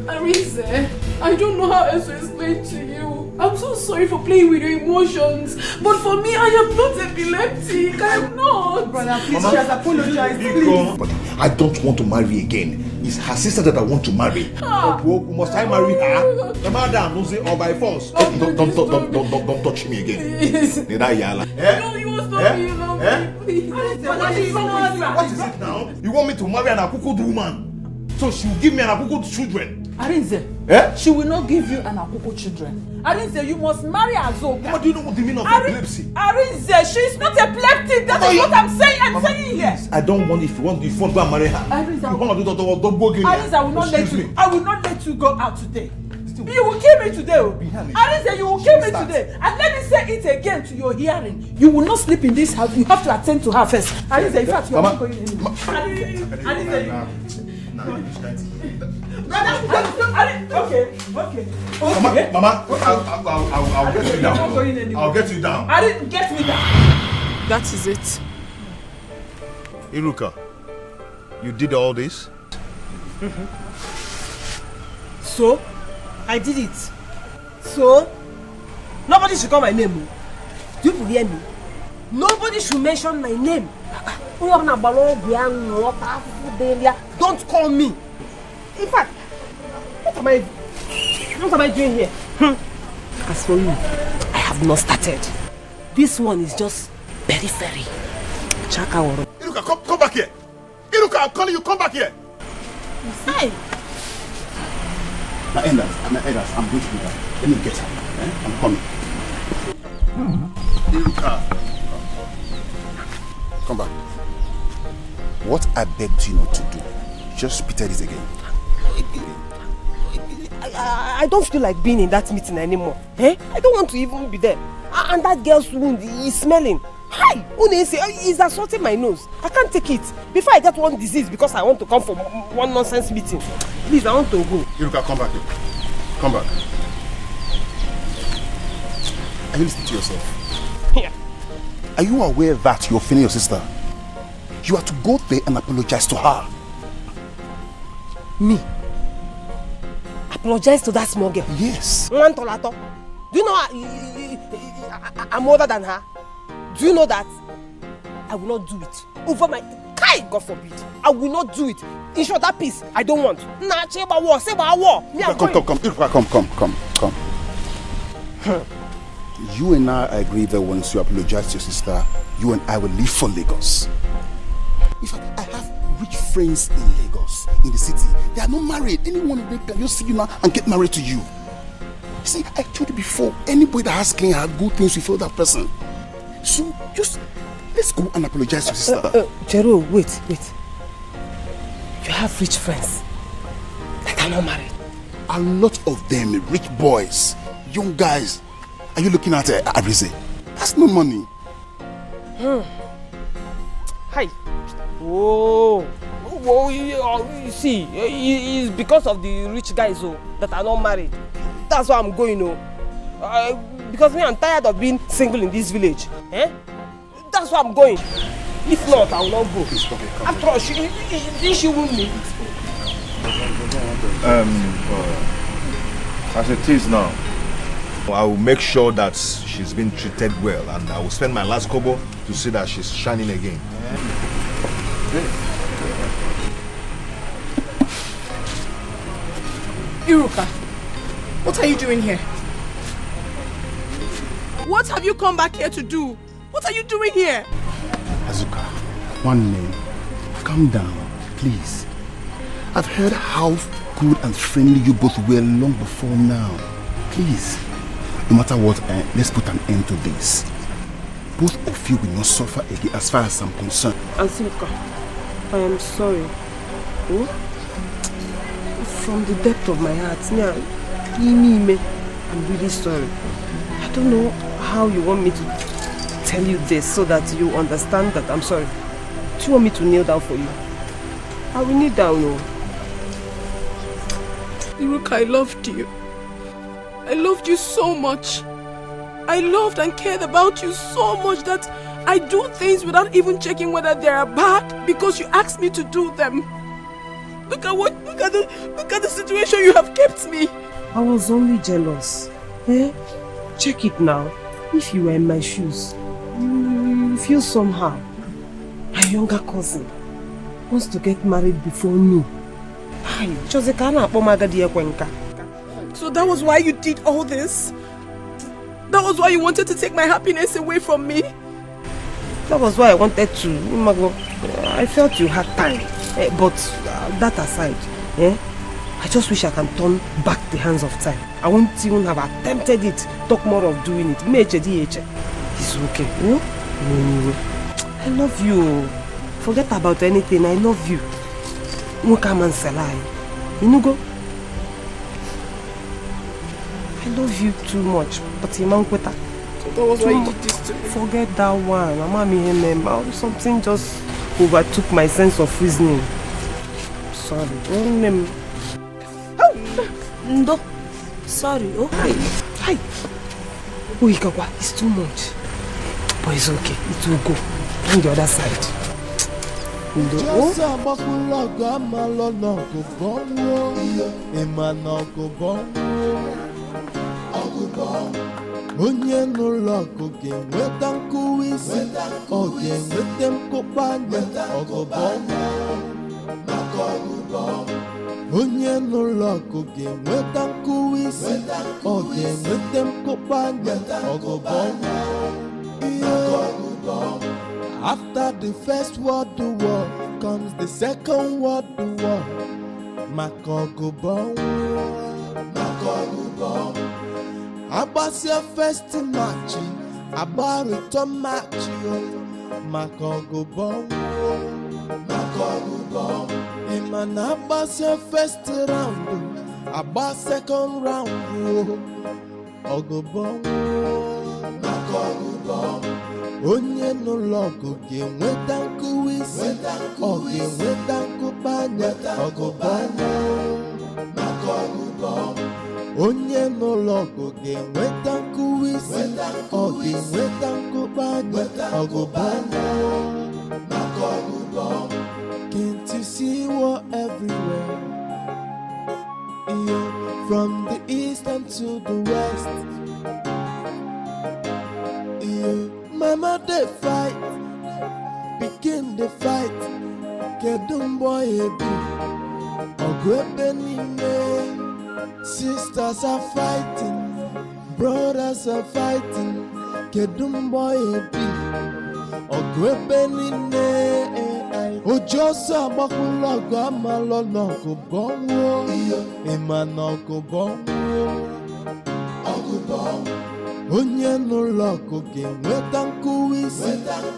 Arinze, I don't know how else to explain to you. I'm so sorry for playing with your emotions. But for me, I am not epileptic. I am not. Brother, please, she has apologized. Please. But I don't want to marry again. It's her sister that I want to marry. Must I marry her? The mother knows it all by force. Don't touch me again. No, you must not be alone. Please. What is it now? You want me to marry an Akukud woman? So she will give me an Akukud children? Arinze, Eh? She will not give you an Akoko children. Arinze, you must marry Azoka. What do you know what the meaning of epilepsy? Arinze, she is not epileptic. That is what I'm saying. I'm saying here. I don't want, if you want to go and marry her. Arinze, I will not let you. I will not let you go out today. You will kill me today. Arinze, you will kill me today. And let me say it again to your hearing. You will not sleep in this house. You have to attend to her first. Arinze, in fact, you are not going anywhere. Okay. Mama, I'll get you down. I'll get you down. I didn't get me down. That is it. Iruka, you did all this? So, I did it. So, nobody should call my name. Do you hear me? Nobody should mention my name. Don't call me. In fact, what am I doing here? As for you, I have not started. This one is just periphery. Iruka, come back here. Iruka, I'm calling you, come back here. Hey. Now, Elders, I'm going to do that. Let me get her. Eh? I'm coming. Iruka. Come back. What I begged you not to do, just repeat this again. I don't feel like being in that meeting anymore. Eh? I don't want to even be there. And that girl's wound is smelling. Hi! He's assaulting my nose. I can't take it. Before I get one disease because I want to come for one nonsense meeting. Please, I want to go. Iruka, come back here. Come back. Are you listening to yourself? Yeah. Are you aware that you're offending your sister? You are to go there and apologize to her. Me? Apologize to that small girl? Yes. Do you know I'm older than her? Do you know that? I will not do it. Over my... God forbid. I will not do it. In short, that peace, I don't want. Nah, say about war. Come. You and I agree that once you apologize to your sister, you and I will leave for Lagos. In fact, I have rich friends in Lagos, in the city. They are not married. Anyone of them can just see you now and get married to you. You see, I told you before, anybody that has clean heart, good things, you feel that person. So, just, let's go and apologize to your sister. Jero, wait. You have rich friends that are not married. A lot of them, rich boys, young guys. Are you looking at Arise? That's no money. Hi. Oh, you see, it's because of the rich guys that are not married. That's why I'm going. Because me, I'm tired of being single in this village. Eh? That's why I'm going. If not, I will not go. After all, she won't me. As it is now, I will make sure that she's been treated well, and I will spend my last kobo to see that she's shining again. Iruka, what are you doing here? What have you come back here to do? What are you doing here? Azuka, one name. Calm down, please. I've heard how good and friendly you both were long before now. Please, no matter what, let's put an end to this. Both of you will not suffer again as far as I'm concerned. Azuka, I am sorry. From the depth of my heart, I'm really sorry. I don't know how you want me to tell you this so that you understand that I'm sorry. Do you want me to kneel down for you? I will kneel down, Iruka, I loved you. I loved you so much. I loved and cared about you so much that I do things without even checking whether they are bad because you asked me to do them. Look at the situation you have kept me. I was only jealous. Check it now. If you were in my shoes, you feel somehow. My younger cousin wants to get married before me. So that was why you did all this? That was why you wanted to take my happiness away from me? That was why I wanted to. I felt you had time. But that aside, I I just wish I can turn back the hands of time. I won't even have attempted it. Talk more of doing it. It's okay. You know? I love you. Forget about anything. I love you. You know go? I love you too much. But so that was why you did this to me. Forget that one. Something just overtook my sense of reasoning. Sorry. No. Sorry. Oh. Hi. Oh, Ikawa, it's too much. But it's okay. It will go. On the other side. Onye n'ụlọ ọgụ ga-enweta nkụwa isi, ọ ga-enweta mkpụkpanya ọgụbọnwụ. Onye n'ụlọ ọgụ ga-enweta nkụwa isi, ọ ga-enweta mkpụkpanya ọgụbọnwụ. After the first world war comes the second world war. Maka ọgụbọnwụ. Abasia first match, return match, Makogubong, Iman Abasia first round, Abas second round, Ogobong, Onye no logo game with Danku is, or game with Danku Banya, Ogobong. Onye no logo game with Danku is, or game with Danku Banya, Ogobong. Can't you see what everywhere? Yeah, from the east and to the west. Yeah, mama they fight, begin the fight. Kedum boy ebi, ogwebenime. Sisters are fighting, brothers are fighting. Kedum boy ebi, ogwebenime. Ojosa bakula gama lona kubongo, imana kubongo. Onye no logo game with Danku is,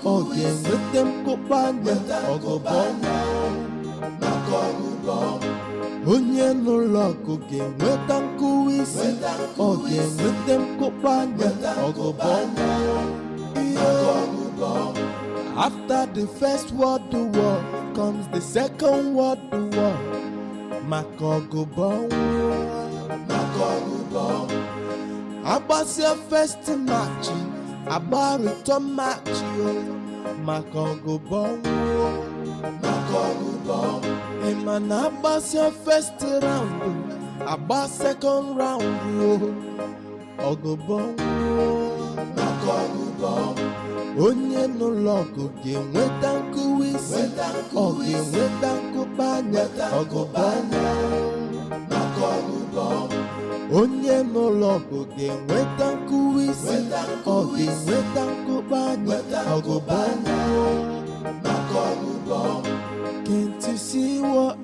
or game with them Kopanya, Ogobong. Onye no logo game with Danku is, or game with them Kopanya, Ogobong. After the first world war comes the second world war. Makogobong. Abasia first match, return match, Makogobong. Eman Abasia first round, Abas second round, Ogobong. Onye no logo game with Danku is, or game with Danku Banya, Ogobong. Onye no logo game with Danku is, or game with Danku Banya, Ogobong. Can't you see what